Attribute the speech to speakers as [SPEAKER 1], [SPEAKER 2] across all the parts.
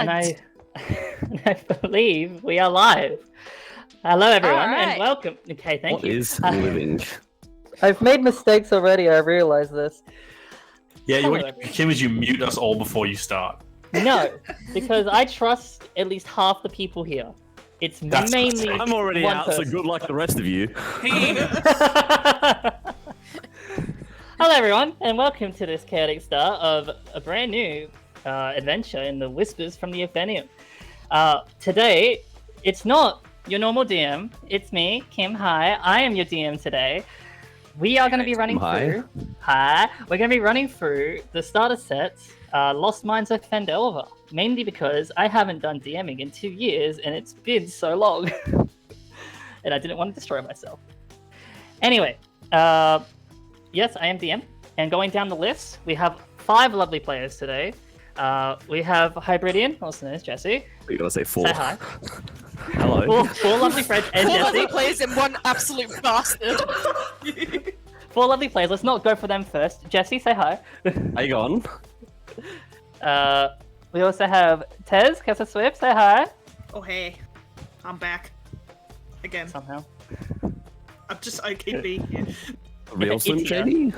[SPEAKER 1] And I believe we are live. Hello, everyone, and welcome. Okay, thank you.
[SPEAKER 2] What is living?
[SPEAKER 3] I've made mistakes already, I realize this.
[SPEAKER 4] Yeah,
[SPEAKER 1] Hello,
[SPEAKER 4] what you
[SPEAKER 1] everyone.
[SPEAKER 4] Kim is you mute us all before you start.
[SPEAKER 1] No, because I trust at least half the people here. It's
[SPEAKER 4] That's
[SPEAKER 1] mainly
[SPEAKER 4] right.
[SPEAKER 2] I'm already
[SPEAKER 1] one
[SPEAKER 2] out,
[SPEAKER 1] person.
[SPEAKER 2] so good luck the rest of you.
[SPEAKER 1] Hello, everyone, and welcome to this chaotic start of a brand new adventure in the Whispers from the Atheneum. Today, it's not your normal DM. It's me, Kim. Hi, I am your DM today. We are going to be running through. Hi, we're going to be running through the starter sets, Lost Mines of Phandelver, mainly because I haven't done DMing in 2 years, and it's been so long, and I didn't want to destroy myself. Anyway, yes, I am DM, and going down the list, we have 5 lovely players today. We have Hybridian, also known as Jesse.
[SPEAKER 2] You're gonna say 4.
[SPEAKER 1] Say hi.
[SPEAKER 2] Hello.
[SPEAKER 1] Four lovely friends and
[SPEAKER 5] Four
[SPEAKER 1] Jesse.
[SPEAKER 5] lovely players and one absolute bastard.
[SPEAKER 1] 4 lovely players. Let's not go for them first. Jesse, say hi.
[SPEAKER 2] How you going?
[SPEAKER 1] We also have Tez, Kessa Swift, say hi.
[SPEAKER 5] Oh hey, I'm back again.
[SPEAKER 1] Somehow.
[SPEAKER 5] I keep being here.
[SPEAKER 2] Real Slim
[SPEAKER 1] It's
[SPEAKER 2] Shady?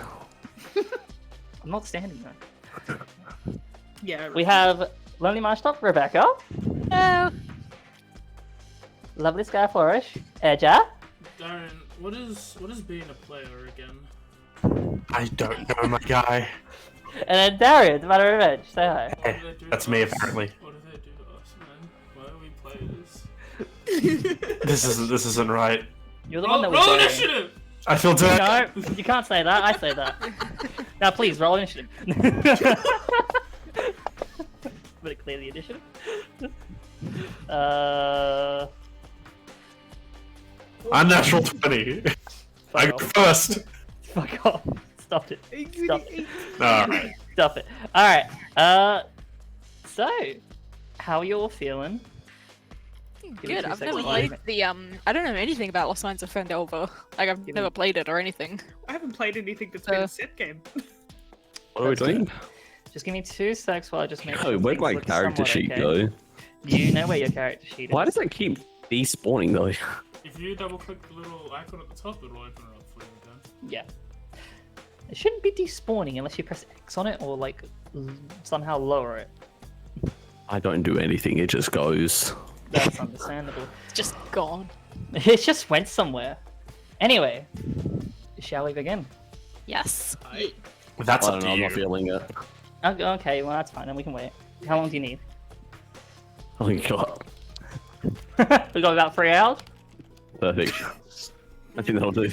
[SPEAKER 1] I'm not standing there.
[SPEAKER 5] Yeah.
[SPEAKER 1] We have Lonely Marshtop, Rebecca.
[SPEAKER 6] Hello.
[SPEAKER 1] Lovely Sky Flourish, Edja.
[SPEAKER 7] Darren, what is being a player again?
[SPEAKER 4] I don't know, my guy.
[SPEAKER 1] And then Darren, Matter of Revenge, say hi.
[SPEAKER 7] What do they do
[SPEAKER 4] That's
[SPEAKER 7] to
[SPEAKER 4] me,
[SPEAKER 7] us?
[SPEAKER 4] apparently.
[SPEAKER 7] What do they do to us, man? Why are we players?
[SPEAKER 4] This isn't right.
[SPEAKER 1] You're the one that was
[SPEAKER 7] Roll
[SPEAKER 1] daring.
[SPEAKER 7] initiative!
[SPEAKER 4] I feel dirty.
[SPEAKER 1] No, you can't say that. I say that. Now, please roll initiative. Better clear the initiative.
[SPEAKER 4] Unnatural 20. I go first.
[SPEAKER 1] Fuck off. Stop it. Stop it.
[SPEAKER 4] Alright.
[SPEAKER 1] Stop it. Alright. So, how are you all feeling? Give me
[SPEAKER 6] Good.
[SPEAKER 1] 2
[SPEAKER 6] I've
[SPEAKER 1] seconds.
[SPEAKER 6] never played the I don't know anything about Lost Mines of Phandelver. Like I've
[SPEAKER 1] Give
[SPEAKER 6] never
[SPEAKER 1] me-
[SPEAKER 6] played it or anything.
[SPEAKER 5] I haven't played anything that's been a set game.
[SPEAKER 2] What are we doing?
[SPEAKER 1] Just give me 2 secs while I just make
[SPEAKER 2] Oh, where'd
[SPEAKER 1] things
[SPEAKER 2] my
[SPEAKER 1] look
[SPEAKER 2] character
[SPEAKER 1] somewhat
[SPEAKER 2] sheet
[SPEAKER 1] okay.
[SPEAKER 2] go?
[SPEAKER 1] You know where your character sheet is.
[SPEAKER 2] Why does it keep despawning though?
[SPEAKER 7] If you double click the little icon at the top, it'll open it up for you then.
[SPEAKER 1] Yeah. It shouldn't be despawning unless you press X on it or like somehow lower it.
[SPEAKER 2] I don't do anything, it just goes.
[SPEAKER 1] That's understandable.
[SPEAKER 6] It's just gone.
[SPEAKER 1] It just went somewhere. Anyway, shall we begin?
[SPEAKER 6] Yes.
[SPEAKER 4] That's
[SPEAKER 2] I
[SPEAKER 4] up
[SPEAKER 2] don't
[SPEAKER 4] to
[SPEAKER 2] know, I'm
[SPEAKER 4] you.
[SPEAKER 2] not feeling it.
[SPEAKER 1] Okay, well that's fine, then we can wait. How long do you need?
[SPEAKER 2] Oh my god.
[SPEAKER 1] We got about 3 hours?
[SPEAKER 2] Perfect. I think that'll do.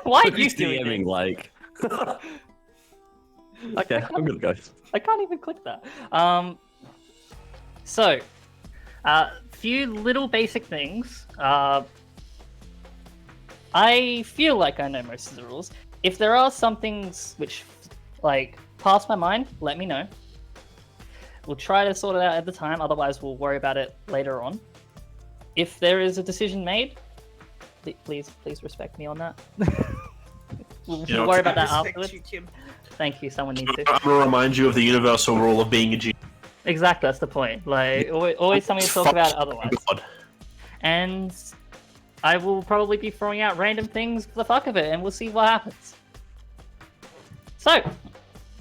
[SPEAKER 1] Why are you
[SPEAKER 2] Who's
[SPEAKER 1] doing
[SPEAKER 2] DMing
[SPEAKER 1] this?
[SPEAKER 2] like? Okay, I'm good guys.
[SPEAKER 1] I can't even click that. So, few little basic things. I feel like I know most of the rules. If there are some things which, like, pass my mind, let me know. We'll try to sort it out at the time, otherwise we'll worry about it later on. If there is a decision made, please respect me on that. We'll
[SPEAKER 4] You know,
[SPEAKER 1] worry about that
[SPEAKER 5] Respect
[SPEAKER 1] afterwards.
[SPEAKER 5] you, Kim.
[SPEAKER 1] Thank you, someone needs to.
[SPEAKER 4] I'm gonna remind you of the universal rule of being a G.
[SPEAKER 1] Exactly, that's the point. Like, always something to talk about otherwise.
[SPEAKER 4] God.
[SPEAKER 1] And I will probably be throwing out random things for the fuck of it, and we'll see what happens. So,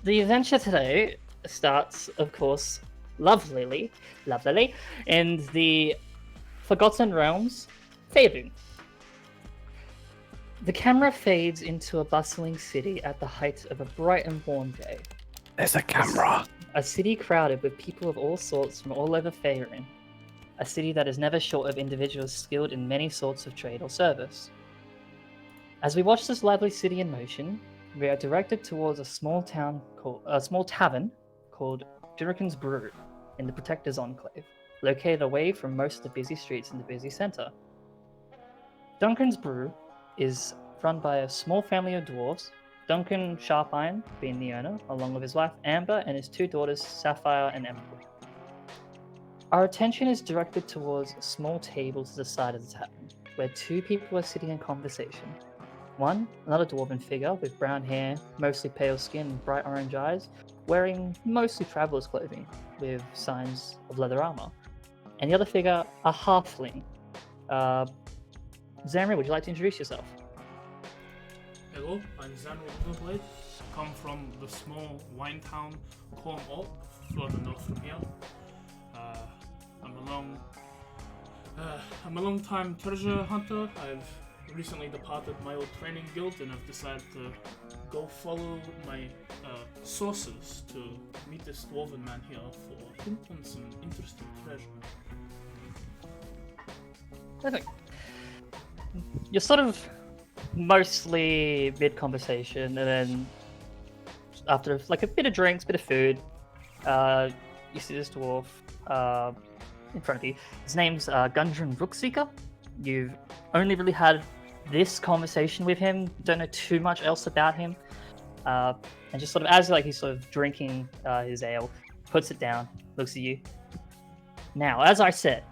[SPEAKER 1] the adventure today starts, of course, lovelily, in the Forgotten Realms, Faerun. The camera fades into a bustling city at the height of a bright and warm day.
[SPEAKER 2] There's a camera.
[SPEAKER 1] A city crowded with people of all sorts from all over Faerun. A city that is never short of individuals skilled in many sorts of trade or service. As we watch this lively city in motion, we are directed towards a small tavern called Duncan's Brew in the Protector's Enclave, located away from most of the busy streets in the busy center. Duncan's Brew is run by a small family of dwarves, Duncan Sharpiron being the owner, along with his wife Amber and his 2 daughters Sapphire and Emerald. Our attention is directed towards a small table to the side of the tavern, where 2 people are sitting in conversation. One, another dwarven figure with brown hair, mostly pale skin and bright orange eyes, wearing mostly traveler's clothing with signs of leather armor. And the other figure, a halfling. Xanril, would you like to introduce yourself?
[SPEAKER 7] Hello, I'm Xanril. Come from the small wine town Corn Op, further north from here. I'm a long-time treasure hunter. I've recently departed my old training guild and I've decided to go follow my sources to meet this dwarven man here for hint on some interesting treasure.
[SPEAKER 1] Perfect. You're sort of mostly mid-conversation, and then after like a bit of drinks, bit of food, you see this dwarf in front of you. His name's Gundren Rookseeker. You've only really had this conversation with him. Don't know too much else about him. And just sort of as like he's sort of drinking his ale, puts it down, looks at you. Now, as I said,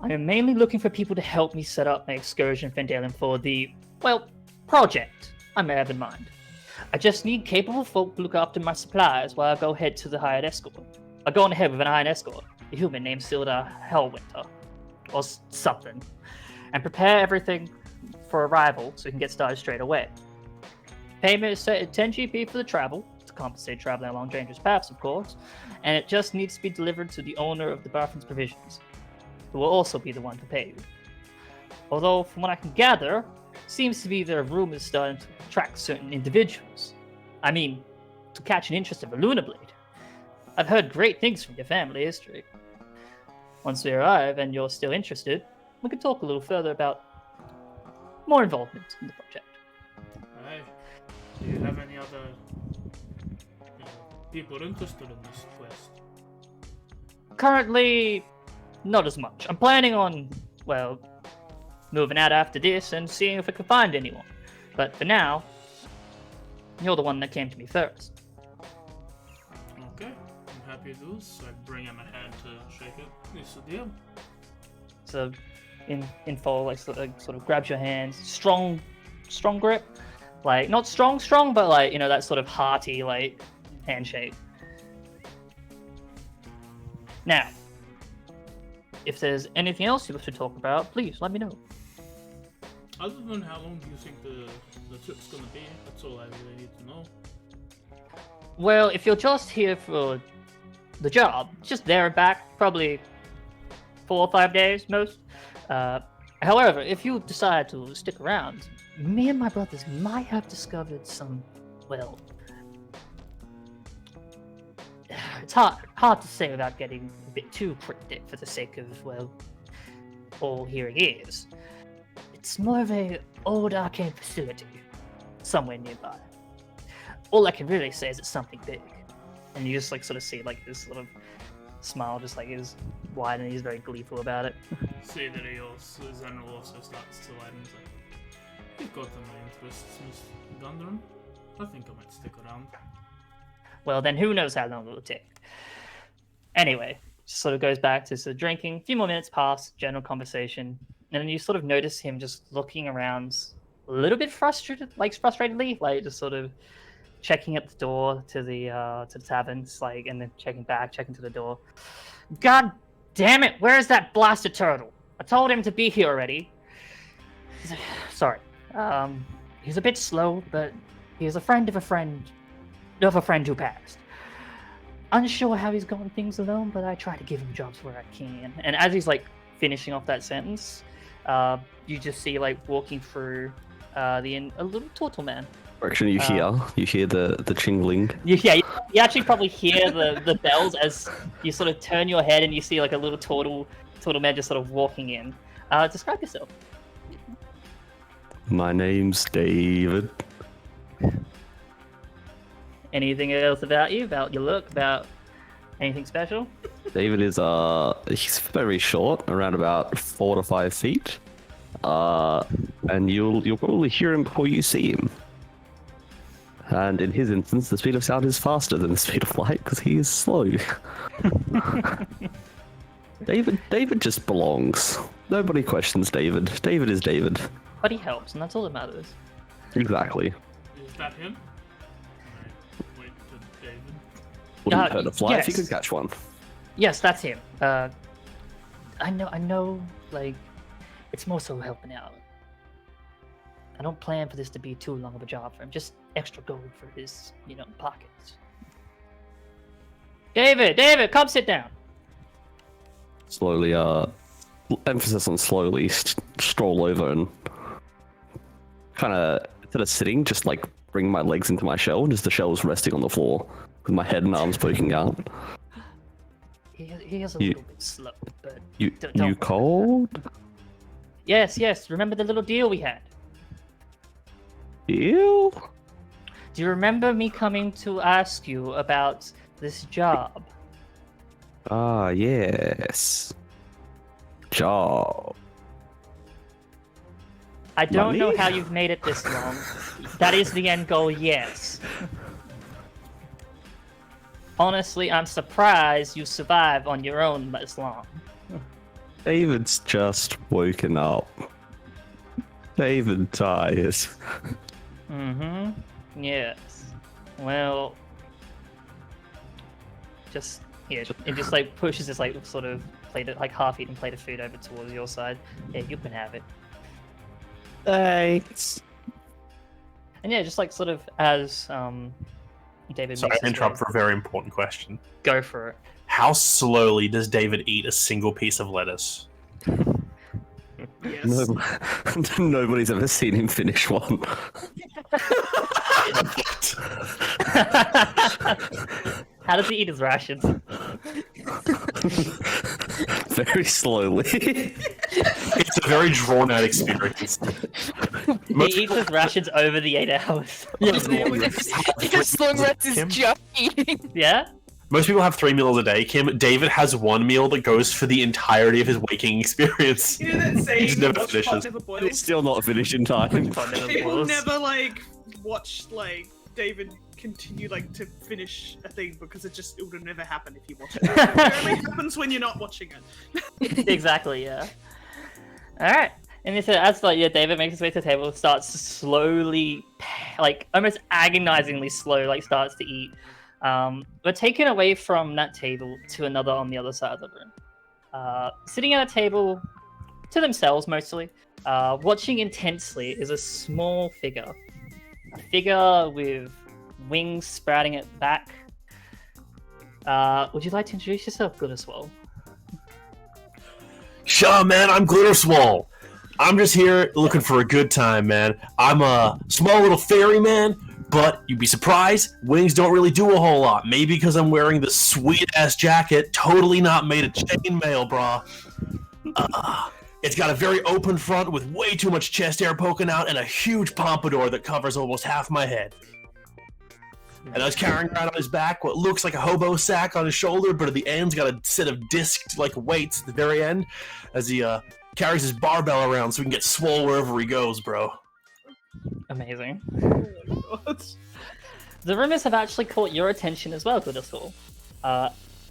[SPEAKER 1] I am mainly looking for people to help me set up my excursion Phandelver for the, well, project I may have in mind. I just need capable folk to look after my supplies while I go head to the hired escort. I go on ahead with an hired escort, a human named Silda Hellwinter, or something, and prepare everything for arrival so we can get started straight away. Payment is set at 10 GP for the travel, to compensate traveling along dangerous paths, of course, and it just needs to be delivered to the owner of the Barfen's provisions, who will also be the one to pay you. Although, from what I can gather, seems to be there are rumors starting to attract certain individuals. I mean, to catch an interest of a Lunar Blade. I've heard great things from your family history. Once we arrive and you're still interested, we can talk a little further about more involvement in the project.
[SPEAKER 7] Hey, do you have any other people interested in this quest?
[SPEAKER 1] Currently, not as much. I'm planning on, well, moving out after this and seeing if I can find anyone. But for now, you're the one that came to me first.
[SPEAKER 7] Okay, I'm happy to do this. I bring him a hand to shake it. It's a deal.
[SPEAKER 1] So, in full, like sort of grabs your hands, strong grip, like not strong, but like that sort of hearty like handshake. Now, if there's anything else you wish to talk about, please let me know.
[SPEAKER 7] Other than how long do you think the trip's gonna be? That's all I really need to know.
[SPEAKER 1] Well, if you're just here for the job, just there and back, probably 4 or 5 days most. However, if you decide to stick around, me and my brothers might have discovered some, well, it's hard to say without getting a bit too cryptic for the sake of, well, all hearing ears. It's more of a old arcane facility, somewhere nearby. All I can really say is it's something big. And you just like sort of see like this sort of smile just like is wide and he's very gleeful about it.
[SPEAKER 7] See that Xanril also starts to light and he's like, you've got my interests, Miss Gundren. I think I might stick around.
[SPEAKER 1] Well, then who knows how long it will take. Anyway, just sort of goes back to sort of drinking. A few more minutes pass, general conversation. And then you sort of notice him just looking around a little bit frustratedly, like just sort of checking at the door to the taverns, like, and then checking to the door. God damn it! Where is that blasted turtle? I told him to be here already. Sorry. He's a bit slow, but he's a friend of a friend who passed. Unsure how he's gotten things alone, but I try to give him jobs where I can. And as he's like finishing off that sentence, you just see like walking through a little turtle man.
[SPEAKER 2] Actually, you hear the jingling.
[SPEAKER 1] You actually probably hear the bells as you sort of turn your head and you see like a little turtle man just sort of walking in. Describe yourself.
[SPEAKER 2] My name's David.
[SPEAKER 1] Anything else about you? About your look? About anything special?
[SPEAKER 2] David is he's very short, around about 4 to 5 feet. And you'll probably hear him before you see him. And in his instance, the speed of sound is faster than the speed of light because he is slow. David just belongs. Nobody questions David. David is David.
[SPEAKER 1] But he helps, and that's all that matters.
[SPEAKER 2] Exactly.
[SPEAKER 7] Is that him? Wait to David.
[SPEAKER 2] wouldn't hurt a fly if you
[SPEAKER 1] yes.
[SPEAKER 2] could catch one.
[SPEAKER 1] Yes, that's him. I know, like, it's more so helping out. I don't plan for this to be too long of a job for him. Just extra gold for his, pockets. David, come sit down.
[SPEAKER 2] Slowly, emphasis on slowly, stroll over and kind of, instead of sitting, just like bring my legs into my shell, and just the shell is resting on the floor with my head and arms poking out.
[SPEAKER 1] He is a little bit slow, but
[SPEAKER 2] You
[SPEAKER 1] don't-
[SPEAKER 2] cold?
[SPEAKER 1] Yes. Remember the little deal we had?
[SPEAKER 2] Deal?
[SPEAKER 1] Do you remember me coming to ask you about this job?
[SPEAKER 2] Ah, yes. Job.
[SPEAKER 1] I don't know
[SPEAKER 2] Money?
[SPEAKER 1] how you've made it this long. That is the end goal, yes. Honestly, I'm surprised you survived on your own this long.
[SPEAKER 2] David's just woken up. David tires.
[SPEAKER 1] Yes. Well, just here. It just like pushes this like sort of plate, like half-eaten plate of food over towards your side. Yeah, you can have it.
[SPEAKER 2] Thanks.
[SPEAKER 1] And yeah, just like sort of as David.
[SPEAKER 4] Sorry,
[SPEAKER 1] makes
[SPEAKER 4] I
[SPEAKER 1] his
[SPEAKER 4] interrupt
[SPEAKER 1] way-
[SPEAKER 4] for a very important question.
[SPEAKER 1] Go for it.
[SPEAKER 4] How slowly does David eat a single piece of lettuce?
[SPEAKER 5] Yes.
[SPEAKER 2] Nobody's ever seen him finish one.
[SPEAKER 1] How does he eat his rations?
[SPEAKER 2] Very slowly.
[SPEAKER 4] It's a very drawn-out experience.
[SPEAKER 1] He eats his rations over the 8 hours.
[SPEAKER 6] As long as is
[SPEAKER 4] Kim?
[SPEAKER 6] just eating.
[SPEAKER 1] Yeah?
[SPEAKER 4] Most people have 3 meals a day, Kim. David has one meal that goes for the entirety of his waking experience.
[SPEAKER 5] You know that saying,
[SPEAKER 4] Just never
[SPEAKER 5] watch
[SPEAKER 4] finishes.
[SPEAKER 5] pot never
[SPEAKER 2] It's
[SPEAKER 5] boils?
[SPEAKER 2] still not finished in time.
[SPEAKER 5] People never, like, watch, like, David continue, like, to finish a thing because it would never happen if you watch it. It only happens when you're not watching it.
[SPEAKER 1] Exactly, yeah. Alright. And he said, as like, yeah, David makes his way to the table, starts to slowly, like, almost agonizingly slow, like, starts to eat. We're taken away from that table to another on the other side of the room. Sitting at a table to themselves mostly, watching intensely is a small figure. A figure with wings sprouting at the back. Would you like to introduce yourself, Glitterswole?
[SPEAKER 4] Sure, man, I'm Glitterswole. I'm just here looking for a good time, man. I'm a small little fairy man, but you'd be surprised, wings don't really do a whole lot. Maybe because I'm wearing this sweet-ass jacket, totally not made of chainmail, brah. It's got a very open front with way too much chest hair poking out and a huge pompadour that covers almost half my head. And I was carrying around on his back what looks like a hobo sack on his shoulder, but at the end's got a set of disc like weights at the very end as he carries his barbell around so he can get swole wherever he goes, bro.
[SPEAKER 1] Amazing.
[SPEAKER 5] Oh my god.
[SPEAKER 1] The rumors have actually caught your attention as well, Glitterswole.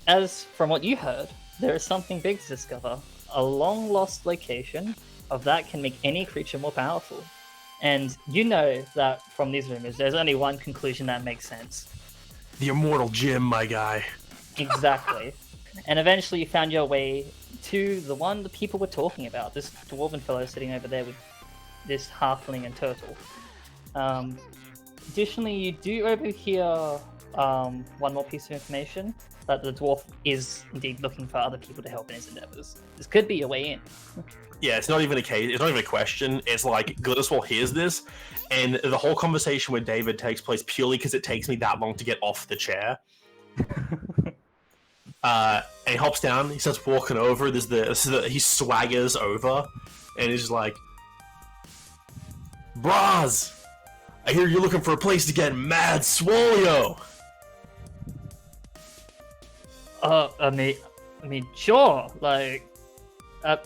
[SPEAKER 1] As from what you heard, there is something big to discover. A long-lost location of that can make any creature more powerful. And you know that from these rumors, there's only one conclusion that makes sense.
[SPEAKER 4] The immortal Jim, my guy.
[SPEAKER 1] Exactly. And eventually you found your way to the one the people were talking about, this dwarven fellow sitting over there with this halfling and turtle. Additionally, you do overhear one more piece of information, that the dwarf is indeed looking for other people to help in his endeavors. This could be your way in.
[SPEAKER 4] Yeah, it's not even a case. It's not even a question. It's like Glitterswole hears this, and the whole conversation with David takes place purely because it takes me that long to get off the chair. And he hops down. He starts walking over. He swaggers over, and he's like, "Bras, I hear you're looking for a place to get mad swolio."
[SPEAKER 1] I mean, sure. Like,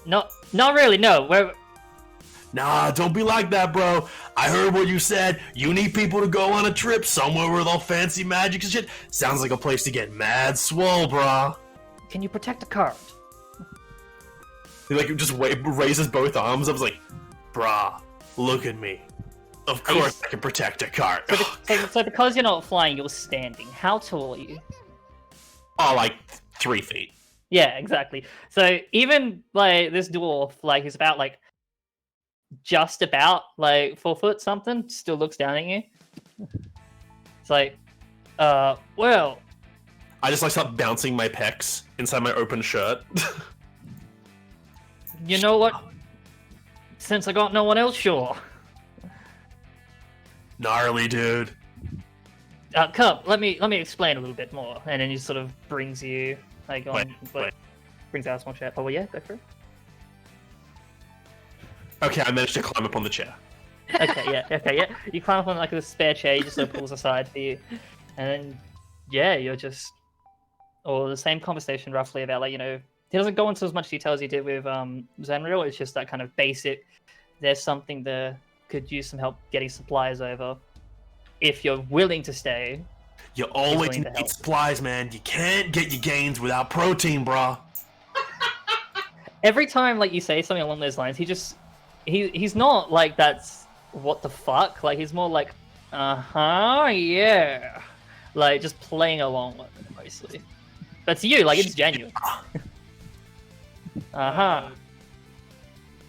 [SPEAKER 1] not really. No,
[SPEAKER 4] Nah, don't be like that, bro. I heard what you said. You need people to go on a trip somewhere with all fancy magic and shit. Sounds like a place to get mad swole, brah.
[SPEAKER 1] Can you protect a card?
[SPEAKER 4] He like just raises both arms. I was like, brah, look at me. Of course I can protect a cart.
[SPEAKER 1] So because you're not flying, you're standing. How tall are you?
[SPEAKER 4] Oh, like 3 feet.
[SPEAKER 1] Yeah, exactly. So even like this dwarf, like he's about like just about like 4 foot something, still looks down at you. It's like, well,
[SPEAKER 4] I just like start bouncing my pecs inside my open shirt.
[SPEAKER 1] you know what? Since I got no one else, sure.
[SPEAKER 4] Gnarly, dude.
[SPEAKER 1] Come, let me explain a little bit more, and then he sort of brings you like on,
[SPEAKER 4] Wait.
[SPEAKER 1] brings out a small chair. Oh well, yeah, go for it.
[SPEAKER 4] Okay, I managed to climb up on the chair.
[SPEAKER 1] Okay, yeah. You climb up on like a spare chair, he just sort of pulls aside for you, and then yeah, you're just or the same conversation roughly about like he doesn't go into as much detail as he did with Xanril. It's just that kind of basic. There's something that could use some help getting supplies over. If you're willing to stay,
[SPEAKER 4] You always
[SPEAKER 1] willing to
[SPEAKER 4] need
[SPEAKER 1] help.
[SPEAKER 4] supplies, man. You can't get your gains without protein, brah.
[SPEAKER 1] Every time like you say something along those lines, he's not like that's what the fuck. Like he's more like, yeah, like just playing along with it mostly. But to you, like it's genuine.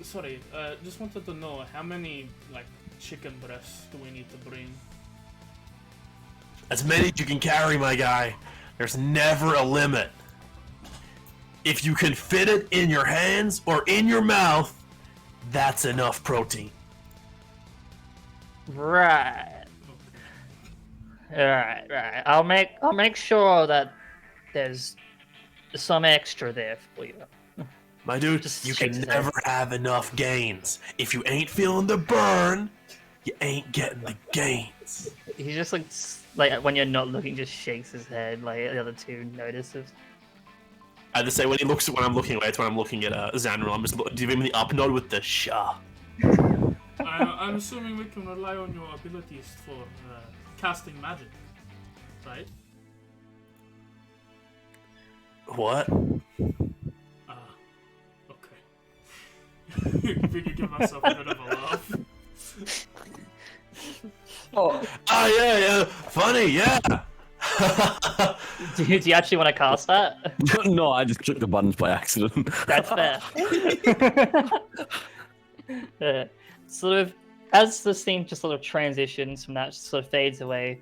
[SPEAKER 7] Sorry, just wanted to know how many like chicken breasts do we need to bring?
[SPEAKER 4] As many as you can carry, my guy. There's never a limit. If you can fit it in your hands or in your mouth, that's enough protein.
[SPEAKER 1] Right. Right. I'll make sure that there's some extra there for you.
[SPEAKER 4] My dude,
[SPEAKER 1] Just
[SPEAKER 4] you
[SPEAKER 1] shakes
[SPEAKER 4] can
[SPEAKER 1] his
[SPEAKER 4] never have enough gains. If you ain't feeling the burn, you ain't getting the gains.
[SPEAKER 1] He just like when you're not looking, just shakes his head. Like the other two notices.
[SPEAKER 4] I have to say, when I'm looking away, it's when I'm looking at Xanril, I'm just giving him the up nod with the shah.
[SPEAKER 7] I'm assuming we can rely on your abilities for casting magic, right?
[SPEAKER 4] What?
[SPEAKER 7] Okay. Figured give myself a bit of a laugh.
[SPEAKER 3] Oh,
[SPEAKER 4] Yeah. Funny, yeah.
[SPEAKER 1] Do you actually want to cast that?
[SPEAKER 2] No, I just clicked the buttons by accident.
[SPEAKER 1] That's fair. Sort of, as the scene just sort of transitions from that, sort of fades away,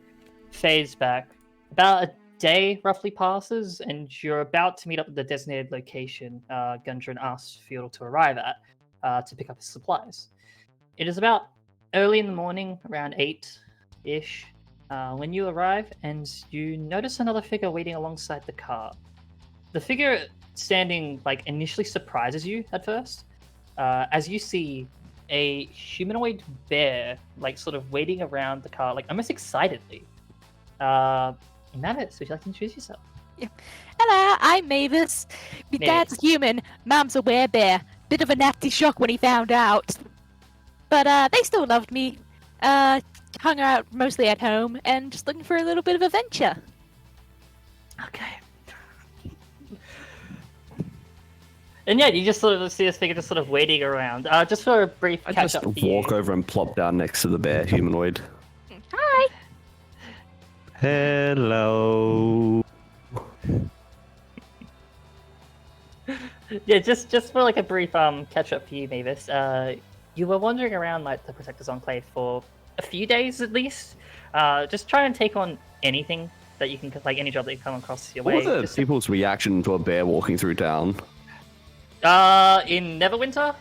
[SPEAKER 1] fades back. About a day roughly passes, and you're about to meet up at the designated location Gundren asked Fjordal to arrive at to pick up his supplies. It is about early in the morning, around 8-ish, when you arrive, and you notice another figure waiting alongside the car. The figure standing like initially surprises you at first, as you see a humanoid bear like sort of waiting around the car, like almost excitedly. Mavis, would you like to introduce yourself?
[SPEAKER 6] Hello, I'm Mavis. My dad's a human, Mum's a werebear. Bit of a nasty shock when he found out. But they still loved me. Hung out mostly at home and just looking for a little bit of adventure.
[SPEAKER 1] Okay. And yeah, you just sort of see this figure just sort of waiting around. Just for a brief
[SPEAKER 2] I
[SPEAKER 1] catch
[SPEAKER 2] just
[SPEAKER 1] up for you.
[SPEAKER 2] walk over and plop down next to the bear humanoid.
[SPEAKER 6] Hi.
[SPEAKER 2] Hello.
[SPEAKER 1] Yeah, just for like a brief catch up for you, Mavis. You were wandering around like the Protector's Enclave for a few days at least. Just try and take on anything that you can, like any job that you come across your way.
[SPEAKER 2] What was
[SPEAKER 1] Just-
[SPEAKER 2] people's reaction to a bear walking through town?
[SPEAKER 1] In Neverwinter,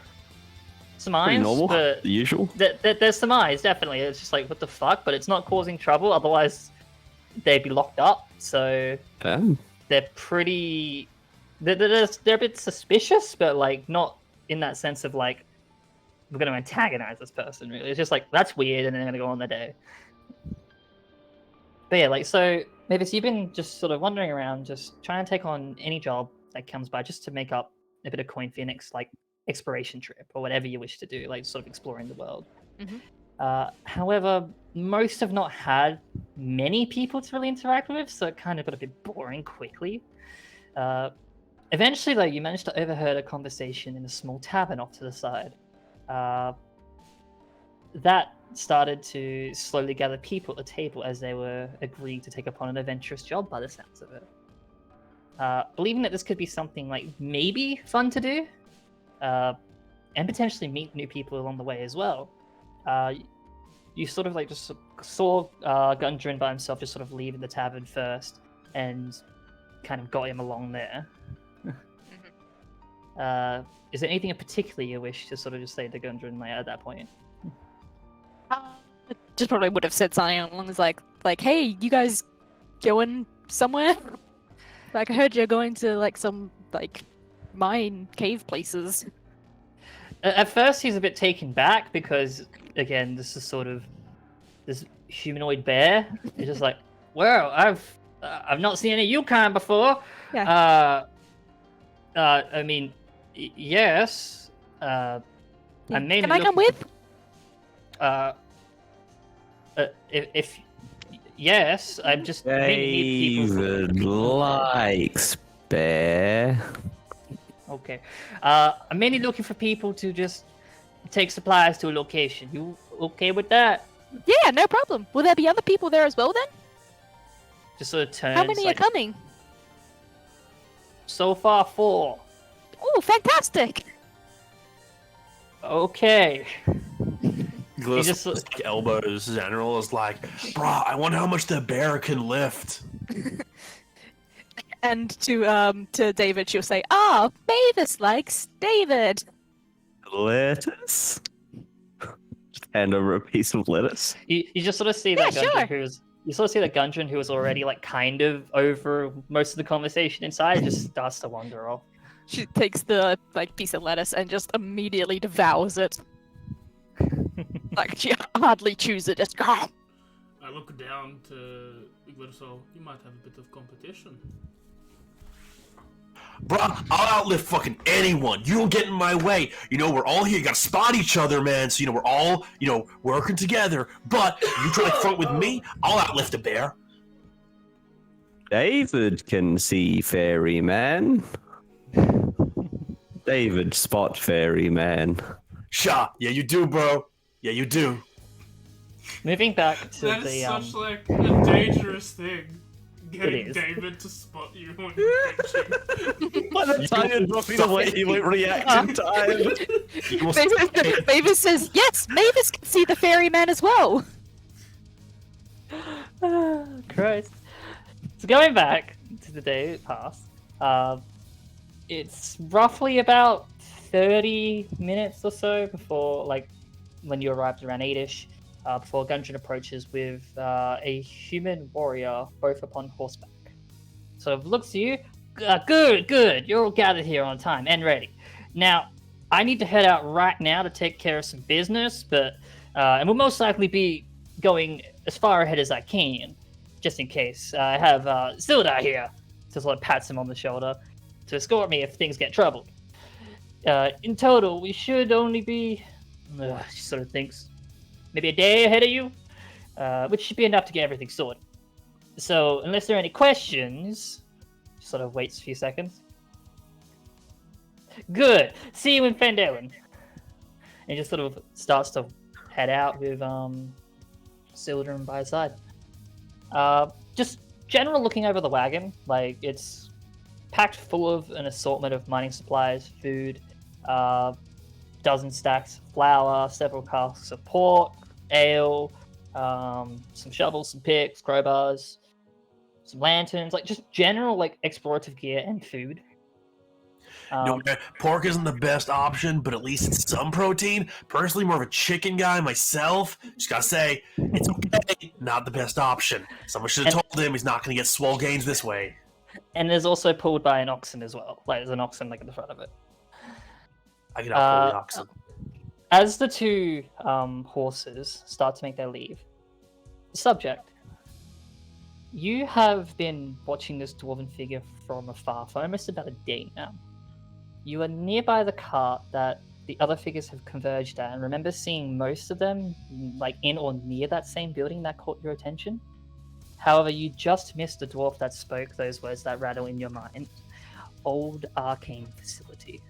[SPEAKER 1] surmise,
[SPEAKER 2] Pretty normal,
[SPEAKER 1] but
[SPEAKER 2] the usual.
[SPEAKER 1] there's surmise definitely. It's just like what the fuck, but it's not causing trouble. Otherwise, they'd be locked up. So they're pretty. They're a bit suspicious, but like not in that sense of like we're going to antagonize this person. Really, it's just like that's weird, and then they're going to go on their day. But yeah, like so, Mavis, you've been just sort of wandering around, just trying to take on any job that comes by, just to make up a bit of coin for your next like exploration trip or whatever you wish to do, like sort of exploring the world. However, most have not had many people to really interact with, so it kind of got a bit boring quickly. Eventually, though, you managed to overheard a conversation in a small tavern off to the side. That started to slowly gather people at the table as they were agreeing to take upon an adventurous job by the sounds of it. believing that this could be something like maybe fun to do, and potentially meet new people along the way as well. You sort of like just saw Gundren by himself just sort of leaving the tavern first, and kind of got him along there. Is there anything in particular you wish to sort of just say to Gundren like, at that point?
[SPEAKER 6] Just probably would have said something along as like, hey, you guys going somewhere? Like, I heard you're going to like some like mine cave places.
[SPEAKER 1] At first, he's a bit taken back because, again, this is sort of this humanoid bear. He's just like, well, I've not seen any Yukon before.
[SPEAKER 6] Yeah.
[SPEAKER 1] I mean, yes. I may
[SPEAKER 6] Can I come with?
[SPEAKER 1] If yes, I'm just mainly need people.
[SPEAKER 2] David likes bear.
[SPEAKER 1] Okay. I'm mainly looking for people to just take supplies to a location. You okay with that?
[SPEAKER 6] Yeah, no problem. Will there be other people there as well then?
[SPEAKER 1] Just sort of turns.
[SPEAKER 6] How many
[SPEAKER 1] like,
[SPEAKER 6] are coming?
[SPEAKER 1] So far, 4.
[SPEAKER 6] Oh, fantastic!
[SPEAKER 1] Okay.
[SPEAKER 4] Gliss
[SPEAKER 1] just-
[SPEAKER 4] like, elbows Xanril is like, "Bruh, I wonder how much the bear can lift."
[SPEAKER 6] And to David, she'll say, Mavis likes David.
[SPEAKER 2] Lettuce? Just hand over a piece of lettuce.
[SPEAKER 1] You just sort of see
[SPEAKER 6] Yeah,
[SPEAKER 1] that Gundren
[SPEAKER 6] sure.
[SPEAKER 1] you sort of see that Gundren who was already like kind of over most of the conversation inside just starts to wander off.
[SPEAKER 6] She takes the like piece of lettuce and just immediately devours it. Like she hardly chews it, just
[SPEAKER 7] I look down to Glitterswole. You might have a bit of competition.
[SPEAKER 4] Bruh, I'll outlift fucking anyone. You don't get in my way. You know, we're all here. You gotta spot each other, man. So, you know, we're all, you know, working together. But you try to front with me, I'll outlift a bear.
[SPEAKER 2] David can see fairy man. David spot fairy man.
[SPEAKER 4] Sha, yeah, you do, bro. Yeah, you do.
[SPEAKER 1] Moving back to
[SPEAKER 7] That
[SPEAKER 1] the
[SPEAKER 7] is such like a dangerous thing. Getting
[SPEAKER 1] is.
[SPEAKER 7] David to spot you when you're pitching.
[SPEAKER 2] By the time you're dropping away, you won't react in time.
[SPEAKER 4] You will
[SPEAKER 6] Mavis says, yes, Mavis can see the ferryman as well.
[SPEAKER 1] Christ. So going back to the day that passed, it's roughly about 30 minutes or so before, like, when you arrived around 8ish, before Gundren approaches with a human warrior, both upon horseback. Sort of looks at you. Good. You're all gathered here on time and ready. Now, I need to head out right now to take care of some business, but and we'll most likely be going as far ahead as I can, just in case. I have Silda here to sort of pats him on the shoulder to escort me if things get troubled. In total, we should only be, she sort of thinks, maybe a day ahead of you, which should be enough to get everything sorted. So, unless there are any questions, sort of waits a few seconds. Good. See you in Phandelver. And just sort of starts to head out with Sildren by his side. Just general looking over the wagon, like it's packed full of an assortment of mining supplies, food, dozen stacks of flour, several casks of pork, ale, some shovels, some picks, crowbars, some lanterns, like just general like explorative gear and food.
[SPEAKER 4] No, pork isn't the best option, but at least it's some protein. Personally, more of a chicken guy myself. Just gotta say, it's okay. Not the best option. Someone should have told him he's not gonna get swole gains this way.
[SPEAKER 1] And there's also pulled by an oxen as well. Like there's an oxen like at the front of it.
[SPEAKER 4] I can outpull the oxen.
[SPEAKER 1] As the two horses start to make their leave, subject, you have been watching this dwarven figure from afar for almost about a day now. You are nearby the cart that the other figures have converged at, and remember seeing most of them like in or near that same building that caught your attention. However, you just missed the dwarf that spoke those words that rattle in your mind. Old arcane facility.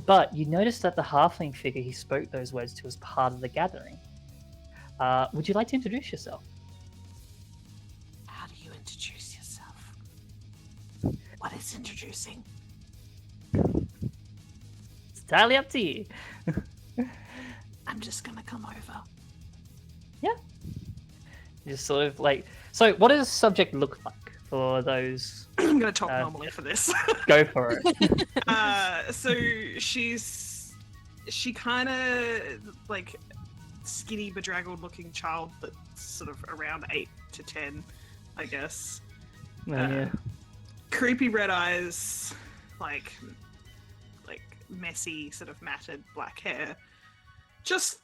[SPEAKER 1] But you noticed that the halfling figure he spoke those words to was part of the gathering. Would you like to introduce yourself?
[SPEAKER 8] How do you introduce yourself?
[SPEAKER 5] What is introducing?
[SPEAKER 1] It's entirely up to you.
[SPEAKER 5] I'm just gonna come over.
[SPEAKER 1] Just sort of like. So, what does subject look like for those?
[SPEAKER 5] I'm gonna talk normally for this.
[SPEAKER 1] Go for it.
[SPEAKER 5] So she kind of like skinny, bedraggled looking child that's sort of around 8 to 10, I guess.
[SPEAKER 1] Oh, yeah.
[SPEAKER 5] Creepy red eyes, like messy, sort of matted black hair. Just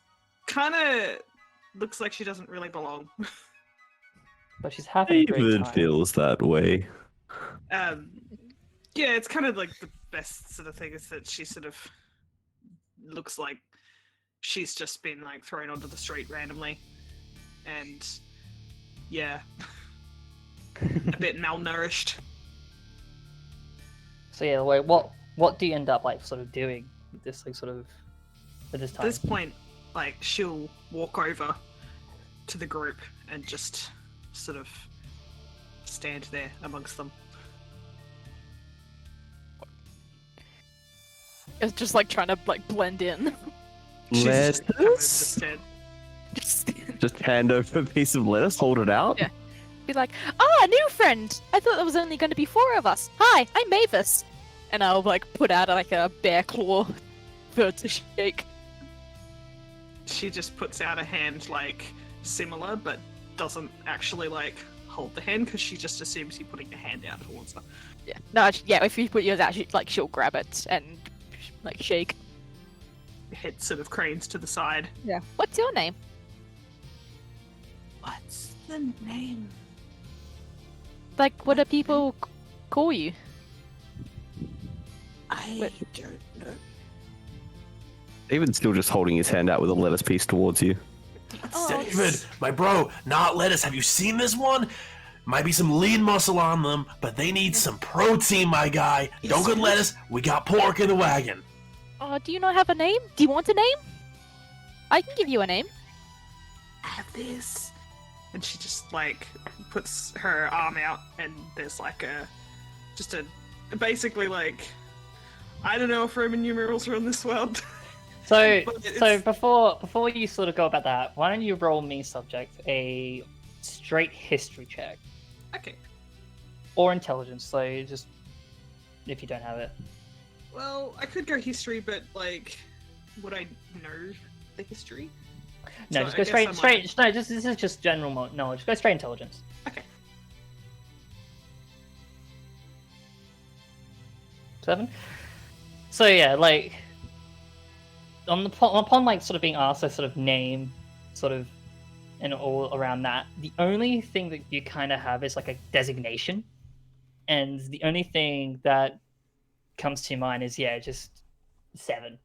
[SPEAKER 5] kind of looks like she doesn't really belong.
[SPEAKER 1] But she's having a great
[SPEAKER 2] David
[SPEAKER 1] time.
[SPEAKER 2] feels that way.
[SPEAKER 5] Yeah, it's kind of like the best sort of thing is that she sort of looks like she's just been like thrown onto the street randomly, and yeah, a bit malnourished.
[SPEAKER 1] So yeah, wait, what do you end up like sort of doing with this like sort of at this
[SPEAKER 5] At
[SPEAKER 1] time?
[SPEAKER 5] this point, like she'll walk over to the group and just sort of stand there amongst them.
[SPEAKER 6] It's just like trying to like blend in.
[SPEAKER 5] She's just come over to
[SPEAKER 2] Lettuce?
[SPEAKER 5] stand.
[SPEAKER 2] Just hand over a piece of lettuce, hold it out.
[SPEAKER 6] Yeah. Be like, a new friend! I thought there was only going to be 4 of us. Hi, I'm Mavis. And I'll like put out like a bear claw for her to shake.
[SPEAKER 5] She just puts out a hand like similar, but doesn't actually like hold the hand because she just assumes you're putting a hand out towards her.
[SPEAKER 6] Yeah. No, yeah. If you put yours out, like she'll grab it and like shake.
[SPEAKER 5] Head sort of cranes to the side.
[SPEAKER 6] Yeah. What's your name?
[SPEAKER 5] What's the name?
[SPEAKER 6] Like, what do people call you?
[SPEAKER 5] I
[SPEAKER 6] What?
[SPEAKER 5] don't know.
[SPEAKER 2] David's still just holding his hand out with a lettuce piece towards you.
[SPEAKER 6] Oh,
[SPEAKER 4] David, my bro, not lettuce. Have you seen this one? Might be some lean muscle on them, but they need some protein, my guy. Don't get lettuce. We got pork in the wagon.
[SPEAKER 6] Oh, do you not have a name? Do you want a name? I can give you a name.
[SPEAKER 5] Have this. And she just like puts her arm out, and there's like basically like, I don't know if Roman numerals are in this world.
[SPEAKER 1] So
[SPEAKER 5] But
[SPEAKER 1] so
[SPEAKER 5] it's-
[SPEAKER 1] before you sort of go about that, why don't you roll me subject a straight history check
[SPEAKER 5] Okay.
[SPEAKER 1] or intelligence? So just if you don't have it.
[SPEAKER 5] Well, I could go history, but like, would I know the history?
[SPEAKER 1] No,
[SPEAKER 5] So
[SPEAKER 1] just
[SPEAKER 5] I
[SPEAKER 1] go
[SPEAKER 5] guess I
[SPEAKER 1] straight.
[SPEAKER 5] might-
[SPEAKER 1] No, this is just general knowledge. Go straight intelligence.
[SPEAKER 5] Okay.
[SPEAKER 1] 7. So yeah, like upon like sort of being asked a sort of name, sort of, and all around that, the only thing that you kind of have is like a designation, and the only thing that comes to your mind is just 7.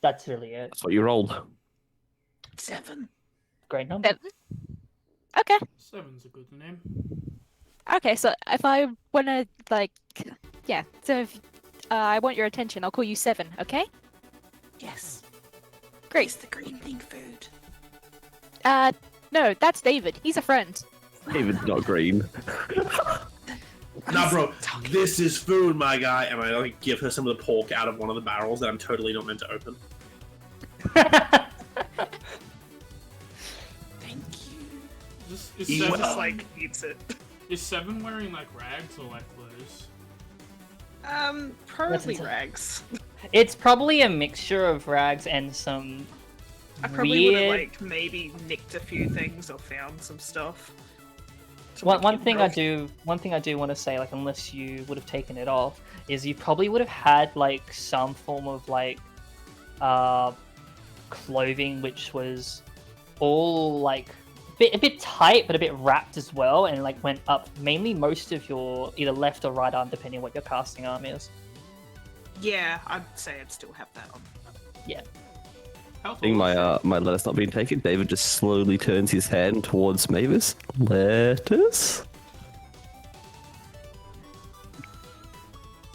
[SPEAKER 1] That's really it.
[SPEAKER 2] That's what you rolled.
[SPEAKER 5] 7.
[SPEAKER 1] Great number.
[SPEAKER 6] 7. Okay.
[SPEAKER 7] 7's a good name.
[SPEAKER 6] Okay, so if I wanna like, yeah. So if I want your attention, I'll call you 7. Okay.
[SPEAKER 5] Yes.
[SPEAKER 6] Great.
[SPEAKER 5] Is the green thing food?
[SPEAKER 6] No, that's David. He's a friend.
[SPEAKER 2] David's not green.
[SPEAKER 4] Nah, bro, this is food, my guy. And I like give her some of the pork out of one of the barrels that I'm totally not meant to open.
[SPEAKER 5] Thank you.
[SPEAKER 7] Is
[SPEAKER 4] Eat
[SPEAKER 5] She
[SPEAKER 7] seven,
[SPEAKER 5] just like eats it.
[SPEAKER 7] is 7 wearing like rags or like clothes?
[SPEAKER 5] Probably
[SPEAKER 1] That's-
[SPEAKER 5] rags.
[SPEAKER 1] It's probably a mixture of rags and some
[SPEAKER 5] I probably would have
[SPEAKER 1] weird.
[SPEAKER 5] like maybe nicked a few things or found some stuff. to
[SPEAKER 1] One,
[SPEAKER 5] make
[SPEAKER 1] one
[SPEAKER 5] it
[SPEAKER 1] thing
[SPEAKER 5] rough.
[SPEAKER 1] one thing I do want to say, like, unless you would have taken it off, is you probably would have had like some form of like clothing which was all like a bit tight but a bit wrapped as well, and like went up mainly most of your either left or right arm depending on what your casting arm is.
[SPEAKER 5] Yeah, I'd say I'd still have that on.
[SPEAKER 7] How tall
[SPEAKER 2] Seeing
[SPEAKER 7] is
[SPEAKER 2] my my lettuce not being taken, David just slowly turns his hand towards Mavis. Lettuce?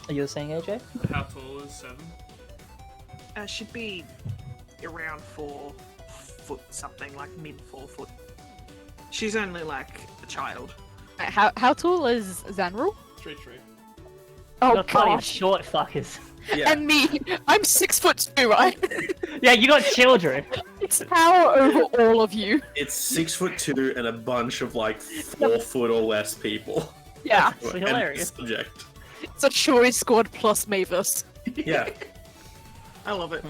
[SPEAKER 1] Are you saying, AJ?
[SPEAKER 7] How tall is 7?
[SPEAKER 5] Should be around 4 foot something, like mid 4 foot. She's only like a child.
[SPEAKER 6] How tall is Xanril?
[SPEAKER 7] 3-3.
[SPEAKER 6] Oh
[SPEAKER 1] got plenty of
[SPEAKER 6] gosh.
[SPEAKER 1] short fuckers.
[SPEAKER 4] Yeah.
[SPEAKER 6] And me, I'm 6'2", right?
[SPEAKER 1] Yeah, you got children.
[SPEAKER 6] It's power over all of you.
[SPEAKER 4] It's 6'2" and a bunch of like 4 foot or less people.
[SPEAKER 6] Yeah.
[SPEAKER 1] It's
[SPEAKER 4] And
[SPEAKER 1] hilarious.
[SPEAKER 4] subject.
[SPEAKER 6] It's a choice squad plus Mavis.
[SPEAKER 4] Yeah.
[SPEAKER 5] I love it.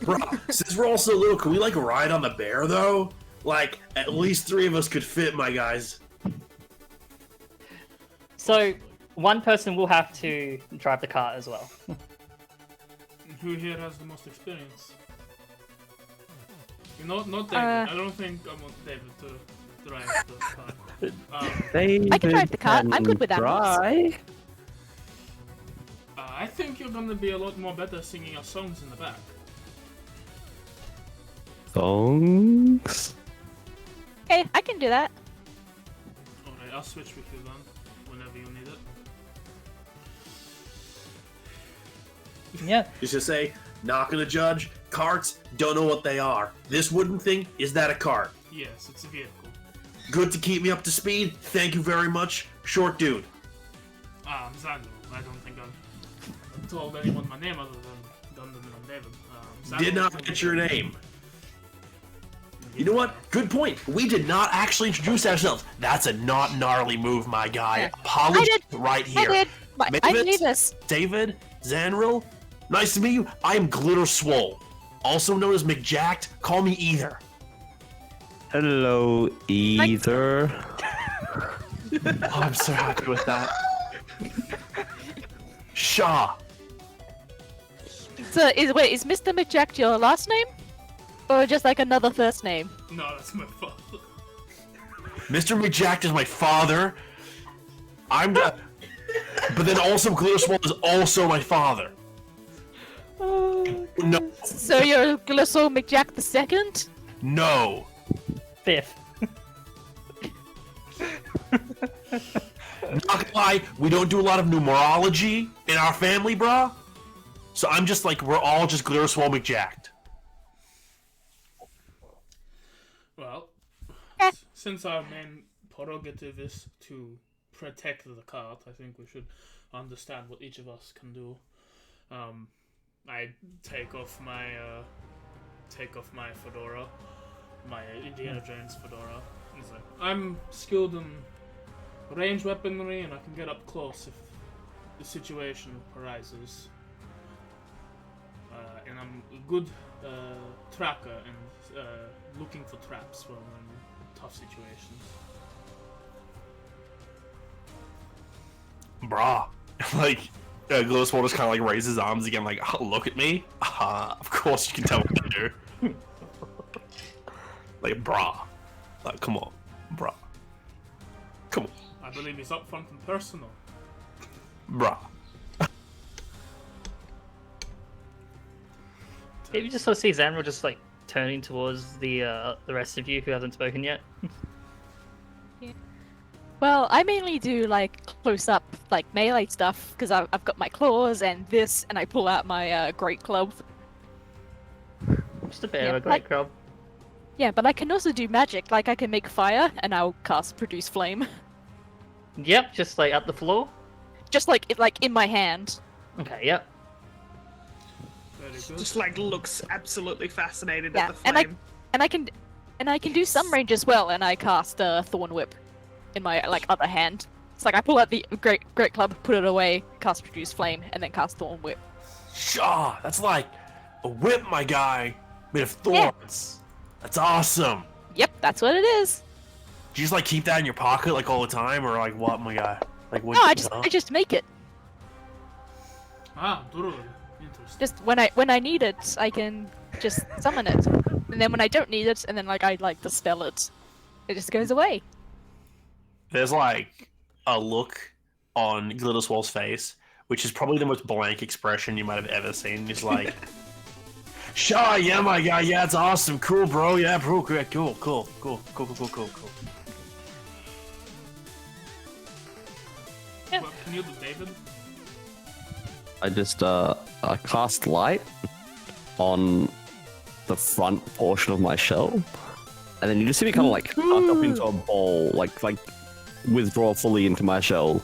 [SPEAKER 4] Bro, since we're all so little, can we like ride on the bear though? Like at least 3 of us could fit, my guys.
[SPEAKER 1] So, one person will have to drive the cart as well.
[SPEAKER 7] Who here has the most experience? Not David. I don't think I want David to drive the car.
[SPEAKER 2] David
[SPEAKER 6] I can drive the cart. I'm good with animals.
[SPEAKER 2] try.
[SPEAKER 7] I think you're gonna be a lot more better singing your songs in the back.
[SPEAKER 2] Songs.
[SPEAKER 6] Okay, I can do that.
[SPEAKER 7] Alright, I'll switch with you then, whenever you need it.
[SPEAKER 1] Yeah.
[SPEAKER 4] Just to say, not gonna judge. Carts, don't know what they are. This wooden thing, is that a cart?
[SPEAKER 7] Yes, it's a vehicle.
[SPEAKER 4] Good to keep me up to speed. Thank you very much. Short dude.
[SPEAKER 7] I'm Xanril. I don't think I've told anyone my name other than Gundam and David. Xanril
[SPEAKER 4] Did not
[SPEAKER 7] is
[SPEAKER 4] get your name. You know what? Good point. We did not actually introduce ourselves. That's a not gnarly move, my guy.
[SPEAKER 6] Yeah.
[SPEAKER 4] Apologies
[SPEAKER 6] I did.
[SPEAKER 4] right
[SPEAKER 6] I
[SPEAKER 4] here.
[SPEAKER 6] did. I'm
[SPEAKER 4] Mavis?
[SPEAKER 6] Mavis.
[SPEAKER 4] David, Xanril, nice to meet you. I am Glitterswole, also known as McJacked. Call me either.
[SPEAKER 2] Hello, either.
[SPEAKER 4] Oh, I'm so happy with that. Shaw.
[SPEAKER 6] So, is Mr. McJack your last name? Or just like another first name?
[SPEAKER 7] No, that's my fault.
[SPEAKER 4] Mr. McJacked is my father. But then also Glitterswole is also my father. No,
[SPEAKER 6] So you're Glitterswole McJack the second?
[SPEAKER 4] no.
[SPEAKER 1] Fifth.
[SPEAKER 4] Not gonna lie, we don't do a lot of numerology in our family, brah. So I'm just like, we're all just Glitterswole McJacked.
[SPEAKER 7] Well,
[SPEAKER 6] Eh.
[SPEAKER 7] since our main prerogative is to protect the cart, I think we should understand what each of us can do. I take off my fedora, my Indiana Jones fedora. It's like, I'm skilled in range weaponry, and I can get up close if the situation arises. And I'm a good tracker and looking for traps when I'm in tough situations.
[SPEAKER 4] Brah. Like, Glitterswole just kind of like raises his arms again, like, oh, look at me. Of course you can tell what to do. Like, brah. Like, come on. Brah. Come on.
[SPEAKER 7] I believe he's upfront and personal.
[SPEAKER 4] Brah.
[SPEAKER 1] You just sort of see Xanril just like turning towards the rest of you who hasn't spoken yet.
[SPEAKER 6] Well, I mainly do like close up, like melee stuff because I've got my claws and this, and I pull out my great club.
[SPEAKER 1] Just a bit
[SPEAKER 6] Yeah,
[SPEAKER 1] of a great
[SPEAKER 6] like-
[SPEAKER 1] crowd.
[SPEAKER 6] Yeah, but I can also do magic. Like I can make fire, and I'll cast produce flame,
[SPEAKER 1] Yep, just like at the floor.
[SPEAKER 6] just like in my hand.
[SPEAKER 1] Okay, yep.
[SPEAKER 7] Very good.
[SPEAKER 5] Just like looks absolutely fascinated
[SPEAKER 6] Yeah,
[SPEAKER 5] at the
[SPEAKER 6] and I-
[SPEAKER 5] flame.
[SPEAKER 6] And I can do some range as well, and I cast Thorn Whip in my like other hand. It's like I pull out the great club, put it away, cast produce flame, and then cast Thorn Whip.
[SPEAKER 4] Shaw, that's like a whip, my guy, made of
[SPEAKER 6] Yeah.
[SPEAKER 4] thorns. That's awesome.
[SPEAKER 6] Yep, that's what it is.
[SPEAKER 4] Do you just like keep that in your pocket like all the time, or like what, my guy? Like what?
[SPEAKER 6] No, I
[SPEAKER 4] huh?
[SPEAKER 6] just make it.
[SPEAKER 7] Ah, Durul. Interesting.
[SPEAKER 6] Just when I need it, I can just summon it, and then when I don't need it, and then like I like dispel it, it just goes away.
[SPEAKER 4] There's like a look on Glitterswole's face, which is probably the most blank expression you might have ever seen. He's like, Shaw, yeah, my guy, yeah, it's awesome, cool, bro, yeah, bro, great, cool.
[SPEAKER 6] Yeah.
[SPEAKER 7] What can you do, David?
[SPEAKER 2] I just I cast light on the front portion of my shell, and then you just see me kind of like tuck up into a ball, like withdraw fully into my shell.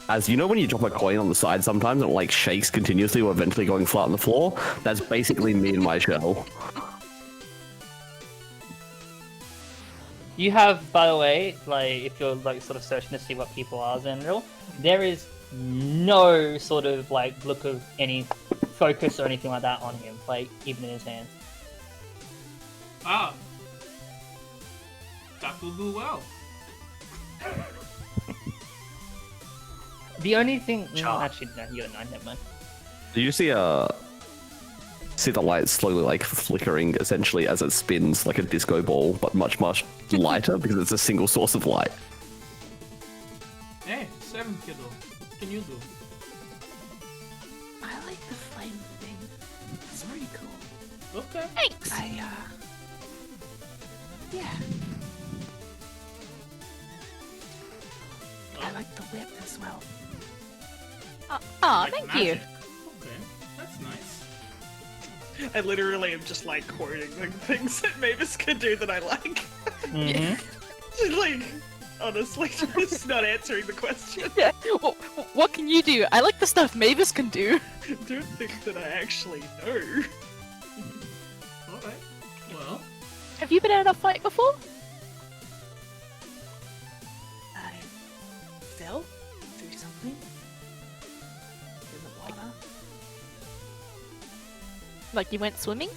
[SPEAKER 2] As you know when you drop a coin on the side sometimes and it like shakes continuously or eventually going flat on the floor? That's basically me in my shell.
[SPEAKER 1] You have, by the way, like if you're like sort of searching to see what people are, Xanril, there is no sort of like look of any focus or anything like that on him, like even in his hands.
[SPEAKER 7] Ah. That will do well.
[SPEAKER 1] The only thing,
[SPEAKER 4] Cha.
[SPEAKER 1] actually, no, you got 9. Never mind.
[SPEAKER 2] Do you see the light slowly like flickering essentially as it spins like a disco ball, but much lighter because it's a single source of light.
[SPEAKER 7] Hey, 7 kiddo. What can you do?
[SPEAKER 5] I like the flame thing. It's pretty cool.
[SPEAKER 7] Okay.
[SPEAKER 6] Thanks.
[SPEAKER 5] Yeah. I like the whip as well.
[SPEAKER 6] Aw,
[SPEAKER 7] Like
[SPEAKER 6] thank
[SPEAKER 7] magic.
[SPEAKER 6] you.
[SPEAKER 7] Okay, that's nice.
[SPEAKER 5] I literally am just like quoting the things that Mavis can do that I like.
[SPEAKER 1] Mm-hmm.
[SPEAKER 5] Like, honestly, just not answering the question.
[SPEAKER 6] Yeah. What can you do? I like the stuff Mavis can do.
[SPEAKER 5] I don't think that I actually know.
[SPEAKER 7] Alright. Well,
[SPEAKER 6] Have you been in a fight before?
[SPEAKER 5] I fell through something in the water.
[SPEAKER 6] Like you went swimming?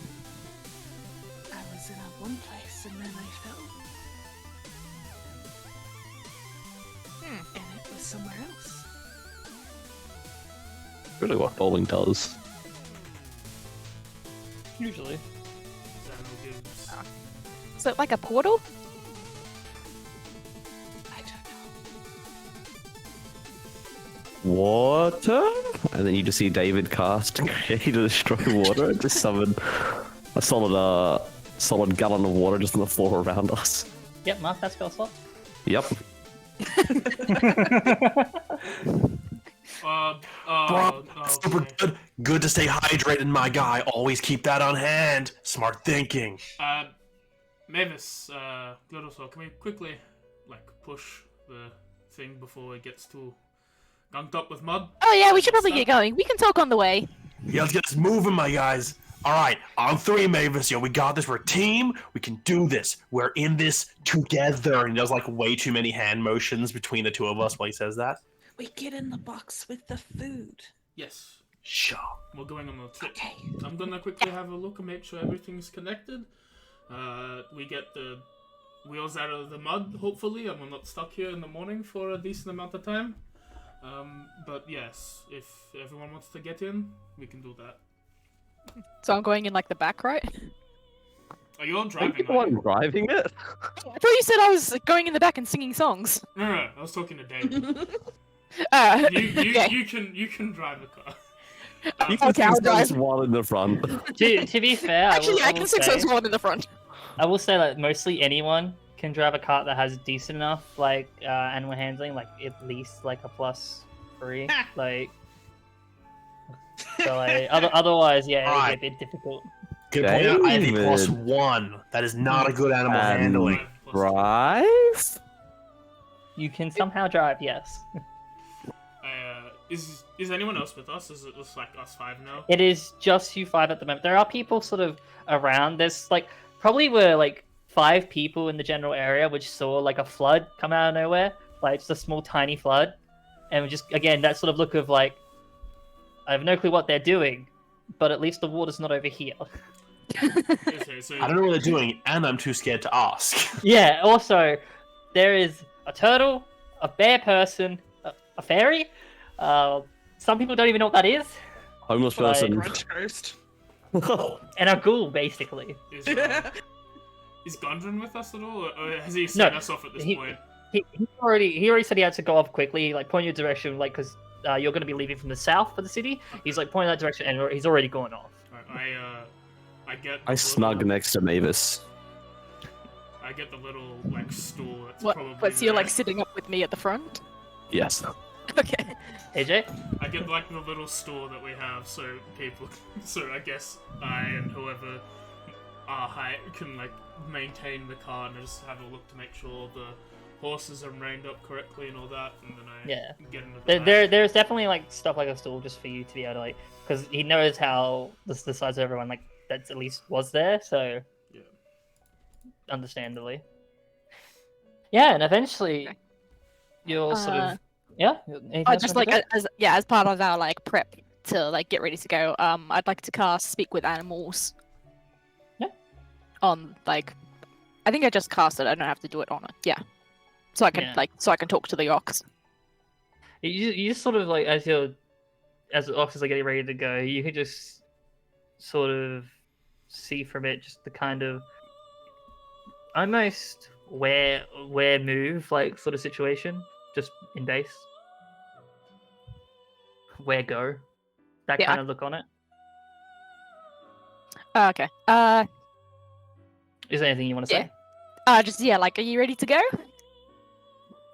[SPEAKER 5] I was in a one place and then I fell. And it was somewhere else.
[SPEAKER 2] Really what bowling does.
[SPEAKER 1] Usually.
[SPEAKER 7] Xanril gives...
[SPEAKER 6] So like a portal?
[SPEAKER 5] I don't know.
[SPEAKER 2] Water? And then you just see David cast Create to Destroy Water and just summon a solid gallon of water just on the floor around us.
[SPEAKER 1] Yep, mark that spell slot.
[SPEAKER 2] Yep.
[SPEAKER 4] Bro, super
[SPEAKER 7] okay.
[SPEAKER 4] good. Good to stay hydrated, my guy. Always keep that on hand. Smart thinking.
[SPEAKER 7] Mavis, Glitterswole, can we quickly, like, push the thing before it gets too gunked up with mud?
[SPEAKER 6] Oh yeah, we should probably get going. We can talk on the way.
[SPEAKER 4] Yeah, let's get this moving, my guys. All right, on 3, Mavis. Yo, we got this. We're a team. We can do this. We're in this together. And he does like way too many hand motions between the two of us while he says that.
[SPEAKER 5] We get in the box with the food.
[SPEAKER 7] Yes.
[SPEAKER 4] Sure.
[SPEAKER 7] We're going on a trip.
[SPEAKER 5] Okay.
[SPEAKER 7] I'm gonna quickly have a look and make sure everything's connected. We get the wheels out of the mud, hopefully, and we're not stuck here in the morning for a decent amount of time. But yes, if everyone wants to get in, we can do that.
[SPEAKER 6] So I'm going in like the back, right?
[SPEAKER 7] Are you all
[SPEAKER 2] Are you
[SPEAKER 7] driving?
[SPEAKER 2] the one driving it?
[SPEAKER 6] I thought you said I was going in the back and singing songs.
[SPEAKER 7] No, I was talking to David.
[SPEAKER 6] Okay.
[SPEAKER 7] You can drive the car.
[SPEAKER 2] You can
[SPEAKER 6] Okay, I'll drive.
[SPEAKER 2] while in the front.
[SPEAKER 1] To be fair,
[SPEAKER 6] Actually, I
[SPEAKER 1] will
[SPEAKER 6] can sing
[SPEAKER 1] say,
[SPEAKER 6] songs while I'm in the front.
[SPEAKER 1] I will say that mostly anyone can drive a cart that has decent enough like animal handling, like at least like a +3, like. So like, otherwise, yeah, it would
[SPEAKER 4] Alright.
[SPEAKER 1] be a bit difficult.
[SPEAKER 4] Good point out. I have a
[SPEAKER 2] David.
[SPEAKER 4] +1. That is not a good animal handling.
[SPEAKER 2] Drive?
[SPEAKER 1] You can somehow drive, yes.
[SPEAKER 7] Is anyone else with us? Is it just like us 5 now?
[SPEAKER 1] It is just you 5 at the moment. There are people sort of around. There's like probably were like 5 people in the general area which saw like a flood come out of nowhere, like just a small tiny flood, and we just again that sort of look of like I have no clue what they're doing, but at least the water's not over here.
[SPEAKER 7] Okay, so
[SPEAKER 4] I don't know what they're doing, and I'm too scared to ask.
[SPEAKER 1] Yeah. Also, there is a turtle, a bear person, a fairy. Some people don't even know what that is,
[SPEAKER 2] Homeless
[SPEAKER 1] Like-
[SPEAKER 2] person.
[SPEAKER 5] Grudge Ghost.
[SPEAKER 1] and a ghoul basically.
[SPEAKER 7] is Gundren with us at all, or has he sent us off at this
[SPEAKER 1] he-
[SPEAKER 7] point?
[SPEAKER 1] He already said he had to go off quickly. He, like point your direction, like because you're going to be leaving from the south for the city. He's like pointing that direction, and he's already gone off.
[SPEAKER 7] I get.
[SPEAKER 2] I
[SPEAKER 7] the
[SPEAKER 2] snug
[SPEAKER 7] little-
[SPEAKER 2] next to Mavis.
[SPEAKER 7] I get the little like stool that's
[SPEAKER 6] What?
[SPEAKER 7] probably.
[SPEAKER 6] But so you're
[SPEAKER 7] there.
[SPEAKER 6] like sitting up with me at the front?
[SPEAKER 2] Yes.
[SPEAKER 6] Okay.
[SPEAKER 1] AJ,
[SPEAKER 7] I get like the little store that we have, so people, so I guess I and whoever our height can like maintain the car and just have a look to make sure the horses are reined up correctly and all that, and then I
[SPEAKER 1] Yeah.
[SPEAKER 7] get into the
[SPEAKER 1] There's definitely like stuff like a stall just for you to be able to like, because he knows how the size of everyone like that at least was there, so
[SPEAKER 7] Yeah.
[SPEAKER 1] understandably. Yeah, and eventually you'll sort of anything else
[SPEAKER 6] just
[SPEAKER 1] you want
[SPEAKER 6] like
[SPEAKER 1] to do?
[SPEAKER 6] as part of our like prep to like get ready to go, I'd like to cast Speak with Animals.
[SPEAKER 1] Yeah.
[SPEAKER 6] On like, I think I just cast it. I don't have to do it on it. Yeah. So I can
[SPEAKER 1] Yeah.
[SPEAKER 6] talk to the ox.
[SPEAKER 1] You just sort of like as the oxes are getting ready to go, you can just sort of see from it just the kind of almost where move like sort of situation, just in base. Where go? That
[SPEAKER 6] Yeah.
[SPEAKER 1] kind of look on it.
[SPEAKER 6] Okay.
[SPEAKER 1] Is there anything you want to say?
[SPEAKER 6] Just like, are you ready to go?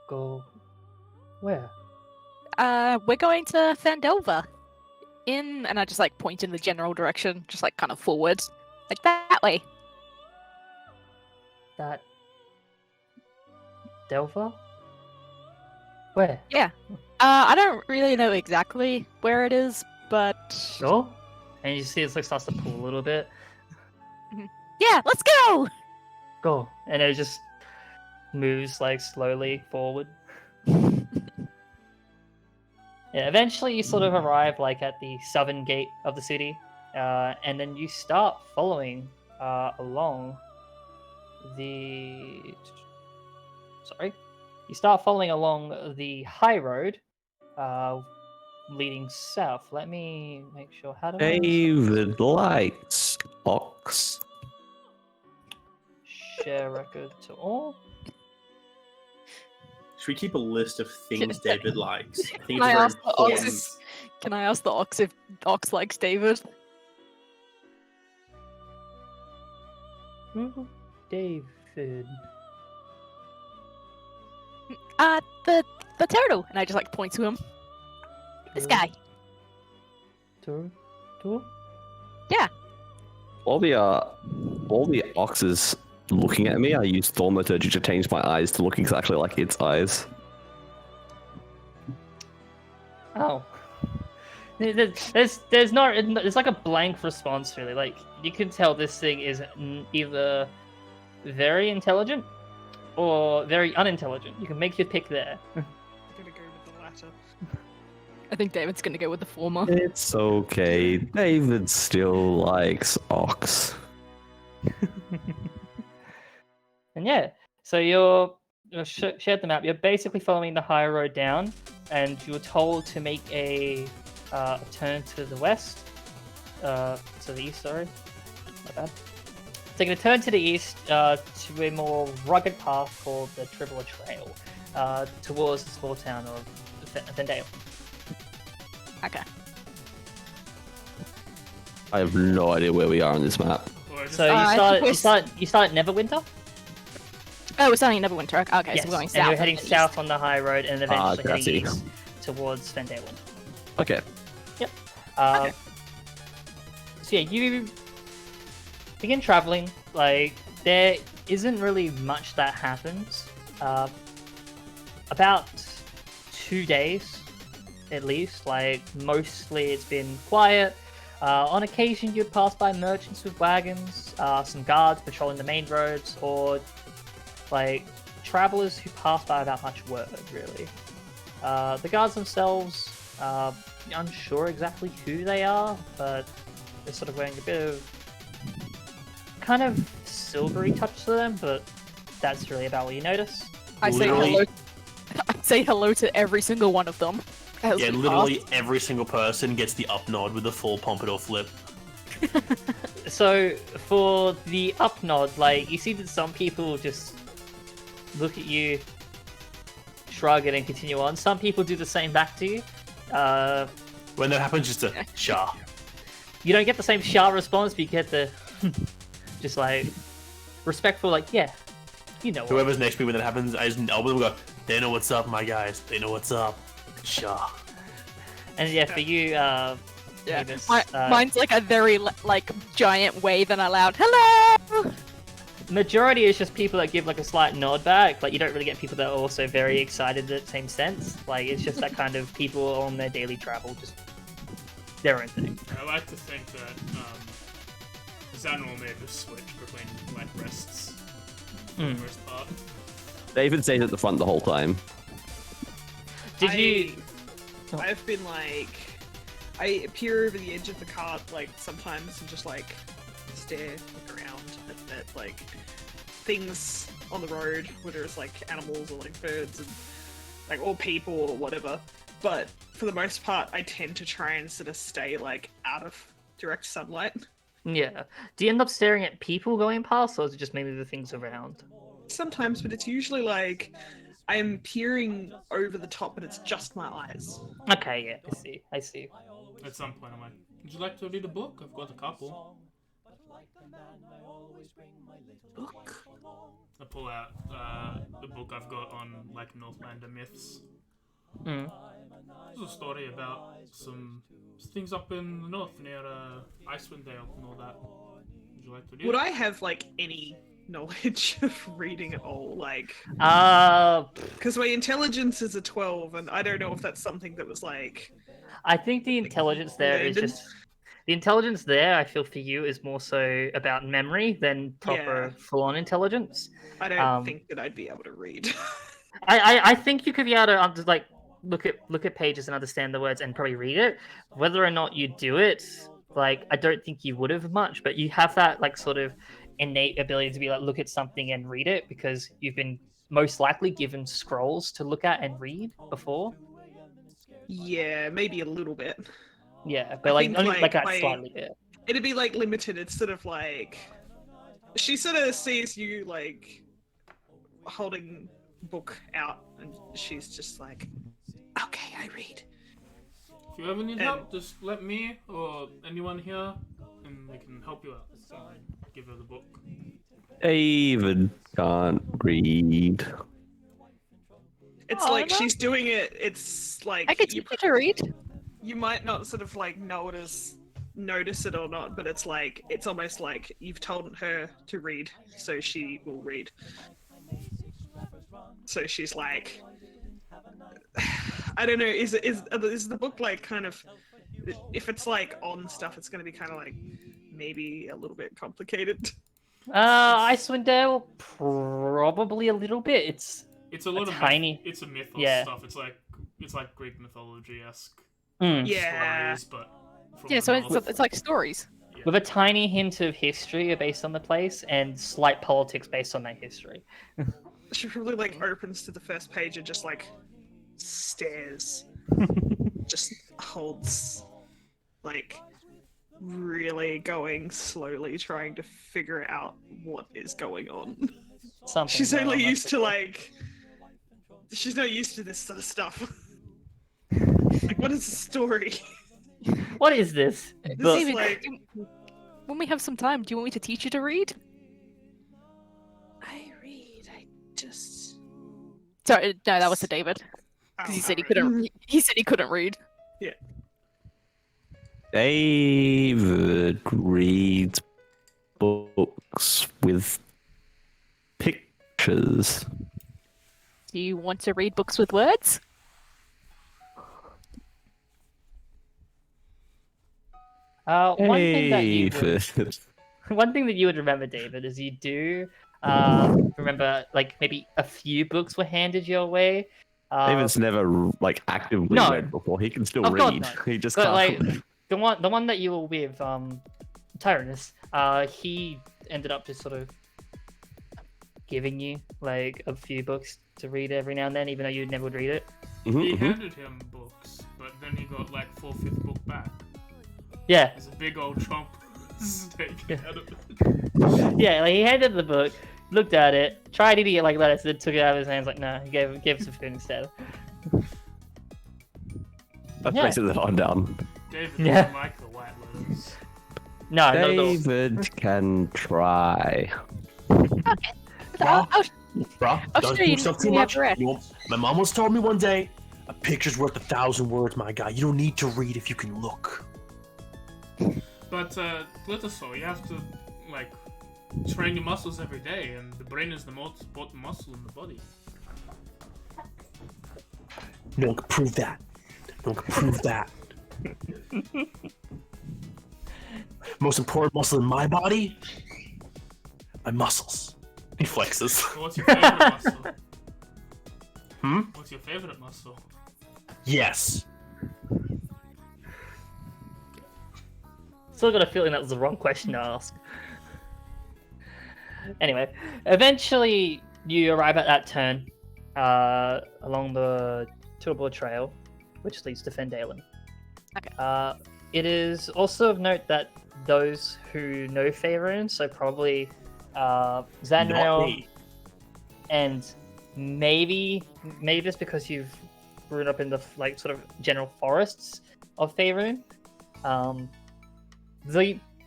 [SPEAKER 1] Go. Where?
[SPEAKER 6] We're going to Phandelver. And I just like point in the general direction, just like kind of forward, like that way.
[SPEAKER 1] That. Delva? Where?
[SPEAKER 6] Yeah. I don't really know exactly where it is, but
[SPEAKER 1] Go. And you see it like starts to pull a little bit.
[SPEAKER 6] yeah, let's go.
[SPEAKER 1] Go. And it just moves like slowly forward. Yeah, eventually you sort of arrive like at the southern gate of the city, and then you start following along the. Sorry, you start following along the high road, leading south. Let me make sure. How do I
[SPEAKER 2] David likes ox.
[SPEAKER 1] share record to all?
[SPEAKER 4] Should we keep a list of things David likes? I think
[SPEAKER 6] Can I
[SPEAKER 4] very
[SPEAKER 6] ask the
[SPEAKER 4] important.
[SPEAKER 6] ox? Can I ask the ox if ox likes David?
[SPEAKER 1] David.
[SPEAKER 6] The turtle, and I just like point to him. This guy.
[SPEAKER 1] Tur.
[SPEAKER 2] All the oxes looking at me, I use thaumaturgy to change my eyes to look exactly like its eyes.
[SPEAKER 1] Oh. There's not. It's like a blank response, really. Like, you can tell this thing is either very intelligent or very unintelligent. You can make your pick there.
[SPEAKER 5] I'm gonna go with the latter.
[SPEAKER 6] I think David's gonna go with the former.
[SPEAKER 2] It's okay. David still likes ox.
[SPEAKER 1] And yeah, so you're shared the map. You're basically following the high road down, and you're told to make a turn to the west, to the east. Sorry, my bad. Taking a turn to the east to a more rugged path called the Trivial Trail, towards the small town of Phandelver.
[SPEAKER 6] Okay.
[SPEAKER 2] I have no idea where we are on this map.
[SPEAKER 7] Or I just
[SPEAKER 1] So you start at Neverwinter.
[SPEAKER 6] Oh, we're starting in Neverwinter. Okay,
[SPEAKER 1] Yes,
[SPEAKER 6] so we're going
[SPEAKER 1] and
[SPEAKER 6] south.
[SPEAKER 1] you're heading
[SPEAKER 6] and
[SPEAKER 1] south on the high road, and eventually
[SPEAKER 2] I
[SPEAKER 1] heading
[SPEAKER 2] see.
[SPEAKER 1] east towards Phandelver.
[SPEAKER 2] Okay.
[SPEAKER 1] So yeah, you begin traveling. Like, there isn't really much that happens. About 2 days, at least. Like, mostly it's been quiet. On occasion, you'd pass by merchants with wagons, some guards patrolling the main roads, or like travelers who pass by without much word, really. The guards themselves, you're unsure exactly who they are, but they're sort of wearing a bit of kind of silvery touch to them, but that's really about what you notice.
[SPEAKER 6] I say
[SPEAKER 4] Literally-
[SPEAKER 6] hello. I say hello to every single one of them. as
[SPEAKER 4] Yeah,
[SPEAKER 6] we
[SPEAKER 4] literally
[SPEAKER 6] pass.
[SPEAKER 4] every single person gets the up nod with the full pompadour flip.
[SPEAKER 1] So for the up nod, like, you see that some people just look at you, shrug it, and continue on. Some people do the same back to you.
[SPEAKER 4] When that happens, just a Shah.
[SPEAKER 1] You don't get the same Shah response, but you get the just like respectful, like, yeah, you know what.
[SPEAKER 4] Whoever's next to me when that happens, I just elbow them and go, they know what's up, my guys. They know what's up. Shah.
[SPEAKER 1] And yeah, for you,
[SPEAKER 6] Yeah,
[SPEAKER 1] Mavis,
[SPEAKER 6] mine's like a very like giant wave and a loud hello.
[SPEAKER 1] majority is just people that give like a slight nod back. Like you don't really get people that are also very excited in the same sense. Like it's just that kind of people on their daily travel, just their own thing.
[SPEAKER 7] I like to think that Xanril made the switch between like rests for the most part.
[SPEAKER 2] David stays at the front the whole time.
[SPEAKER 5] I've been like, I peer over the edge of the cart like sometimes and just like stare, look around at like things on the road, whether it's like animals or like birds and like or people or whatever. But for the most part, I tend to try and sort of stay like out of direct sunlight.
[SPEAKER 1] Yeah. Do you end up staring at people going past, or is it just maybe the things around?
[SPEAKER 5] Sometimes, but it's usually like I'm peering over the top, but it's just my eyes.
[SPEAKER 1] Okay, yeah, I see.
[SPEAKER 7] At some point, I'm like, would you like to read a book? I've got a couple.
[SPEAKER 5] Book?
[SPEAKER 7] I pull out the book I've got on like Northlander myths.
[SPEAKER 1] Mm.
[SPEAKER 7] There's a story about some things up in the north near Icewind Dale and all that. Would you like to read
[SPEAKER 5] Would
[SPEAKER 7] it?
[SPEAKER 5] I have like any knowledge of reading at all? Like, because my intelligence is a 12, and I don't know if that's something that was like.
[SPEAKER 1] I think the intelligence there is
[SPEAKER 5] Landon?
[SPEAKER 1] just the intelligence there. I feel for you is more so about memory than proper
[SPEAKER 5] Yeah.
[SPEAKER 1] full-on intelligence.
[SPEAKER 5] I don't think that I'd be able to read.
[SPEAKER 1] I think you could be able to like look at pages and understand the words and probably read it. Whether or not you do it, like I don't think you would have much, but you have that like sort of innate ability to be like look at something and read it because you've been most likely given scrolls to look at and read before.
[SPEAKER 5] Yeah, maybe a little bit.
[SPEAKER 1] Yeah, but
[SPEAKER 5] I
[SPEAKER 1] like
[SPEAKER 5] think,
[SPEAKER 1] only
[SPEAKER 5] like,
[SPEAKER 1] like that
[SPEAKER 5] my-
[SPEAKER 1] slightly bit.
[SPEAKER 5] It'd be like limited. It's sort of like she sort of sees you like holding book out, and she's just like, "Okay, I read."
[SPEAKER 7] If you ever need help, just let me or anyone here, and we can help you out. So I give her the book.
[SPEAKER 2] David can't read.
[SPEAKER 5] It's
[SPEAKER 6] Aw,
[SPEAKER 5] like
[SPEAKER 6] no.
[SPEAKER 5] she's doing it. It's like
[SPEAKER 6] I could teach you to read.
[SPEAKER 5] you might not sort of like notice it or not, but it's like it's almost like you've told her to read, so she will read. So she's like, I don't know. Is the book like kind of? If it's like on stuff, it's going to be kind of like maybe a little bit complicated.
[SPEAKER 1] Icewind Dale, probably a little bit. It's
[SPEAKER 7] It's a lot of
[SPEAKER 1] tiny-
[SPEAKER 7] It's a mythos
[SPEAKER 1] yeah.
[SPEAKER 7] stuff. It's like Greek mythology-esque
[SPEAKER 5] Yeah.
[SPEAKER 7] stories, but from
[SPEAKER 6] Yeah,
[SPEAKER 7] the
[SPEAKER 6] so
[SPEAKER 7] north.
[SPEAKER 6] it's like stories.
[SPEAKER 1] with a tiny hint of history based on the place and slight politics based on that history.
[SPEAKER 5] She probably like opens to the first page and just like stares, just holds, like really going slowly, trying to figure out what is going on.
[SPEAKER 1] Something.
[SPEAKER 5] She's
[SPEAKER 1] going
[SPEAKER 5] only
[SPEAKER 1] on,
[SPEAKER 5] used
[SPEAKER 1] that's
[SPEAKER 5] to
[SPEAKER 1] for sure.
[SPEAKER 5] like. She's not used to this sort of stuff. Like, what is the story?
[SPEAKER 1] What is this?
[SPEAKER 5] This
[SPEAKER 1] Book.
[SPEAKER 5] is
[SPEAKER 6] David,
[SPEAKER 5] like.
[SPEAKER 6] when we have some time, do you want me to teach you to read?
[SPEAKER 5] I read. I just.
[SPEAKER 6] Sorry, no, that was to David.
[SPEAKER 5] Oh,
[SPEAKER 6] Because he said he
[SPEAKER 5] alright.
[SPEAKER 6] couldn't. He said he couldn't read.
[SPEAKER 2] David reads books with pictures.
[SPEAKER 6] Do you want to read books with words?
[SPEAKER 1] One thing that you would,
[SPEAKER 2] David.
[SPEAKER 1] one thing that you would remember, David, is you do remember like maybe a few books were handed your way.
[SPEAKER 2] David's never like actively
[SPEAKER 1] No.
[SPEAKER 2] read before. He can still
[SPEAKER 1] Of course
[SPEAKER 2] read.
[SPEAKER 1] not.
[SPEAKER 2] He just
[SPEAKER 1] But
[SPEAKER 2] can't.
[SPEAKER 1] like the one that you were with, Tyrannus, he ended up just sort of giving you like a few books to read every now and then, even though you never would read it.
[SPEAKER 2] Mhm,
[SPEAKER 7] He
[SPEAKER 2] mhm.
[SPEAKER 7] handed him books, but then he got like 4/5 book back.
[SPEAKER 1] Yeah,
[SPEAKER 7] It's a big old chunk taken
[SPEAKER 1] Yeah.
[SPEAKER 7] out of it.
[SPEAKER 1] yeah. Like he handed the book, looked at it, tried eating it like lettuce, then took it out of his hands. Like, no, he gave some food instead.
[SPEAKER 2] That's
[SPEAKER 1] Yeah.
[SPEAKER 2] basically on down.
[SPEAKER 7] David
[SPEAKER 1] Yeah.
[SPEAKER 7] doesn't like the white letters.
[SPEAKER 1] No, not at all.
[SPEAKER 2] David can try.
[SPEAKER 6] Okay. I'll
[SPEAKER 4] Bro,
[SPEAKER 6] I'll
[SPEAKER 4] don't
[SPEAKER 6] show you
[SPEAKER 4] do stuff too
[SPEAKER 6] when you have
[SPEAKER 4] much.
[SPEAKER 6] a rest.
[SPEAKER 4] You won't- My mom once told me one day, a picture's worth 1,000 words, my guy. You don't need to read if you can look.
[SPEAKER 7] But Glitterswole, you have to like train your muscles every day, and the brain is the most important muscle in the body.
[SPEAKER 4] No one can prove that. No one can prove that. Most important muscle in my body? My muscles. He flexes.
[SPEAKER 7] So what's your favorite muscle? What's your favorite muscle?
[SPEAKER 4] Yes.
[SPEAKER 1] Still got a feeling that was the wrong question to ask. Anyway, eventually you arrive at that turn along the Tilburg Trail, which leads to Phandelver.
[SPEAKER 6] Okay.
[SPEAKER 1] It is also of note that those who know Faerun, so probably
[SPEAKER 4] Not
[SPEAKER 1] Xanril,
[SPEAKER 4] me.
[SPEAKER 1] and maybe it's because you've grown up in the like sort of general forests of Faerun.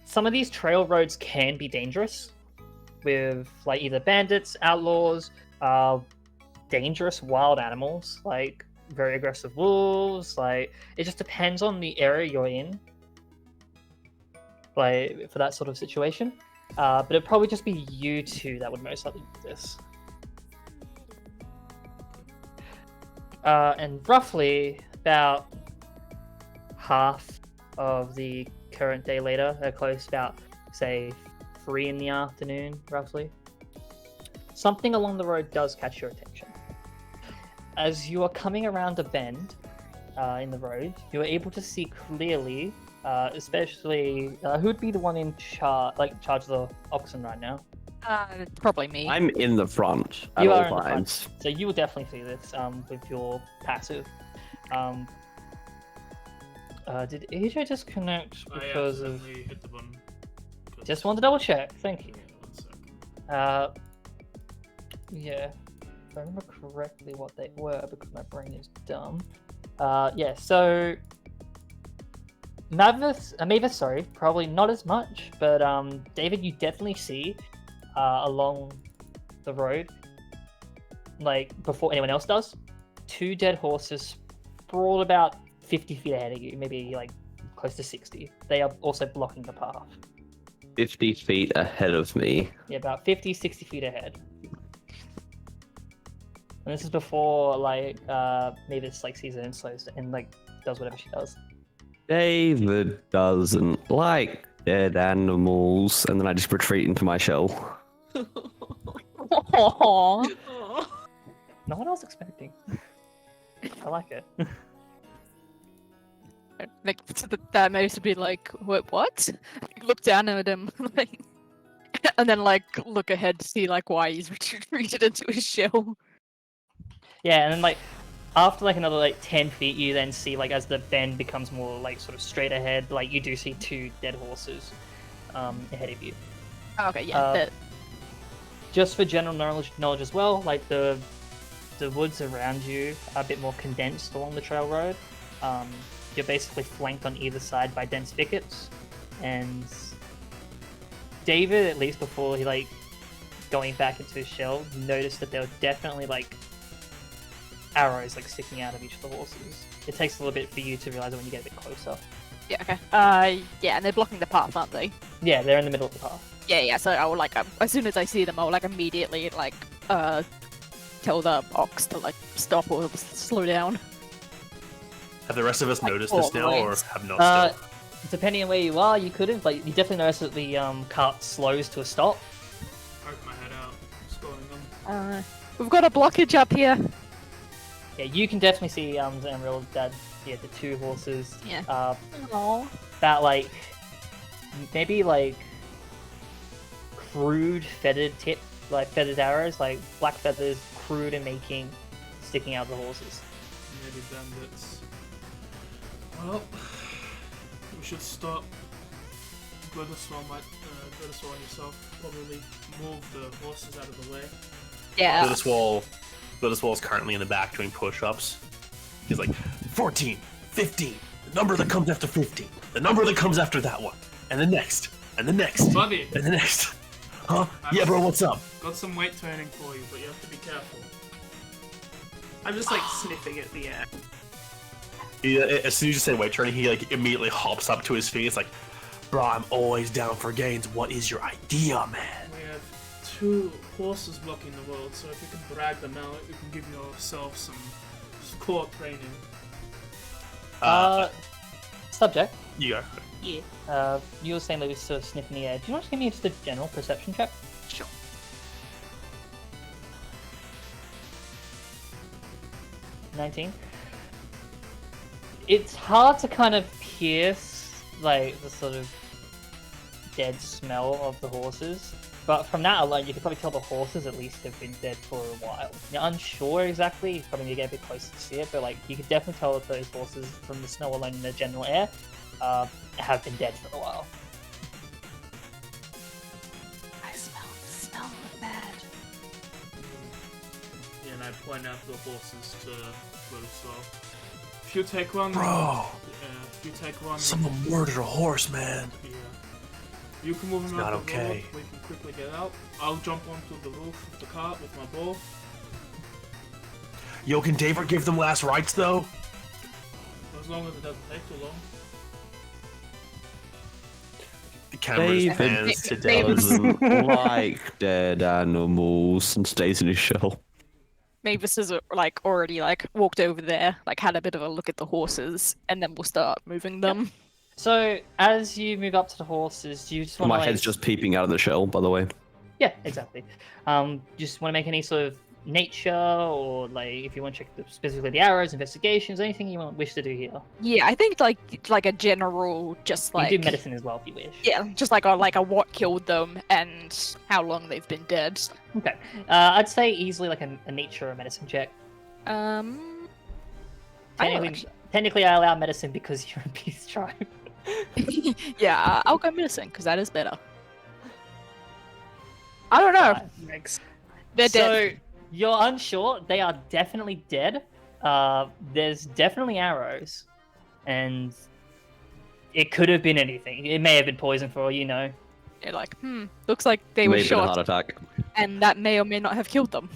[SPEAKER 1] Some of these trail roads can be dangerous, with like either bandits, outlaws, dangerous wild animals like very aggressive wolves. Like it just depends on the area you're in, like for that sort of situation. But it'd probably just be you two that would most likely do this. And roughly about half of the current day later, they're close about, say, 3 in the afternoon, roughly. Something along the road does catch your attention. As you are coming around a bend in the road, you're able to see clearly, especially who would be the one in charge of the oxen right now?
[SPEAKER 6] Probably me.
[SPEAKER 2] I'm in the front at
[SPEAKER 1] You
[SPEAKER 2] all
[SPEAKER 1] are in the front.
[SPEAKER 2] times.
[SPEAKER 1] So you will definitely see this with your passive. Did AJ disconnect because
[SPEAKER 7] I
[SPEAKER 1] of?
[SPEAKER 7] accidentally hit the button.
[SPEAKER 1] Just wanted to double check. Thank you.
[SPEAKER 7] One sec.
[SPEAKER 1] Yeah. If I remember correctly what they were, because my brain is dumb. Yeah. So Mavis, sorry, probably not as much, but David, you definitely see along the road, like before anyone else does, 2 dead horses sprawled about 50 feet ahead of you, maybe like close to 60. They are also blocking the path.
[SPEAKER 2] 50 feet ahead of me.
[SPEAKER 1] Yeah, about 50, 60 feet ahead. And this is before like Mavis like sees it and slows and like does whatever she does.
[SPEAKER 2] David doesn't like dead animals, and then I just retreat into my shell.
[SPEAKER 6] Aww.
[SPEAKER 1] Not what I was expecting. I like it.
[SPEAKER 6] Like that Mavis would be like, what? Look down at him, like, and then like look ahead to see like why he's retreated into his shell.
[SPEAKER 1] Yeah, and then like after like another like 10 feet, you then see like as the bend becomes more like sort of straight ahead, like you do see 2 dead horses ahead of you.
[SPEAKER 6] Okay, yeah.
[SPEAKER 1] Just for general knowledge as well, like the woods around you are a bit more condensed along the trail road. You're basically flanked on either side by dense thickets, and David, at least before he like going back into his shell, noticed that there were definitely like arrows like sticking out of each of the horses. It takes a little bit for you to realize it when you get a bit closer.
[SPEAKER 6] Yeah, okay. Yeah, and they're blocking the path, aren't they?
[SPEAKER 1] Yeah, they're in the middle of the path.
[SPEAKER 6] Yeah. So I will like, as soon as I see them, I will like immediately like tell the ox to like stop or slow down.
[SPEAKER 4] Have the rest of us
[SPEAKER 6] Like
[SPEAKER 4] noticed this now, or
[SPEAKER 6] always.
[SPEAKER 4] have not still?
[SPEAKER 1] Depending on where you are, you couldn't, but you definitely notice that the cart slows to a stop.
[SPEAKER 7] Poke my head out, scrolling them.
[SPEAKER 6] We've got a blockage up here.
[SPEAKER 1] Yeah, you can definitely see Xanril, that the 2 horses.
[SPEAKER 6] Yeah.
[SPEAKER 1] Aww. That like maybe like crude feathered arrows, like black feathers, crude and making, sticking out of the horses.
[SPEAKER 7] Maybe bandits. Well, we should stop. Glitterswole and yourself probably move the horses out of the way.
[SPEAKER 6] Yeah.
[SPEAKER 4] Glitterswole's currently in the back doing push-ups. He's like, 14, 15, the number that comes after 15, the number that comes after that one, and the next, and the next,
[SPEAKER 7] Buddy,
[SPEAKER 4] and the next. Huh? Yeah, bro, what's up?
[SPEAKER 7] got some weight training for you, but you have to be careful.
[SPEAKER 5] I'm just like sniffing at the air.
[SPEAKER 4] As soon as you say weight training, he like immediately hops up to his feet. It's like, bro, I'm always down for gains. What is your idea, man?
[SPEAKER 7] We 2 horses blocking the road, so if you can drag them out, you can give yourself some core training.
[SPEAKER 1] Subject.
[SPEAKER 4] You go.
[SPEAKER 5] Yeah.
[SPEAKER 1] You were saying that we were sort of sniffing the air. Do you want to give me just a general perception check?
[SPEAKER 5] Sure.
[SPEAKER 1] 19. It's hard to kind of pierce like the sort of dead smell of the horses, but from that alone, you can probably tell the horses at least have been dead for a while. You're unsure exactly. You probably need to get a bit closer to see it, but like you can definitely tell that those horses, from the smell alone in the general air, have been dead for a while.
[SPEAKER 6] I smell bad.
[SPEAKER 7] Yeah, and I point out the horses to Glitterswole. If you take one,
[SPEAKER 4] Bro,
[SPEAKER 7] if you take one,
[SPEAKER 4] someone murdered a horse, man.
[SPEAKER 7] yeah. You can move him
[SPEAKER 4] Not
[SPEAKER 7] out the
[SPEAKER 4] okay.
[SPEAKER 7] road. We can quickly get out. I'll jump onto the roof of the cart with my bow.
[SPEAKER 4] Yo, can David give them last rites though?
[SPEAKER 7] As long as it doesn't take too long.
[SPEAKER 4] The camera's
[SPEAKER 2] David
[SPEAKER 4] hands to David.
[SPEAKER 2] doesn't like dead animals and stays in his shell.
[SPEAKER 6] Mavis has like already like walked over there, like had a bit of a look at the horses, and then we'll start moving them.
[SPEAKER 1] So as you move up to the horses, do you just want
[SPEAKER 2] My
[SPEAKER 1] to
[SPEAKER 2] head's just peeping out of the shell, by the way.
[SPEAKER 1] Yeah, exactly. Just want to make any sort of nature, or like if you want to check specifically the arrows, investigations, anything you wish to do here.
[SPEAKER 6] Yeah, I think like a general, just like
[SPEAKER 1] You can do medicine as well if you wish.
[SPEAKER 6] Yeah, just like a what killed them and how long they've been dead.
[SPEAKER 1] Okay. I'd say easily like a nature or medicine check.
[SPEAKER 6] I don't
[SPEAKER 1] Technically, I allow medicine because you're a beast tribe.
[SPEAKER 6] yeah, I'll go medicine because that is better. I don't know.
[SPEAKER 5] Next.
[SPEAKER 6] They're dead.
[SPEAKER 1] So you're unsure. They are definitely dead. There's definitely arrows, and it could have been anything. It may have been poison for all you know.
[SPEAKER 6] They're like, looks like they were
[SPEAKER 2] Maybe a heart
[SPEAKER 6] shot,
[SPEAKER 2] attack.
[SPEAKER 6] and that may or may not have killed them.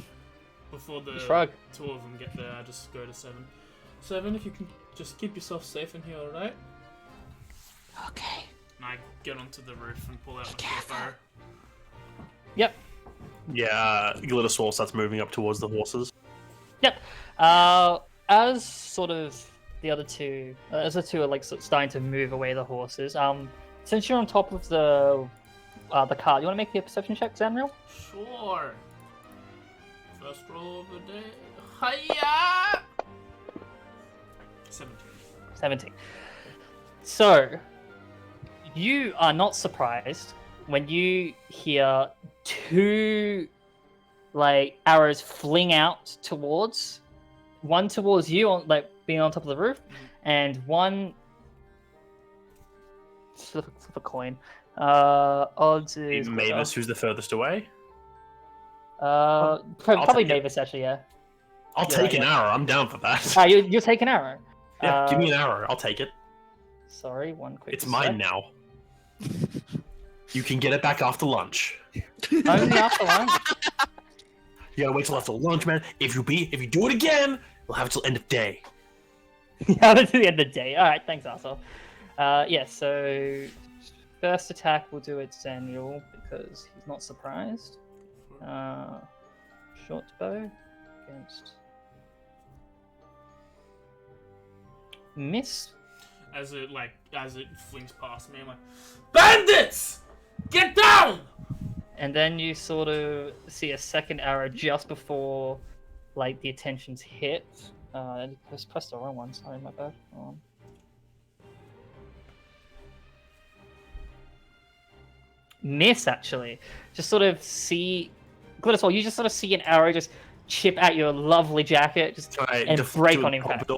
[SPEAKER 7] Before the
[SPEAKER 1] Shrug.
[SPEAKER 7] 2 of them get there, I just go to 7. 7, if you can just keep yourself safe in here, alright?
[SPEAKER 6] Okay.
[SPEAKER 7] And I get onto the roof and pull out my
[SPEAKER 6] careful.
[SPEAKER 7] short
[SPEAKER 1] Yep.
[SPEAKER 4] Yeah, Glitterswole starts moving up towards the horses.
[SPEAKER 1] Yep. As sort of the other two, as the two are like sort of starting to move away the horses. Since you're on top of the cart, you want to make me a perception check, Xanril?
[SPEAKER 7] bow. Sure. First roll of the day. Hiya! 17.
[SPEAKER 1] 17. So, you are not surprised when you hear 2 like arrows fling out towards one towards you on like being on top of the roof, and one flip a coin. Odds is
[SPEAKER 4] Mavis, who's the furthest away?
[SPEAKER 1] probably
[SPEAKER 4] take it.
[SPEAKER 1] Mavis actually. Yeah.
[SPEAKER 4] I'll
[SPEAKER 1] Yeah,
[SPEAKER 4] take an
[SPEAKER 1] yeah.
[SPEAKER 4] arrow. I'm down for that.
[SPEAKER 1] You're taking arrow.
[SPEAKER 4] Yeah, give me an arrow. I'll take it.
[SPEAKER 1] Sorry, one quick.
[SPEAKER 4] It's mine now. You can get it back after lunch.
[SPEAKER 1] Only after lunch.
[SPEAKER 4] You gotta wait till after lunch, man. If you do it again, we'll have it till end of day.
[SPEAKER 1] Yeah, to the end of the day. All right, thanks, asshole. Yeah. So first attack we'll do it Samuel because he's not surprised. Short bow against miss.
[SPEAKER 7] As it flings past me, I'm like, bandits! Get down!
[SPEAKER 1] And then you sort of see a second arrow just before, like, the attention's hit. Just press the wrong one. Sorry, my bad. Miss, actually. Just sort of see... Glitterswole, you just sort of see an arrow just chip at your lovely jacket just and break on impact.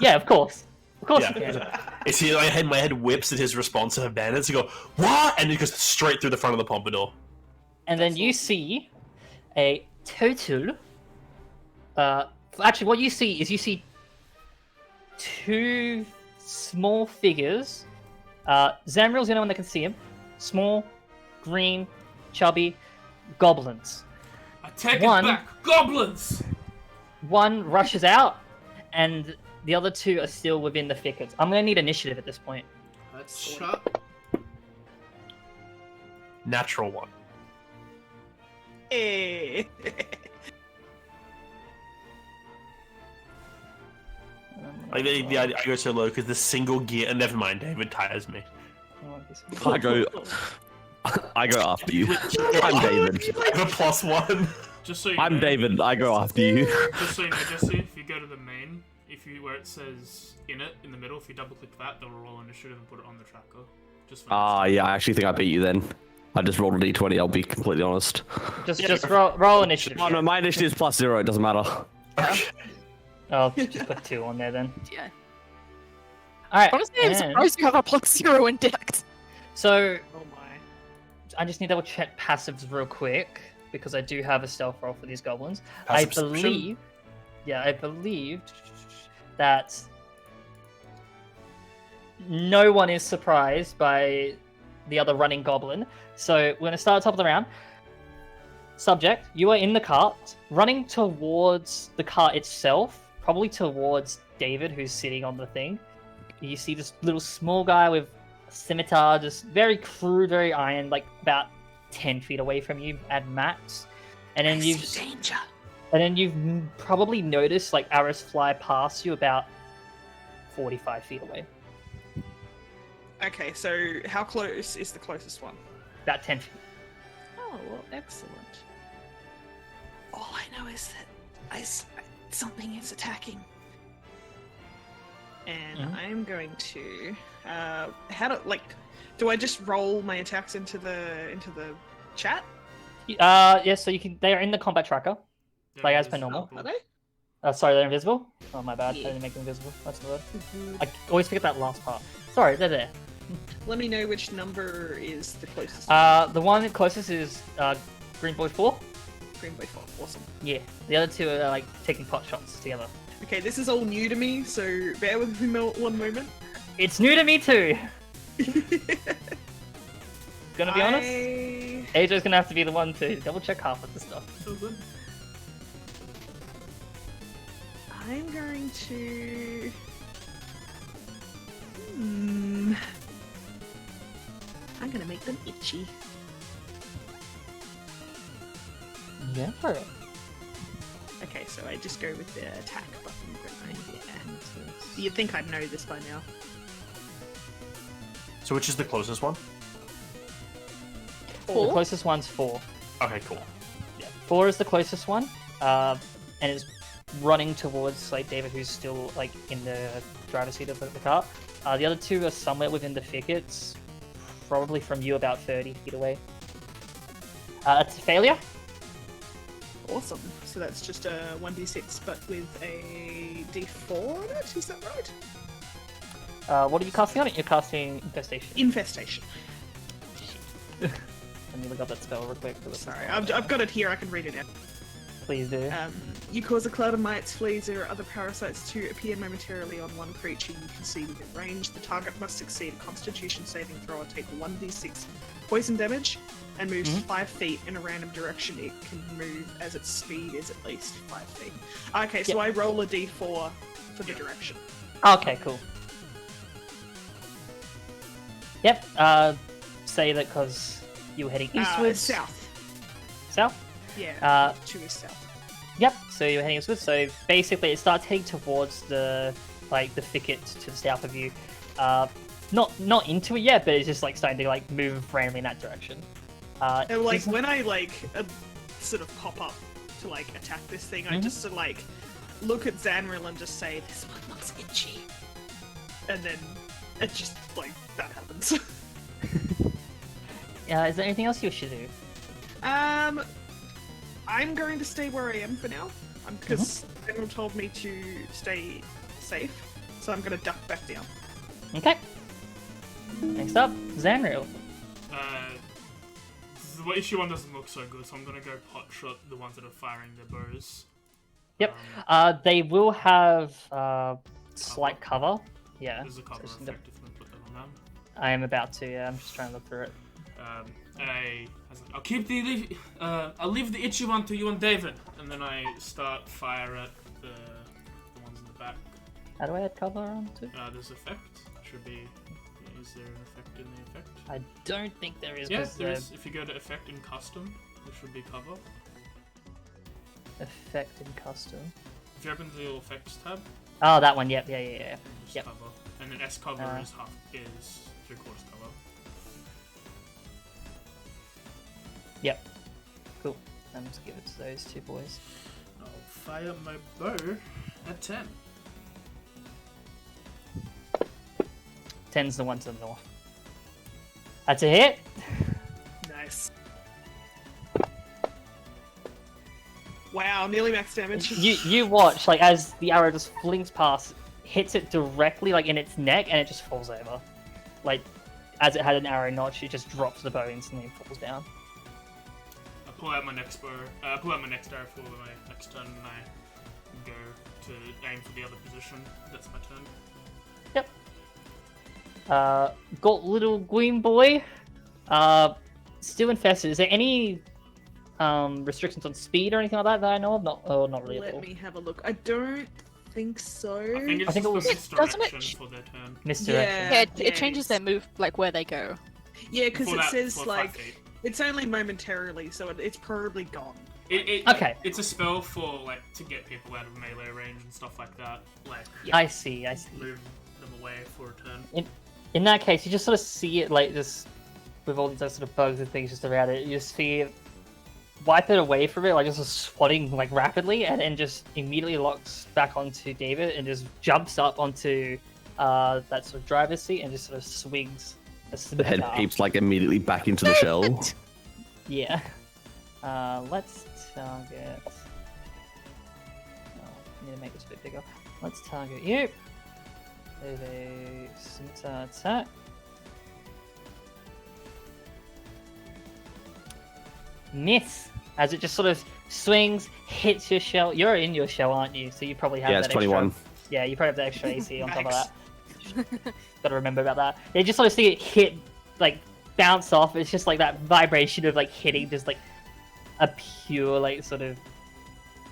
[SPEAKER 1] Yeah, of course. Of course you can.
[SPEAKER 4] It's here, my head whips at his response to bandits and go, what? And it goes straight through the front of the pompadour.
[SPEAKER 1] And then you see a total... actually, what you see 2 small figures. Xanril's the only one that can see him. Small, green, chubby goblins.
[SPEAKER 7] I take
[SPEAKER 1] One-
[SPEAKER 7] it back! Goblins!
[SPEAKER 1] One rushes out, and the other 2 are still within the thickets. I'm gonna need initiative at this point.
[SPEAKER 7] Let's shut.
[SPEAKER 4] Natural one.
[SPEAKER 5] Hey.
[SPEAKER 4] I go so low because the single gear. Never mind, David tires me.
[SPEAKER 2] I go after you. I'm David.
[SPEAKER 4] I have a +1.
[SPEAKER 7] Just so you
[SPEAKER 2] I'm
[SPEAKER 7] know,
[SPEAKER 2] David. I go after you.
[SPEAKER 7] Just so you know, Jesse, if you go to the main, where it says in the middle, if you double click that, they'll roll initiative and put it on the tracker. Just for
[SPEAKER 2] Yeah, I actually think I beat you then. I just rolled a d20, I'll be completely honest.
[SPEAKER 1] Just roll initiative.
[SPEAKER 2] Oh no, my initiative is +0, it doesn't matter.
[SPEAKER 1] I'll just put 2 on there then.
[SPEAKER 6] Yeah.
[SPEAKER 1] Alright.
[SPEAKER 6] Honestly, I'm surprised you have a +0 in Dex.
[SPEAKER 1] So,
[SPEAKER 5] Oh my.
[SPEAKER 1] I just need to double check passives real quick, because I do have a stealth roll for these goblins.
[SPEAKER 4] Passive
[SPEAKER 1] I believe that no one is surprised by the other running goblin. So we're going to start at the top of the round. Subject, you are in the cart, running towards the cart itself, probably towards David, who's sitting on the thing. You see this little small guy with a scimitar, just very crude, very iron, like about 10 feet away from you at max. And then you've probably noticed like arrows fly past you about 45 feet away.
[SPEAKER 5] Okay, so how close is the closest one?
[SPEAKER 1] About 10 feet.
[SPEAKER 5] Oh, well, excellent. All I know is that something is attacking. And I'm going to do I just roll my attacks into the chat?
[SPEAKER 1] Yeah, so you can. They are in the combat tracker,
[SPEAKER 7] Yeah,
[SPEAKER 1] like as per
[SPEAKER 7] it's-
[SPEAKER 1] normal.
[SPEAKER 5] Are they?
[SPEAKER 1] Sorry, they're invisible. Oh my bad,
[SPEAKER 5] Yeah.
[SPEAKER 1] I didn't make them invisible. That's the word. I always forget that last part. Sorry, they're there.
[SPEAKER 5] Let me know which number is the closest.
[SPEAKER 1] The one closest is Green Boy 4.
[SPEAKER 5] Green by 4. Awesome.
[SPEAKER 1] Yeah, the other two are like taking pot shots together.
[SPEAKER 5] Okay, this is all new to me, so bear with me one moment.
[SPEAKER 1] It's new to me too. Gonna be honest, AJ's gonna have to be the one to double check half of the stuff.
[SPEAKER 7] So good.
[SPEAKER 5] I'm going to. I'm gonna make them itchy.
[SPEAKER 1] Yeah, for it.
[SPEAKER 5] Okay, so I just go with the attack button, don't I? Yeah. You'd think I'd know this by now.
[SPEAKER 4] So which is the closest one?
[SPEAKER 1] The
[SPEAKER 5] 4?
[SPEAKER 1] closest one's 4.
[SPEAKER 4] Okay, cool.
[SPEAKER 1] Yeah, 4 is the closest one, and it's running towards like David, who's still like in the driver's seat of the car. The other two are somewhere within the thickets, probably from you about 30 feet away. It's a failure.
[SPEAKER 5] Awesome. So that's just a 1d6, but with a d4 on it. Is that right?
[SPEAKER 1] What are you casting on it? You're casting Infestation.
[SPEAKER 5] Infestation.
[SPEAKER 1] Let me look up that spell real quick.
[SPEAKER 5] Sorry, I've got it here. I can read it out.
[SPEAKER 1] Please do.
[SPEAKER 5] You cause a cloud of mites, fleas, or other parasites to appear momentarily on one creature you can see within range. The target must succeed a Constitution saving throw or take 1d6 poison damage and moves 5 feet in a random direction. It can move as its speed is at least 5 feet. Okay, so I roll a d4 for the direction.
[SPEAKER 1] Okay, cool. Yep. Say that because you were heading eastwards.
[SPEAKER 5] South.
[SPEAKER 1] South.
[SPEAKER 5] Yeah. 2 is south.
[SPEAKER 1] Yep. So you're heading eastwards. So basically, it starts heading towards the thicket to the south of you. Not into it yet, but it's just like starting to like move randomly in that direction.
[SPEAKER 5] And like when I sort of pop up to like attack this thing, I just sort of like look at Xanril and just say, "This one looks itchy," and then it just like that happens.
[SPEAKER 1] Is there anything else you should do?
[SPEAKER 5] I'm going to stay where I am for now, because Xanril told me to stay safe, so I'm going to duck back down.
[SPEAKER 1] Okay. Next up, Xanril.
[SPEAKER 7] The issue one doesn't look so good, so I'm gonna go pot shot the ones that are firing their bows.
[SPEAKER 1] Yep. They will have slight cover. Yeah.
[SPEAKER 7] There's a cover effect if we put that on them.
[SPEAKER 1] I am about to. Yeah, I'm just trying to look through it.
[SPEAKER 7] I'll keep I'll leave the itchy one to you and David, and then I start fire at the ones in the back.
[SPEAKER 1] How do I add cover on to?
[SPEAKER 7] There's effect. Should be. Is there an effect in the effect?
[SPEAKER 1] I don't think there is.
[SPEAKER 7] Yes, there is. If you go to effect in custom, This should be cover.
[SPEAKER 1] Effect and custom.
[SPEAKER 7] If you open the effects tab,
[SPEAKER 1] Oh, that one. Yep. Yeah.
[SPEAKER 7] just
[SPEAKER 1] Yep.
[SPEAKER 7] cover. And then S cover is 3/4 cover.
[SPEAKER 1] Yep. Cool. And just give it to those two boys.
[SPEAKER 7] I'll fire my bow at 10.
[SPEAKER 1] 10's the one to the north. That's a hit.
[SPEAKER 5] Nice. Wow, nearly max damage.
[SPEAKER 1] You watch like as the arrow just flings past, hits it directly like in its neck, and it just falls over. Like as it had an arrow notch, it just drops the bow instantly and falls down.
[SPEAKER 7] I pull out my next bow. I pull out my next arrow for my next turn, and I go to aim for the other position. That's my turn.
[SPEAKER 1] Yep. Got little green boy. Still infested. Is there any restrictions on speed or anything like that I know of? Not really at all.
[SPEAKER 5] Let me have a look. I don't think so.
[SPEAKER 7] I think it's
[SPEAKER 1] think it was-
[SPEAKER 6] Doesn't it
[SPEAKER 7] misdirection for their turn.
[SPEAKER 1] Misdirection.
[SPEAKER 6] Yeah,
[SPEAKER 5] Yeah,
[SPEAKER 6] it changes their move, like where they go.
[SPEAKER 5] Yeah, because
[SPEAKER 7] For
[SPEAKER 5] it
[SPEAKER 7] that-
[SPEAKER 5] says
[SPEAKER 7] for 5
[SPEAKER 5] like
[SPEAKER 7] feet.
[SPEAKER 5] it's only momentarily, so it's probably gone.
[SPEAKER 1] Okay.
[SPEAKER 7] It's a spell for like to get people out of melee range and stuff like that. Like
[SPEAKER 1] I see.
[SPEAKER 7] move them away for a turn.
[SPEAKER 1] In that case, you just sort of see it like just with all these sort of bugs and things just around it. You just see it wipe it away from it, like just swatting like rapidly, and then just immediately locks back onto David and just jumps up onto that sort of driver's seat and just sort of swings.
[SPEAKER 2] The head peeps like immediately back into the shell.
[SPEAKER 1] Yeah. Let's target. Oh, I need to make this a bit bigger. Let's target you. With a scimitar attack. Miss. As it just sort of swings, hits your shell. You're in your shell, aren't you? So you probably have
[SPEAKER 2] Yeah,
[SPEAKER 1] that
[SPEAKER 2] it's 21.
[SPEAKER 1] extra. Yeah, you probably have the extra AC on top of
[SPEAKER 5] Nice.
[SPEAKER 1] that. Gotta remember about that. You just sort of see it hit, like, bounce off. It's just like that vibration of, like, hitting just, like, a pure, like, sort of...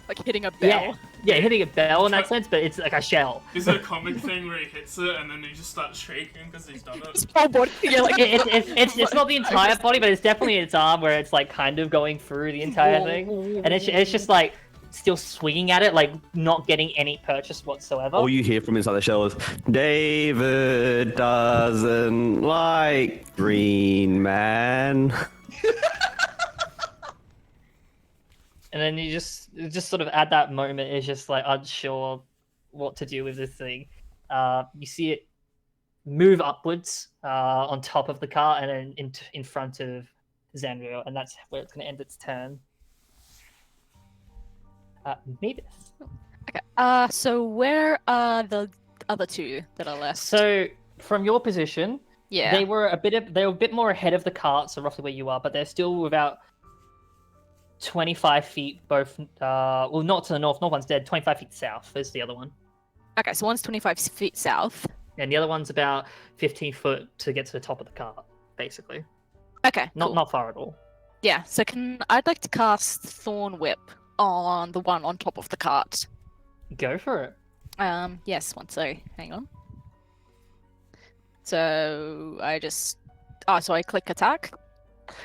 [SPEAKER 6] Like hitting a bell.
[SPEAKER 1] Yeah, hitting a bell in that sense, but it's like a shell.
[SPEAKER 7] Is it a comic thing where he hits it and then he just starts shaking because he's done
[SPEAKER 6] His
[SPEAKER 7] it?
[SPEAKER 6] whole body. Yeah, like
[SPEAKER 1] It's not the entire body, but it's definitely its arm where it's, like, kind of going through the entire thing. And it's just, like, still swinging at it, like, not getting any purchase whatsoever.
[SPEAKER 2] All you hear from inside the shell is, David doesn't like green man.
[SPEAKER 1] And then you just sort of at that moment is just like unsure what to do with this thing. You see it move upwards on top of the car and then in front of Xanril, and that's where it's going to end its turn. Mavis.
[SPEAKER 6] Okay. So where are the other two that are left?
[SPEAKER 1] So from your position,
[SPEAKER 6] yeah.
[SPEAKER 1] they were a bit more ahead of the cart, so roughly where you are, but they're still about 25 feet both. Well, not to the north. North one's dead. 25 feet south is the other one.
[SPEAKER 6] Okay, so one's 25 feet south.
[SPEAKER 1] And the other one's about 15 foot to get to the top of the cart, basically.
[SPEAKER 6] Okay. Cool.
[SPEAKER 1] Not far at all.
[SPEAKER 6] Yeah. So I'd like to cast Thorn Whip on the one on top of the cart.
[SPEAKER 1] Go for it.
[SPEAKER 6] Yes. Hang on. So I click attack.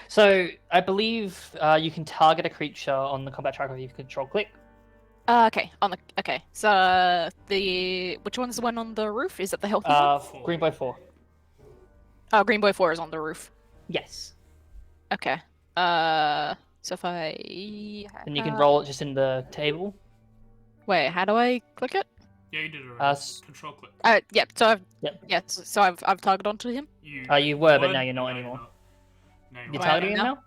[SPEAKER 1] So I believe you can target a creature on the combat tracker if you control click.
[SPEAKER 6] Okay. So which one's the one on the roof? Is it the healthy one?
[SPEAKER 1] Green Boy 4.
[SPEAKER 6] Oh, Green Boy 4 is on the roof.
[SPEAKER 1] Yes.
[SPEAKER 6] Okay. So if I
[SPEAKER 1] And you can roll it just in the table.
[SPEAKER 6] Wait, how do I click it?
[SPEAKER 7] Yeah, you did it already. Control click.
[SPEAKER 6] Yep. So I've
[SPEAKER 1] Yep.
[SPEAKER 6] yeah. So I've targeted onto him.
[SPEAKER 1] You were, but now you're not anymore.
[SPEAKER 7] No,
[SPEAKER 1] You're
[SPEAKER 7] you're
[SPEAKER 6] Wait,
[SPEAKER 1] targeting him
[SPEAKER 6] no.
[SPEAKER 1] now?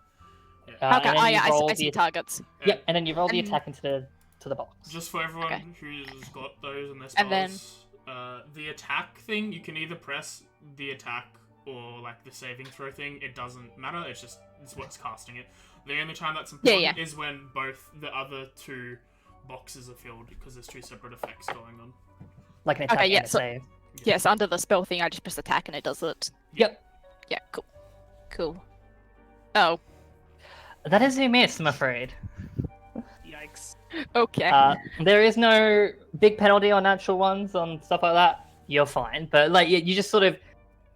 [SPEAKER 7] Yeah.
[SPEAKER 6] Okay.
[SPEAKER 1] And then you
[SPEAKER 6] Yeah.
[SPEAKER 1] roll
[SPEAKER 6] I see
[SPEAKER 1] the-
[SPEAKER 6] targets.
[SPEAKER 1] Yep, and then you roll the
[SPEAKER 6] And-
[SPEAKER 1] attack into the box.
[SPEAKER 7] Just for everyone
[SPEAKER 6] Okay.
[SPEAKER 7] who's got those in their
[SPEAKER 6] And then-
[SPEAKER 7] spells, the attack thing, you can either press the attack or like the saving throw thing. It doesn't matter. It's what's casting it. The only time that's important
[SPEAKER 6] Yeah.
[SPEAKER 7] is when both the other two boxes are filled because there's two separate effects going on.
[SPEAKER 1] Like an attack
[SPEAKER 6] Okay, yeah,
[SPEAKER 1] and a
[SPEAKER 6] so-
[SPEAKER 1] save.
[SPEAKER 6] Yes, under the spell thing, I just press attack and it does it.
[SPEAKER 1] Yep.
[SPEAKER 6] Yeah. Cool. Oh.
[SPEAKER 1] That is a miss, I'm afraid.
[SPEAKER 5] Yikes.
[SPEAKER 6] Okay.
[SPEAKER 1] There is no big penalty on natural ones, on stuff like that. You're fine. But, like, you just sort of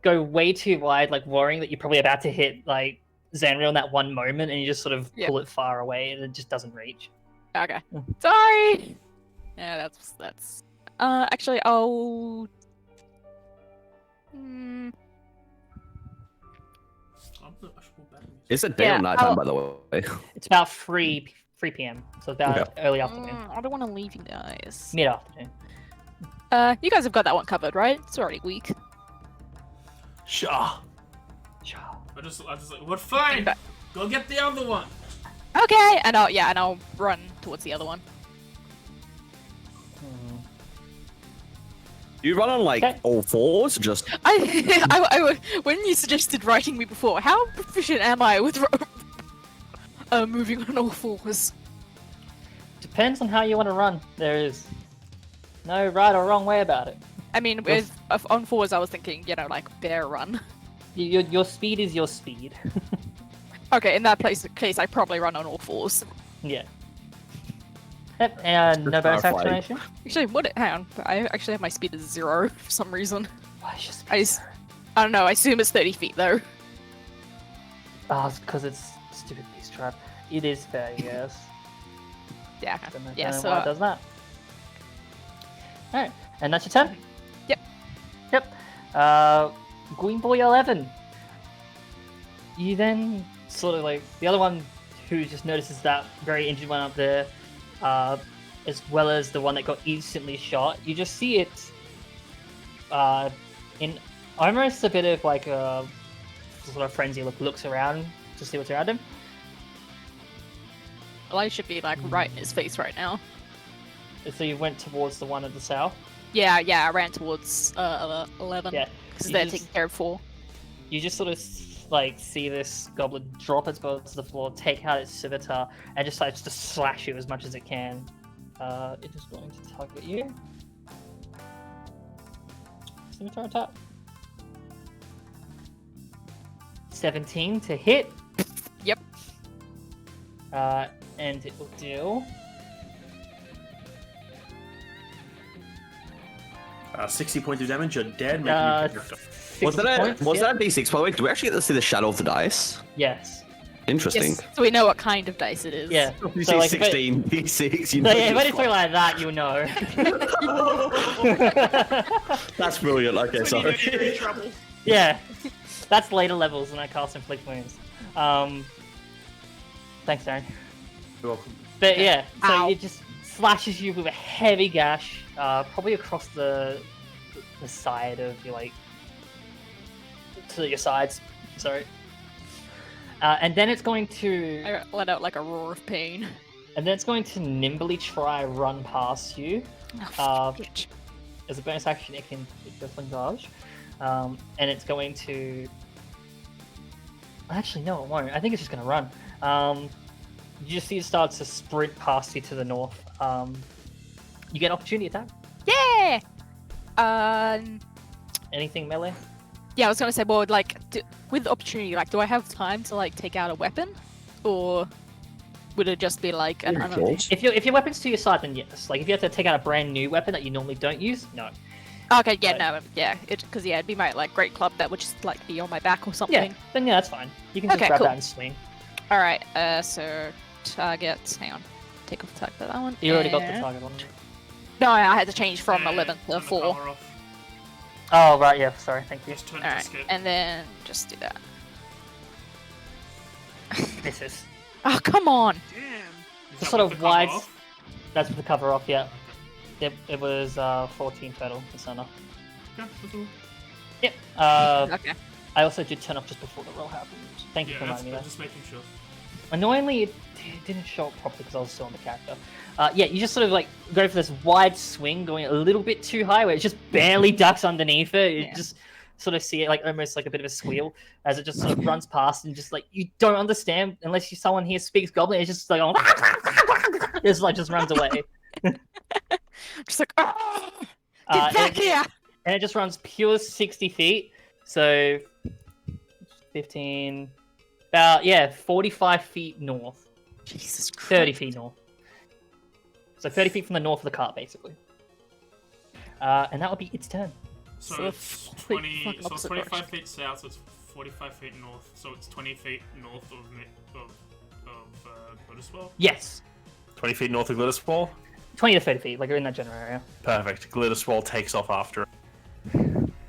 [SPEAKER 1] go way too wide, like, worrying that you're probably about to hit, like, Xanril in that one moment, and you just sort of
[SPEAKER 6] Yep.
[SPEAKER 1] pull it far away, and it just doesn't reach.
[SPEAKER 6] Okay. Sorry. Yeah, that's. Actually, I'll.
[SPEAKER 2] Is it day
[SPEAKER 6] Yeah,
[SPEAKER 2] or nighttime,
[SPEAKER 6] I'll-
[SPEAKER 2] by the way?
[SPEAKER 1] It's about 3 p.m. So about
[SPEAKER 2] Okay.
[SPEAKER 1] early afternoon,
[SPEAKER 6] I don't want to leave you guys.
[SPEAKER 1] mid afternoon.
[SPEAKER 6] You guys have got that one covered, right? It's already weak.
[SPEAKER 4] Shaw.
[SPEAKER 7] I just like, what? Fine.
[SPEAKER 6] Okay.
[SPEAKER 7] Go get the other one.
[SPEAKER 6] Okay, and I'll run towards the other one.
[SPEAKER 2] You run on like
[SPEAKER 1] Okay.
[SPEAKER 2] all fours, just
[SPEAKER 6] When you suggested writing me before, how proficient am I with moving on all fours?
[SPEAKER 1] Depends on how you want to run. There is no right or wrong way about it.
[SPEAKER 6] I mean, with on fours, I was thinking, like bear run.
[SPEAKER 1] Your speed is your speed.
[SPEAKER 6] Okay, in that case, I probably run on all fours.
[SPEAKER 1] Yeah. Yep, and no bonus
[SPEAKER 2] Clarify.
[SPEAKER 1] activation.
[SPEAKER 6] Actually, hang on. I actually have my speed as 0 for some reason.
[SPEAKER 1] Why is your speed
[SPEAKER 6] I don't know. I assume it's 30 feet though.
[SPEAKER 1] Oh, it's because it's stupid beast trap. It is fair, yes.
[SPEAKER 6] Yeah.
[SPEAKER 1] Don't know,
[SPEAKER 6] Yeah.
[SPEAKER 1] don't know
[SPEAKER 6] So
[SPEAKER 1] why it does that. Alright, and that's your turn?
[SPEAKER 6] Yep.
[SPEAKER 1] Yep. Green Boy 11. You then sort of like the other one who just notices that very injured one up there, as well as the one that got instantly shot. You just see it in almost a bit of like a sort of frenzy looks around to see what's around him.
[SPEAKER 6] well, I should be like right in his face right now.
[SPEAKER 1] So you went towards the one at the south.
[SPEAKER 6] Yeah. I ran towards 11.
[SPEAKER 1] Yeah.
[SPEAKER 6] Because
[SPEAKER 1] You
[SPEAKER 6] they're
[SPEAKER 1] just-
[SPEAKER 6] taking care of 4.
[SPEAKER 1] You just sort of like see this goblin drop its bow to the floor, take out its scimitar, and just like to slash you as much as it can. It is going to target you. Scimitar attack. 17 to hit.
[SPEAKER 6] Yep.
[SPEAKER 1] And it will do
[SPEAKER 4] 60 points of damage. You're dead. Make a new character.
[SPEAKER 1] 60
[SPEAKER 2] was that
[SPEAKER 1] points,
[SPEAKER 2] a
[SPEAKER 1] yeah.
[SPEAKER 2] D6? By the way, do we actually get to see the shadow of the dice?
[SPEAKER 1] Yes.
[SPEAKER 2] Interesting.
[SPEAKER 6] Yes. So we know what kind of dice it is.
[SPEAKER 1] Yeah.
[SPEAKER 2] You
[SPEAKER 1] So,
[SPEAKER 2] see
[SPEAKER 1] like, if it-
[SPEAKER 2] 16 D6. You
[SPEAKER 1] So
[SPEAKER 2] know
[SPEAKER 1] yeah, if
[SPEAKER 2] you're
[SPEAKER 1] anything like that, you know.
[SPEAKER 2] That's brilliant. Okay,
[SPEAKER 5] When
[SPEAKER 2] sorry.
[SPEAKER 5] you're in trouble.
[SPEAKER 1] Yeah, that's later levels when I cast Inflict Wounds. Thanks, Darren.
[SPEAKER 4] You're welcome.
[SPEAKER 1] But yeah, so
[SPEAKER 6] Ow.
[SPEAKER 1] it just slashes you with a heavy gash, probably across the side of your to your sides. Sorry. And then it's going to,
[SPEAKER 6] I let out like a roar of pain.
[SPEAKER 1] nimbly try run past you.
[SPEAKER 6] Oh, bitch.
[SPEAKER 1] As a bonus action, it does dodge. And it's going to. Actually, no, it won't. I think it's just going to run. You just see it start to sprint past you to the north. You get opportunity attack.
[SPEAKER 6] Yeah.
[SPEAKER 1] Anything melee?
[SPEAKER 6] Yeah, I was gonna say, well, like, with opportunity, like, do I have time to like take out a weapon, or would it just be like an
[SPEAKER 2] Yeah,
[SPEAKER 6] unleashed?
[SPEAKER 1] If your weapon's to your side, then yes. Like if you have to take out a brand new weapon that you normally don't use, no.
[SPEAKER 6] Okay, yeah,
[SPEAKER 1] Right.
[SPEAKER 6] no, yeah, because it'd be my like great club that would just like be on my back or
[SPEAKER 1] Yeah,
[SPEAKER 6] something.
[SPEAKER 1] then yeah, that's fine. You can just
[SPEAKER 6] Okay,
[SPEAKER 1] grab
[SPEAKER 6] cool.
[SPEAKER 1] that and swing.
[SPEAKER 6] All right, so target. Hang on, take off attack for that one.
[SPEAKER 1] You already got the
[SPEAKER 6] and-
[SPEAKER 1] target on.
[SPEAKER 6] No, I had to change from
[SPEAKER 7] Yeah,
[SPEAKER 6] 11
[SPEAKER 7] turn
[SPEAKER 6] to
[SPEAKER 7] the
[SPEAKER 6] 4.
[SPEAKER 7] power off.
[SPEAKER 1] Oh right, yeah. Sorry, thank you.
[SPEAKER 7] Just turn
[SPEAKER 6] All
[SPEAKER 7] it
[SPEAKER 6] right,
[SPEAKER 7] to skip.
[SPEAKER 6] and then just do that.
[SPEAKER 1] Misses.
[SPEAKER 6] Oh, come on!
[SPEAKER 5] Damn.
[SPEAKER 7] Is
[SPEAKER 1] Just
[SPEAKER 7] that
[SPEAKER 1] sort
[SPEAKER 7] with
[SPEAKER 1] of
[SPEAKER 7] the cover
[SPEAKER 1] wide.
[SPEAKER 7] off?
[SPEAKER 1] That's with the cover off. Yeah. It was 14 total for center.
[SPEAKER 7] Okay, that's all.
[SPEAKER 1] Yep.
[SPEAKER 6] Okay.
[SPEAKER 1] I also did turn off just before the roll happened. Thank you
[SPEAKER 7] Yeah,
[SPEAKER 1] for
[SPEAKER 7] that's
[SPEAKER 1] reminding me of that.
[SPEAKER 7] just making sure.
[SPEAKER 1] Annoyingly, it didn't show up properly because I was still on the character. Yeah, you just sort of like go for this wide swing, going a little bit too high, where it just barely ducks underneath it. You
[SPEAKER 6] Yeah.
[SPEAKER 1] just sort of see it like almost like a bit of a squeal as it just sort of runs past, and just like you don't understand unless someone here speaks Goblin. It's just like it's like just runs away.
[SPEAKER 6] Just like, oh,
[SPEAKER 1] Uh,
[SPEAKER 6] get back
[SPEAKER 1] and,
[SPEAKER 6] here!
[SPEAKER 1] and it just runs pure 60 feet. So 15, about 45 feet north.
[SPEAKER 6] Jesus Christ.
[SPEAKER 1] 30 feet north. So 30 feet from the north of the cart, basically. And that would be its turn.
[SPEAKER 7] So
[SPEAKER 6] So
[SPEAKER 7] it's
[SPEAKER 6] complete
[SPEAKER 7] 20.
[SPEAKER 6] fucking
[SPEAKER 7] So it's
[SPEAKER 6] opposite
[SPEAKER 7] 25
[SPEAKER 6] direction.
[SPEAKER 7] feet south. So it's 45 feet north, so it's 20 feet north of Glitterswole.
[SPEAKER 1] Yes,
[SPEAKER 4] 20 feet north of Glitterswole?
[SPEAKER 1] 20 to 30 feet, like you're in that general area.
[SPEAKER 4] Perfect. Glitterswole takes off after it.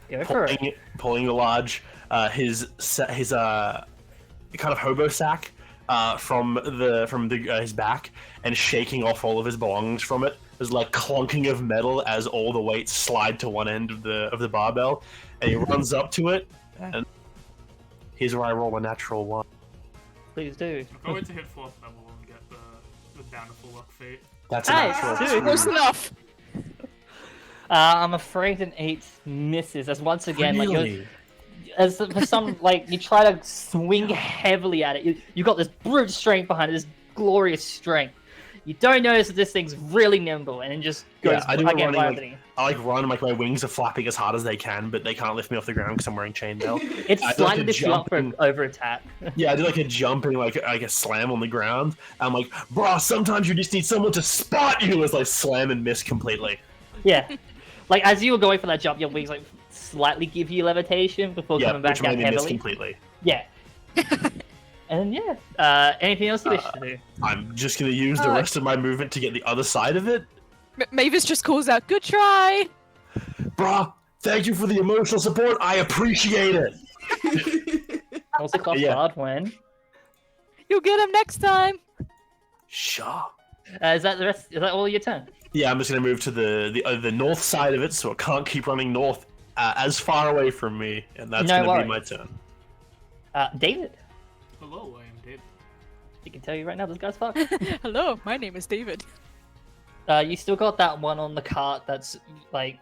[SPEAKER 1] Go for it.
[SPEAKER 4] Pulling the large, his kind of hobo sack from his back and shaking off all of his belongings from it. There's like clunking of metal as all the weights slide to one end of the barbell, and he runs up to it. And here's where I roll a natural 1.
[SPEAKER 1] Please do.
[SPEAKER 7] I'm going to hit 4th level and get the bountiful luck feat.
[SPEAKER 4] That's a
[SPEAKER 1] Nice,
[SPEAKER 4] natural
[SPEAKER 1] dude.
[SPEAKER 4] 2.
[SPEAKER 6] Close enough.
[SPEAKER 1] I'm afraid an 8 misses, as once again, like
[SPEAKER 4] Really?
[SPEAKER 1] you're, as for some, like you try to swing heavily at it. You got this brute strength behind it, this glorious strength. You don't notice that this thing's really nimble, and it just goes
[SPEAKER 4] Yeah, I do a
[SPEAKER 1] again
[SPEAKER 4] running,
[SPEAKER 1] right
[SPEAKER 4] like-
[SPEAKER 1] underneath.
[SPEAKER 4] I like run, like my wings are flapping as hard as they can, but they can't lift me off the ground because I'm wearing chainmail.
[SPEAKER 1] It's
[SPEAKER 4] I do
[SPEAKER 1] slightly
[SPEAKER 4] like a
[SPEAKER 1] lifts you up for
[SPEAKER 4] jumping-
[SPEAKER 1] over attack.
[SPEAKER 4] Yeah, I do like a jumping, like a slam on the ground. I'm like, bro, sometimes you just need someone to spot you as I slam and miss completely.
[SPEAKER 1] Yeah, like as you were going for that jump, your wings like slightly give you levitation before
[SPEAKER 4] Yeah,
[SPEAKER 1] coming back
[SPEAKER 4] which
[SPEAKER 1] down
[SPEAKER 4] made me miss
[SPEAKER 1] heavily.
[SPEAKER 4] completely.
[SPEAKER 1] Yeah. And yeah, anything else you wish to do?
[SPEAKER 4] I'm just gonna use the rest of my movement to get the other side of it.
[SPEAKER 6] Mavis just calls out, "Good try."
[SPEAKER 4] Bruh, thank you for the emotional support. I appreciate it.
[SPEAKER 1] Also, class
[SPEAKER 4] Yeah.
[SPEAKER 1] guard when.
[SPEAKER 6] You'll get him next time.
[SPEAKER 4] Sure.
[SPEAKER 1] Is that the rest? Is that all your turn?
[SPEAKER 4] Yeah, I'm just gonna move to the north side of it, so it can't keep running north as far away from me, and that's
[SPEAKER 1] No
[SPEAKER 4] gonna be
[SPEAKER 1] worries.
[SPEAKER 4] my turn.
[SPEAKER 1] David.
[SPEAKER 7] Hello, I am David.
[SPEAKER 1] You can tell you right now, this guy's fucked.
[SPEAKER 6] Hello, my name is David.
[SPEAKER 1] You still got that one on the cart that's like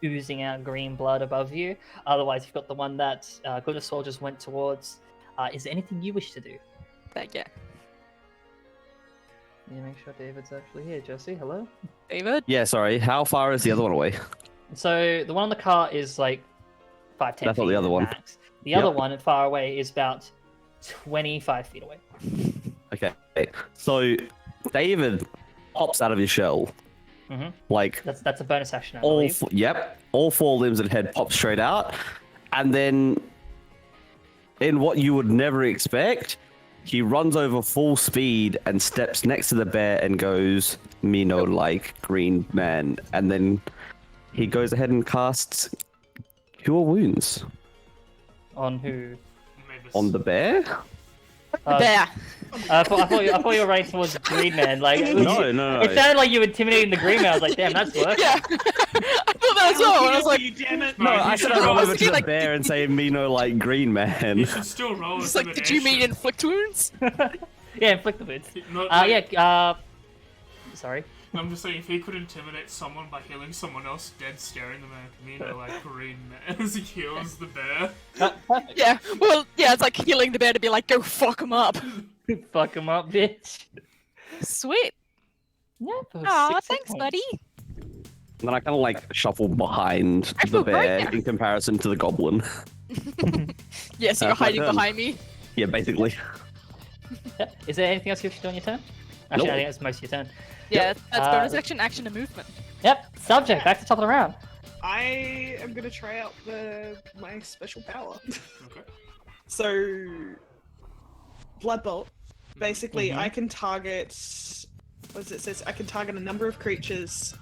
[SPEAKER 1] oozing out green blood above you. Otherwise, you've got the one that Glitterswole just went towards. Is there anything you wish to do?
[SPEAKER 6] Yeah,
[SPEAKER 1] Yeah, make sure David's actually here. Jesse, hello.
[SPEAKER 6] David.
[SPEAKER 2] Yeah, sorry. How far is the other one away?
[SPEAKER 1] So the one on the cart is like 5-10
[SPEAKER 2] I thought
[SPEAKER 1] feet
[SPEAKER 2] the other one.
[SPEAKER 1] max. The other one far away is about 25 feet away.
[SPEAKER 2] Okay. So David pops out of his shell.
[SPEAKER 1] Mhm.
[SPEAKER 2] Like
[SPEAKER 1] That's a bonus action, I
[SPEAKER 2] all
[SPEAKER 1] believe.
[SPEAKER 2] all 4 limbs and head pop straight out, and then in what you would never expect, he runs over full speed and steps next to the bear and goes, "Me no like green man," and then he goes ahead and casts Cure Wounds
[SPEAKER 1] On who?
[SPEAKER 7] Mavis.
[SPEAKER 2] on the bear.
[SPEAKER 6] There.
[SPEAKER 1] I thought you were running towards Green Man. Like
[SPEAKER 2] No.
[SPEAKER 1] It sounded like you were intimidating the Green Man. I was like, damn, that's work.
[SPEAKER 6] Yeah. I thought that as well. And I was like,
[SPEAKER 5] you damn it.
[SPEAKER 2] No, I said I run over to the
[SPEAKER 6] like-
[SPEAKER 2] bear and say, "Me no like green man."
[SPEAKER 7] You should still roll
[SPEAKER 6] it's like, did you mean inflict wounds?
[SPEAKER 1] Yeah, inflict the wounds.
[SPEAKER 7] No,
[SPEAKER 1] Sorry.
[SPEAKER 7] I'm just saying, if he could intimidate someone by healing someone else dead, staring them at me, like green man as he heals the bear.
[SPEAKER 1] Perfect.
[SPEAKER 6] Yeah. Well, yeah. It's like healing the bear to be like, go fuck him up.
[SPEAKER 1] Fuck him up, bitch.
[SPEAKER 6] Sweet.
[SPEAKER 1] Yeah. for
[SPEAKER 6] Aw,
[SPEAKER 1] 6 hit
[SPEAKER 6] thanks,
[SPEAKER 1] points.
[SPEAKER 6] buddy.
[SPEAKER 2] And then I kind of like shuffle behind
[SPEAKER 6] I
[SPEAKER 2] the
[SPEAKER 6] feel great
[SPEAKER 2] bear
[SPEAKER 6] now.
[SPEAKER 2] in comparison to the goblin.
[SPEAKER 6] Yeah, so you're
[SPEAKER 2] That's my
[SPEAKER 6] hiding
[SPEAKER 2] turn.
[SPEAKER 6] behind me.
[SPEAKER 2] Yeah, basically.
[SPEAKER 1] Yeah. Is there anything else you wish to do on your turn? Actually,
[SPEAKER 2] Nope.
[SPEAKER 1] I think that's most of your turn.
[SPEAKER 6] Yeah, that's bonus
[SPEAKER 1] Uh,
[SPEAKER 6] action, and movement.
[SPEAKER 1] Yep. Subject. Back to the top of the round.
[SPEAKER 5] I am gonna try out my special power.
[SPEAKER 7] Okay.
[SPEAKER 5] So, Blood Bolt. Basically,
[SPEAKER 1] Mhm.
[SPEAKER 5] I can target. What does it says? I can target a number of creatures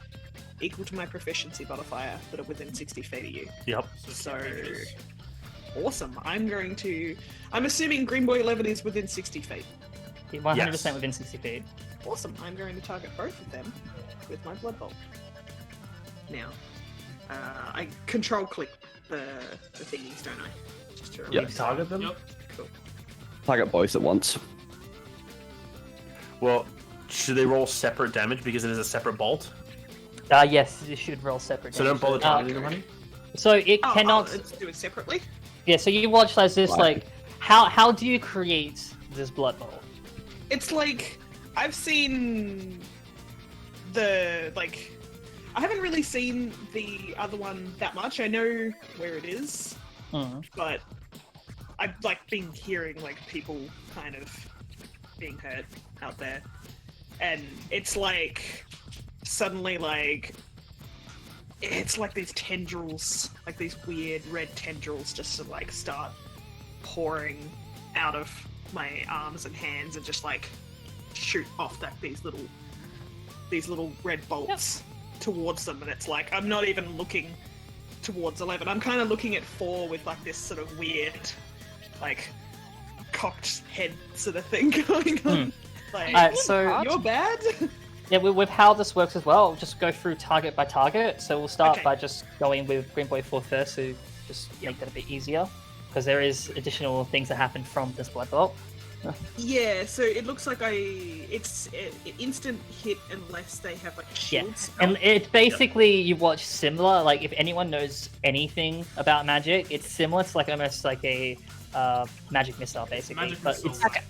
[SPEAKER 5] equal to my proficiency modifier that are within 60 feet of you.
[SPEAKER 4] Yep.
[SPEAKER 5] So, awesome. I'm assuming Green Boy 11 is within 60 feet.
[SPEAKER 1] 100% within 60 feet.
[SPEAKER 5] Awesome. I'm going to target both of them with my Blood Bolt. Now, I control click the thingies, don't I? Just to
[SPEAKER 2] Yep.
[SPEAKER 5] remember.
[SPEAKER 4] Target them?
[SPEAKER 7] Yep.
[SPEAKER 5] Cool.
[SPEAKER 2] Target both at once.
[SPEAKER 4] Well, should they roll separate damage because it is a separate bolt?
[SPEAKER 1] Yes, you should roll separate.
[SPEAKER 4] So don't bother
[SPEAKER 1] damage.
[SPEAKER 4] targeting them, honey?
[SPEAKER 1] So it cannot.
[SPEAKER 5] Let's do it separately.
[SPEAKER 1] Yeah. So you watch as this
[SPEAKER 2] Right.
[SPEAKER 1] like, how do you create this blood bowl?
[SPEAKER 5] It's like I've seen I haven't really seen the other one that much. I know where it is, but I've like been hearing like people kind of being hurt out there, and it's like suddenly like it's like these tendrils, like these weird red tendrils, just to like start pouring out of my arms and hands and just like shoot off these little red bolts towards them, and it's like I'm not even looking towards 11. I'm kind of looking at 4 with like this sort of weird, like cocked head sort of thing going on. Like,
[SPEAKER 1] so
[SPEAKER 5] you're bad.
[SPEAKER 1] yeah, with how this works as well, we'll just go through target by target. So we'll start by just going with Green Boy 4 first, to just make that a bit easier, because there is additional things that happen from this blood bolt.
[SPEAKER 5] Yeah, so it looks like it's instant hit unless they have like a shield spell.
[SPEAKER 1] And it's basically you watch similar. Like if anyone knows anything about magic, it's similar to like almost like a magic missile, basically.
[SPEAKER 7] Magic
[SPEAKER 1] but
[SPEAKER 7] missile,
[SPEAKER 1] it's
[SPEAKER 7] right.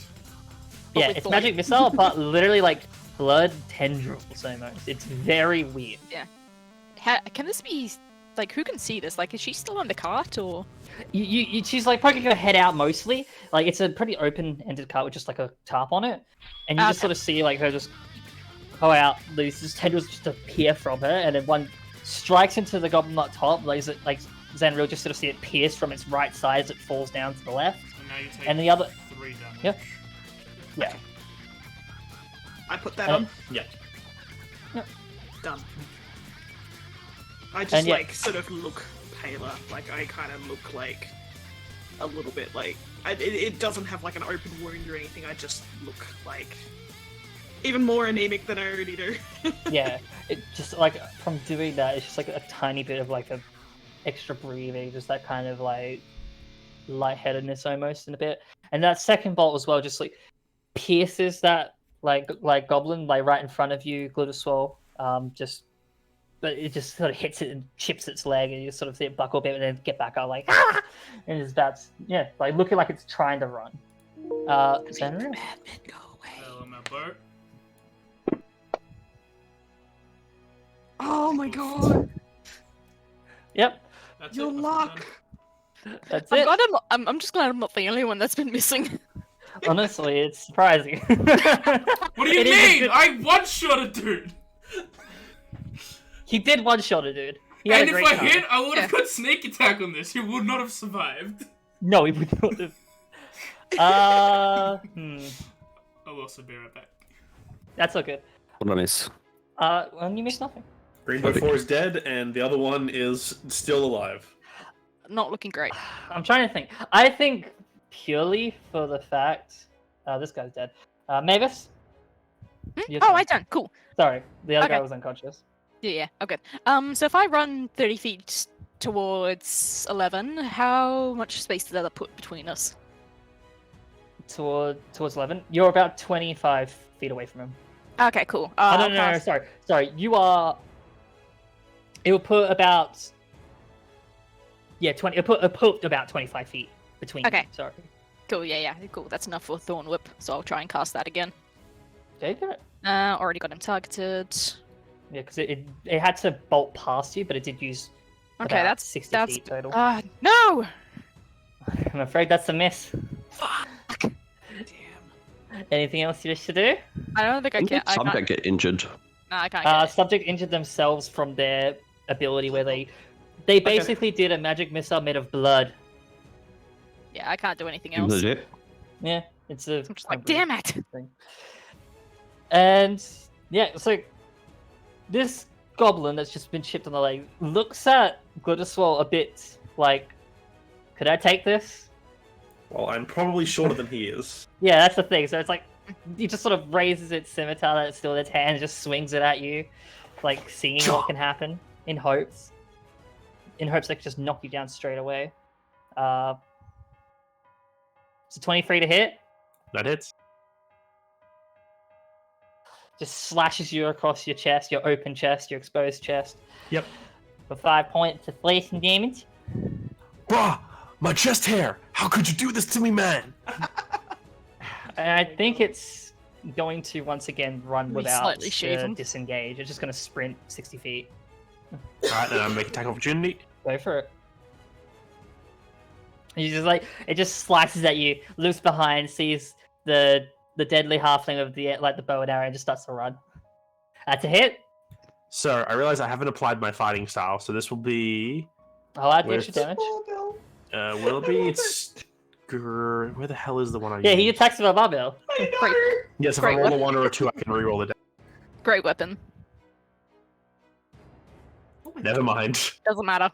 [SPEAKER 1] yeah,
[SPEAKER 6] with
[SPEAKER 1] it's
[SPEAKER 6] light.
[SPEAKER 1] magic missile, but literally like blood tendrils almost. It's very weird.
[SPEAKER 6] Can this be like who can see this? Like, is she still on the cart or?
[SPEAKER 1] She's like poking her head out mostly. Like it's a pretty open-ended cart with just like a tarp on it, and you just sort of see like her just go out. These tendrils just appear from her, and then one strikes into the goblin up top. Like Xanril just sort of see it pierce from its right side as it falls down to the left,
[SPEAKER 7] And now you take
[SPEAKER 1] and the other
[SPEAKER 7] 3 damage.
[SPEAKER 1] yeah.
[SPEAKER 5] I put that on.
[SPEAKER 4] Yeah.
[SPEAKER 5] Done. I just
[SPEAKER 1] And yeah-
[SPEAKER 5] like sort of look paler. Like I kind of look like a little bit like it doesn't have like an open wound or anything. I just look like even more anemic than I already do.
[SPEAKER 1] Yeah, it just like from doing that, it's just like a tiny bit of like a extra breathing, just that kind of like lightheadedness almost in a bit. And that second bolt as well just like pierces that like goblin like right in front of you, Glitterswole. But it just sort of hits it and chips its leg, and you sort of see it buckle a bit and then get back up like ah! And it's about like looking like it's trying to run. Xanril?
[SPEAKER 5] Go away.
[SPEAKER 7] Hello, my bird.
[SPEAKER 5] Oh my god.
[SPEAKER 1] Yep,
[SPEAKER 7] That's
[SPEAKER 5] Your
[SPEAKER 7] it.
[SPEAKER 5] luck.
[SPEAKER 1] that's
[SPEAKER 6] I'm
[SPEAKER 1] it.
[SPEAKER 6] glad I'm just glad I'm not the only one that's been missing.
[SPEAKER 1] Honestly, it's surprising.
[SPEAKER 7] What do you
[SPEAKER 1] It is a
[SPEAKER 7] mean?
[SPEAKER 1] good-
[SPEAKER 7] I one-shot a dude!
[SPEAKER 1] He did one shot a dude. He had
[SPEAKER 7] And
[SPEAKER 1] a
[SPEAKER 7] if
[SPEAKER 1] great
[SPEAKER 7] I
[SPEAKER 1] time.
[SPEAKER 7] hit, I would have put sneak attack on this. He would not have survived.
[SPEAKER 1] No, he would not have.
[SPEAKER 7] I'll also be right back.
[SPEAKER 1] That's all good.
[SPEAKER 2] What did I miss?
[SPEAKER 1] Well, you missed nothing.
[SPEAKER 4] Green Boy 4 is dead, and the other one is still alive.
[SPEAKER 6] Not looking great.
[SPEAKER 1] I'm trying to think. I think purely for the fact this guy's dead. Mavis? Your
[SPEAKER 6] Oh,
[SPEAKER 1] turn.
[SPEAKER 6] I done. Cool.
[SPEAKER 1] Sorry, the other guy
[SPEAKER 6] Okay.
[SPEAKER 1] was unconscious.
[SPEAKER 6] Yeah. Okay. So if I run 30 feet towards 11, how much space does that put between us?
[SPEAKER 1] Towards 11. You're about 25 feet away from him.
[SPEAKER 6] Okay. Cool.
[SPEAKER 1] Oh, no,
[SPEAKER 6] I'll
[SPEAKER 1] no, no,
[SPEAKER 6] pass-
[SPEAKER 1] sorry. You are. It will put about. Yeah, 20. It'll put about 25 feet between.
[SPEAKER 6] Okay.
[SPEAKER 1] You, sorry.
[SPEAKER 6] Cool. Yeah. Cool. That's enough for Thorn Whip. So I'll try and cast that again.
[SPEAKER 1] Okay, do it.
[SPEAKER 6] Already got him targeted.
[SPEAKER 1] Yeah, because it had to bolt past you, but it did use.
[SPEAKER 6] Okay,
[SPEAKER 1] about
[SPEAKER 6] that's
[SPEAKER 1] 60 feet total.
[SPEAKER 6] No.
[SPEAKER 1] I'm afraid that's a miss.
[SPEAKER 5] Damn.
[SPEAKER 1] Anything else you wish to do?
[SPEAKER 6] I don't think I can. I
[SPEAKER 2] Some
[SPEAKER 6] can't.
[SPEAKER 2] get injured.
[SPEAKER 6] No, I can't. Get it.
[SPEAKER 1] Subject injured themselves from their ability where they basically did a magic missile made of blood.
[SPEAKER 6] Yeah, I can't do anything else.
[SPEAKER 2] Legit.
[SPEAKER 1] Yeah, it's a.
[SPEAKER 6] I'm just like, damn it.
[SPEAKER 1] thing. And yeah, so this goblin that's just been chipped on the leg looks at Glitterswole a bit like, could I take this?
[SPEAKER 4] Well, I'm probably shorter than he is.
[SPEAKER 1] Yeah, that's the thing. So it's like, he just sort of raises its scimitar that's still in its hand and just swings it at you, like seeing what can happen in hopes they can just knock you down straight away. So 23 to hit.
[SPEAKER 4] That hits.
[SPEAKER 1] Just slashes you across your chest, your open chest, your exposed chest.
[SPEAKER 4] Yep.
[SPEAKER 1] For 5 points of flashing damage.
[SPEAKER 4] Bruh, my chest hair! How could you do this to me, man?
[SPEAKER 1] And I think it's going to once again run without
[SPEAKER 6] slightly shave him.
[SPEAKER 1] disengage. It's just going to sprint 60 feet.
[SPEAKER 4] Alright, then I'm making attack opportunity.
[SPEAKER 1] Go for it. You just like it just slices at you, loops behind, sees the deadly halfling of the bow and arrow, and just starts to run. That's a hit.
[SPEAKER 4] Sir, I realize I haven't applied my fighting style, so this will be...
[SPEAKER 1] I'll add the
[SPEAKER 4] Where's
[SPEAKER 1] extra damage.
[SPEAKER 4] will it be? It's Where the hell is the one I
[SPEAKER 1] Yeah, he
[SPEAKER 4] used?
[SPEAKER 1] attacks with a barbell.
[SPEAKER 4] Yes, if
[SPEAKER 6] Great
[SPEAKER 4] I roll a 1 or a 2, I can reroll it.
[SPEAKER 6] Great weapon.
[SPEAKER 4] Never mind.
[SPEAKER 6] Doesn't matter.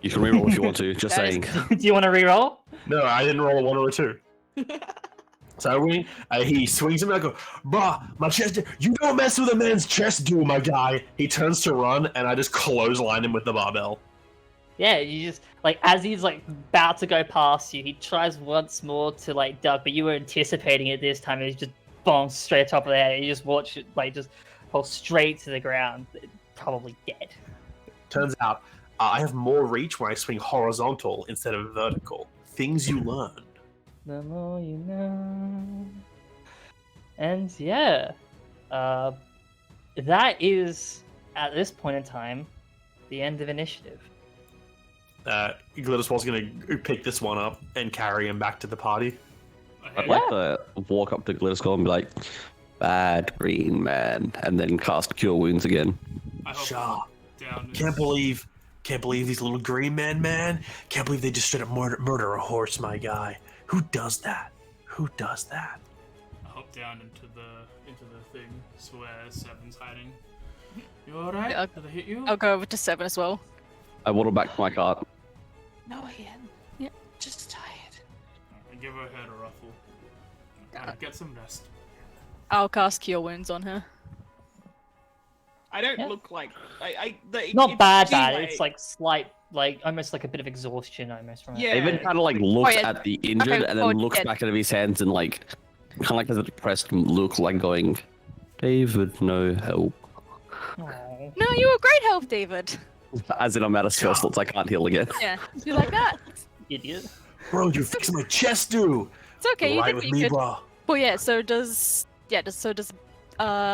[SPEAKER 2] You can reroll if you want to. Just
[SPEAKER 6] That is-
[SPEAKER 2] saying.
[SPEAKER 1] Do you want to reroll?
[SPEAKER 4] No, I didn't roll a 1 or a 2. So he swings him and I go, bruh, my chest, you don't mess with a man's chest, do my guy. He turns to run and I just clothesline him with the barbell.
[SPEAKER 1] Yeah, you just like as he's like about to go past you, he tries once more to like duck, but you were anticipating it this time. And he just bonks straight top of the head. You just watch it like just fall straight to the ground, probably dead.
[SPEAKER 4] Turns out I have more reach when I swing horizontal instead of vertical. Things you learn.
[SPEAKER 1] The more you know. And yeah, that is at this point in time the end of initiative.
[SPEAKER 4] Glitterswole's gonna pick this one up and carry him back to the party.
[SPEAKER 2] I'd like to walk up to Glitterswole and be like, "Bad green man," and then cast Cure Wounds again.
[SPEAKER 7] I hope
[SPEAKER 4] Shaw,
[SPEAKER 7] down is-
[SPEAKER 4] can't believe these little green men, man. Can't believe they just straight up murder a horse, my guy. Who does that? Who does that?
[SPEAKER 7] I hop down into the thing. So where Seven's hiding. You alright?
[SPEAKER 6] Yeah,
[SPEAKER 7] Did I hit you?
[SPEAKER 6] I'll go over to 7 as well.
[SPEAKER 2] I waddle back to my cart.
[SPEAKER 5] No, Ian.
[SPEAKER 6] Yeah.
[SPEAKER 5] Just tired.
[SPEAKER 7] I give her head a ruffle. Get some rest.
[SPEAKER 6] I'll cast Cure Wounds on her.
[SPEAKER 5] I don't
[SPEAKER 1] Yeah.
[SPEAKER 5] look like
[SPEAKER 1] Not
[SPEAKER 5] it's
[SPEAKER 1] bad.
[SPEAKER 5] anyway.
[SPEAKER 1] It's like slight, like almost like a bit of exhaustion, almost from it.
[SPEAKER 5] Yeah.
[SPEAKER 2] David kind of like looks
[SPEAKER 6] yeah.
[SPEAKER 2] at the injured and then looks back at his hands and like kind of like has a depressed look, like going, "David, no help."
[SPEAKER 1] Aw.
[SPEAKER 6] No, you were great help, David.
[SPEAKER 2] As in, I'm out of spell slots. I can't heal again.
[SPEAKER 6] Yeah, you like that?
[SPEAKER 1] Idiot.
[SPEAKER 4] Bro, you fixed my chest, dude.
[SPEAKER 6] It's okay. You
[SPEAKER 4] Right
[SPEAKER 6] did
[SPEAKER 4] with
[SPEAKER 6] what
[SPEAKER 4] me,
[SPEAKER 6] you could.
[SPEAKER 4] bro.
[SPEAKER 6] Well, yeah. So does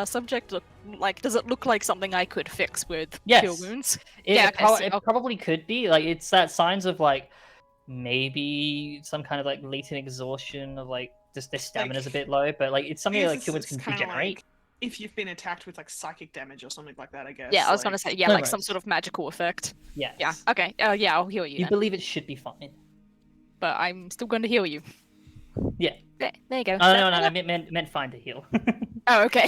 [SPEAKER 6] subject look like? Does it look like something I could fix with
[SPEAKER 1] Yes.
[SPEAKER 6] Cure Wounds?
[SPEAKER 1] It,
[SPEAKER 6] Yeah,
[SPEAKER 1] it
[SPEAKER 6] okay,
[SPEAKER 1] prob-
[SPEAKER 6] so
[SPEAKER 1] it
[SPEAKER 6] I'll-
[SPEAKER 1] probably could be like it's that signs of like maybe some kind of like latent exhaustion of like just their stamina's a bit low, but like it's something that, like humans can
[SPEAKER 5] kinda
[SPEAKER 1] regenerate.
[SPEAKER 5] like if you've been attacked with like psychic damage or something like that, I guess.
[SPEAKER 6] Yeah, I was gonna
[SPEAKER 5] like-
[SPEAKER 6] say yeah,
[SPEAKER 1] No
[SPEAKER 6] like some
[SPEAKER 1] worries.
[SPEAKER 6] sort of magical effect.
[SPEAKER 1] Yes.
[SPEAKER 6] Yeah. Okay. Yeah, I'll heal you.
[SPEAKER 1] You
[SPEAKER 6] Then.
[SPEAKER 1] believe it should be fine.
[SPEAKER 6] But I'm still going to heal you.
[SPEAKER 1] Yeah.
[SPEAKER 6] There you go.
[SPEAKER 1] Oh no, I meant fine to heal.
[SPEAKER 6] Oh, okay.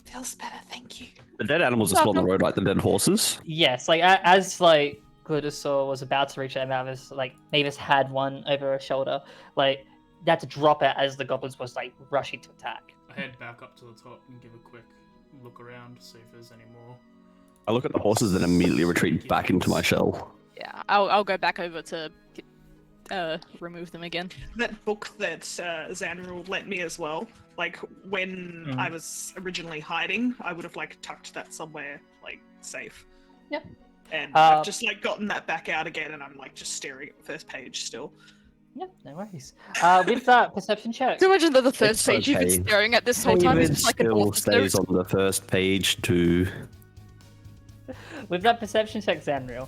[SPEAKER 5] Feels better, thank you.
[SPEAKER 2] The dead animals are still on the road, like the dead horses.
[SPEAKER 1] Yes, like as like Glitterswole was about to reach out, Mavis had one over her shoulder. Like they had to drop it as the goblins was like rushing to attack.
[SPEAKER 7] I head back up to the top and give a quick look around to see if there's any more.
[SPEAKER 2] I look at the horses and immediately retreat back into my shell.
[SPEAKER 6] Yeah, I'll go back over to remove them again.
[SPEAKER 5] That book that Xanril lent me as well. Like when I was originally hiding, I would have like tucked that somewhere like safe.
[SPEAKER 1] Yep.
[SPEAKER 5] And I've just like gotten that back out again, and I'm like just staring at the first page still.
[SPEAKER 1] Yeah, no worries. With that perception check.
[SPEAKER 6] Can you imagine that the first
[SPEAKER 2] It's
[SPEAKER 6] page you've been
[SPEAKER 2] okay.
[SPEAKER 6] staring at this whole time is
[SPEAKER 2] David
[SPEAKER 6] just like an
[SPEAKER 2] still
[SPEAKER 6] author's
[SPEAKER 2] stays
[SPEAKER 6] note?
[SPEAKER 2] on the first page too.
[SPEAKER 1] With that perception check, Xanril,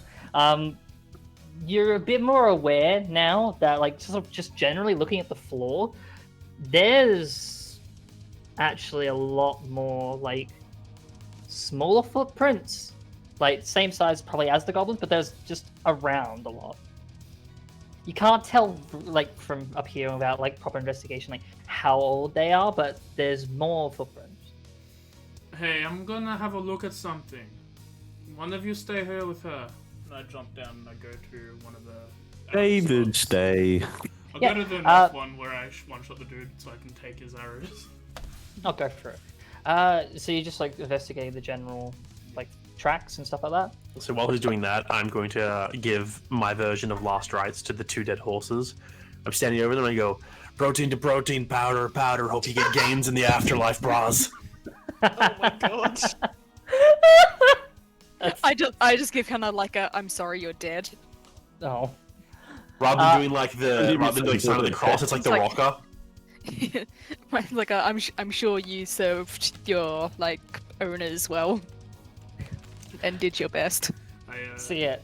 [SPEAKER 1] you're a bit more aware now that, like, just generally looking at the floor, there's actually a lot more, like, smaller footprints. Like, same size probably as the goblins, but there's just around a lot. You can't tell, like, from up here without, like, proper investigation, like, how old they are, but there's more footprints.
[SPEAKER 7] Hey, I'm gonna have a look at something. One of you stay here with her. And I jump down and I go to one of the...
[SPEAKER 2] David,
[SPEAKER 7] spots.
[SPEAKER 2] stay.
[SPEAKER 7] I'll
[SPEAKER 1] Yeah,
[SPEAKER 7] go to the north one where I one-shot the dude so I can take his arrows.
[SPEAKER 1] I'll go for it. So you just, like, investigate the general, like, tracks and stuff like that?
[SPEAKER 4] So while he's doing that, I'm going to give my version of last rites to the two dead horses. I'm standing over them and I go, protein to protein, powder, powder. Hope you get gains in the afterlife, bras.
[SPEAKER 5] Oh my god.
[SPEAKER 6] I just give kind of like a I'm sorry you're dead.
[SPEAKER 1] Oh.
[SPEAKER 4] Rather than doing like the
[SPEAKER 2] Maybe
[SPEAKER 4] rather than doing sign of the cross, it's like the
[SPEAKER 6] like-
[SPEAKER 4] rocker.
[SPEAKER 6] Like I'm sure you served your like owners well and did your best.
[SPEAKER 1] So yeah,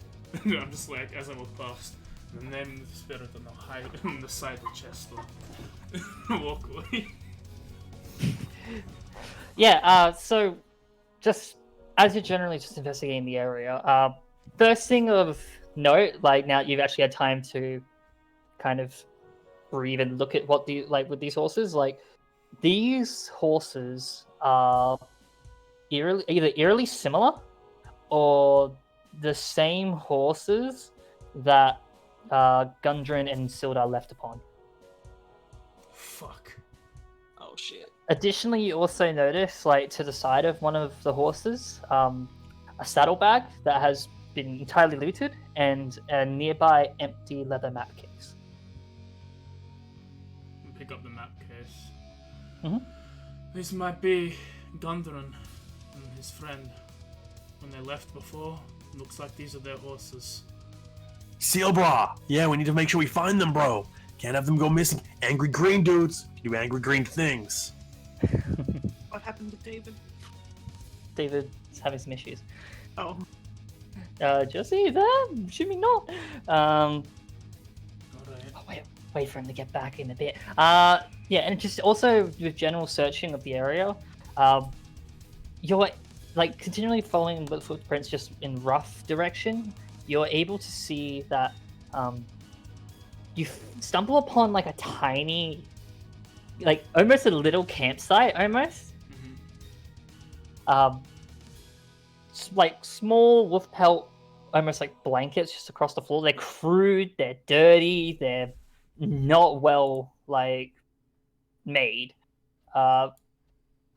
[SPEAKER 7] I'm just like, as I walk past, the name of the spirit on the high on the side of the chest or walk away.
[SPEAKER 1] yeah. So just as you're generally just investigating the area, first thing of note, like now you've actually had time to kind of breathe and look at what with these horses, like these horses are either eerily similar or the same horses that Gundren and Sildar left upon.
[SPEAKER 7] Fuck.
[SPEAKER 5] Oh shit.
[SPEAKER 1] Additionally, you also notice, like, to the side of one of the horses, a saddlebag that has been entirely looted and a nearby empty leather map case.
[SPEAKER 7] Pick up the map case.
[SPEAKER 1] Mhm.
[SPEAKER 7] This might be Gundren and his friend. When they left before, looks like these are their horses.
[SPEAKER 4] Seal bra. Yeah, we need to make sure we find them, bro. Can't have them go missing. Angry green dudes do angry green things.
[SPEAKER 5] What happened to David?
[SPEAKER 1] David's having some issues.
[SPEAKER 5] Oh.
[SPEAKER 1] Jesse, there? Shoot me not.
[SPEAKER 7] Alright.
[SPEAKER 1] Oh, wait for him to get back in a bit. Yeah, and just also with general searching of the area, you're like continually following the footprints just in rough direction. You're able to see that you stumble upon like a tiny, like almost a little campsite almost. Like small wolf pelt, almost like blankets just across the floor. They're crude, they're dirty, they're not well like made, and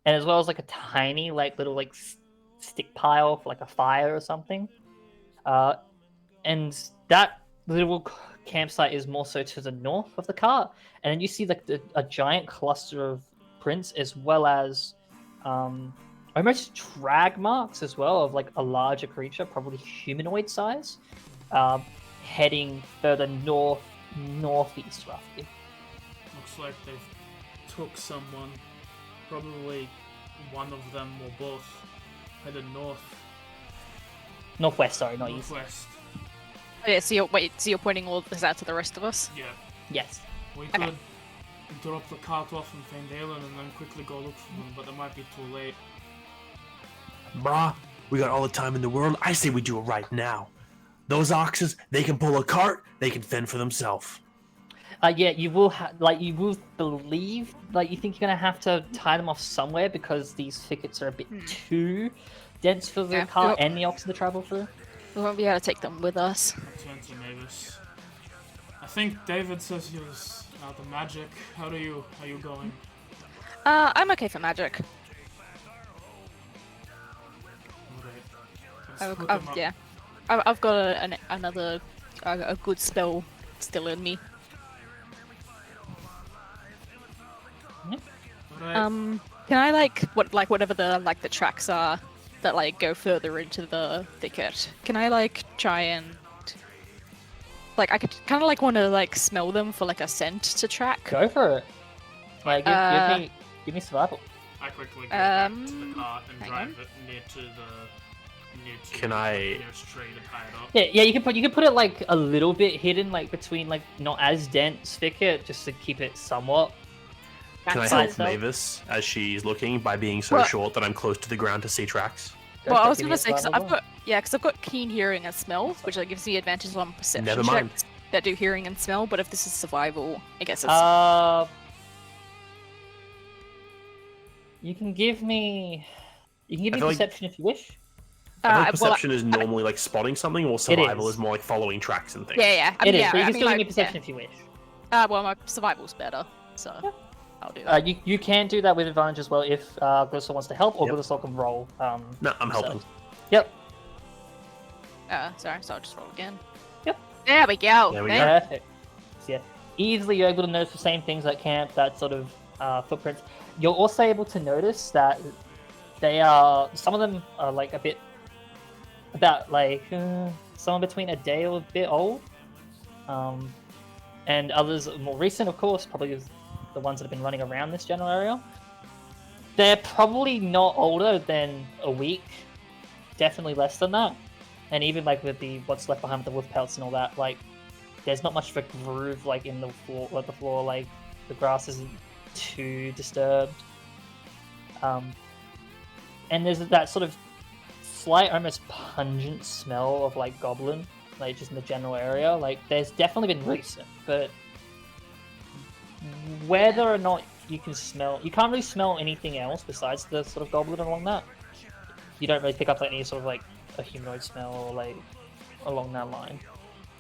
[SPEAKER 1] as well as like a tiny like little like stick pile for like a fire or something. And that little campsite is more so to the north of the cart, and then you see like a giant cluster of prints as well as almost drag marks as well of like a larger creature, probably humanoid size, heading further northeast roughly.
[SPEAKER 7] Looks like they've took someone. Probably one of them or both. Headed
[SPEAKER 1] Northwest, sorry, not east.
[SPEAKER 7] northwest.
[SPEAKER 6] Oh, yeah, so you're pointing all this out to the rest of us?
[SPEAKER 7] Yeah.
[SPEAKER 1] Yes.
[SPEAKER 7] We
[SPEAKER 6] Okay.
[SPEAKER 7] could drop the cart off in Phandelver and then quickly go look for them, but it might be too late.
[SPEAKER 4] Brah, we got all the time in the world. I say we do it right now. Those oxes, they can pull a cart, they can fend for themselves.
[SPEAKER 1] Yeah, you will you will believe, like you think you're gonna have to tie them off somewhere because these thickets are a bit too dense for the
[SPEAKER 6] Yeah.
[SPEAKER 1] cart
[SPEAKER 6] Yep.
[SPEAKER 1] and the oxen to travel through.
[SPEAKER 6] We won't be able to take them with us.
[SPEAKER 7] I'll turn to Mavis. I think David says he was out of magic. How are you going?
[SPEAKER 6] I'm okay for magic.
[SPEAKER 7] Alright. Let's hook him up.
[SPEAKER 6] Yeah. I've got another good spell still in me.
[SPEAKER 7] Alright.
[SPEAKER 6] Can I whatever the tracks are that like go further into the thicket? Can I try and I could kind of want to smell them for a scent to track?
[SPEAKER 1] Go for it. Like, give me survival.
[SPEAKER 7] I quickly go back to the cart and
[SPEAKER 6] hang
[SPEAKER 7] drive
[SPEAKER 6] on.
[SPEAKER 7] it near to
[SPEAKER 4] Can
[SPEAKER 7] the
[SPEAKER 4] I-
[SPEAKER 7] nearest tree to tie it up.
[SPEAKER 1] Yeah, you can put it a little bit hidden, between not as dense thicket, just to keep it somewhat.
[SPEAKER 4] Can I
[SPEAKER 6] That's
[SPEAKER 4] help
[SPEAKER 6] it.
[SPEAKER 4] Mavis as she's looking by being so
[SPEAKER 6] Well-
[SPEAKER 4] short that I'm close to the ground to see tracks?
[SPEAKER 1] Go
[SPEAKER 6] Well,
[SPEAKER 1] for
[SPEAKER 6] I
[SPEAKER 1] it,
[SPEAKER 6] was
[SPEAKER 1] give me
[SPEAKER 6] gonna
[SPEAKER 1] a
[SPEAKER 6] say, because
[SPEAKER 1] survival roll.
[SPEAKER 6] I've got keen hearing and smell, which gives me advantage on perception
[SPEAKER 4] Never mind.
[SPEAKER 6] checks that do hearing and smell. But if this is survival, I guess it's
[SPEAKER 1] You can give me
[SPEAKER 4] feel like-
[SPEAKER 1] perception if you wish.
[SPEAKER 4] I think
[SPEAKER 6] well,
[SPEAKER 4] perception is normally spotting something, or survival
[SPEAKER 1] is.
[SPEAKER 4] is more following tracks and things.
[SPEAKER 6] yeah.
[SPEAKER 1] It is,
[SPEAKER 6] yeah,
[SPEAKER 1] but you
[SPEAKER 6] I
[SPEAKER 1] can
[SPEAKER 6] mean,
[SPEAKER 1] still give me
[SPEAKER 6] yeah.
[SPEAKER 1] perception if you wish.
[SPEAKER 6] Well, my survival's better, so I'll do that.
[SPEAKER 1] You can do that with advantage as well if Glitterswole wants to help, or
[SPEAKER 4] Yep.
[SPEAKER 1] Glitterswole can roll.
[SPEAKER 4] No, I'm helping.
[SPEAKER 1] Yep.
[SPEAKER 6] Sorry, so I'll just roll again.
[SPEAKER 1] Yep.
[SPEAKER 6] There we go.
[SPEAKER 4] There we
[SPEAKER 6] Thank-
[SPEAKER 4] go.
[SPEAKER 1] Perfect. So, yeah, easily you're able to notice the same things at camp, that sort of footprints. You're also able to notice that they are, some of them are somewhere between a day or a bit old, and others are more recent, of course, probably the ones that have been running around this general area. They're probably not older than a week, definitely less than that. And even with what's left behind with the wolf pelts and all that, there's not much of a groove in the floor. The grass isn't too disturbed. And there's that sort of slight, almost pungent smell of goblin, just in the general area. There's definitely been recent, but whether or not you can smell. You can't really smell anything else besides the sort of goblin along that. You don't really pick up like, any sort of like a humanoid smell or like along that line.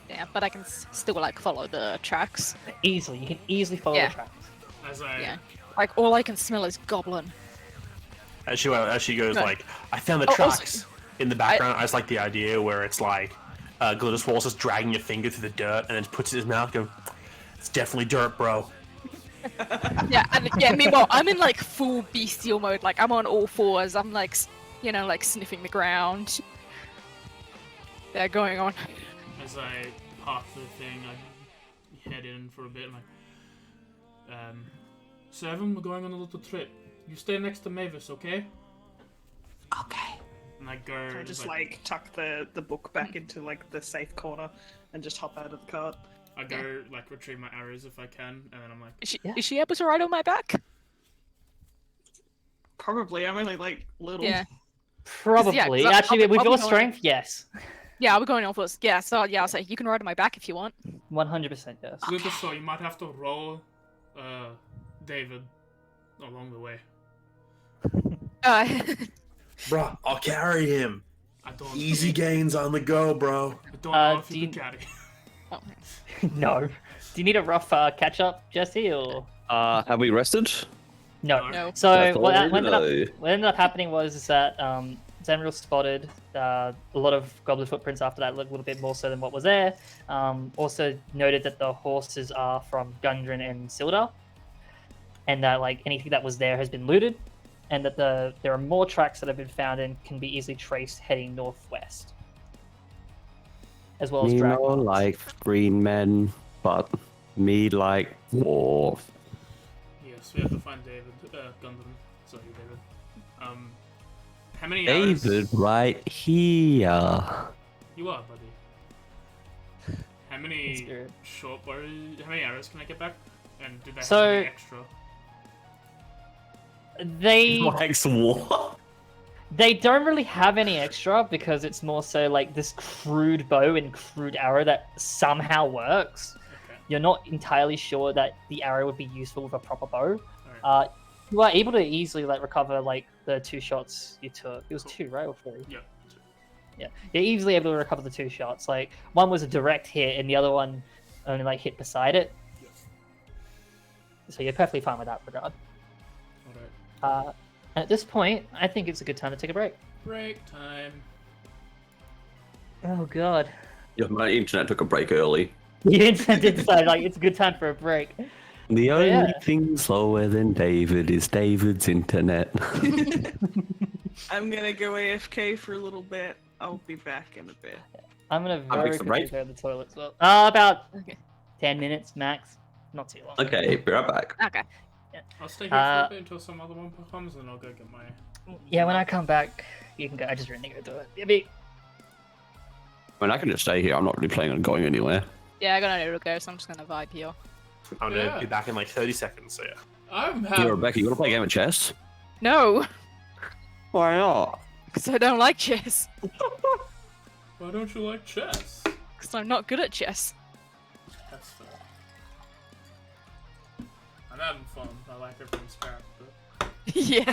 [SPEAKER 6] Yeah, but I can still like follow the tracks.
[SPEAKER 1] Easily, you can easily follow
[SPEAKER 6] Yeah.
[SPEAKER 1] the tracks.
[SPEAKER 7] As I
[SPEAKER 6] Yeah. Like all I can smell is goblin.
[SPEAKER 4] As she goes,
[SPEAKER 6] No.
[SPEAKER 4] like, I found the
[SPEAKER 6] Oh, also-
[SPEAKER 4] tracks in the background. I just like the idea where it's like Glitterswole's just dragging your finger through the dirt and then puts it in his mouth. Go, it's definitely dirt, bro.
[SPEAKER 6] Yeah, and yeah. Meanwhile, I'm in like full bestial mode. Like I'm on all fours. I'm like, like sniffing the ground. They're going on.
[SPEAKER 7] As I park the thing, I head in for a bit. And Seven, we're going on a little trip. You stay next to Mavis, okay?
[SPEAKER 5] Okay.
[SPEAKER 7] And I go.
[SPEAKER 5] I just like tuck the book back into like the safe corner and just hop out of the cart.
[SPEAKER 7] I go like retrieve my arrows if I can, and then I'm like,
[SPEAKER 6] Is she able to ride on my back?
[SPEAKER 5] Probably. I'm only like little.
[SPEAKER 6] Yeah.
[SPEAKER 1] Probably.
[SPEAKER 6] 'cause I'll
[SPEAKER 1] Actually,
[SPEAKER 6] be-
[SPEAKER 1] with
[SPEAKER 6] I'll be
[SPEAKER 1] your
[SPEAKER 6] going-
[SPEAKER 1] strength, yes.
[SPEAKER 6] Yeah, I'll be going on fours. Yeah, so yeah, I'll say you can ride on my back if you want.
[SPEAKER 1] 100% yes.
[SPEAKER 7] Glitterswole, you might have to roll David along the way.
[SPEAKER 6] Uh,
[SPEAKER 4] Bro, I'll carry him.
[SPEAKER 7] I don't.
[SPEAKER 4] Easy gains on the go, bro.
[SPEAKER 7] I don't know if
[SPEAKER 1] do
[SPEAKER 7] you
[SPEAKER 1] you-
[SPEAKER 7] can carry.
[SPEAKER 1] No. Do you need a rough catch up, Jesse, or
[SPEAKER 2] Have we rested?
[SPEAKER 1] no?
[SPEAKER 6] No.
[SPEAKER 1] So
[SPEAKER 2] That's
[SPEAKER 1] what
[SPEAKER 2] all
[SPEAKER 1] ended
[SPEAKER 2] I
[SPEAKER 1] up, what ended up happening was that Xanril spotted a lot of goblin footprints after that, a little bit more so than what was there. Also noted that the horses are from Gundren and Sildar, and that like anything that was there has been looted, and that there are more tracks that have been found and can be easily traced heading northwest, as well as
[SPEAKER 2] You know,
[SPEAKER 1] dragons.
[SPEAKER 2] like green men, but me like war.
[SPEAKER 7] Yes, we have to find David. Gundam. Sorry, David. How many arrows?
[SPEAKER 2] David, right here.
[SPEAKER 7] You are, buddy. How many
[SPEAKER 1] Spirit.
[SPEAKER 7] short bow? How many arrows can I get back? And did they
[SPEAKER 1] So-
[SPEAKER 7] have any extra?
[SPEAKER 4] Likes war.
[SPEAKER 1] They don't really have any extra because it's more so like this crude bow and crude arrow that somehow works.
[SPEAKER 7] Okay.
[SPEAKER 1] You're not entirely sure that the arrow would be useful with a proper bow.
[SPEAKER 7] Alright.
[SPEAKER 1] You are able to easily like recover like the 2 shots you took. It was 2, right, or 3?
[SPEAKER 7] Yeah.
[SPEAKER 1] Yeah, you're easily able to recover the 2 shots. Like one was a direct hit, and the other one only like hit beside it.
[SPEAKER 7] Yes.
[SPEAKER 1] So you're perfectly fine with that regard.
[SPEAKER 7] Alright.
[SPEAKER 1] And at this point, I think it's a good time to take a break.
[SPEAKER 7] Break time.
[SPEAKER 1] Oh god.
[SPEAKER 2] Yeah, my internet took a break early.
[SPEAKER 1] The internet did say like it's a good time for a break.
[SPEAKER 2] The only
[SPEAKER 1] yeah.
[SPEAKER 2] thing slower than David is David's internet.
[SPEAKER 5] I'm gonna go AFK for a little bit. I'll be back in a bit.
[SPEAKER 1] I'm gonna
[SPEAKER 2] How
[SPEAKER 1] very
[SPEAKER 2] big's the
[SPEAKER 1] quickly
[SPEAKER 2] break?
[SPEAKER 1] go to the toilet as well. About
[SPEAKER 6] Okay.
[SPEAKER 1] 10 minutes max. Not too long.
[SPEAKER 2] Okay, be right back.
[SPEAKER 6] Okay.
[SPEAKER 7] I'll stay here for a bit until some other one comes, and I'll go get my.
[SPEAKER 1] Yeah, when I come back, you can go. I just really need to go to the toilet.
[SPEAKER 2] I mean, I can just stay here. I'm not really planning on going anywhere.
[SPEAKER 6] Yeah, I got nowhere to go, so I'm just gonna vibe here.
[SPEAKER 4] I'm gonna
[SPEAKER 7] Yeah.
[SPEAKER 4] be back in like 30 seconds, so yeah.
[SPEAKER 7] I'm
[SPEAKER 2] Hey,
[SPEAKER 7] having.
[SPEAKER 2] Rebecca, you want to play a game of chess?
[SPEAKER 6] No,
[SPEAKER 2] Why not?
[SPEAKER 6] because I don't like chess.
[SPEAKER 7] Why don't you like chess?
[SPEAKER 6] Because I'm not good at chess.
[SPEAKER 7] That's fair. I'm having fun. I like everyone's character.
[SPEAKER 6] Yeah.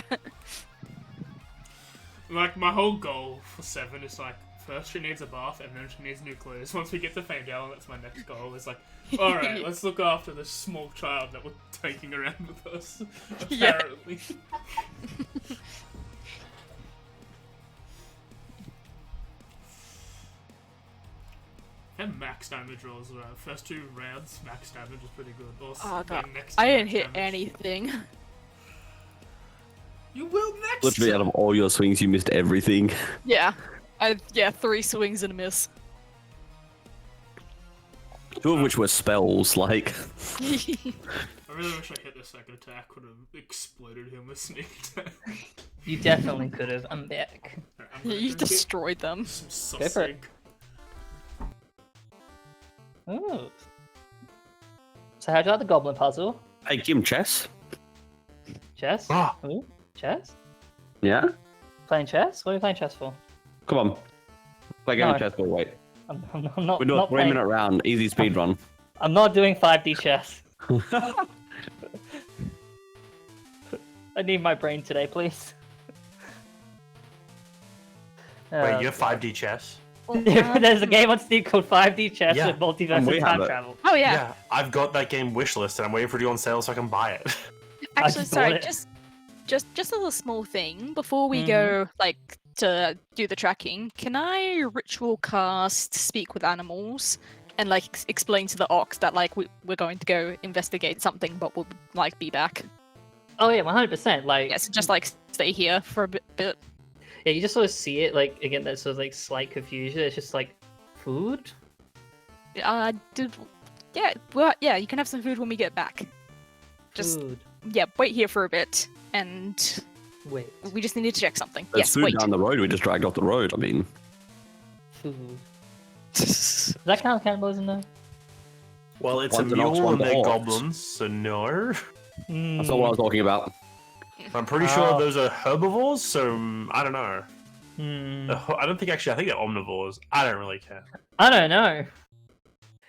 [SPEAKER 7] Like, my whole goal for Seven is like, first she needs a bath and then she needs new clothes. Once we get to Phandelver, that's my next goal. Is like, alright, let's look after this small child that we're taking around with us.
[SPEAKER 6] Yeah.
[SPEAKER 7] Apparently. And max damage rolls around. First 2 rounds, max damage is pretty good. Also,
[SPEAKER 6] Oh god,
[SPEAKER 7] next
[SPEAKER 6] I
[SPEAKER 7] to
[SPEAKER 6] didn't
[SPEAKER 7] max
[SPEAKER 6] hit
[SPEAKER 7] damage.
[SPEAKER 6] anything.
[SPEAKER 7] You will next
[SPEAKER 2] Literally, out of all your swings, you missed everything.
[SPEAKER 6] Yeah. 3 swings and a miss.
[SPEAKER 2] 2 of which were spells, like.
[SPEAKER 7] I really wish I hit the second attack would have exploded him with sneak attack.
[SPEAKER 1] You definitely could have. I'm back.
[SPEAKER 7] Alright, I'm gonna
[SPEAKER 6] You
[SPEAKER 7] go get
[SPEAKER 6] destroyed them.
[SPEAKER 7] some
[SPEAKER 1] Go for
[SPEAKER 7] sausage.
[SPEAKER 1] it. Ooh. So how'd you like the goblin puzzle?
[SPEAKER 2] Hey, Kim, chess?
[SPEAKER 1] Chess?
[SPEAKER 4] Ah.
[SPEAKER 1] Ooh, chess?
[SPEAKER 2] Yeah?
[SPEAKER 1] Playing chess? What are you playing chess for?
[SPEAKER 2] Come on. Play a game
[SPEAKER 1] No.
[SPEAKER 2] of chess, but wait.
[SPEAKER 1] I'm not.
[SPEAKER 2] We're doing a
[SPEAKER 1] not
[SPEAKER 2] 3
[SPEAKER 1] playing.
[SPEAKER 2] minute round, easy speed run.
[SPEAKER 1] I'm not doing 5D chess. I need my brain today, please.
[SPEAKER 4] Wait, you have 5D chess?
[SPEAKER 1] There's a game on Steam called 5D Chess
[SPEAKER 4] Yeah,
[SPEAKER 1] with
[SPEAKER 2] and
[SPEAKER 1] multiverse
[SPEAKER 2] we
[SPEAKER 1] and
[SPEAKER 2] have
[SPEAKER 1] time
[SPEAKER 2] it.
[SPEAKER 1] travel.
[SPEAKER 6] Oh yeah.
[SPEAKER 4] I've got that game wishlist, and I'm waiting for it to go on sale so I can buy it.
[SPEAKER 6] Actually,
[SPEAKER 1] just
[SPEAKER 6] sorry,
[SPEAKER 1] bought it.
[SPEAKER 6] just a little small thing before we go like to do the tracking. Can I ritual cast speak with animals and like explain to the ox that like we're going to go investigate something, but we'll like be back?
[SPEAKER 1] Oh yeah, 100%. Like,
[SPEAKER 6] Yes, just like stay here for a bit.
[SPEAKER 1] yeah, you just sort of see it. Like again, that sort of like slight confusion. It's just like food.
[SPEAKER 6] Yeah, you can have some food when we get back. Just
[SPEAKER 1] Food.
[SPEAKER 6] yeah, wait here for a bit, and
[SPEAKER 1] Wait.
[SPEAKER 6] we just need to check something.
[SPEAKER 2] There's
[SPEAKER 6] yes,
[SPEAKER 2] food
[SPEAKER 6] wait.
[SPEAKER 2] down the road. We just dragged off the road. I mean,
[SPEAKER 1] Food. Does that count cannibalism though?
[SPEAKER 4] Well, it's
[SPEAKER 2] One's
[SPEAKER 4] a
[SPEAKER 2] an ox,
[SPEAKER 4] mule and
[SPEAKER 2] one's a
[SPEAKER 4] they're
[SPEAKER 2] horse.
[SPEAKER 4] goblins, so no.
[SPEAKER 2] that's not what I was talking about.
[SPEAKER 4] I'm pretty sure those are herbivores, so I don't know.
[SPEAKER 1] Hmm.
[SPEAKER 4] I don't think actually. I think they're omnivores. I don't really care.
[SPEAKER 1] I don't know.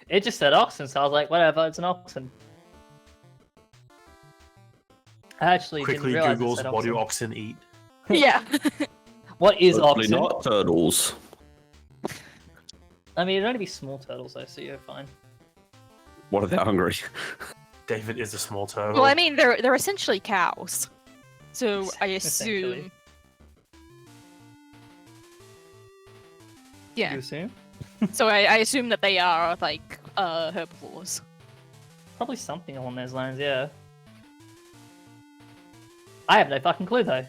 [SPEAKER 1] It just said oxen, so I was like, whatever, it's an oxen. I actually
[SPEAKER 4] Quickly
[SPEAKER 1] didn't realize it
[SPEAKER 4] Googles
[SPEAKER 1] said
[SPEAKER 4] what do
[SPEAKER 1] oxen.
[SPEAKER 4] oxen eat.
[SPEAKER 6] Yeah.
[SPEAKER 1] What is
[SPEAKER 2] Hopefully
[SPEAKER 1] oxen?
[SPEAKER 2] not turtles.
[SPEAKER 1] I mean, it'd only be small turtles though, so you're fine.
[SPEAKER 2] What if they're hungry?
[SPEAKER 4] David is a small turtle.
[SPEAKER 6] Well, I mean, they're essentially cows, so I
[SPEAKER 1] Essentially.
[SPEAKER 6] assume. Yeah.
[SPEAKER 1] You assume?
[SPEAKER 6] So I assume that they are like herbivores.
[SPEAKER 1] Probably something along those lines, yeah. I have no fucking clue though.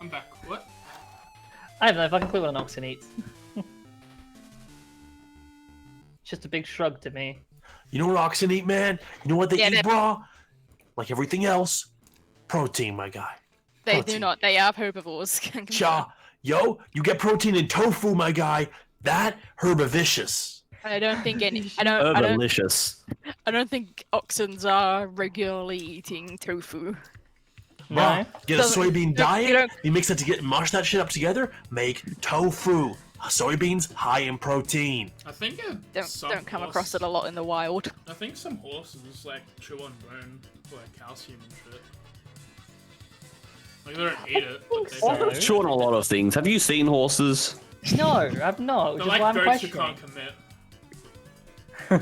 [SPEAKER 7] I'm back. What?
[SPEAKER 1] I have no fucking clue what an oxen eats. Just a big shrug to me.
[SPEAKER 4] You know what oxen eat, man? You know what they
[SPEAKER 6] Yeah,
[SPEAKER 4] eat,
[SPEAKER 6] they-
[SPEAKER 4] bro? Like everything else, protein, my guy.
[SPEAKER 6] They do
[SPEAKER 4] Protein.
[SPEAKER 6] not. They are herbivores.
[SPEAKER 4] Cha, yo, you get protein in tofu, my guy. That herbivorous.
[SPEAKER 6] I don't think any. I don't.
[SPEAKER 2] Delicious.
[SPEAKER 6] I don't think oxens are regularly eating tofu.
[SPEAKER 1] No?
[SPEAKER 4] Get a
[SPEAKER 6] Doesn't-
[SPEAKER 4] soybean
[SPEAKER 6] you
[SPEAKER 4] diet.
[SPEAKER 6] don't-
[SPEAKER 4] You mix that together, mash that shit up together. Make tofu. Soybeans high in protein.
[SPEAKER 7] I think
[SPEAKER 6] Don't come across it a lot in the wild.
[SPEAKER 7] I think some horses like chew on bone for like calcium and shit. Like they don't eat it, but they
[SPEAKER 1] so.
[SPEAKER 7] do.
[SPEAKER 2] Horses chew on a lot of things. Have you seen horses?
[SPEAKER 1] No, I've not.
[SPEAKER 7] They're
[SPEAKER 1] Which is why
[SPEAKER 7] like
[SPEAKER 1] I'm
[SPEAKER 7] goats who
[SPEAKER 1] questioning.
[SPEAKER 7] can't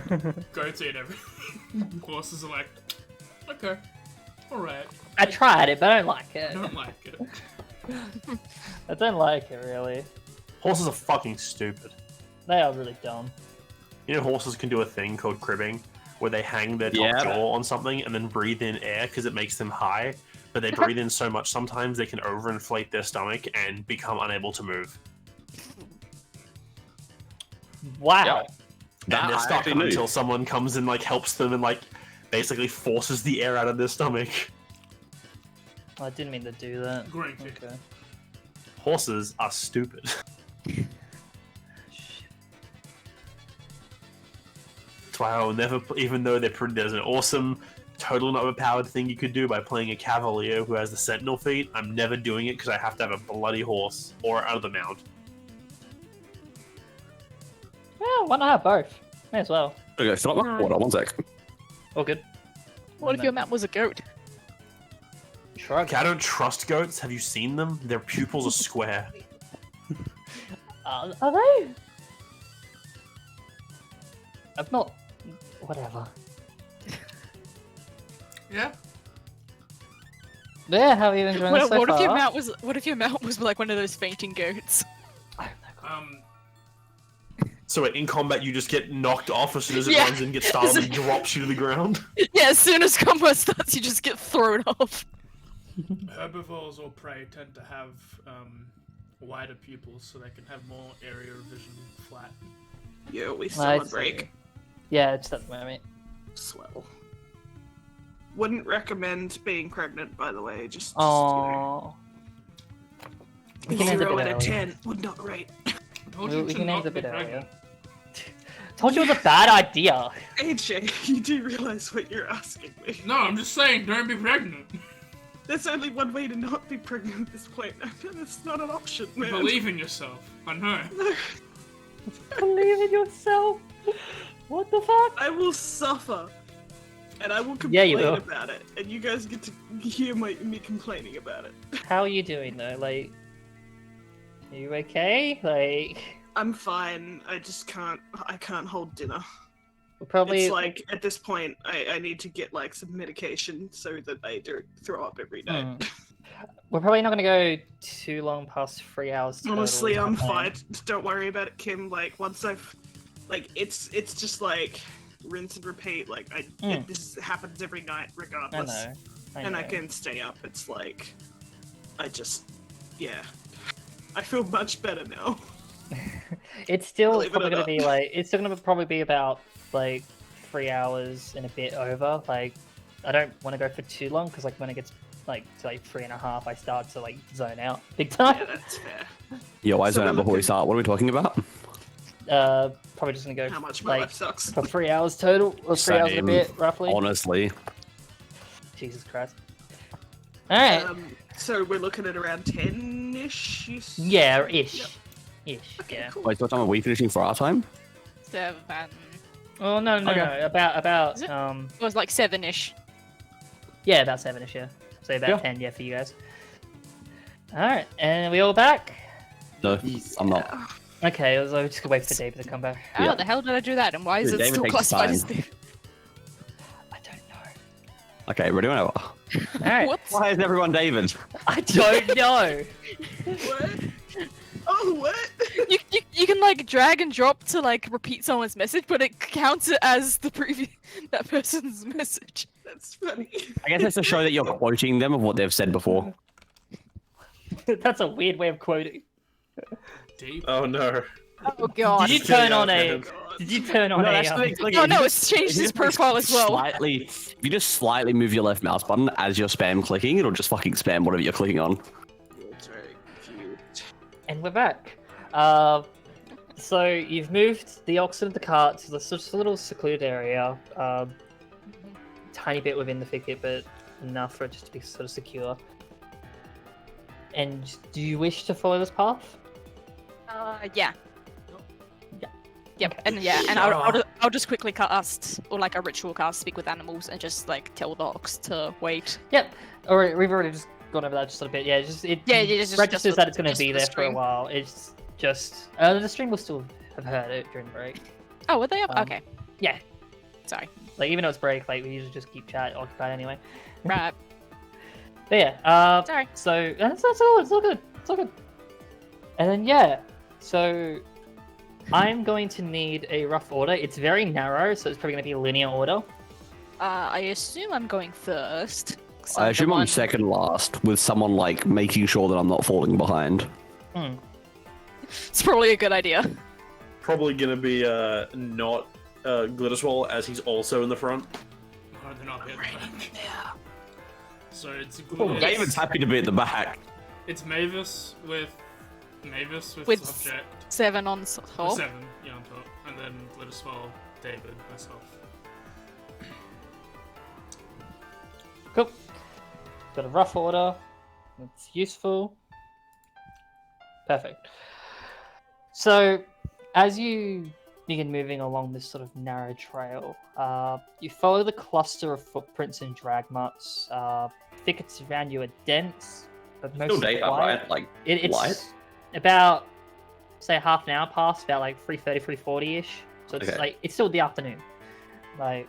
[SPEAKER 7] commit. Goats eat everything. Horses are like, okay, alright.
[SPEAKER 1] I tried it, but I don't like
[SPEAKER 7] I
[SPEAKER 1] it.
[SPEAKER 7] don't like it.
[SPEAKER 1] I don't like it really.
[SPEAKER 4] Horses are fucking stupid.
[SPEAKER 1] They are really dumb.
[SPEAKER 4] You know, horses can do a thing called cribbing, where they hang their top
[SPEAKER 2] Yeah.
[SPEAKER 4] jaw on something and then breathe in air because it makes them high. But they breathe in so much sometimes they can overinflate their stomach and become unable to move.
[SPEAKER 1] Wow.
[SPEAKER 2] That
[SPEAKER 4] And they're
[SPEAKER 2] I
[SPEAKER 4] stuck
[SPEAKER 2] actually knew.
[SPEAKER 4] until someone comes and like helps them and like basically forces the air out of their stomach.
[SPEAKER 1] I didn't mean to do that.
[SPEAKER 7] Green tea.
[SPEAKER 1] Okay.
[SPEAKER 4] Horses are stupid. That's why I'll never, even though there's an awesome, totally not overpowered thing you could do by playing a cavalier who has the sentinel feat, I'm never doing it because I have to have a bloody horse or other mount.
[SPEAKER 1] Well, why not have both? May as well.
[SPEAKER 2] Okay, stop. Hold on 1 sec.
[SPEAKER 1] All good.
[SPEAKER 6] What if your mount was a goat?
[SPEAKER 1] Shrug.
[SPEAKER 4] Okay, I don't trust goats. Have you seen them? Their pupils are square.
[SPEAKER 1] Are they? I've not. Whatever.
[SPEAKER 7] Yeah.
[SPEAKER 1] Yeah, how are you enjoying it so
[SPEAKER 6] What if
[SPEAKER 1] far?
[SPEAKER 6] your mount was? What if your mount was like one of those fainting goats?
[SPEAKER 4] So in combat, you just get knocked off as soon as it
[SPEAKER 6] Yeah.
[SPEAKER 4] runs in, gets startled, and drops you to the ground.
[SPEAKER 6] Yeah, as soon as combat starts, you just get thrown off.
[SPEAKER 7] Herbivores or prey tend to have wider pupils so they can have more area of vision flat.
[SPEAKER 5] Yeah, we still
[SPEAKER 1] I
[SPEAKER 5] on break.
[SPEAKER 1] see. Yeah, it's that moment.
[SPEAKER 5] Swell. Wouldn't recommend being pregnant, by the way. Just you know,
[SPEAKER 1] Oh. We can end a
[SPEAKER 5] 0
[SPEAKER 1] bit
[SPEAKER 5] out of
[SPEAKER 1] earlier.
[SPEAKER 5] 10 would not rate.
[SPEAKER 7] Told
[SPEAKER 1] We
[SPEAKER 7] you to
[SPEAKER 1] can end
[SPEAKER 7] not
[SPEAKER 1] a
[SPEAKER 7] be
[SPEAKER 1] bit earlier.
[SPEAKER 7] pregnant.
[SPEAKER 1] Told you it was a bad idea.
[SPEAKER 5] AJ, you do realize what you're asking me.
[SPEAKER 7] No, I'm just saying, don't be pregnant.
[SPEAKER 5] There's only one way to not be pregnant at this point. It's not an option, man.
[SPEAKER 7] Believe in yourself. I know.
[SPEAKER 1] Believe in yourself. What the fuck?
[SPEAKER 5] I will suffer. And I will complain
[SPEAKER 1] Yeah, you will.
[SPEAKER 5] about it, and you guys get to hear me complaining about it.
[SPEAKER 1] How are you doing though? Like, are you okay? Like,
[SPEAKER 5] I'm fine. I just can't. I can't hold dinner.
[SPEAKER 1] we're probably.
[SPEAKER 5] It's like at this point, I need to get like some medication so that I don't throw up every night.
[SPEAKER 1] We're probably not gonna go too long past 3 hours. total,
[SPEAKER 5] Honestly,
[SPEAKER 1] is my
[SPEAKER 5] I'm
[SPEAKER 1] plan.
[SPEAKER 5] fine. Don't worry about it, Kim. Like once I've, like it's just like rinse and repeat. Like this happens every night
[SPEAKER 1] I
[SPEAKER 5] regardless.
[SPEAKER 1] know.
[SPEAKER 5] And I can stay up. It's like, yeah. I feel much better now.
[SPEAKER 1] It's still
[SPEAKER 5] Believe it
[SPEAKER 1] probably
[SPEAKER 5] or
[SPEAKER 1] gonna
[SPEAKER 5] not.
[SPEAKER 1] be like. It's still gonna probably be about like 3 hours and a bit over. Like, I don't want to go for too long because like when it gets like to like 3.5, I start to like zone out big time.
[SPEAKER 5] Yeah, that's fair.
[SPEAKER 2] Yo, why
[SPEAKER 5] So
[SPEAKER 2] zone
[SPEAKER 5] we're
[SPEAKER 2] out before we
[SPEAKER 5] looking-
[SPEAKER 2] start? What are we talking about?
[SPEAKER 1] Probably just gonna go
[SPEAKER 5] How much my
[SPEAKER 1] like
[SPEAKER 5] life sucks.
[SPEAKER 1] for 3 hours total, or 3 hours and a
[SPEAKER 2] Same.
[SPEAKER 1] bit roughly.
[SPEAKER 2] Honestly.
[SPEAKER 1] Jesus Christ. All right.
[SPEAKER 5] So we're looking at around 10-ish?
[SPEAKER 1] Yeah, ish.
[SPEAKER 5] Yep.
[SPEAKER 1] Ish.
[SPEAKER 5] Okay,
[SPEAKER 1] Yeah.
[SPEAKER 5] cool.
[SPEAKER 2] Wait, what time are we finishing for our time?
[SPEAKER 6] 7.
[SPEAKER 1] Oh no.
[SPEAKER 2] Okay.
[SPEAKER 1] About
[SPEAKER 6] Is it? It was like 7-ish.
[SPEAKER 1] yeah, about 7ish. Yeah. So about
[SPEAKER 2] Yeah.
[SPEAKER 1] 10. Yeah, for you guys. All right, and we all back.
[SPEAKER 2] No, I'm not.
[SPEAKER 1] Okay, I was just gonna wait for David to come back.
[SPEAKER 6] How
[SPEAKER 2] Yeah.
[SPEAKER 6] the hell did I do that? And why is
[SPEAKER 2] Dude,
[SPEAKER 6] it
[SPEAKER 2] David
[SPEAKER 6] still
[SPEAKER 2] takes
[SPEAKER 6] classified
[SPEAKER 2] time.
[SPEAKER 6] as the...
[SPEAKER 1] I don't know.
[SPEAKER 2] Okay, ready whenever.
[SPEAKER 1] All right.
[SPEAKER 6] What?
[SPEAKER 2] Why is everyone David?
[SPEAKER 1] I don't know.
[SPEAKER 5] What? Oh, what?
[SPEAKER 6] You can like drag and drop to like repeat someone's message, but it counts it as the previous that person's message.
[SPEAKER 5] That's funny.
[SPEAKER 2] I guess it's to show that you're quoting them of what they've said before.
[SPEAKER 1] That's a weird way of quoting.
[SPEAKER 7] Dave.
[SPEAKER 4] Oh no.
[SPEAKER 6] Oh god.
[SPEAKER 1] Did you turn
[SPEAKER 4] Yeah,
[SPEAKER 1] on a?
[SPEAKER 4] man.
[SPEAKER 5] God.
[SPEAKER 1] Did you turn on
[SPEAKER 2] No,
[SPEAKER 1] a?
[SPEAKER 2] that's the thing, like,
[SPEAKER 6] Oh
[SPEAKER 2] if
[SPEAKER 6] no,
[SPEAKER 2] you
[SPEAKER 6] it's changed
[SPEAKER 2] if you
[SPEAKER 6] his
[SPEAKER 2] just, like,
[SPEAKER 6] profile as well.
[SPEAKER 2] If you just slightly move your left mouse button as you're spam clicking, it'll just fucking spam whatever you're clicking on.
[SPEAKER 5] That's very cute.
[SPEAKER 1] And we're back. So you've moved the oxen of the cart to the sort of little secluded area, tiny bit within the thicket, but enough for it just to be sort of secure. And do you wish to follow this path?
[SPEAKER 6] Yeah.
[SPEAKER 1] Yeah.
[SPEAKER 6] Yep,
[SPEAKER 1] Okay.
[SPEAKER 6] and yeah, and I'll just quickly cast, or like a ritual cast, speak with animals, and just like tell the ox to wait.
[SPEAKER 1] Yep. Or we've already just gone over that just a bit. Yeah, it
[SPEAKER 6] just
[SPEAKER 1] registers that it's going to
[SPEAKER 6] just
[SPEAKER 1] be
[SPEAKER 6] the
[SPEAKER 1] there for a
[SPEAKER 6] stream.
[SPEAKER 1] while. It's just the stream will still have heard it during the break.
[SPEAKER 6] Oh, were they up?
[SPEAKER 1] Um,
[SPEAKER 6] Okay.
[SPEAKER 1] yeah.
[SPEAKER 6] Sorry.
[SPEAKER 1] Like even though it's break, like we usually just keep chat occupied anyway.
[SPEAKER 6] Right.
[SPEAKER 1] But yeah.
[SPEAKER 6] Sorry.
[SPEAKER 1] So that's all. It's all good. It's all good. And then yeah. So I'm going to need a rough order. It's very narrow, so it's probably going to be a linear order.
[SPEAKER 6] I assume I'm going first. 'cause
[SPEAKER 2] I
[SPEAKER 6] I'm the
[SPEAKER 2] assume I'm
[SPEAKER 6] one-
[SPEAKER 2] second last, with someone like making sure that I'm not falling behind.
[SPEAKER 1] Hmm.
[SPEAKER 6] It's probably a good idea.
[SPEAKER 4] Probably gonna be not Glitterswole, as he's also in the front.
[SPEAKER 7] No, they're not here. So it's
[SPEAKER 2] Oh, David's happy to be at the back.
[SPEAKER 7] It's Mavis with
[SPEAKER 6] With
[SPEAKER 7] subject.
[SPEAKER 6] 7 on top.
[SPEAKER 7] 7, yeah, on top, and then Glitterswole, David, myself.
[SPEAKER 1] Cool. Got a rough order. It's useful. Perfect. So, as you begin moving along this sort of narrow trail, you follow the cluster of footprints and drag marks. Thickets around you are dense, but
[SPEAKER 2] Still
[SPEAKER 1] mostly
[SPEAKER 2] daytime,
[SPEAKER 1] quiet.
[SPEAKER 2] right? Like,
[SPEAKER 1] It's
[SPEAKER 2] light?
[SPEAKER 1] about, say, half an hour past, about like 3:30, 3:40-ish. So it's
[SPEAKER 2] Okay.
[SPEAKER 1] like, it's still the afternoon. Like,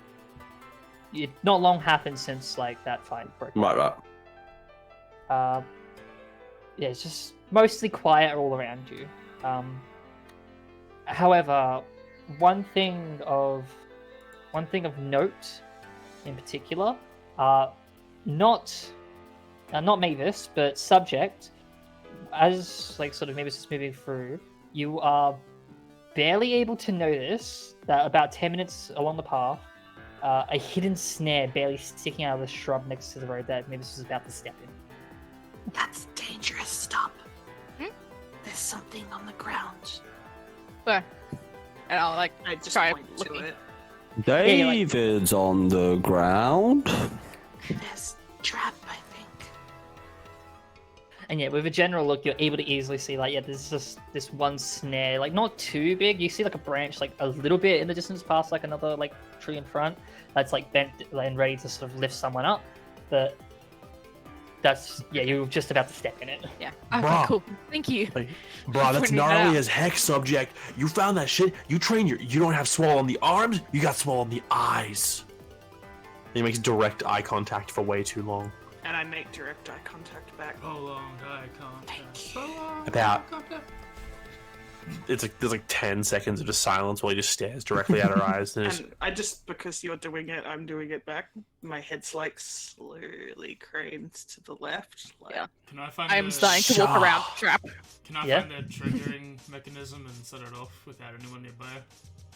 [SPEAKER 1] not long happened since like that fight broke out.
[SPEAKER 2] right.
[SPEAKER 1] Yeah, it's just mostly quiet all around you. However, one thing of note in particular, not Mavis, but subject, as like sort of Mavis is moving through, you are barely able to notice that about 10 minutes along the path, a hidden snare barely sticking out of the shrub next to the road that Mavis was about to step in.
[SPEAKER 8] That's dangerous. Stop.
[SPEAKER 6] Hmm?
[SPEAKER 8] There's something on the ground.
[SPEAKER 6] Where? And I'll like
[SPEAKER 5] I just
[SPEAKER 6] try
[SPEAKER 5] point to
[SPEAKER 6] looking.
[SPEAKER 5] it.
[SPEAKER 1] you're like-
[SPEAKER 2] David's on the ground.
[SPEAKER 8] There's a trap, I think.
[SPEAKER 1] And yeah, with a general look, you're able to easily see like, yeah, there's just this one snare, like not too big. You see like a branch like a little bit in the distance past like another like tree in front that's like bent and ready to sort of lift someone up. But that's, yeah, you're just about to step in it.
[SPEAKER 6] Yeah. Okay,
[SPEAKER 4] Bruh.
[SPEAKER 6] cool. Thank you.
[SPEAKER 4] Like, bro, that's
[SPEAKER 6] Pointing that
[SPEAKER 4] gnarly
[SPEAKER 6] out.
[SPEAKER 4] as heck, subject. You found that shit. You don't have swole on the arms. You got swole on the eyes. He makes direct eye contact for way too long.
[SPEAKER 5] And I make direct eye contact back.
[SPEAKER 7] Oh, long eye contact. So long
[SPEAKER 4] About-
[SPEAKER 7] eye contact.
[SPEAKER 4] It's like there's like 10 seconds of just silence while he just stares directly at her eyes. And it's,
[SPEAKER 5] And I just, because you're doing it, I'm doing it back. My head's like slowly craned to the left. Like,
[SPEAKER 6] Yeah.
[SPEAKER 7] Can I find
[SPEAKER 6] I'm
[SPEAKER 7] the,
[SPEAKER 6] starting to walk around the trap.
[SPEAKER 7] Can I
[SPEAKER 1] Yeah.
[SPEAKER 7] find the triggering mechanism and set it off without anyone nearby?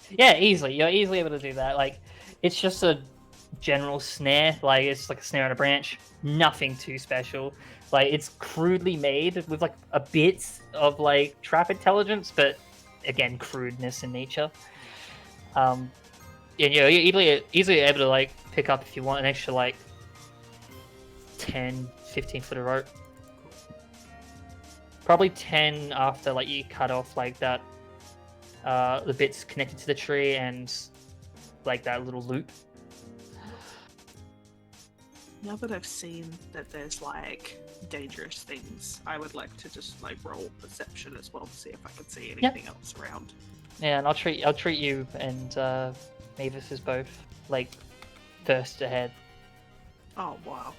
[SPEAKER 1] Yeah, easily. You're easily able to do that. Like, it's just a general snare. Like, it's like a snare on a branch. Nothing too special. Like, it's crudely made with like a bit of like trap intelligence, but again, crudeness in nature. And you're easily able to like pick up if you want an extra like 10, 15 foot of rope. Probably 10 after like you cut off like that the bits connected to the tree and like that little loop.
[SPEAKER 5] Now that I've seen that there's like dangerous things, I would like to just like roll perception as well to see if I can see anything else around.
[SPEAKER 1] Yeah, and I'll treat you and Mavis as both like first ahead.
[SPEAKER 5] Oh wow!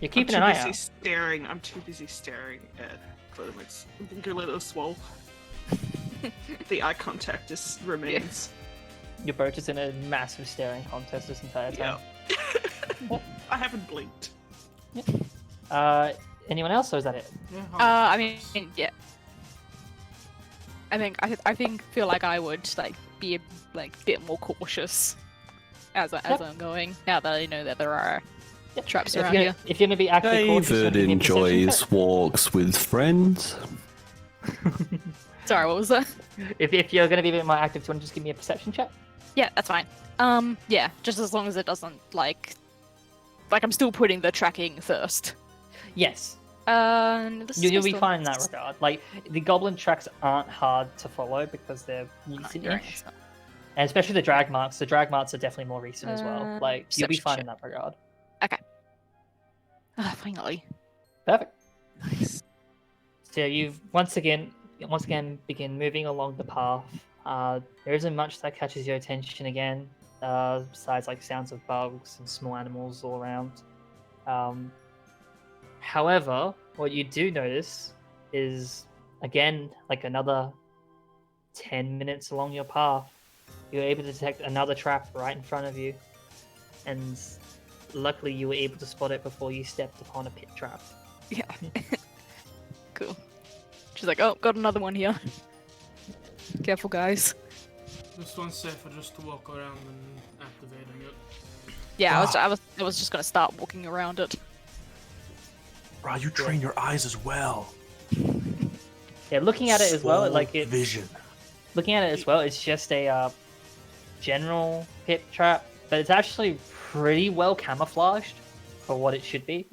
[SPEAKER 1] You're keeping
[SPEAKER 5] I'm
[SPEAKER 1] an
[SPEAKER 5] too
[SPEAKER 1] eye
[SPEAKER 5] busy
[SPEAKER 1] out.
[SPEAKER 5] staring. I'm too busy staring at Glitterswole. The eye contact just remains.
[SPEAKER 1] You're both just in a massive staring contest this entire time.
[SPEAKER 5] Yeah. I haven't blinked.
[SPEAKER 1] Anyone else, or is that it?
[SPEAKER 7] Yeah,
[SPEAKER 6] I mean, yeah. I feel like I would like be a bit more cautious as I'm going. Now that I know that there are traps around here.
[SPEAKER 1] If you're gonna be actively cautious,
[SPEAKER 2] David
[SPEAKER 1] give me a perception
[SPEAKER 2] enjoys
[SPEAKER 1] check.
[SPEAKER 2] walks with friends.
[SPEAKER 6] Sorry, what was that?
[SPEAKER 1] If you're gonna be a bit more active, do you want to just give me a perception check?
[SPEAKER 6] Yeah, that's fine. Yeah, just as long as it doesn't like I'm still putting the tracking first.
[SPEAKER 1] Yes.
[SPEAKER 6] This
[SPEAKER 1] You'll
[SPEAKER 6] is
[SPEAKER 1] be
[SPEAKER 6] still-
[SPEAKER 1] fine in that regard. Like, the goblin tracks aren't hard to follow because they're
[SPEAKER 6] You're right,
[SPEAKER 1] recent-ish.
[SPEAKER 6] it's not-
[SPEAKER 1] And especially the drag marks. The drag marks are definitely more recent as well. Like, you'll be
[SPEAKER 6] perception
[SPEAKER 1] fine
[SPEAKER 6] check.
[SPEAKER 1] in that regard.
[SPEAKER 6] Finally.
[SPEAKER 1] Perfect.
[SPEAKER 5] Nice.
[SPEAKER 1] So you've once again begin moving along the path. There isn't much that catches your attention again, besides like sounds of bugs and small animals all around. However, what you do notice is again like another 10 minutes along your path, you're able to detect another trap right in front of you, and luckily you were able to spot it before you stepped upon a pit trap.
[SPEAKER 6] Yeah. Cool. She's like, oh, got another one here. Careful, guys.
[SPEAKER 7] This one's safer just to walk around and activating it.
[SPEAKER 6] Yeah, I was just gonna start walking around it.
[SPEAKER 4] bro, you train your eyes as well.
[SPEAKER 1] Yeah, looking at it as well,
[SPEAKER 4] Swole
[SPEAKER 1] like it.
[SPEAKER 4] vision.
[SPEAKER 1] Looking at it as well, it's just a general pit trap, but it's actually pretty well camouflaged for what it should be.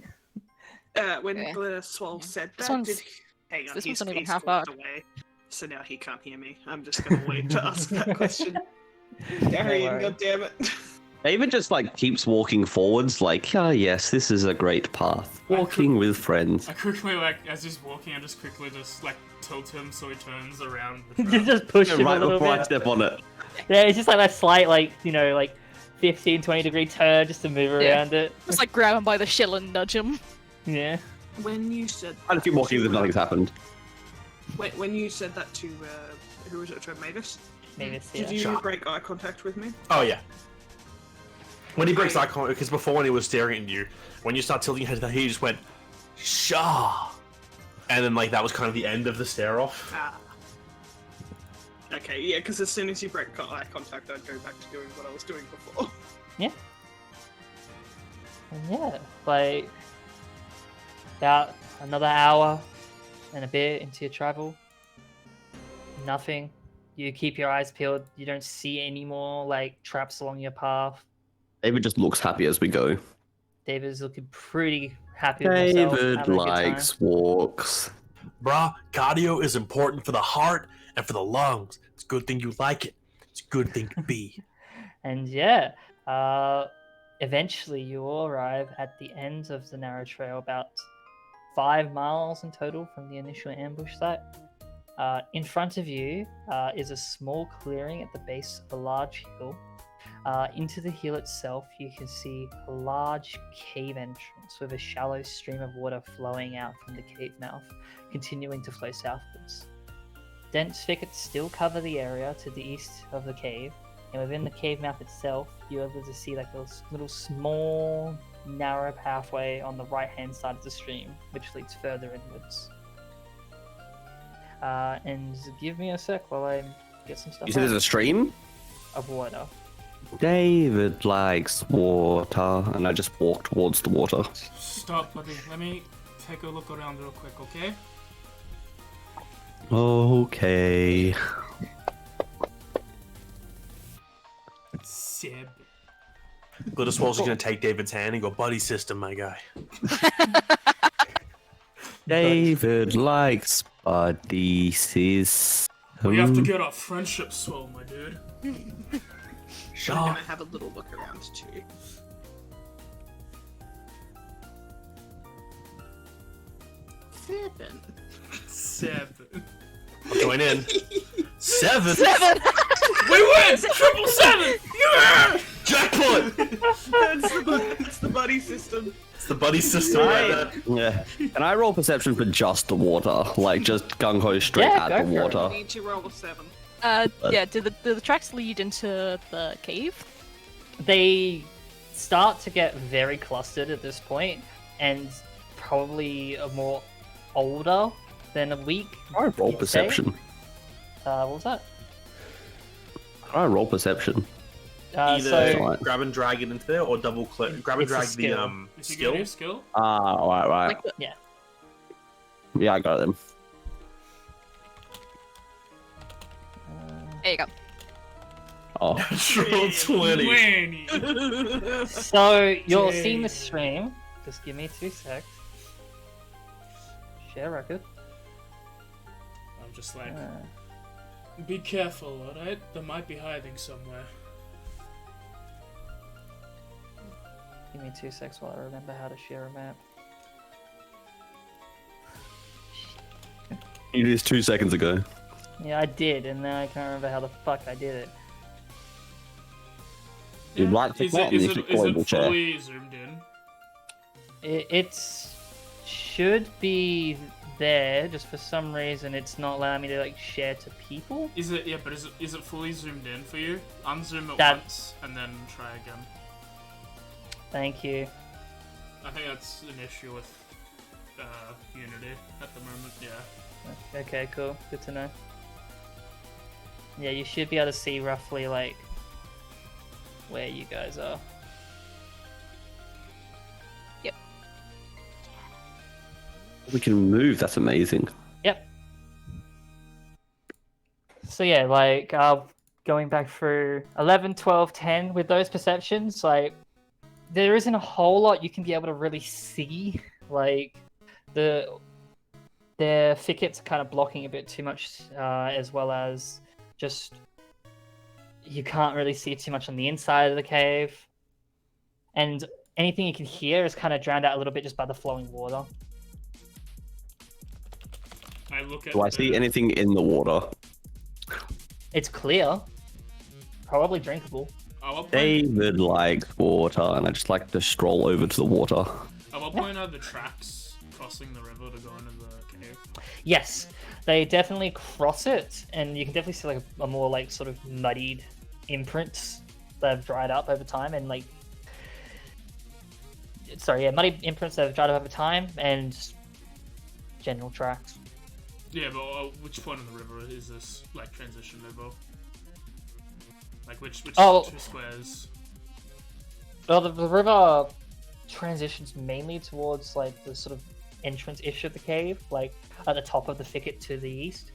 [SPEAKER 5] When
[SPEAKER 6] Okay.
[SPEAKER 5] Glitterswole said
[SPEAKER 6] This
[SPEAKER 5] that,
[SPEAKER 6] one's-
[SPEAKER 5] hang on,
[SPEAKER 6] this
[SPEAKER 5] he's
[SPEAKER 6] one's not even
[SPEAKER 5] he's
[SPEAKER 6] half
[SPEAKER 5] walked
[SPEAKER 6] out.
[SPEAKER 5] away, so now he can't hear me. I'm just gonna wait to ask that question. Darian,
[SPEAKER 1] worries.
[SPEAKER 5] goddammit.
[SPEAKER 2] David just like keeps walking forwards, like, ah, yes, this is a great path. Walking with friends.
[SPEAKER 7] I quickly, like, as he's walking, I just quickly like tilt him so he turns around the
[SPEAKER 1] You
[SPEAKER 7] trap.
[SPEAKER 1] just push him a
[SPEAKER 2] Right
[SPEAKER 1] little
[SPEAKER 2] before I
[SPEAKER 1] bit.
[SPEAKER 2] step on it.
[SPEAKER 1] Yeah, it's just like that slight, like, 15, 20 degree turn just to move
[SPEAKER 6] Yeah.
[SPEAKER 1] around it.
[SPEAKER 6] Just like grab him by the shell and nudge him.
[SPEAKER 1] Yeah.
[SPEAKER 5] When you said
[SPEAKER 2] Quite a few walking as if nothing's happened.
[SPEAKER 5] when you said that to who was it, to Mavis?
[SPEAKER 1] Maybe it's
[SPEAKER 5] Did
[SPEAKER 1] yeah.
[SPEAKER 5] you
[SPEAKER 4] Shot.
[SPEAKER 5] break eye contact with me?
[SPEAKER 4] Oh yeah. When he breaks eye contact, because before when he was staring at you, when you start tilting your head, he just went, "Shah," and then like that was kind of the end of the stare off.
[SPEAKER 5] Ah. Okay, yeah, because as soon as you break eye contact, I'd go back to doing what I was doing before.
[SPEAKER 1] And yeah, like about another hour and a bit into your travel. Nothing. You keep your eyes peeled. You don't see any more like traps along your path.
[SPEAKER 2] David just looks happy as we go.
[SPEAKER 1] David's looking pretty happy with himself.
[SPEAKER 2] David
[SPEAKER 1] having a good time.
[SPEAKER 2] likes walks.
[SPEAKER 4] Brah, cardio is important for the heart and for the lungs. It's a good thing you like it. It's a good thing to be.
[SPEAKER 1] And yeah, eventually you all arrive at the end of the narrow trail, about 5 miles in total from the initial ambush site. In front of you is a small clearing at the base of a large hill. Into the hill itself, you can see a large cave entrance with a shallow stream of water flowing out from the cave mouth, continuing to flow southwards. Dense thickets still cover the area to the east of the cave, and within the cave mouth itself, you're able to see like a little small, narrow pathway on the right-hand side of the stream, which leads further inwards. And give me a sec while I get some stuff
[SPEAKER 2] You said there's a stream?
[SPEAKER 1] of water.
[SPEAKER 2] David likes water, and I just walk towards the water.
[SPEAKER 7] Stop, buddy. Let me take a look around real quick, okay?
[SPEAKER 2] Okay.
[SPEAKER 7] Seb.
[SPEAKER 4] Glitterswole's just gonna take David's hand and go, buddy system, my guy.
[SPEAKER 2] David likes buddy system.
[SPEAKER 7] We have to get our friendship swell, my dude.
[SPEAKER 5] I'm gonna have a little look around too.
[SPEAKER 7] Seven.
[SPEAKER 4] I'll join in. 7?
[SPEAKER 7] We win! Triple 7! Yeah!
[SPEAKER 4] Jackpot!
[SPEAKER 5] It's the buddy system.
[SPEAKER 4] It's the buddy system right there.
[SPEAKER 2] Yeah. Can I roll perception for just the water? Like, just gung-ho straight
[SPEAKER 1] Yeah,
[SPEAKER 2] at
[SPEAKER 1] go
[SPEAKER 2] the
[SPEAKER 1] for it.
[SPEAKER 2] water?
[SPEAKER 5] Need to roll a 7.
[SPEAKER 6] Yeah, do the tracks lead into the cave?
[SPEAKER 1] They start to get very clustered at this point, and probably are more older than a week.
[SPEAKER 2] I roll
[SPEAKER 1] you'd say.
[SPEAKER 2] perception.
[SPEAKER 1] What was that?
[SPEAKER 2] I roll perception.
[SPEAKER 4] Either
[SPEAKER 1] So
[SPEAKER 4] grab and drag it into there or double click. Grab and
[SPEAKER 1] It's a
[SPEAKER 4] drag the
[SPEAKER 1] skill.
[SPEAKER 7] Did you
[SPEAKER 4] skill.
[SPEAKER 7] get your skill?
[SPEAKER 2] Right.
[SPEAKER 6] Like the-
[SPEAKER 2] Yeah, I got them.
[SPEAKER 6] There you go.
[SPEAKER 2] Oh.
[SPEAKER 4] Natural 20.
[SPEAKER 7] 20.
[SPEAKER 1] so you're seeing the stream. Just give me 2 secs. Share record.
[SPEAKER 7] I'm just like,
[SPEAKER 1] Uh,
[SPEAKER 7] be careful, alright? They might be hiding somewhere.
[SPEAKER 1] give me 2 secs while I remember how to share a map.
[SPEAKER 2] You did this 2 seconds ago.
[SPEAKER 1] Yeah, I did, and now I can't remember how the fuck I did it.
[SPEAKER 2] You'd like to
[SPEAKER 7] Is
[SPEAKER 2] click
[SPEAKER 7] it, is
[SPEAKER 2] on the
[SPEAKER 7] it, is
[SPEAKER 2] deployable
[SPEAKER 7] it
[SPEAKER 2] chair.
[SPEAKER 7] fully zoomed in?
[SPEAKER 1] It should be there, just for some reason it's not allowing me to like share to people.
[SPEAKER 7] Is it? Yeah, but is it fully zoomed in for you? Unzoom it
[SPEAKER 1] That-
[SPEAKER 7] once and then try again.
[SPEAKER 1] Thank you.
[SPEAKER 7] I think that's an issue with Unity at the moment. Yeah.
[SPEAKER 1] Okay, cool. Good to know. Yeah, you should be able to see roughly like where you guys are.
[SPEAKER 2] We can move, that's amazing.
[SPEAKER 1] Yep. So yeah, like going back through 11, 12, 10 with those perceptions, like there isn't a whole lot you can be able to really see. Like their thickets are kind of blocking a bit too much, as well as just you can't really see too much on the inside of the cave, and anything you can hear is kind of drowned out a little bit just by the flowing water.
[SPEAKER 7] I look at.
[SPEAKER 2] Do I see anything in the water?
[SPEAKER 1] It's clear, probably drinkable.
[SPEAKER 7] At what point,
[SPEAKER 2] David likes water, and I just like to stroll over to the water.
[SPEAKER 7] at what point are the tracks crossing the river to go into the cave?
[SPEAKER 1] Yes, they definitely cross it, and you can definitely see like a more like sort of muddied imprints that have dried up over time, and like muddy imprints that have dried up over time, and general tracks.
[SPEAKER 7] Yeah, but which point of the river is this like transition river? Like which
[SPEAKER 1] Oh.
[SPEAKER 7] two squares?
[SPEAKER 1] Well, the river transitions mainly towards like the sort of entrance-ish of the cave, like at the top of the thicket to the east.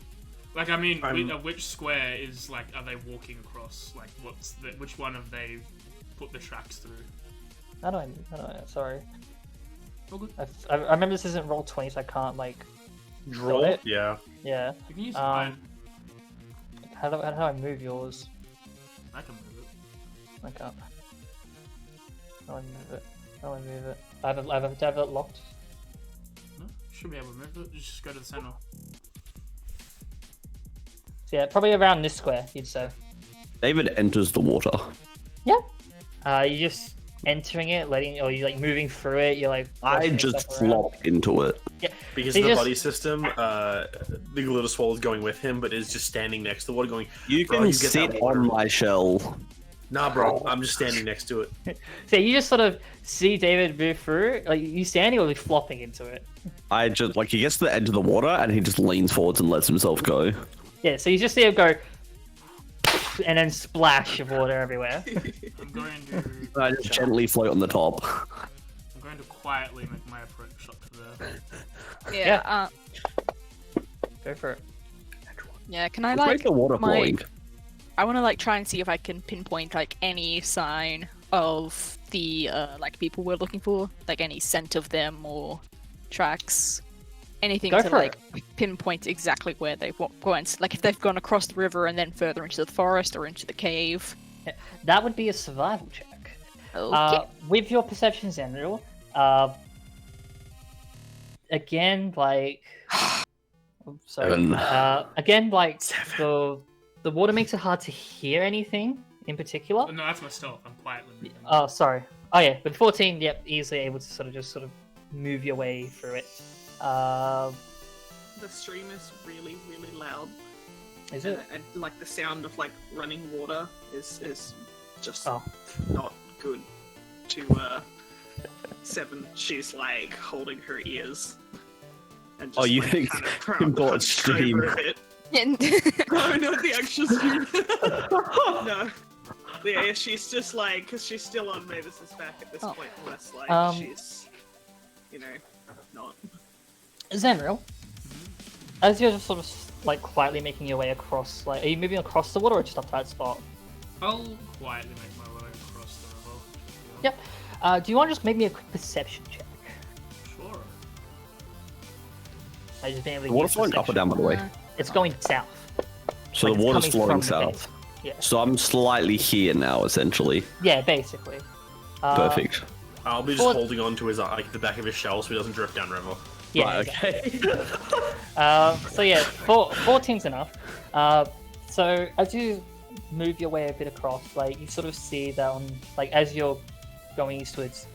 [SPEAKER 7] Like I mean, which square is like? Are they walking across? Like which one have they put the tracks through?
[SPEAKER 1] How do I? Sorry.
[SPEAKER 7] Oh, good.
[SPEAKER 1] I remember this isn't roll 20, so I can't like
[SPEAKER 4] Draw?
[SPEAKER 1] it.
[SPEAKER 4] Yeah.
[SPEAKER 1] Yeah.
[SPEAKER 7] You can use
[SPEAKER 1] Um,
[SPEAKER 7] mine.
[SPEAKER 1] How do I move yours?
[SPEAKER 7] I can move it.
[SPEAKER 1] I can't. How do I move it? How do I move it? I have it locked.
[SPEAKER 7] No, should be able to move it. Just go to the center.
[SPEAKER 1] So yeah, probably around this square, you'd say.
[SPEAKER 2] David enters the water.
[SPEAKER 1] Yeah. You just entering it, or you like moving through it. You're like.
[SPEAKER 2] I
[SPEAKER 1] forcing
[SPEAKER 2] just
[SPEAKER 1] yourself around.
[SPEAKER 2] flop into it.
[SPEAKER 1] Yeah.
[SPEAKER 4] Because
[SPEAKER 1] So
[SPEAKER 4] of
[SPEAKER 1] you
[SPEAKER 4] the
[SPEAKER 1] just-
[SPEAKER 4] buddy system, the Glitterswole is going with him, but is just standing next to the water going,
[SPEAKER 2] You
[SPEAKER 4] Bro,
[SPEAKER 2] can
[SPEAKER 4] you get
[SPEAKER 2] sit
[SPEAKER 4] that water.
[SPEAKER 2] on my shell.
[SPEAKER 4] nah, bro, I'm just standing next to it.
[SPEAKER 1] So you just sort of see David move through. Like you standing or like flopping into it.
[SPEAKER 2] I just like he gets to the edge of the water and he just leans forwards and lets himself go.
[SPEAKER 1] Yeah. So you just see him go. And then splash of water everywhere.
[SPEAKER 7] I'm going to.
[SPEAKER 2] I just gently float on the top.
[SPEAKER 7] I'm going to quietly make my approach up to there.
[SPEAKER 6] Yeah.
[SPEAKER 1] Go for it.
[SPEAKER 6] Yeah. Can I
[SPEAKER 2] Let's make
[SPEAKER 6] like?
[SPEAKER 2] the water
[SPEAKER 6] my-
[SPEAKER 2] flowing.
[SPEAKER 6] I want to like try and see if I can pinpoint like any sign of the like people we're looking for, like any scent of them or tracks, anything
[SPEAKER 1] Go
[SPEAKER 6] to
[SPEAKER 1] for
[SPEAKER 6] like pinpoint exactly where they've went. Like if they've gone across the river and then further into the forest or into the cave.
[SPEAKER 1] That would be a survival check.
[SPEAKER 6] Okay.
[SPEAKER 1] With your perception, Xanril, again, like, I'm sorry.
[SPEAKER 2] Seven.
[SPEAKER 1] Again, like the water makes it hard to hear anything in particular.
[SPEAKER 7] Oh, no, that's my stealth. I'm quietly moving.
[SPEAKER 1] Oh, sorry. Oh yeah, with 14, yep, easily able to sort of move your way through it.
[SPEAKER 5] The stream is really, really loud.
[SPEAKER 1] Is it?
[SPEAKER 5] And, like the sound of like running water is just
[SPEAKER 1] Oh.
[SPEAKER 5] not good to Seven. She's like holding her ears. And just,
[SPEAKER 2] Oh, you
[SPEAKER 5] like,
[SPEAKER 2] think
[SPEAKER 5] kind of trying
[SPEAKER 2] Tim
[SPEAKER 5] to
[SPEAKER 2] bought
[SPEAKER 5] hunched
[SPEAKER 2] stream?
[SPEAKER 5] over a bit. No, not the actual stream. No. Yeah, she's just like, because she's still on Mavis's back at this
[SPEAKER 6] Oh.
[SPEAKER 5] point, unless like she's, not.
[SPEAKER 1] Xanril, as you're just sort of like quietly making your way across, like, are you moving across the water or just up to that spot?
[SPEAKER 7] I'll quietly make my way across the river.
[SPEAKER 1] Yep. Do you want to just make me a quick perception check?
[SPEAKER 7] Sure.
[SPEAKER 1] I just been able to
[SPEAKER 2] The water's
[SPEAKER 1] use
[SPEAKER 2] flowing up or
[SPEAKER 1] perception.
[SPEAKER 2] down, by the way.
[SPEAKER 1] It's going south.
[SPEAKER 2] So
[SPEAKER 1] Like,
[SPEAKER 2] the
[SPEAKER 1] it's
[SPEAKER 2] water's
[SPEAKER 1] coming
[SPEAKER 2] flowing
[SPEAKER 1] from the
[SPEAKER 2] south.
[SPEAKER 1] cave. Yeah.
[SPEAKER 2] So I'm slightly here now, essentially.
[SPEAKER 1] Yeah, basically.
[SPEAKER 2] Perfect.
[SPEAKER 4] I'll be just
[SPEAKER 1] Well-
[SPEAKER 4] holding on to his like the back of his shell so he doesn't drift downriver.
[SPEAKER 1] Yeah.
[SPEAKER 2] Right,
[SPEAKER 1] exactly. So yeah, 14's enough. So as you move your way a bit across, like you sort of see that on, like as you're going eastwards,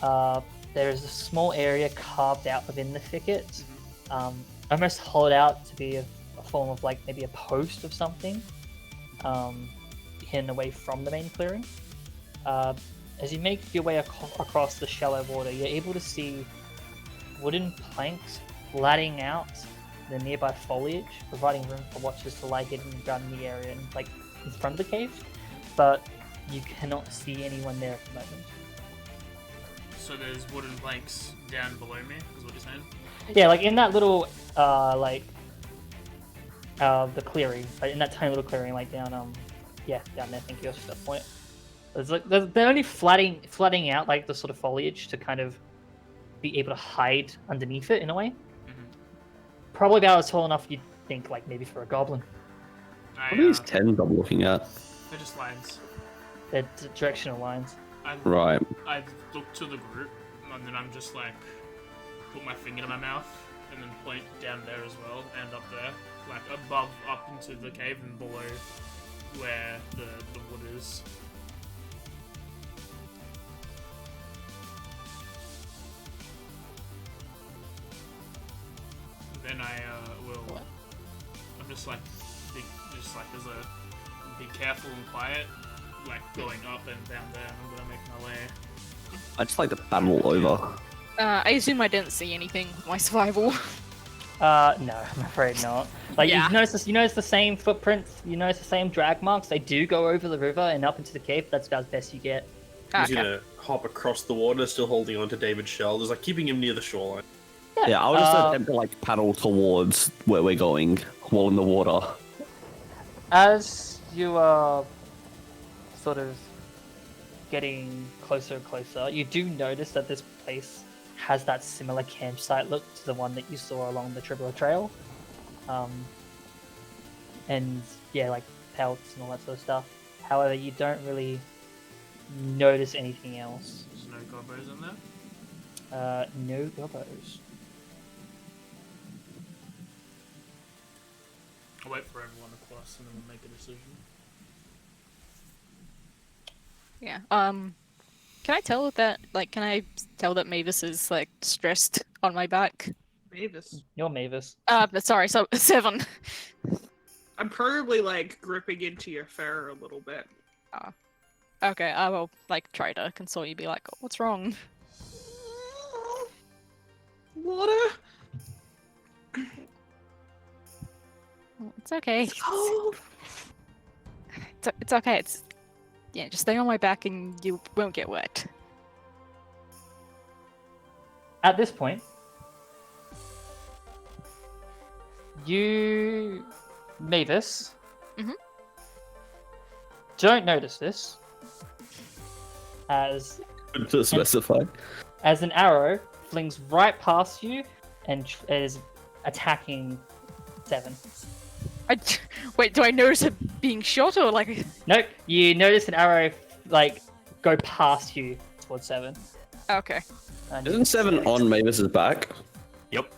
[SPEAKER 1] there is a small area carved out within the thicket, almost hollowed out to be a form of like maybe a post of something, hidden away from the main clearing. As you make your way across the shallow water, you're able to see wooden planks flatting out the nearby foliage, providing room for watchers to lie hidden around the area and like in front of the cave, but you cannot see anyone there at the moment.
[SPEAKER 7] So there's wooden planks down below me, is what you're saying?
[SPEAKER 1] Yeah, like in that little the clearing, like in that tiny little clearing, like down down there. Thank you. That's that point. There's like they're only flatting out like the sort of foliage to kind of be able to hide underneath it in a way. Probably about as tall enough you'd think, like maybe for a goblin.
[SPEAKER 2] What are these tens I'm looking at?
[SPEAKER 7] They're just lines.
[SPEAKER 1] They're directional lines.
[SPEAKER 2] Right.
[SPEAKER 7] I look to the group, and then I'm just like, put my finger to my mouth, and then point down there as well, and up there, like above, up into the cave, and below where the wood is. Then I will. I'm just like, as a be careful and quiet, like going up and down there. And I'm gonna make my way.
[SPEAKER 2] I just like to paddle over.
[SPEAKER 6] I assume I didn't see anything with my survival.
[SPEAKER 1] No, I'm afraid not. Like
[SPEAKER 6] Yeah.
[SPEAKER 1] you notice the same footprints, you notice the same drag marks. They do go over the river and up into the cave. That's about as best you get.
[SPEAKER 4] He's
[SPEAKER 6] Okay.
[SPEAKER 4] gonna hop across the water, still holding on to David's shell, just like keeping him near the shoreline.
[SPEAKER 2] Yeah, I'll just attempt to like paddle towards where we're going while in the water.
[SPEAKER 1] As you are sort of getting closer and closer, you do notice that this place has that similar campsite look to the one that you saw along the Tribula Trail. And yeah, like pelts and all that sort of stuff. However, you don't really notice anything else.
[SPEAKER 7] There's no gobbos in there?
[SPEAKER 1] No gobbos.
[SPEAKER 7] I'll wait for everyone to cross and then we'll make a decision.
[SPEAKER 6] Yeah. Can I tell that? Like, can I tell that Mavis is like stressed on my back?
[SPEAKER 5] Mavis.
[SPEAKER 1] You're Mavis.
[SPEAKER 6] Sorry. So 7.
[SPEAKER 5] I'm probably like gripping into your fur a little bit.
[SPEAKER 6] Okay. I will like try to console you. Be like, what's wrong?
[SPEAKER 5] Water.
[SPEAKER 6] It's okay.
[SPEAKER 5] It's cold.
[SPEAKER 6] It's okay. It's yeah. Just stay on my back and you won't get wet.
[SPEAKER 1] At this point, you, Mavis,
[SPEAKER 6] Mhm.
[SPEAKER 1] don't notice this as
[SPEAKER 2] Good to specify.
[SPEAKER 1] an arrow flings right past you and is attacking 7.
[SPEAKER 6] Wait, do I notice it being shot or like?
[SPEAKER 1] Nope, you notice an arrow like go past you towards 7.
[SPEAKER 6] Okay.
[SPEAKER 1] And
[SPEAKER 2] Isn't 7 on Mavis's back?
[SPEAKER 4] Yep.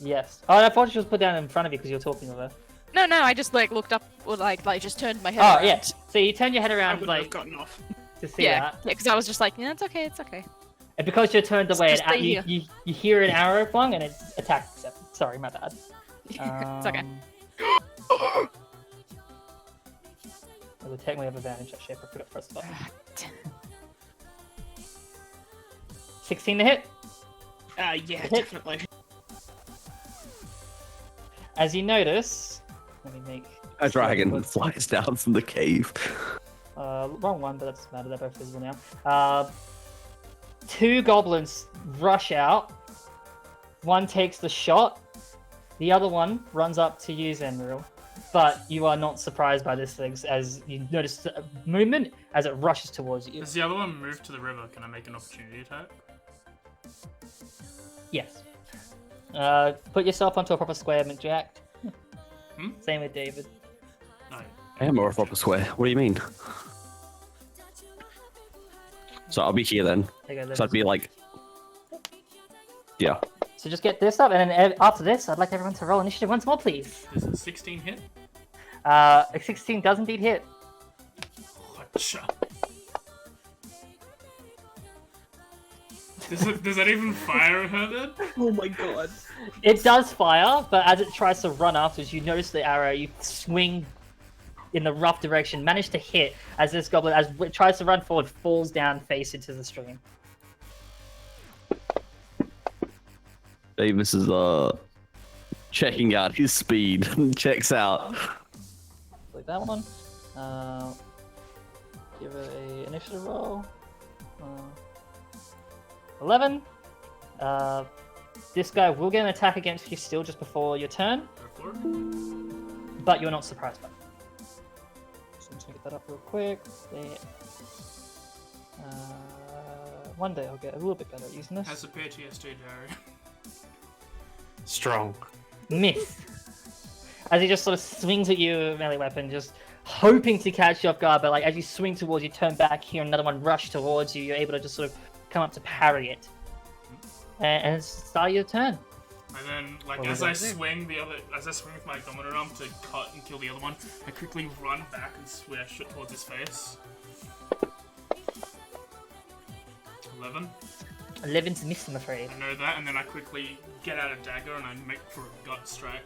[SPEAKER 1] Yes. Oh, I thought she was put down in front of you because you were talking with her.
[SPEAKER 6] No, I just like looked up or like just turned my head.
[SPEAKER 1] Oh,
[SPEAKER 6] around.
[SPEAKER 1] yeah. So you turn your head
[SPEAKER 5] I
[SPEAKER 1] around
[SPEAKER 5] wouldn't have
[SPEAKER 1] like
[SPEAKER 5] gotten off.
[SPEAKER 1] to see
[SPEAKER 6] Yeah,
[SPEAKER 1] that.
[SPEAKER 6] because I was just like, yeah, it's okay, it's okay.
[SPEAKER 1] And because you're turned away,
[SPEAKER 6] Just stay here.
[SPEAKER 1] you hear an arrow flung and it attacks 7. Sorry, my bad.
[SPEAKER 6] It's okay.
[SPEAKER 1] I would technically have advantage that shape. I forgot first button. 16 to hit.
[SPEAKER 5] Yeah,
[SPEAKER 1] Hit.
[SPEAKER 5] definitely.
[SPEAKER 1] As you notice, let me make
[SPEAKER 2] A dragon flies down from the cave.
[SPEAKER 1] wrong one, but that doesn't matter. They're both visible now. 2 goblins rush out. One takes the shot. The other one runs up to you, Xanril. But you are not surprised by this thing as you notice a movement as it rushes towards you.
[SPEAKER 7] Does the other one move to the river? Can I make an opportunity attack?
[SPEAKER 1] Yes. Put yourself onto a proper square, Jack.
[SPEAKER 7] Hmm?
[SPEAKER 1] Same with David.
[SPEAKER 7] No.
[SPEAKER 2] I am more of a proper square. What do you mean? So I'll be here then.
[SPEAKER 1] There you go,
[SPEAKER 2] So I'd be like... Yeah.
[SPEAKER 1] So just get this up, and then after this, I'd like everyone to roll initiative once more, please.
[SPEAKER 7] Is it 16 hit?
[SPEAKER 1] A 16 does indeed hit.
[SPEAKER 7] Gotcha. Does that even fire at her then?
[SPEAKER 5] Oh my god.
[SPEAKER 1] It does fire, but as it tries to run afterwards, you notice the arrow, you swing in the rough direction, manage to hit as this goblin, as it tries to run forward, falls down face into the stream.
[SPEAKER 2] Davis is checking out his speed. Checks out.
[SPEAKER 1] Like that one. Give it a initiative roll. 11. This guy will get an attack against you still just before your turn,
[SPEAKER 7] Go for it.
[SPEAKER 1] but you're not surprised by it. So I'm just gonna get that up real quick. There. One day I'll get a little bit better at using this.
[SPEAKER 7] Has a PTSD diary.
[SPEAKER 4] Strong.
[SPEAKER 1] Miss. As he just sort of swings at you with a melee weapon, just hoping to catch you off guard, but like as you swing towards you, turn back, hear another one rush towards you, you're able to just sort of come up to parry it. And it's the start of your turn.
[SPEAKER 7] And then, like,
[SPEAKER 1] What
[SPEAKER 7] as
[SPEAKER 1] was
[SPEAKER 7] I
[SPEAKER 1] that?
[SPEAKER 7] swing with my dominant arm to cut and kill the other one, I quickly run back and swish it towards his face. 11.
[SPEAKER 1] 11's miss, I'm afraid.
[SPEAKER 7] I know that, and then I quickly get out a dagger and I make for a gut strike.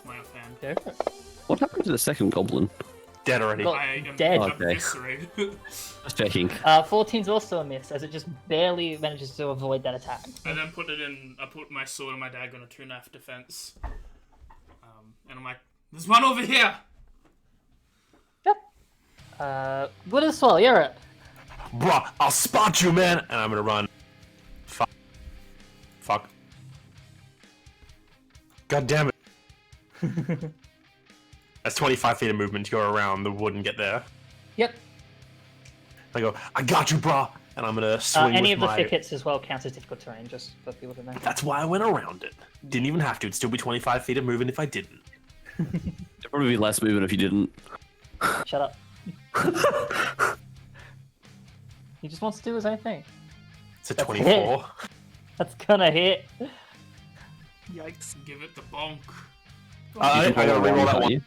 [SPEAKER 7] My offhand.
[SPEAKER 1] Go for it.
[SPEAKER 2] What happened to the second goblin?
[SPEAKER 4] Dead already.
[SPEAKER 1] Got
[SPEAKER 7] I am
[SPEAKER 1] dead.
[SPEAKER 2] Okay.
[SPEAKER 7] eviscerated.
[SPEAKER 2] Just checking.
[SPEAKER 1] 14's also a miss, as it just barely manages to avoid that attack.
[SPEAKER 7] I then I put my sword and my dagger on a 2-knife defense. And I'm like, there's one over here!
[SPEAKER 1] Yep. Glitterswole, you're it.
[SPEAKER 4] Bruh, I'll spot you, man! And I'm gonna run. Fuck. God damn it. That's 25 feet of movement to go around. The wood and get there.
[SPEAKER 1] Yep.
[SPEAKER 4] I go, I got you, brah, and I'm gonna swing
[SPEAKER 1] Any
[SPEAKER 4] with
[SPEAKER 1] of the
[SPEAKER 4] my...
[SPEAKER 1] thickets as well counts as difficult terrain, just for people to know.
[SPEAKER 4] That's why I went around it. Didn't even have to. It'd still be 25 feet of movement if I didn't.
[SPEAKER 2] There'd probably be less movement if you didn't.
[SPEAKER 1] Shut up. He just wants to do his own thing.
[SPEAKER 4] It's a
[SPEAKER 1] That's
[SPEAKER 4] 24.
[SPEAKER 1] That's gonna hit.
[SPEAKER 5] Yikes.
[SPEAKER 7] Give it the bonk.
[SPEAKER 4] I gotta reroll that one.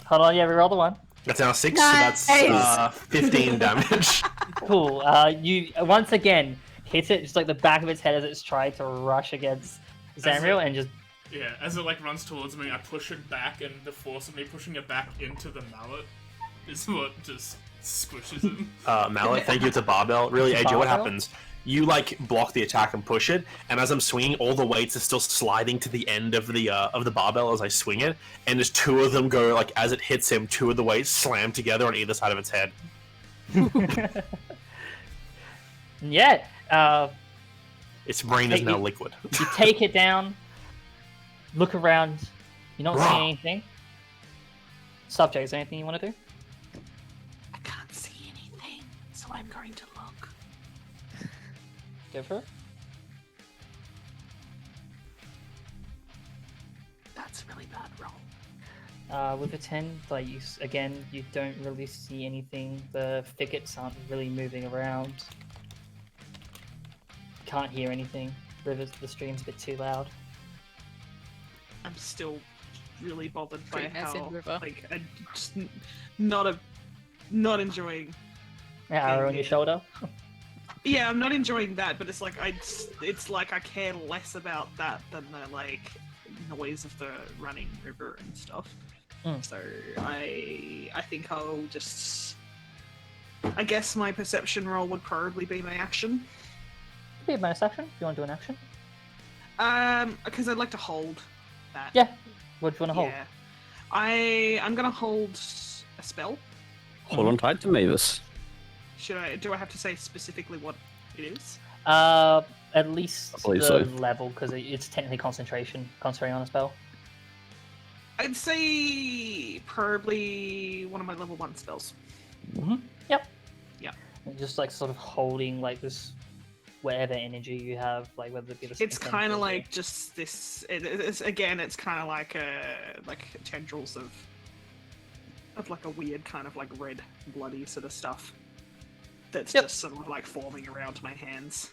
[SPEAKER 1] Hold on, yeah, reroll the one.
[SPEAKER 4] That's now 6,
[SPEAKER 6] Nice.
[SPEAKER 4] so that's 15 damage.
[SPEAKER 1] Cool. You once again hit it just like the back of its head as it's trying to rush against Xanril and just
[SPEAKER 7] Yeah, as it like runs towards me, I push it back, and the force of me pushing it back into the mallet is what just squishes him.
[SPEAKER 4] Mallet, thank you. It's a barbell. Really,
[SPEAKER 1] It's a
[SPEAKER 4] AJ, what
[SPEAKER 1] barbell?
[SPEAKER 4] happens? You like block the attack and push it, and as I'm swinging, all the weights are still sliding to the end of the barbell as I swing it, and just 2 of them go like as it hits him. 2 of the weights slam together on either side of its head.
[SPEAKER 1] yeah.
[SPEAKER 4] Its brain is
[SPEAKER 1] Hey,
[SPEAKER 4] now
[SPEAKER 1] you-
[SPEAKER 4] liquid.
[SPEAKER 1] You take it down. Look around. You're not
[SPEAKER 4] Rah.
[SPEAKER 1] seeing anything. Subject, is there anything you want to do?
[SPEAKER 8] I can't see anything, so I'm going to look.
[SPEAKER 1] Go for it.
[SPEAKER 8] That's a really bad roll.
[SPEAKER 1] With a 10, like again, you don't really see anything. The thickets aren't really moving around. Can't hear anything. The stream's a bit too loud.
[SPEAKER 5] I'm still really bothered by
[SPEAKER 6] Treating us in
[SPEAKER 5] how,
[SPEAKER 6] river.
[SPEAKER 5] like, I just not enjoying.
[SPEAKER 1] Yeah, arrow on your shoulder.
[SPEAKER 5] Yeah, I'm not enjoying that, but it's like it's like I care less about that than the like noise of the running river and stuff.
[SPEAKER 1] Mm.
[SPEAKER 5] So I think I'll just. I guess my perception roll would probably be my action.
[SPEAKER 1] Be a bonus action if you want to do an action.
[SPEAKER 5] Because I'd like to hold that.
[SPEAKER 1] Yeah. What do you want to hold?
[SPEAKER 5] Yeah. I'm gonna hold a spell.
[SPEAKER 2] Hold on tight to Mavis.
[SPEAKER 5] Do I have to say specifically what it is?
[SPEAKER 1] At least
[SPEAKER 2] I believe
[SPEAKER 1] the
[SPEAKER 2] so.
[SPEAKER 1] level, because it's technically concentrating on a spell.
[SPEAKER 5] I'd say probably one of my level 1 spells.
[SPEAKER 1] Yep.
[SPEAKER 5] Yeah.
[SPEAKER 1] And just like sort of holding like this, whatever energy you have, like whether it be the.
[SPEAKER 5] It's kind of like just this. It's kind of like tendrils of like a weird kind of like red, bloody sort of stuff. That's
[SPEAKER 1] Yep.
[SPEAKER 5] just sort of like forming around my hands.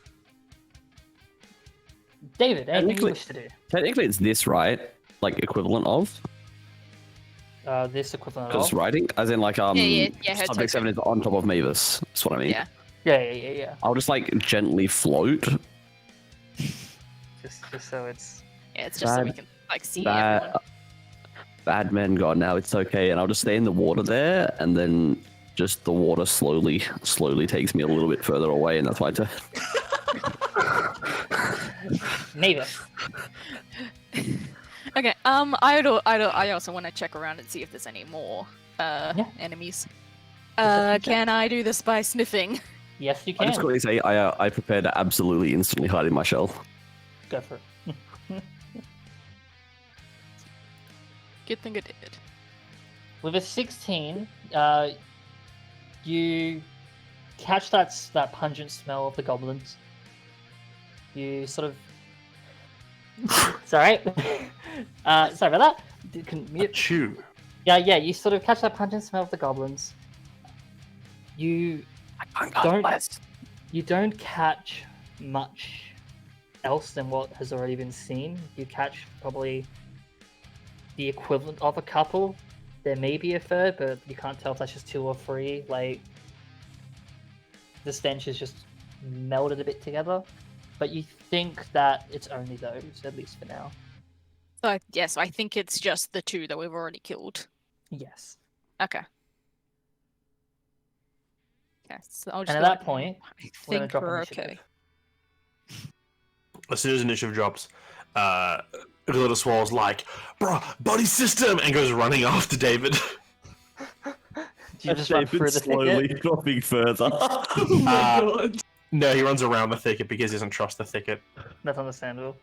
[SPEAKER 1] David, anything you
[SPEAKER 2] Technically-
[SPEAKER 1] wish to do?
[SPEAKER 2] Technically, it's this, right? Like equivalent of.
[SPEAKER 1] This equivalent
[SPEAKER 2] Because
[SPEAKER 1] of.
[SPEAKER 2] writing, as in like
[SPEAKER 6] yeah, her
[SPEAKER 2] subject
[SPEAKER 6] token.
[SPEAKER 2] 7 is on top of Mavis. That's what I mean.
[SPEAKER 6] Yeah.
[SPEAKER 1] Yeah.
[SPEAKER 2] I'll just like gently float.
[SPEAKER 1] Just so it's.
[SPEAKER 6] Yeah, it's just so we
[SPEAKER 2] Bad-
[SPEAKER 6] can like see everyone.
[SPEAKER 2] Bad men gone now. It's okay, and I'll just stay in the water there, and then just the water slowly takes me a little bit further away, and that's why I turn.
[SPEAKER 1] Mavis.
[SPEAKER 6] Okay. I also want to check around and see if there's any more enemies. Can I do this by sniffing?
[SPEAKER 1] Yes, you
[SPEAKER 2] I
[SPEAKER 1] can.
[SPEAKER 2] just quickly say I prepare to absolutely instantly hide in my shell.
[SPEAKER 1] Go for it.
[SPEAKER 6] Good thing I did.
[SPEAKER 1] With a 16, you catch that pungent smell of the goblins. You sort of. Sorry. Sorry about that. Can mute.
[SPEAKER 4] Chew.
[SPEAKER 1] Yeah. You sort of catch that pungent smell of the goblins. You don't catch much else than what has already been seen. You catch probably the equivalent of a couple. There may be a third, but you can't tell if that's just 2 or 3. Like, the stench is just melded a bit together. But you think that it's only those, at least for now.
[SPEAKER 6] So yes, I think it's just the 2 that we've already killed.
[SPEAKER 1] Yes.
[SPEAKER 6] Okay. Yes, so I'll just
[SPEAKER 1] And at
[SPEAKER 6] go
[SPEAKER 1] that
[SPEAKER 6] ahead
[SPEAKER 1] point,
[SPEAKER 6] I
[SPEAKER 1] we're gonna
[SPEAKER 6] think
[SPEAKER 1] drop
[SPEAKER 6] we're
[SPEAKER 1] initiative.
[SPEAKER 6] okay.
[SPEAKER 4] As soon as initiative drops, Glitterswole's like, "Bruh, buddy system," and goes running after David.
[SPEAKER 1] Do you just run through the thicket?
[SPEAKER 2] dropping further.
[SPEAKER 5] Oh my god.
[SPEAKER 4] No, he runs around the thicket because he doesn't trust the thicket.
[SPEAKER 1] That's understandable.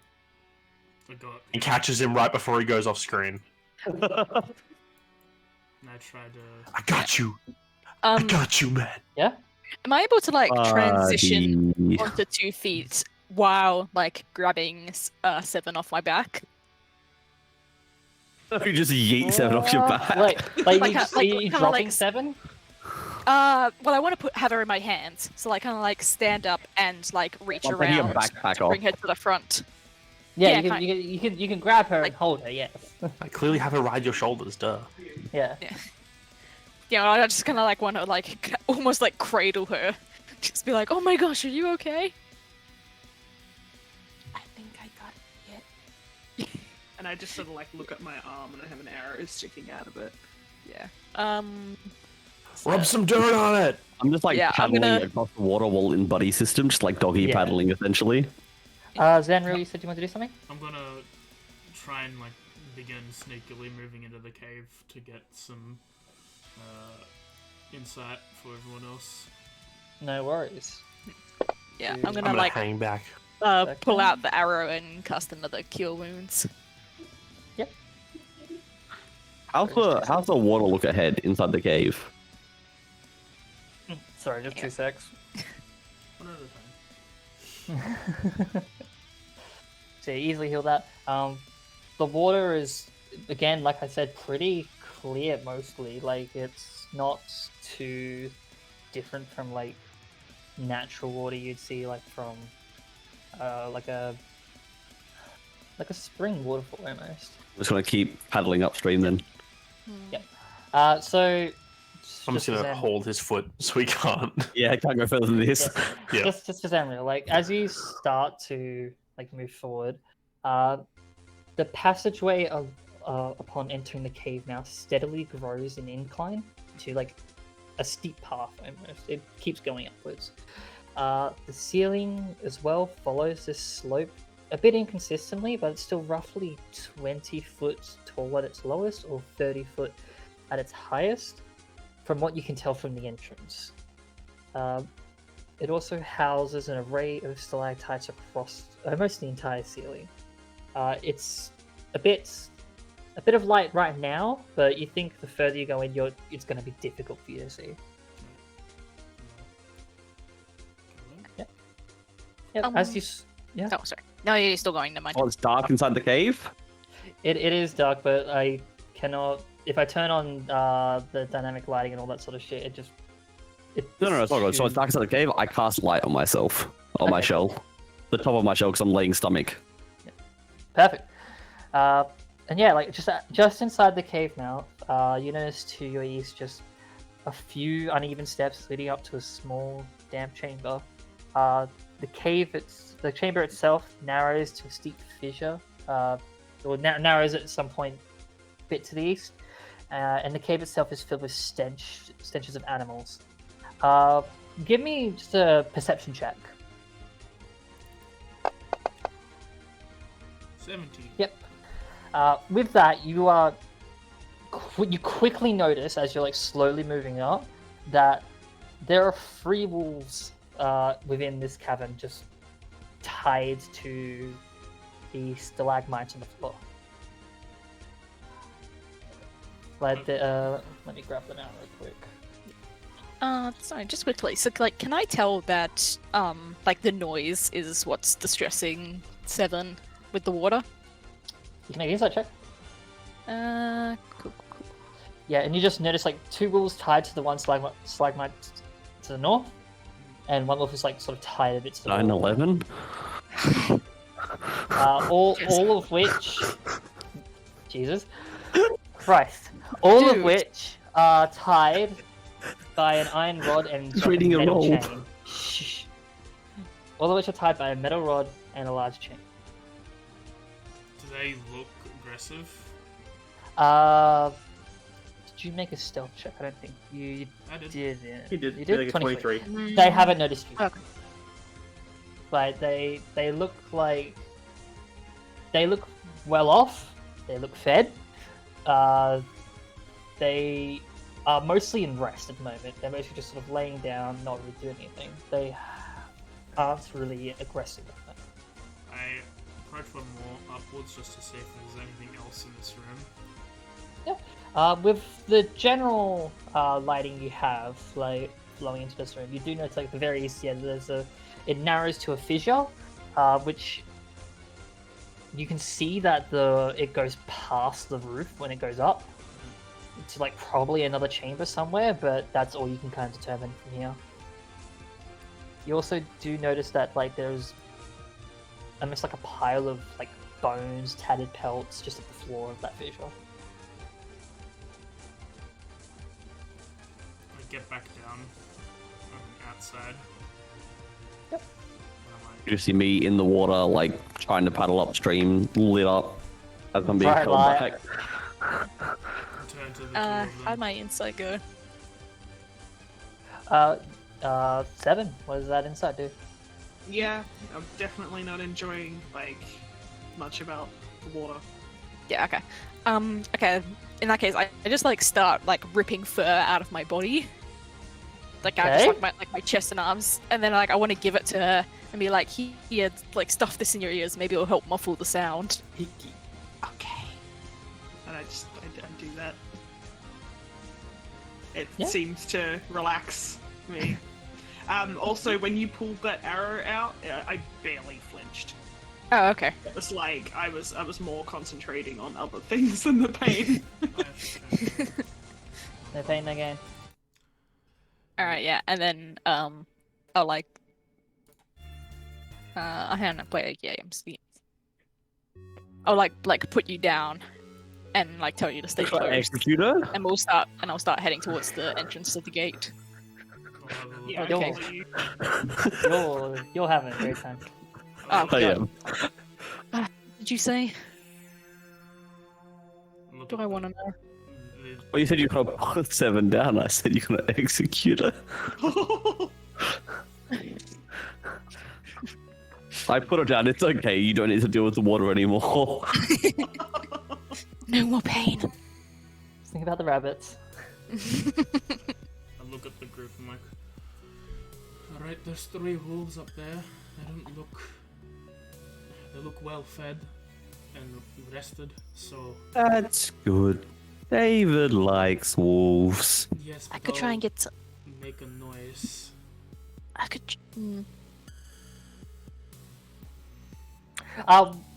[SPEAKER 7] Forgot.
[SPEAKER 4] And catches him right before he goes off screen.
[SPEAKER 7] And I tried to.
[SPEAKER 4] I got you. I got you, man.
[SPEAKER 1] Yeah?
[SPEAKER 6] Am I able to like transition
[SPEAKER 2] Buddy.
[SPEAKER 6] onto 2 feet while like grabbing Seven off my back?
[SPEAKER 2] You just yeet Seven off your back.
[SPEAKER 1] Wait,
[SPEAKER 6] Like,
[SPEAKER 1] are you
[SPEAKER 6] kinda
[SPEAKER 1] dropping
[SPEAKER 6] like-
[SPEAKER 1] 7?
[SPEAKER 6] Well, I want to have her in my hands, so like kind of like stand up and like reach
[SPEAKER 2] I'm taking your
[SPEAKER 6] around
[SPEAKER 2] backpack
[SPEAKER 6] to
[SPEAKER 2] off.
[SPEAKER 6] bring her to the front.
[SPEAKER 1] Yeah,
[SPEAKER 6] Yeah,
[SPEAKER 1] you can grab her and
[SPEAKER 6] Like-
[SPEAKER 1] hold her. Yes.
[SPEAKER 4] I clearly have her ride your shoulders, duh.
[SPEAKER 1] Yeah.
[SPEAKER 6] Yeah, I just kind of like want to like almost like cradle her, just be like, "Oh my gosh, are you okay?"
[SPEAKER 8] I think I got it.
[SPEAKER 5] And I just sort of like look at my arm and I have an arrow sticking out of it.
[SPEAKER 6] Yeah.
[SPEAKER 4] Rub some dirt on it!
[SPEAKER 2] I'm just like
[SPEAKER 6] Yeah, I'm
[SPEAKER 2] paddling
[SPEAKER 6] gonna-
[SPEAKER 2] across the water wall in buddy system, just like doggy
[SPEAKER 1] Yeah.
[SPEAKER 2] paddling essentially.
[SPEAKER 1] Xanril, you said you want to do something?
[SPEAKER 7] I'm gonna try and like begin sneakily moving into the cave to get some insight for everyone else.
[SPEAKER 1] No worries.
[SPEAKER 6] Yeah,
[SPEAKER 1] I'm
[SPEAKER 6] I'm
[SPEAKER 4] I'm
[SPEAKER 6] gonna like
[SPEAKER 4] hang back.
[SPEAKER 6] pull out the arrow and cast another cure wounds.
[SPEAKER 2] How's the water look ahead inside the cave?
[SPEAKER 1] Sorry, just 2 secs.
[SPEAKER 7] One at a time.
[SPEAKER 1] So you easily heal that. The water is, again, like I said, pretty clear mostly. Like, it's not too different from, like, natural water you'd see, like, from, like a spring waterfall, almost.
[SPEAKER 2] I'm just gonna keep paddling upstream then.
[SPEAKER 1] So...
[SPEAKER 4] I'm just gonna
[SPEAKER 1] Zen-
[SPEAKER 4] hold his foot so he can't.
[SPEAKER 2] Yeah, I can't go further than this.
[SPEAKER 4] Yeah.
[SPEAKER 1] Just for Xanril, like, as you start to, like, move forward, the passageway upon entering the cave now steadily grows in incline to, like, a steep path almost. It keeps going upwards. The ceiling as well follows this slope a bit inconsistently, but it's still roughly 20 foot tall at its lowest or 30 foot at its highest, from what you can tell from the entrance. It also houses an array of stalactites across almost the entire ceiling. It's a bit of light right now, but you think the further you go in, it's going to be difficult for you to see. Yeah, as you yeah,
[SPEAKER 6] Oh, sorry. No, you're still going. Never mind.
[SPEAKER 2] Oh, it's dark inside the cave?
[SPEAKER 1] it is dark, but I cannot. If I turn on the dynamic lighting and all that sort of shit,
[SPEAKER 2] No, it's not good. So it's dark inside the cave, I cast light on myself. On my
[SPEAKER 1] Okay.
[SPEAKER 2] shell. The top of my shell, because I'm laying stomach.
[SPEAKER 1] Perfect. And yeah, like just inside the cave now, you notice to your east just a few uneven steps leading up to a small damp chamber. The chamber itself narrows to a steep fissure, or narrows at some point a bit to the east, and the cave itself is filled with stenches of animals. Give me just a perception check.
[SPEAKER 7] 17.
[SPEAKER 1] Yep. With that, you quickly notice as you're like slowly moving up that there are 3 wolves within this cavern, just tied to the stalagmites on the floor. Let me grab them out real quick.
[SPEAKER 6] Sorry, just quickly. So, like, can I tell that, like, the noise is what's distressing Seven with the water?
[SPEAKER 1] You can make an insight check.
[SPEAKER 6] Cool.
[SPEAKER 1] Yeah, and you just notice like 2 wolves tied to the one stalagmite to the north, and one wolf is like sort of tied a bit to the
[SPEAKER 2] 9/11?
[SPEAKER 1] all of which, Jesus Christ, all of
[SPEAKER 6] Dude.
[SPEAKER 1] which are tied by an iron rod and
[SPEAKER 2] He's
[SPEAKER 1] like,
[SPEAKER 2] reading a
[SPEAKER 1] metal
[SPEAKER 2] robe.
[SPEAKER 1] chain. Shh. All of which are tied by a metal rod and a large chain.
[SPEAKER 7] Do they look aggressive?
[SPEAKER 1] Did you make a stealth check? I don't think you
[SPEAKER 7] I did.
[SPEAKER 1] did.
[SPEAKER 4] He did.
[SPEAKER 1] You
[SPEAKER 4] He did. 23.
[SPEAKER 1] They haven't noticed you.
[SPEAKER 6] Okay.
[SPEAKER 1] But they look like they look well off. They look fed. They are mostly in rest at the moment. They're mostly just sort of laying down, not really doing anything. They aren't really aggressive.
[SPEAKER 7] I approach one more upwards just to see if there's anything else in this room.
[SPEAKER 1] With the general lighting you have, like flowing into this room. You do notice, like, at the very east end, it narrows to a fissure, which you can see that it goes past the roof when it goes up to, like, probably another chamber somewhere, but that's all you can kind of determine from here. You also do notice that, like, there's almost like a pile of, like, bones, tattered pelts just at the floor of that fissure.
[SPEAKER 7] I get back down outside.
[SPEAKER 1] Yep.
[SPEAKER 7] And I'm like,
[SPEAKER 2] You see me in the water, like trying to paddle upstream, lit up as I'm being
[SPEAKER 1] Right,
[SPEAKER 2] held
[SPEAKER 1] like-
[SPEAKER 2] back.
[SPEAKER 7] turn to the two of
[SPEAKER 6] How'd
[SPEAKER 7] them.
[SPEAKER 6] my insight go?
[SPEAKER 1] 7. What does that insight do?
[SPEAKER 5] Yeah, I'm definitely not enjoying like much about the water.
[SPEAKER 6] Yeah, okay. Okay, in that case, I just like start like ripping fur out of my body. Like I just like my chest and arms, and then like I want to give it to her and be like, here, like stuff this in your ears, maybe it'll help muffle the sound.
[SPEAKER 5] Okay. And I do that. It
[SPEAKER 1] Yeah.
[SPEAKER 5] seems to relax me. Also, when you pulled that arrow out, I barely flinched.
[SPEAKER 6] Oh, okay.
[SPEAKER 5] It was like I was more concentrating on other things than the pain.
[SPEAKER 1] No pain, no gain.
[SPEAKER 6] Alright, yeah, and then I'll like I don't know, wait, yeah, I'm speaking. I'll like put you down and like tell you to stay close.
[SPEAKER 2] Executor?
[SPEAKER 6] And I'll start heading towards the entrance of the gate.
[SPEAKER 7] I'll have a look.
[SPEAKER 5] Yeah,
[SPEAKER 1] Okay. You're having a great time.
[SPEAKER 6] Oh,
[SPEAKER 2] I
[SPEAKER 6] God.
[SPEAKER 2] am.
[SPEAKER 6] Did you say?
[SPEAKER 7] Look
[SPEAKER 6] Do
[SPEAKER 7] at
[SPEAKER 6] I
[SPEAKER 7] the-
[SPEAKER 6] want to know?
[SPEAKER 7] the-
[SPEAKER 2] Well, you said you're gonna put 7 down. I said you're gonna execute her. I put her down. It's okay. You don't need to deal with the water anymore.
[SPEAKER 6] No more pain.
[SPEAKER 1] Think about the rabbits.
[SPEAKER 7] I look at the group and like, alright, there's 3 wolves up there. They look well fed and rested, so
[SPEAKER 2] That's good. David likes wolves.
[SPEAKER 7] yes,
[SPEAKER 6] I
[SPEAKER 7] but
[SPEAKER 6] could try and
[SPEAKER 7] I'll
[SPEAKER 6] get.
[SPEAKER 7] make a noise.
[SPEAKER 6] I could.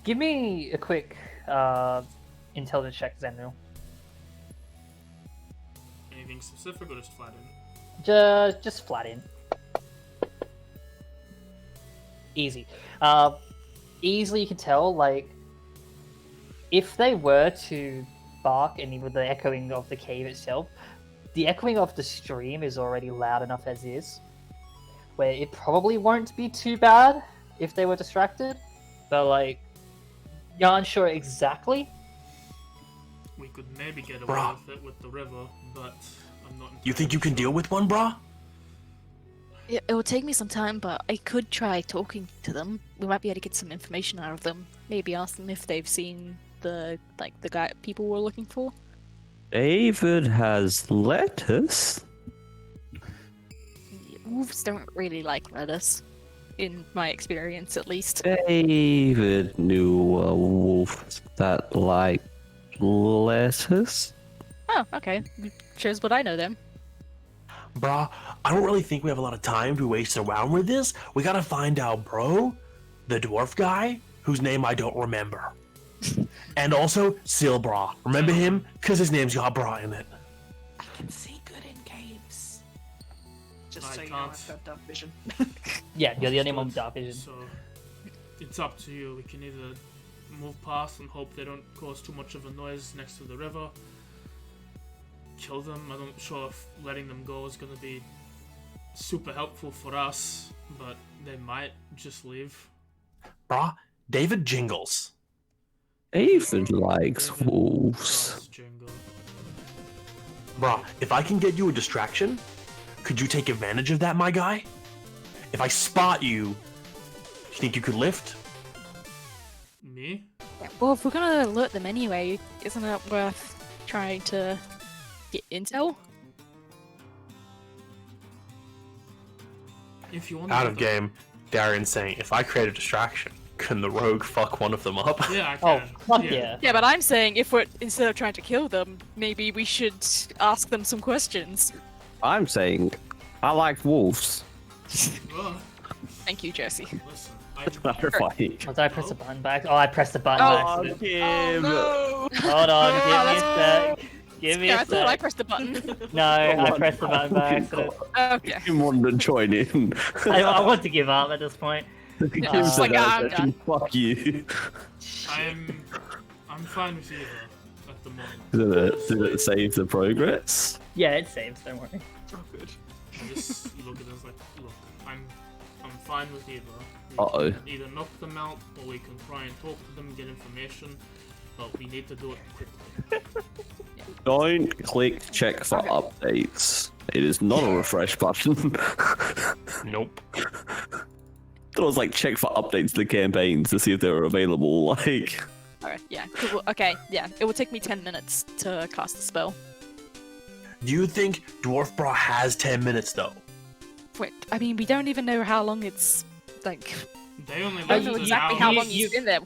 [SPEAKER 1] Give me a quick intelligence check, Xanril.
[SPEAKER 7] Anything specific or just flat in?
[SPEAKER 1] Just flat in. Easy. Easily you can tell, like, if they were to bark and with the echoing of the cave itself, the echoing of the stream is already loud enough as is, where it probably won't be too bad if they were distracted, but, like, you're unsure exactly.
[SPEAKER 7] We could maybe get away
[SPEAKER 4] Bruh.
[SPEAKER 7] with it with the river, but I'm not.
[SPEAKER 4] You think you can
[SPEAKER 7] entirely
[SPEAKER 4] deal
[SPEAKER 7] sure.
[SPEAKER 4] with one, brah?
[SPEAKER 6] It will take me some time, but I could try talking to them. We might be able to get some information out of them. Maybe ask them if they've seen the guy people we're looking for.
[SPEAKER 2] David has lettuce.
[SPEAKER 6] Wolves don't really like lettuce, in my experience at least.
[SPEAKER 2] David knew a wolf that liked lettuce.
[SPEAKER 6] Oh, okay. Shows what I know then.
[SPEAKER 4] Brah, I don't really think we have a lot of time to waste around with this. We gotta find out, bro. The dwarf guy, whose name I don't remember. And also, Silbra. Remember him? Because his name's got Bra in it.
[SPEAKER 8] I can see good in caves.
[SPEAKER 5] Just
[SPEAKER 7] I
[SPEAKER 5] so you know,
[SPEAKER 7] can't.
[SPEAKER 5] I've got dark vision.
[SPEAKER 1] Yeah, you're the only one with
[SPEAKER 7] Understood.
[SPEAKER 1] dark vision.
[SPEAKER 7] So it's up to you. We can either move past and hope they don't cause too much of a noise next to the river. Kill them. I'm not sure if letting them go is gonna be super helpful for us, but they might just leave.
[SPEAKER 4] Brah, David Jingles.
[SPEAKER 2] David likes
[SPEAKER 7] David
[SPEAKER 2] wolves.
[SPEAKER 7] does jingle.
[SPEAKER 4] Brah, if I can get you a distraction, could you take advantage of that, my guy? If I spot you, you think you could lift?
[SPEAKER 7] Me?
[SPEAKER 6] Well, if we're gonna alert them anyway, isn't it worth trying to get intel?
[SPEAKER 7] If you want
[SPEAKER 4] Out of game, Darian's saying, if I create a distraction, can the rogue fuck one of them up?
[SPEAKER 7] Yeah, I
[SPEAKER 1] Oh,
[SPEAKER 7] can.
[SPEAKER 1] fuck yeah.
[SPEAKER 6] Yeah, but I'm saying if we're instead of trying to kill them, maybe we should ask them some questions.
[SPEAKER 2] I'm saying, I like wolves.
[SPEAKER 7] Ugh,
[SPEAKER 6] Thank you, Jesse.
[SPEAKER 7] listen, I
[SPEAKER 2] Clarifying.
[SPEAKER 1] Oh, did I press the button back? Oh, I pressed the button by accident.
[SPEAKER 5] Oh no!
[SPEAKER 1] Hold on, give me a
[SPEAKER 6] that's-
[SPEAKER 1] sec. Give me
[SPEAKER 6] Yeah,
[SPEAKER 1] a
[SPEAKER 6] I thought I
[SPEAKER 1] sec.
[SPEAKER 6] pressed the button.
[SPEAKER 1] No, I pressed the button by accident.
[SPEAKER 6] Okay.
[SPEAKER 2] You wanted to join in.
[SPEAKER 1] I want to give up at this point.
[SPEAKER 6] It's like, I'm done.
[SPEAKER 2] Fuck you.
[SPEAKER 7] I'm fine with either at the moment.
[SPEAKER 2] Did it save the progress?
[SPEAKER 1] Yeah, it saves, don't worry.
[SPEAKER 5] Oh, good.
[SPEAKER 7] I just look at it as like, look, I'm fine with either. We
[SPEAKER 2] Uh-oh.
[SPEAKER 7] can either knock them out or we can try and talk to them, get information, but we need to do it quickly.
[SPEAKER 2] Don't click check for updates. It is not a refresh button.
[SPEAKER 4] Nope.
[SPEAKER 2] It was like check for updates to the campaigns to see if they were available. Like,
[SPEAKER 6] Alright, yeah. Cool. Okay, yeah. It will take me 10 minutes to cast the spell.
[SPEAKER 4] Do you think Dwarf Bra has 10 minutes though?
[SPEAKER 6] Wait, I mean, we don't even know how long it's like.
[SPEAKER 7] They only
[SPEAKER 6] I don't know
[SPEAKER 7] lasted an
[SPEAKER 6] exactly
[SPEAKER 7] hour.
[SPEAKER 6] how
[SPEAKER 1] You-
[SPEAKER 6] long he's been there.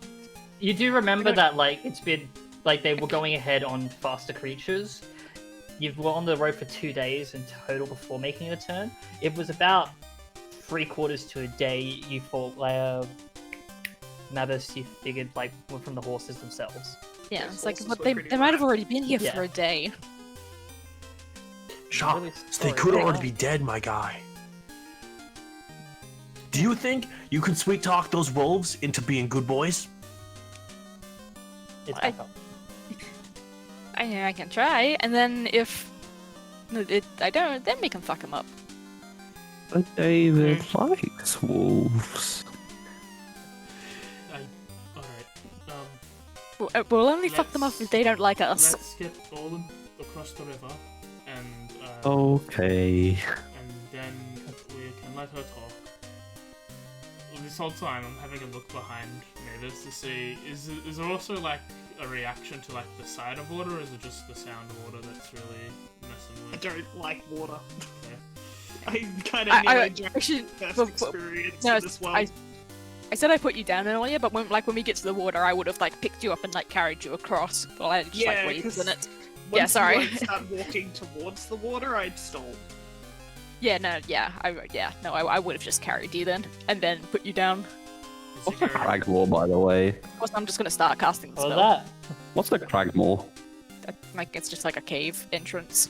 [SPEAKER 1] You do remember that, like, it's been, like, they were going ahead on faster creatures. You were on the road for 2 days in total before making a turn. It was about 3/4 to a day you thought, Mavis, you figured, like, were from the horses themselves.
[SPEAKER 6] Yeah,
[SPEAKER 5] Those
[SPEAKER 6] it's like
[SPEAKER 5] horses
[SPEAKER 6] but
[SPEAKER 5] were
[SPEAKER 6] they
[SPEAKER 5] pretty
[SPEAKER 6] might have
[SPEAKER 5] bad.
[SPEAKER 6] already been here
[SPEAKER 1] Yeah.
[SPEAKER 6] for a day.
[SPEAKER 4] Shaw,
[SPEAKER 1] Really
[SPEAKER 4] so they
[SPEAKER 1] sorry
[SPEAKER 4] could
[SPEAKER 1] about
[SPEAKER 4] already
[SPEAKER 1] that.
[SPEAKER 4] be dead, my guy. Do you think you can sweet talk those wolves into being good boys?
[SPEAKER 1] It's back up.
[SPEAKER 6] I can try, and then if I don't, then we can fuck him up.
[SPEAKER 2] but David likes wolves.
[SPEAKER 7] Alright,
[SPEAKER 6] We'll only fuck them up if they don't like us.
[SPEAKER 7] let's get all them across the river, and
[SPEAKER 2] Okay.
[SPEAKER 7] and then we can let her talk. This whole time, I'm having a look behind Mavis to see is there also like a reaction to like the sight of water, or is it just the sound of water that's really messing
[SPEAKER 5] I
[SPEAKER 7] with?
[SPEAKER 5] don't like water.
[SPEAKER 7] Yeah.
[SPEAKER 5] I kind of
[SPEAKER 6] I
[SPEAKER 5] nearly drank
[SPEAKER 6] actually,
[SPEAKER 5] first
[SPEAKER 6] well,
[SPEAKER 5] experience
[SPEAKER 6] no,
[SPEAKER 5] in this world.
[SPEAKER 6] I said I put you down earlier, but when we get to the water, I would have like picked you up and like carried you across. Well, I just
[SPEAKER 5] Yeah,
[SPEAKER 6] like waited
[SPEAKER 5] 'cause
[SPEAKER 6] in it.
[SPEAKER 5] Once
[SPEAKER 6] yeah, sorry.
[SPEAKER 5] you start walking towards the water, I'd stall.
[SPEAKER 6] Yeah, no, yeah, I would have just carried you then, and then put you down.
[SPEAKER 7] Is there-
[SPEAKER 2] Cragmore, by the way.
[SPEAKER 6] Of course, I'm just gonna start casting the
[SPEAKER 1] What was
[SPEAKER 6] spell.
[SPEAKER 1] that?
[SPEAKER 2] What's the Cragmore?
[SPEAKER 6] Like it's just like a cave entrance.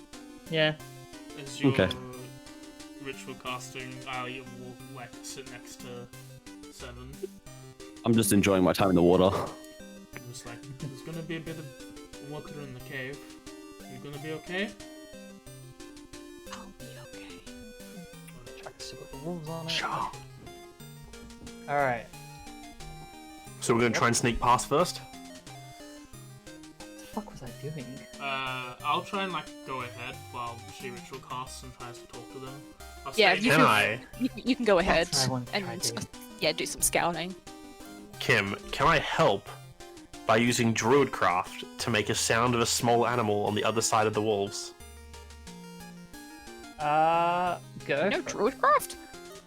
[SPEAKER 1] Yeah.
[SPEAKER 7] Is your
[SPEAKER 2] Okay.
[SPEAKER 7] ritual casting? You will like sit next to Seven.
[SPEAKER 2] I'm just enjoying my time in the water.
[SPEAKER 7] It was like there's gonna be a bit of water in the cave. You gonna be okay?
[SPEAKER 8] I'll be okay.
[SPEAKER 1] Track to see what the wolves on it.
[SPEAKER 4] Shaw.
[SPEAKER 1] Alright.
[SPEAKER 4] So we're gonna try and sneak past first?
[SPEAKER 1] What the fuck was I doing?
[SPEAKER 7] I'll try and like go ahead while she ritual casts and tries to talk to them. I'll
[SPEAKER 6] Yeah,
[SPEAKER 7] stay
[SPEAKER 6] you
[SPEAKER 4] Can
[SPEAKER 6] can-
[SPEAKER 4] I?
[SPEAKER 6] You can go ahead
[SPEAKER 1] That's what I wanted to try
[SPEAKER 6] and
[SPEAKER 1] doing.
[SPEAKER 6] yeah, do some scouting.
[SPEAKER 4] Kim, can I help by using Druidcraft to make a sound of a small animal on the other side of the wolves?
[SPEAKER 1] Go.
[SPEAKER 6] No druidcraft.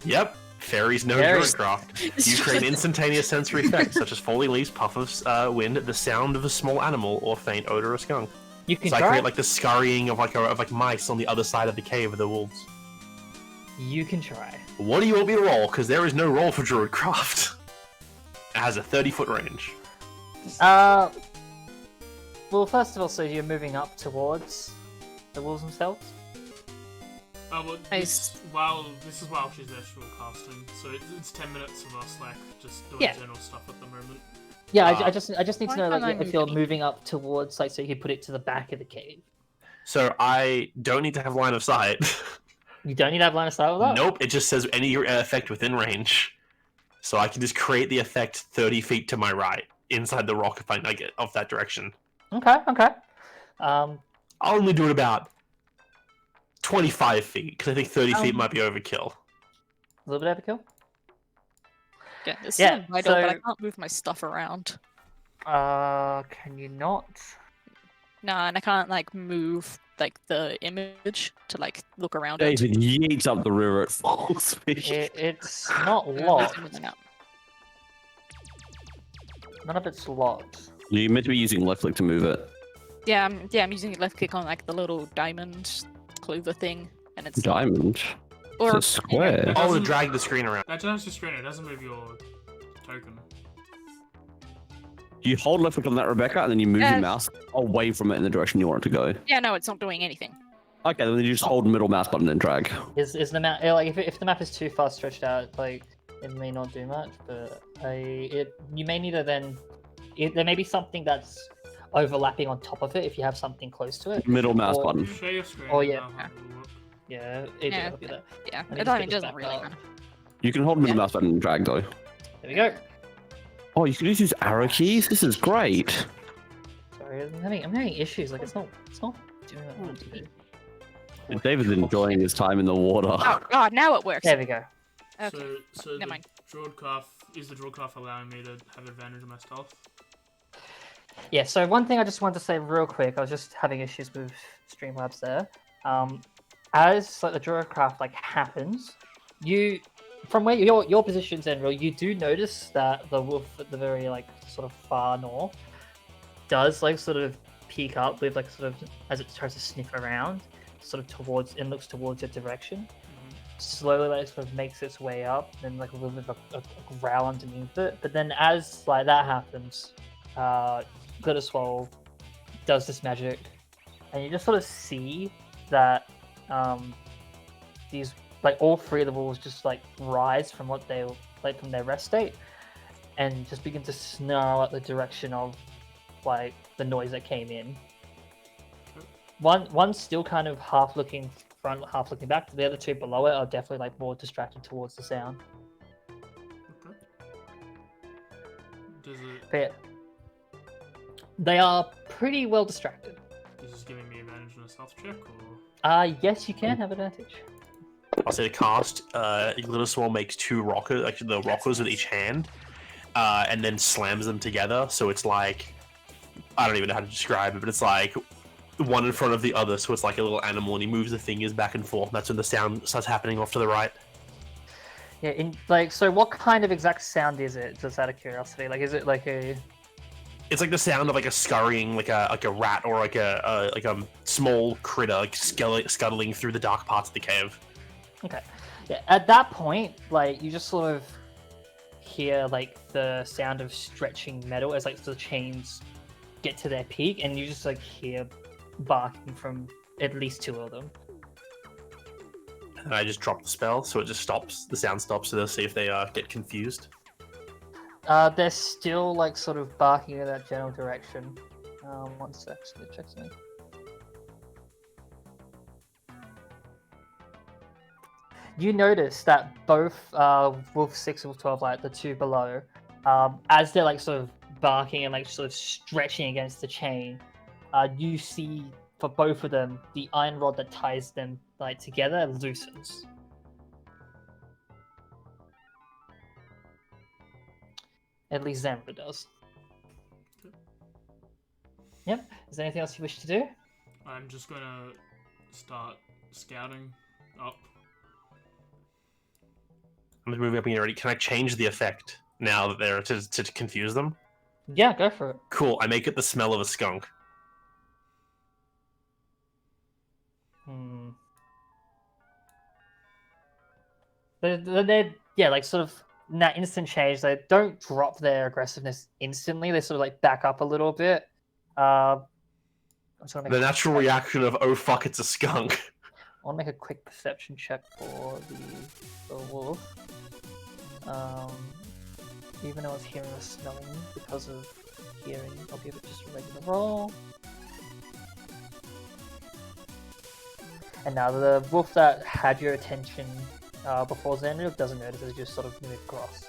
[SPEAKER 4] Yep. Fairies know
[SPEAKER 1] Fairies.
[SPEAKER 4] Druidcraft. You create instantaneous sensory effects such as falling leaves, puff of wind, the sound of a small animal, or faint odor of skunk.
[SPEAKER 1] You can
[SPEAKER 4] So I
[SPEAKER 1] try.
[SPEAKER 4] create like the scurrying of like mice on the other side of the cave of the wolves.
[SPEAKER 1] You can try.
[SPEAKER 4] What do you want me to roll? Because there is no roll for Druidcraft. It has a 30-foot range.
[SPEAKER 1] Well, first of all, so you're moving up towards the wolves themselves?
[SPEAKER 7] Well,
[SPEAKER 6] Nice.
[SPEAKER 7] this is while she's ritual casting, so it's 10 minutes of us like just doing
[SPEAKER 1] Yeah.
[SPEAKER 7] general stuff at the moment.
[SPEAKER 1] Yeah,
[SPEAKER 4] Ah.
[SPEAKER 1] I just need to
[SPEAKER 6] Why
[SPEAKER 1] know
[SPEAKER 6] can't
[SPEAKER 1] like
[SPEAKER 6] I
[SPEAKER 1] if
[SPEAKER 6] move
[SPEAKER 1] you're
[SPEAKER 6] any?
[SPEAKER 1] moving up towards like so you can put it to the back of the cave.
[SPEAKER 4] So I don't need to have line of sight.
[SPEAKER 1] You don't need to have line of sight with that.
[SPEAKER 4] Nope, it just says any effect within range. So I can just create the effect 30 feet to my right, inside the rock if I get off that direction.
[SPEAKER 1] Okay.
[SPEAKER 4] I'll only do it about 25 feet, because I think 30 feet might be overkill.
[SPEAKER 1] A little bit overkill.
[SPEAKER 6] Yeah, this
[SPEAKER 1] Yeah,
[SPEAKER 6] is vital, but I
[SPEAKER 1] so-
[SPEAKER 6] can't move my stuff around.
[SPEAKER 1] Can you not?
[SPEAKER 6] Nah, and I can't like move like the image to like look around it.
[SPEAKER 2] David yeets up the river at full speed.
[SPEAKER 1] It's not
[SPEAKER 6] Yeah,
[SPEAKER 1] locked.
[SPEAKER 6] zoom in and out.
[SPEAKER 1] None of it's locked.
[SPEAKER 2] You meant to be using left click to move it.
[SPEAKER 6] Yeah, I'm using left click on like the little diamond clover thing, and it's
[SPEAKER 2] Diamond.
[SPEAKER 6] Or
[SPEAKER 2] It's a square.
[SPEAKER 4] Oh, to drag the screen around.
[SPEAKER 7] That just has your screen. It doesn't move your token.
[SPEAKER 2] You hold left click on that, Rebecca, and then you move your
[SPEAKER 6] Yes.
[SPEAKER 2] mouse away from it in the direction you want it to go.
[SPEAKER 6] yeah, no, it's not doing anything.
[SPEAKER 2] Okay, then you just hold middle mouse button and drag.
[SPEAKER 1] Is the map like if the map is too far stretched out, like it may not do much, but you may need to then there may be something that's overlapping on top of it if you have something close to it.
[SPEAKER 2] Middle mouse
[SPEAKER 1] Or-
[SPEAKER 2] button.
[SPEAKER 7] Share your screen.
[SPEAKER 1] Oh,
[SPEAKER 7] and
[SPEAKER 1] yeah.
[SPEAKER 7] I'll have a look.
[SPEAKER 1] Yeah,
[SPEAKER 6] Yeah,
[SPEAKER 1] it'll do that.
[SPEAKER 6] Yeah,
[SPEAKER 1] Let me
[SPEAKER 6] it
[SPEAKER 1] just get this
[SPEAKER 6] doesn't
[SPEAKER 1] back
[SPEAKER 6] really
[SPEAKER 1] up.
[SPEAKER 6] matter.
[SPEAKER 2] You can hold middle
[SPEAKER 6] Yeah.
[SPEAKER 2] mouse button and drag though.
[SPEAKER 1] There we go.
[SPEAKER 2] Oh, you can just use arrow keys? This is great.
[SPEAKER 1] Sorry, I'm having issues. Like it's not doing what I want it to do.
[SPEAKER 2] David's enjoying his time in the water.
[SPEAKER 6] Oh god, now it works.
[SPEAKER 1] There we go.
[SPEAKER 6] Okay.
[SPEAKER 7] So
[SPEAKER 6] never
[SPEAKER 7] the
[SPEAKER 6] mind.
[SPEAKER 7] Droidcraft is the Droidcraft allowing me to have advantage of my stealth?
[SPEAKER 1] Yeah, so one thing I just wanted to say real quick, I was just having issues with Streamlabs there. As like the Droidcraft like happens, you from where your positions in real, you do notice that the wolf at the very like sort of far north does like sort of peek up with like sort of as it tries to sniff around, sort of towards and looks towards your direction. Slowly like sort of makes its way up, and like a little bit of a growl underneath it. But then as like that happens, Glitterswole does this magic, and you just sort of see that these like all three of the wolves just like rise from what they like from their rest state, and just begin to snarl at the direction of like the noise that came in. One's still kind of half looking front, half looking back. The other two below it are definitely like more distracted towards the sound.
[SPEAKER 7] Okay. Does it?
[SPEAKER 1] But yeah, they are pretty well distracted.
[SPEAKER 7] Is this giving me advantage on a stealth check, or?
[SPEAKER 1] Yes, you can have advantage.
[SPEAKER 4] I'll say to cast. Glitterswole makes two rockers, like the rockers with each hand, and then slams them together. So it's like, I don't even know how to describe it, but it's like one in front of the other. So it's like a little animal, and he moves the fingers back and forth. And that's when the sound starts happening off to the right.
[SPEAKER 1] Yeah, so what kind of exact sound is it? Just out of curiosity, like is it like a?
[SPEAKER 4] It's like the sound of like a scurrying, like a rat or like a small critter like scuttling through the dark parts of the cave.
[SPEAKER 1] Okay. Yeah. At that point, like you just sort of hear like the sound of stretching metal as like the chains get to their peak, and you just like hear barking from at least two of them.
[SPEAKER 4] And I just drop the spell, so it just stops. The sound stops, so they'll see if they get confused.
[SPEAKER 1] They're still like sort of barking in that general direction. 1 sec, just gonna check something. You notice that both Wolf 6 and Wolf 12, like the two below, as they're like sort of barking and like sort of stretching against the chain, you see for both of them the iron rod that ties them like together loosens. At least Xanril does. Yep. Is there anything else you wish to do?
[SPEAKER 7] I'm just gonna start scouting up.
[SPEAKER 4] I'm just moving up and getting ready. Can I change the effect now that they're to confuse them?
[SPEAKER 1] Yeah, go for it.
[SPEAKER 4] Cool. I make it the smell of a skunk.
[SPEAKER 1] They're yeah, like sort of in that instant change, they don't drop their aggressiveness instantly. They sort of like back up a little bit. I'm just gonna make
[SPEAKER 4] The natural reaction of "oh fuck, it's a skunk."
[SPEAKER 1] I'll make a quick perception check for the wolf. Even though I was hearing the smelling because of hearing, I'll give it just a regular roll. And now the wolf that had your attention before Xanril doesn't notice as you just sort of move across.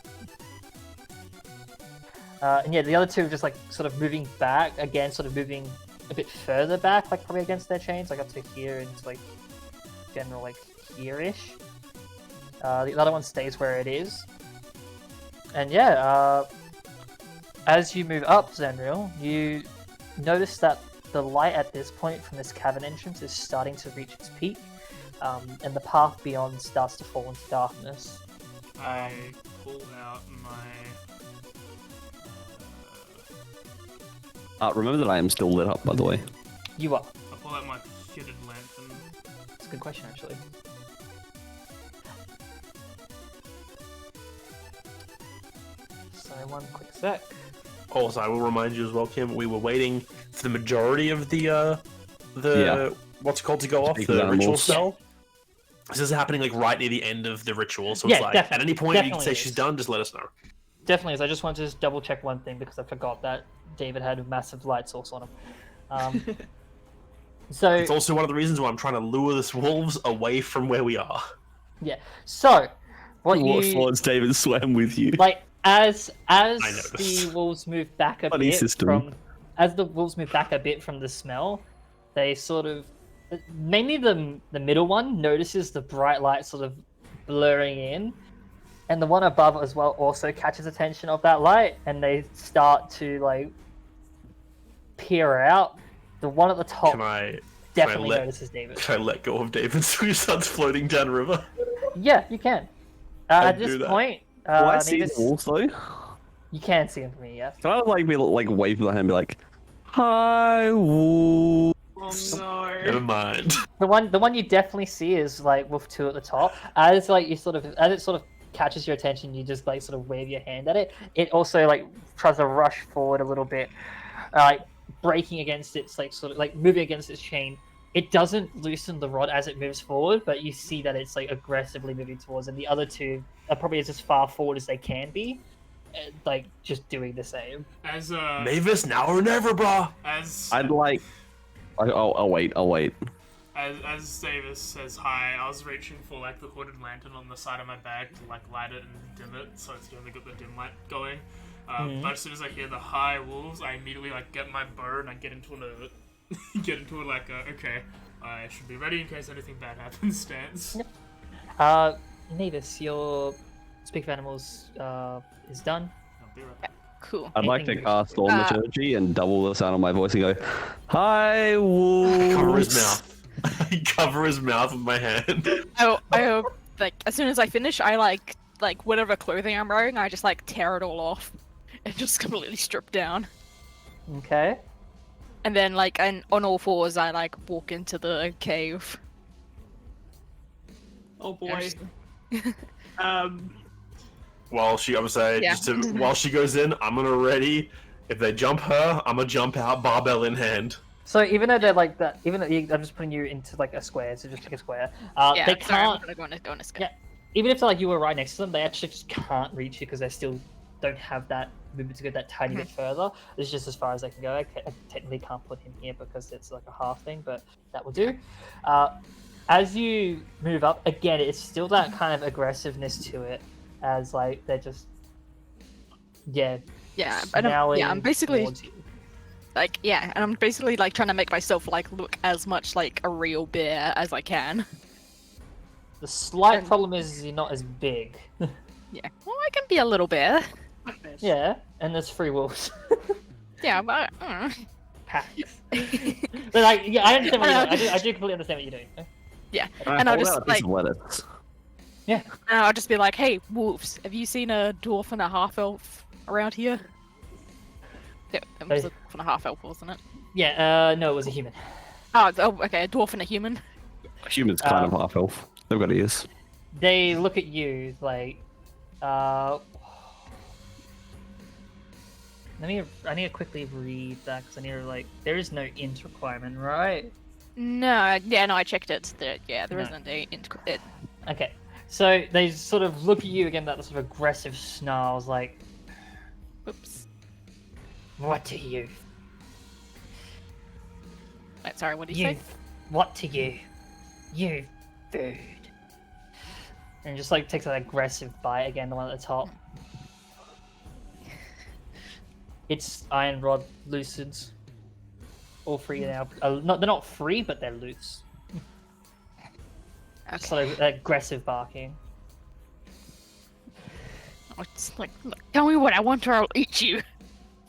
[SPEAKER 1] And yeah, the other two are just like sort of moving back, again sort of moving a bit further back, like probably against their chains, like up to here into like general like here-ish. The other one stays where it is. And yeah, as you move up Xanril, you notice that the light at this point from this cavern entrance is starting to reach its peak, and the path beyond starts to fall into darkness.
[SPEAKER 7] I pull out my.
[SPEAKER 2] Remember that I am still lit up, by the way.
[SPEAKER 1] You are.
[SPEAKER 7] I pull out my fitted lantern.
[SPEAKER 1] That's a good question, actually. one quick sec.
[SPEAKER 4] Also, I will remind you as well, Kim. We were waiting for the majority of the what's it called to go off
[SPEAKER 2] Speak
[SPEAKER 4] the
[SPEAKER 2] with
[SPEAKER 4] ritual
[SPEAKER 2] animals.
[SPEAKER 4] spell. This is happening like right near the end of the ritual, so
[SPEAKER 1] Yeah,
[SPEAKER 4] it's like
[SPEAKER 1] definitely-
[SPEAKER 4] at any point you can
[SPEAKER 1] definitely
[SPEAKER 4] say
[SPEAKER 1] is.
[SPEAKER 4] she's done. Just let us know.
[SPEAKER 1] Definitely is. I just wanted to just double check one thing because I forgot that David had a massive light source on him. So
[SPEAKER 4] It's also one of the reasons why I'm trying to lure this wolves away from where we are.
[SPEAKER 1] yeah. So what
[SPEAKER 2] What
[SPEAKER 1] you
[SPEAKER 2] forwards David swam with you?
[SPEAKER 1] like as
[SPEAKER 4] noticed.
[SPEAKER 1] the wolves move back a
[SPEAKER 2] Funny
[SPEAKER 1] bit
[SPEAKER 2] system.
[SPEAKER 1] from the smell, they sort of mainly the middle one notices the bright light sort of blurring in, and the one above as well also catches attention of that light, and they start to like peer out. The one at the top
[SPEAKER 4] Can I
[SPEAKER 1] definitely
[SPEAKER 4] let-
[SPEAKER 1] notices David.
[SPEAKER 4] Can I let go of David so he starts floating down river?
[SPEAKER 1] Yeah, you can.
[SPEAKER 4] I'd
[SPEAKER 1] At
[SPEAKER 4] do
[SPEAKER 1] this
[SPEAKER 4] that.
[SPEAKER 1] point,
[SPEAKER 2] Do I see
[SPEAKER 1] Mavis,
[SPEAKER 2] the wolves though?
[SPEAKER 1] you can see him from here. Yes.
[SPEAKER 2] Can I like be like wave with my hand and be like, "Hi, wolf."
[SPEAKER 5] Oh
[SPEAKER 4] Never
[SPEAKER 5] no.
[SPEAKER 4] mind.
[SPEAKER 1] The one you definitely see is like Wolf 2 at the top. As it sort of catches your attention, you just like sort of wave your hand at it. It also like tries to rush forward a little bit, like breaking against its like sort of like moving against its chain. It doesn't loosen the rod as it moves forward, but you see that it's like aggressively moving towards, and the other two are probably as far forward as they can be, like just doing the same.
[SPEAKER 7] As
[SPEAKER 4] Mavis, now or never, brah.
[SPEAKER 2] I'd like. I'll wait.
[SPEAKER 7] As Davis says hi, I was reaching for like the hooded lantern on the side of my bag to like light it and dim it, so it's only got the dim light going. But as soon as I hear the hi wolves, I immediately like get my bow and I get into okay, I should be ready in case anything bad happens stance.
[SPEAKER 1] Mavis, your Speak of Animals is done.
[SPEAKER 7] I'll be right back.
[SPEAKER 6] Cool.
[SPEAKER 2] I'd like to
[SPEAKER 1] Anything-
[SPEAKER 2] cast Thaumaturgy and double the sound of my voice and go, "Hi, wolves."
[SPEAKER 4] Cover his mouth. I cover his mouth with my hand.
[SPEAKER 6] I like as soon as I finish, I like whatever clothing I'm wearing, I just like tear it all off and just completely strip down.
[SPEAKER 1] Okay.
[SPEAKER 6] And then like on all fours, I like walk into the cave.
[SPEAKER 5] Oh boy. Um.
[SPEAKER 4] While she, I would say,
[SPEAKER 6] Yeah.
[SPEAKER 4] while she goes in, I'm gonna ready. If they jump her, I'm gonna jump out, barbell in hand.
[SPEAKER 1] So even though they're like that, I'm just putting you into like a square, so just take a square.
[SPEAKER 6] Yeah,
[SPEAKER 1] They
[SPEAKER 6] sorry, I'm
[SPEAKER 1] can't.
[SPEAKER 6] gonna go on a scope.
[SPEAKER 1] Yeah. Even if like you were right next to them, they actually just can't reach you because they still don't have that movement to go that tiny bit further. It's just as far as they can go. I technically can't put him here because it's like a half thing, but that will do. As you move up, again, it's still that kind of aggressiveness to it, as like they're just
[SPEAKER 6] Yeah, and
[SPEAKER 1] snarling
[SPEAKER 6] I'm basically
[SPEAKER 1] towards you.
[SPEAKER 6] like and I'm basically like trying to make myself like look as much like a real bear as I can.
[SPEAKER 1] The slight problem is you're not as big.
[SPEAKER 6] Yeah, well, I can be a little bear.
[SPEAKER 1] Yeah, and there's 3 wolves.
[SPEAKER 6] Yeah, but
[SPEAKER 1] Packs. But like, yeah, I understand what you're doing. I do completely understand what you're doing.
[SPEAKER 6] yeah,
[SPEAKER 2] I
[SPEAKER 6] and I'll
[SPEAKER 2] hold
[SPEAKER 6] just
[SPEAKER 2] out a piece
[SPEAKER 6] like
[SPEAKER 2] of lettuce.
[SPEAKER 6] and I'll just be like, "Hey, wolves, have you seen a dwarf and a half elf around here?" Yeah, it was a dwarf and a half elf, wasn't it?
[SPEAKER 1] Yeah, no, it was a human.
[SPEAKER 6] Oh, okay, a dwarf and a human.
[SPEAKER 2] Humans kind of half elf. They've got ears.
[SPEAKER 1] They look at you like, I need to quickly read that because I need to like. There is no int requirement, right?
[SPEAKER 6] No, no, I checked it. There
[SPEAKER 1] No.
[SPEAKER 6] isn't a it.
[SPEAKER 1] Okay, so they sort of look at you again. That sort of aggressive snarls, like,
[SPEAKER 6] Whoops.
[SPEAKER 1] "What to you?
[SPEAKER 6] Wait, sorry, what did you say?
[SPEAKER 1] What to you? You food." And just like takes that aggressive bite again, the one at the top. It's Iron Rod Lucids. All 3 now. They're not free, but they're loose.
[SPEAKER 6] Okay.
[SPEAKER 1] So aggressive barking.
[SPEAKER 6] Oh, it's like, look, tell me what I want or I'll eat you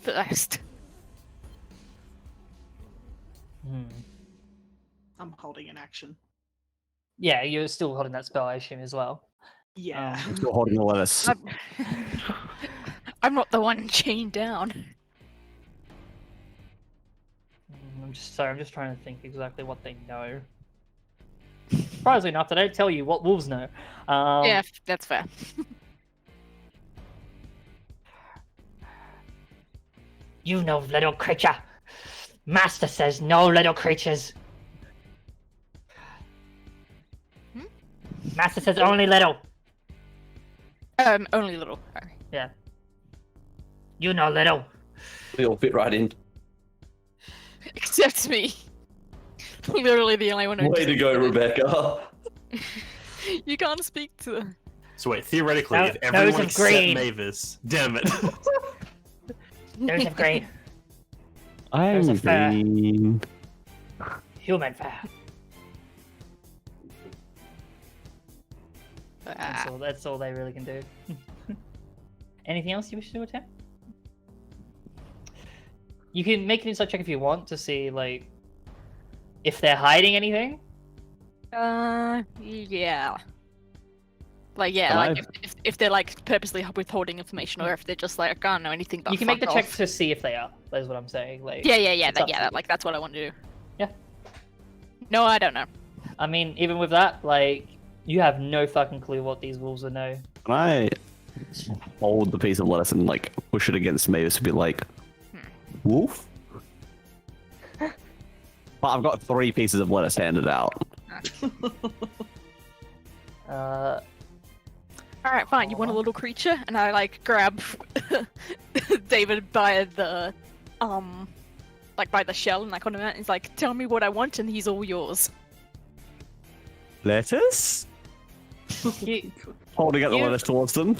[SPEAKER 6] first.
[SPEAKER 5] I'm holding an action.
[SPEAKER 1] Yeah, you're still holding that spell, I assume, as well.
[SPEAKER 5] Yeah.
[SPEAKER 2] I'm still holding the lettuce.
[SPEAKER 6] I'm not the one chained down.
[SPEAKER 1] I'm just trying to think exactly what they know. Surprisingly enough, they don't tell you what wolves know.
[SPEAKER 6] Yeah, that's fair.
[SPEAKER 1] You know, little creature. Master says no little creatures. Master says only little.
[SPEAKER 6] Only little. Alright.
[SPEAKER 1] Yeah. You know, little.
[SPEAKER 2] We all fit right in.
[SPEAKER 6] Except me. Literally the only one who.
[SPEAKER 2] Way to go, Rebecca.
[SPEAKER 6] You can't speak to them.
[SPEAKER 4] So wait, theoretically,
[SPEAKER 1] No-
[SPEAKER 4] if everyone
[SPEAKER 1] nose of
[SPEAKER 4] except
[SPEAKER 1] green.
[SPEAKER 4] Mavis, damn it.
[SPEAKER 1] There's a green.
[SPEAKER 2] I'm
[SPEAKER 1] There's a fair.
[SPEAKER 2] green.
[SPEAKER 1] Human fair.
[SPEAKER 6] Ah.
[SPEAKER 1] That's all they really can do. Anything else you wish to attempt? You can make an insight check if you want to see, like, if they're hiding anything.
[SPEAKER 6] Yeah. Like, yeah,
[SPEAKER 2] Can
[SPEAKER 6] like
[SPEAKER 2] I-
[SPEAKER 6] if they're like purposely withholding information, or if they're just like, I can't know anything. But
[SPEAKER 1] You can make the
[SPEAKER 6] fuck
[SPEAKER 1] check
[SPEAKER 6] off.
[SPEAKER 1] to see if they are. That's what I'm saying. Like,
[SPEAKER 6] Yeah,
[SPEAKER 1] it's up to you.
[SPEAKER 6] like that's what I want to do.
[SPEAKER 1] Yeah.
[SPEAKER 6] No, I don't know.
[SPEAKER 1] I mean, even with that, like, you have no fucking clue what these wolves would know.
[SPEAKER 2] Can I hold the piece of lettuce and like push it against Mavis and be like, wolf? But I've got 3 pieces of lettuce handed out.
[SPEAKER 6] All right, fine. You want a little creature, and I like grab David by the like by the shell and like on him, and he's like, "Tell me what I want, and he's all yours."
[SPEAKER 2] Lettuce?
[SPEAKER 1] Gi-
[SPEAKER 2] Holding out the
[SPEAKER 1] You-
[SPEAKER 2] lettuce towards them.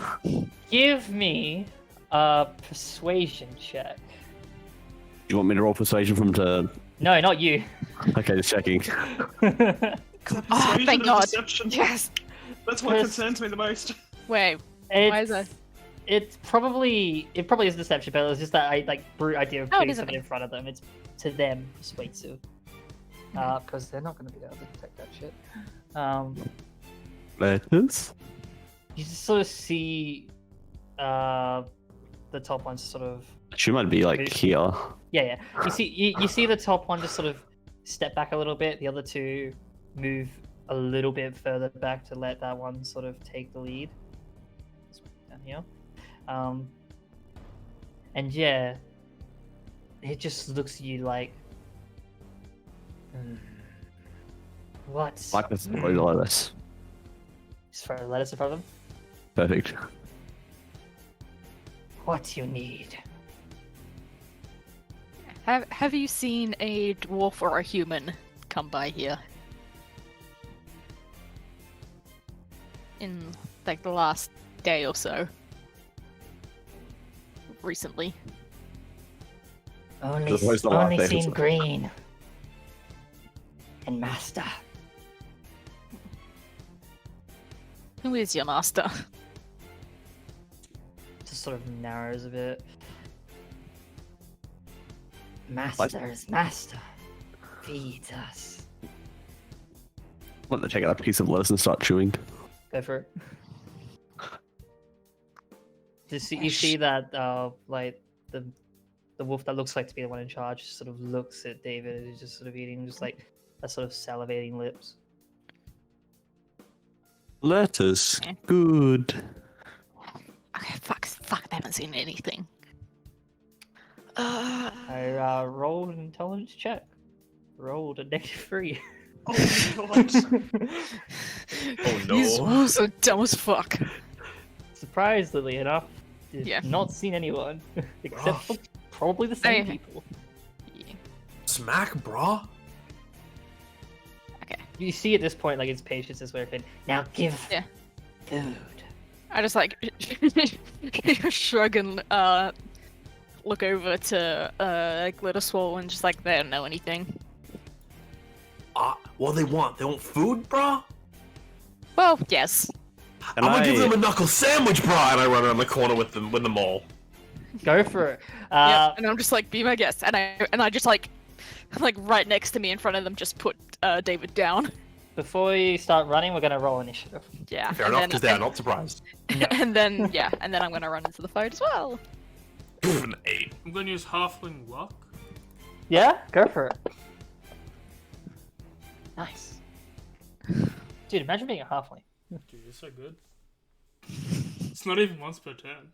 [SPEAKER 1] Give me a persuasion check.
[SPEAKER 2] You want me to roll persuasion from to?
[SPEAKER 1] No, not you.
[SPEAKER 2] Okay, just checking.
[SPEAKER 6] Oh, thank
[SPEAKER 5] or
[SPEAKER 6] God.
[SPEAKER 5] Deception?
[SPEAKER 6] Yes.
[SPEAKER 5] That's what
[SPEAKER 1] Yes.
[SPEAKER 5] concerns me the most.
[SPEAKER 6] Wait. Why is that?
[SPEAKER 1] It probably is deception, but it's just that brute idea of
[SPEAKER 6] No, it
[SPEAKER 1] putting
[SPEAKER 6] isn't.
[SPEAKER 1] something in front of them. It's to them persuasive, because they're not going to be able to detect that shit.
[SPEAKER 2] Lettuce?
[SPEAKER 1] You just sort of see the top one sort of
[SPEAKER 2] She might be like here.
[SPEAKER 1] yeah. You see the top one just sort of step back a little bit. The other two move a little bit further back to let that one sort of take the lead. This one down here. And yeah, it just looks at you like, what?
[SPEAKER 2] Like this, throw the lettuce.
[SPEAKER 1] Just throw the lettuce in front of them.
[SPEAKER 2] Perfect.
[SPEAKER 1] What you need?
[SPEAKER 6] Have you seen a dwarf or a human come by here? In like the last day or so. Recently.
[SPEAKER 1] Only,
[SPEAKER 2] Just where's the last
[SPEAKER 1] only
[SPEAKER 2] day?
[SPEAKER 1] seen green. And master.
[SPEAKER 6] Who is your master?
[SPEAKER 1] Just sort of narrows a bit. Master is master. Feeds us.
[SPEAKER 2] Want to check out a piece of lettuce and start chewing.
[SPEAKER 1] Go for it. You see that like the wolf that looks like to be the one in charge sort of looks at David, who's just sort of eating, just like a sort of salivating lips.
[SPEAKER 2] Lettuce.
[SPEAKER 6] Okay.
[SPEAKER 2] Good.
[SPEAKER 6] Okay, fuck, I haven't seen anything.
[SPEAKER 1] I rolled an intelligence check. Rolled a -3.
[SPEAKER 5] Oh my god.
[SPEAKER 4] Oh no.
[SPEAKER 6] These wolves are dumb as fuck.
[SPEAKER 1] Surprisingly enough, you've
[SPEAKER 6] Yeah.
[SPEAKER 1] not seen anyone except for probably the same
[SPEAKER 6] I-
[SPEAKER 1] people.
[SPEAKER 6] Yeah.
[SPEAKER 4] Smack, brah.
[SPEAKER 6] Okay.
[SPEAKER 1] You see at this point, like its patience is wearing thin. Now give
[SPEAKER 6] Yeah.
[SPEAKER 1] food.
[SPEAKER 6] I just like shrug and look over to Glitterswole and just like they don't know anything.
[SPEAKER 4] What do they want? They want food, brah?
[SPEAKER 6] Well, yes.
[SPEAKER 2] And
[SPEAKER 4] I'm gonna give
[SPEAKER 2] I-
[SPEAKER 4] them a knuckle sandwich, brah! And I run around the corner with them all.
[SPEAKER 1] Go for it.
[SPEAKER 6] Yeah, and I'm just like, be my guest, and I just like right next to me in front of them, just put David down.
[SPEAKER 1] Before you start running, we're gonna roll initiative.
[SPEAKER 6] Yeah.
[SPEAKER 4] Fair
[SPEAKER 6] and
[SPEAKER 4] enough,
[SPEAKER 6] then-
[SPEAKER 4] because they're not surprised.
[SPEAKER 6] and then I'm gonna run into the fight as well.
[SPEAKER 4] An 8.
[SPEAKER 7] I'm going to use halfling luck.
[SPEAKER 1] Yeah, go for it. Nice. Dude, imagine being a halfling.
[SPEAKER 7] Dude, you're so good. It's not even once per turn.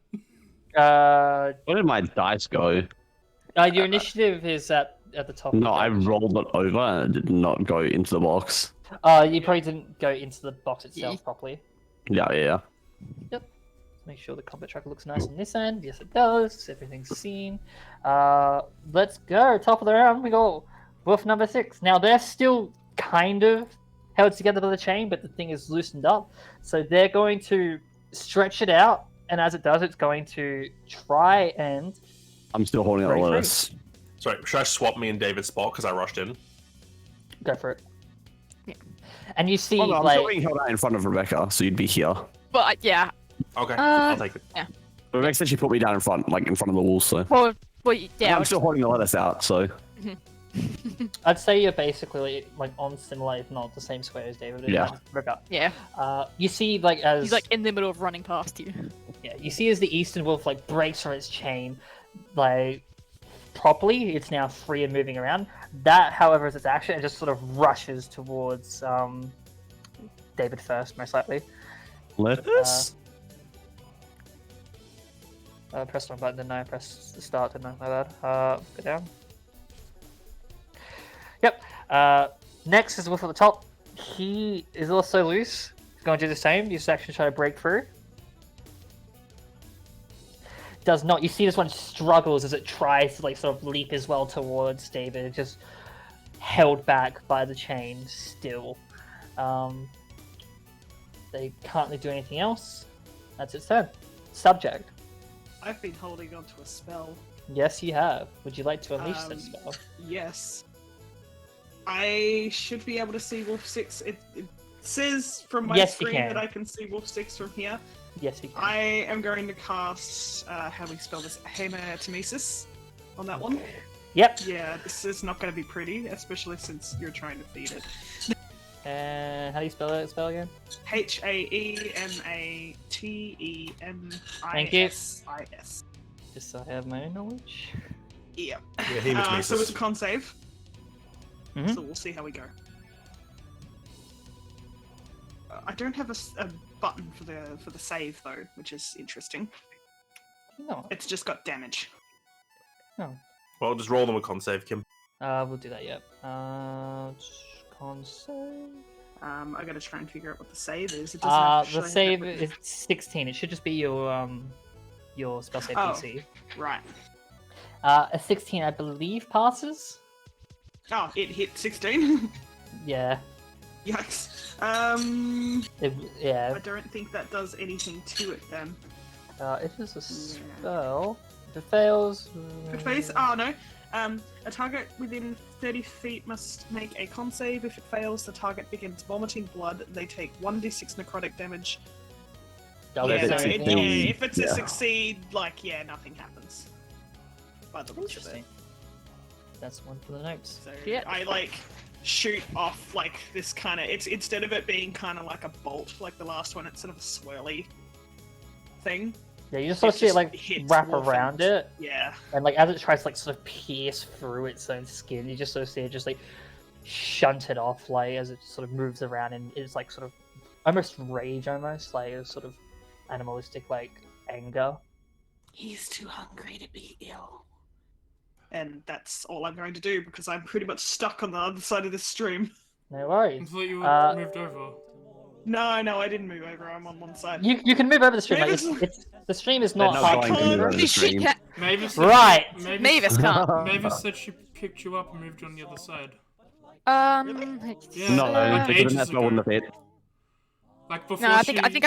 [SPEAKER 2] Where did my dice go?
[SPEAKER 1] Your initiative is at the top.
[SPEAKER 2] No,
[SPEAKER 1] of
[SPEAKER 2] I
[SPEAKER 1] the
[SPEAKER 2] rolled it over and it did not go into the box.
[SPEAKER 1] You probably didn't go into the box itself properly.
[SPEAKER 2] Yeah.
[SPEAKER 1] Make sure the combat tracker looks nice on this end. Yes, it does. Everything's seen. Let's go. Top of the round, we got wolf number 6. Now, they're still kind of held together by the chain, but the thing is loosened up. So they're going to stretch it out, and as it does, it's going to try and...
[SPEAKER 2] I'm still holding on
[SPEAKER 1] Break
[SPEAKER 2] to
[SPEAKER 1] free.
[SPEAKER 2] this.
[SPEAKER 4] Sorry, should I swap me and David's spot because I rushed in?
[SPEAKER 1] Go for it. Yeah. And you see,
[SPEAKER 2] I'm
[SPEAKER 1] like...
[SPEAKER 2] still being held out in front of Rebecca, so you'd be here.
[SPEAKER 6] But yeah.
[SPEAKER 4] Okay, I'll take it.
[SPEAKER 6] Yeah.
[SPEAKER 2] Rebecca said she put me down in front, like in front of the wall, so.
[SPEAKER 6] Well, yeah.
[SPEAKER 2] I'm still holding the lettuce out, so.
[SPEAKER 1] I'd say you're basically like on similar, if not the same square as David.
[SPEAKER 2] Yeah.
[SPEAKER 6] Yeah.
[SPEAKER 1] You see, like as
[SPEAKER 6] He's like in the middle of running past you.
[SPEAKER 1] yeah, you see as the Eastern Wolf like breaks from its chain, like properly, it's now free and moving around. That, however, is its action. It just sort of rushes towards David first, most likely.
[SPEAKER 2] Lettuce?
[SPEAKER 1] I pressed the wrong button, didn't I? I pressed the start, didn't I? My bad. Go down. Yep. Next is Wolf at the top. He is also loose. He's going to do the same. Use action to try to break through. Does not. You see this one struggles as it tries to like sort of leap as well towards David. It's just held back by the chain still. They can't really do anything else. That's its turn. Subject.
[SPEAKER 5] I've been holding on to a spell.
[SPEAKER 1] Yes, you have. Would you like to unleash this spell?
[SPEAKER 5] Yes. I should be able to see Wolf 6. It says from my
[SPEAKER 1] Yes, you
[SPEAKER 5] screen
[SPEAKER 1] can.
[SPEAKER 5] that I can see Wolf 6 from here.
[SPEAKER 1] Yes, you can.
[SPEAKER 5] I am going to cast, how do we spell this? Hematemesis on that one.
[SPEAKER 1] Yep.
[SPEAKER 5] Yeah, this is not going to be pretty, especially since you're trying to feed it.
[SPEAKER 1] And how do you spell that spell again?
[SPEAKER 5] Haematemesis.
[SPEAKER 1] Just so I have my own knowledge.
[SPEAKER 5] Yeah.
[SPEAKER 4] Yeah, hematemesis.
[SPEAKER 5] So it's a con save.
[SPEAKER 1] Mhm.
[SPEAKER 5] So we'll see how we go. I don't have a button for the save though, which is interesting.
[SPEAKER 1] No.
[SPEAKER 5] It's just got damage.
[SPEAKER 1] No.
[SPEAKER 4] Well, just roll them a con save, Kim.
[SPEAKER 1] We'll do that. Yep. Con save.
[SPEAKER 5] I gotta try and figure out what the save is. It doesn't
[SPEAKER 1] The save is 16. It should just be your spell save DC.
[SPEAKER 5] Right.
[SPEAKER 1] A 16, I believe, passes.
[SPEAKER 5] Oh, it hit 16.
[SPEAKER 1] Yeah.
[SPEAKER 5] Yikes.
[SPEAKER 1] Yeah.
[SPEAKER 5] I don't think that does anything to it then.
[SPEAKER 1] It is a spell. If it fails.
[SPEAKER 5] Good face. Oh no. A target within 30 feet must make a con save. If it fails, the target begins vomiting blood. They take 1d6 necrotic damage.
[SPEAKER 1] Does
[SPEAKER 5] Yeah,
[SPEAKER 1] it
[SPEAKER 5] no,
[SPEAKER 1] say
[SPEAKER 5] it,
[SPEAKER 1] anything?
[SPEAKER 5] yeah, if it's a succeed, like, yeah, nothing happens. By the looks of it.
[SPEAKER 1] Interesting. That's one for the notes.
[SPEAKER 5] So
[SPEAKER 6] Yeah.
[SPEAKER 5] I like shoot off like this kind of. It's instead of it being kind of like a bolt like the last one, it's sort of a swirly thing.
[SPEAKER 1] Yeah, you just sort of see it like
[SPEAKER 5] hits
[SPEAKER 1] wrap
[SPEAKER 5] Wolf
[SPEAKER 1] around
[SPEAKER 5] and-
[SPEAKER 1] it,
[SPEAKER 5] Yeah.
[SPEAKER 1] and like as it tries to like sort of pierce through its own skin, you just sort of see it just like shunt it off, like as it sort of moves around, and it's like sort of almost rage, almost like a sort of animalistic like anger.
[SPEAKER 8] He's too hungry to be ill.
[SPEAKER 5] And that's all I'm going to do because I'm pretty much stuck on the other side of this stream.
[SPEAKER 1] No
[SPEAKER 7] I
[SPEAKER 1] worries.
[SPEAKER 7] thought you moved over.
[SPEAKER 5] No, I didn't move over. I'm on one side.
[SPEAKER 1] You can move over the stream. Like,
[SPEAKER 5] Mavis-
[SPEAKER 1] it's the stream is not
[SPEAKER 2] They're
[SPEAKER 1] high.
[SPEAKER 2] not going to move over the
[SPEAKER 6] She
[SPEAKER 2] stream.
[SPEAKER 6] can't.
[SPEAKER 7] Mavis said
[SPEAKER 1] Right.
[SPEAKER 6] Mavis can't.
[SPEAKER 7] Mavis said she picked you up and moved you on the other side. Yeah,
[SPEAKER 2] No,
[SPEAKER 7] like
[SPEAKER 2] because
[SPEAKER 7] ages
[SPEAKER 2] then that
[SPEAKER 7] ago.
[SPEAKER 2] wouldn't have hit.
[SPEAKER 7] Like before
[SPEAKER 6] No, I
[SPEAKER 7] she...
[SPEAKER 6] think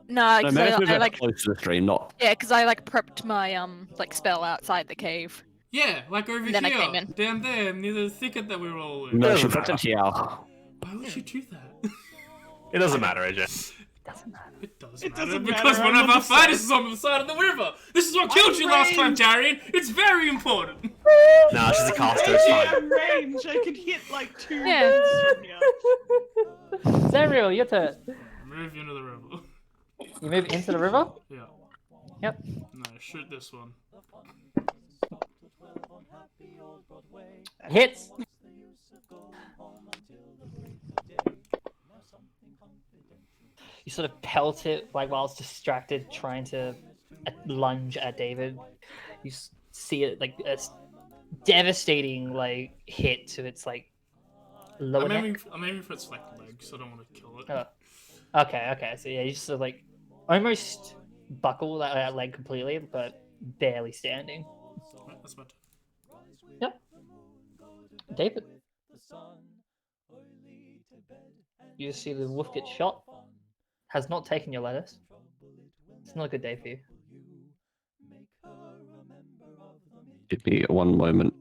[SPEAKER 6] no,
[SPEAKER 2] No,
[SPEAKER 6] because
[SPEAKER 2] Mavis moved
[SPEAKER 6] I
[SPEAKER 2] that
[SPEAKER 6] like
[SPEAKER 2] close to the stream, not.
[SPEAKER 6] yeah, because I like prepped my like spell outside the cave.
[SPEAKER 7] Yeah, like over
[SPEAKER 6] And then I
[SPEAKER 7] here,
[SPEAKER 6] came in.
[SPEAKER 7] down there, near the thicket that we were all in.
[SPEAKER 2] No,
[SPEAKER 4] Doesn't
[SPEAKER 2] she put it here.
[SPEAKER 7] Why would you do that?
[SPEAKER 4] It doesn't matter, AJ.
[SPEAKER 1] Doesn't matter.
[SPEAKER 7] It does
[SPEAKER 5] It
[SPEAKER 7] matter,
[SPEAKER 5] doesn't
[SPEAKER 7] because
[SPEAKER 5] matter,
[SPEAKER 7] one
[SPEAKER 5] I'm
[SPEAKER 7] of
[SPEAKER 5] on
[SPEAKER 7] our
[SPEAKER 5] the side.
[SPEAKER 7] fighters is on the side of the river. This is what killed you last time, Darian. It's very important.
[SPEAKER 4] Nah, she's a caster, it's
[SPEAKER 5] Yeah,
[SPEAKER 4] fine.
[SPEAKER 5] range. I can hit like 2
[SPEAKER 6] Yeah.
[SPEAKER 5] hits from here.
[SPEAKER 1] Xanril, your turn.
[SPEAKER 7] Move you into the river.
[SPEAKER 1] You move into the river.
[SPEAKER 7] Yeah.
[SPEAKER 1] Yep.
[SPEAKER 7] No, shoot this one.
[SPEAKER 1] Hits. You sort of pelt it like while it's distracted, trying to lunge at David. You see it like devastating like hit to its like lower
[SPEAKER 7] I'm
[SPEAKER 1] neck.
[SPEAKER 7] aiming for its like legs. I don't want to kill it.
[SPEAKER 1] Oh. Okay. So yeah, you just sort of like almost buckle that leg completely, but barely standing.
[SPEAKER 7] Right, that's my turn.
[SPEAKER 1] Yep. David. You see the wolf get shot. Has not taken your lettuce. It's not a good day for you.
[SPEAKER 2] Give me one moment.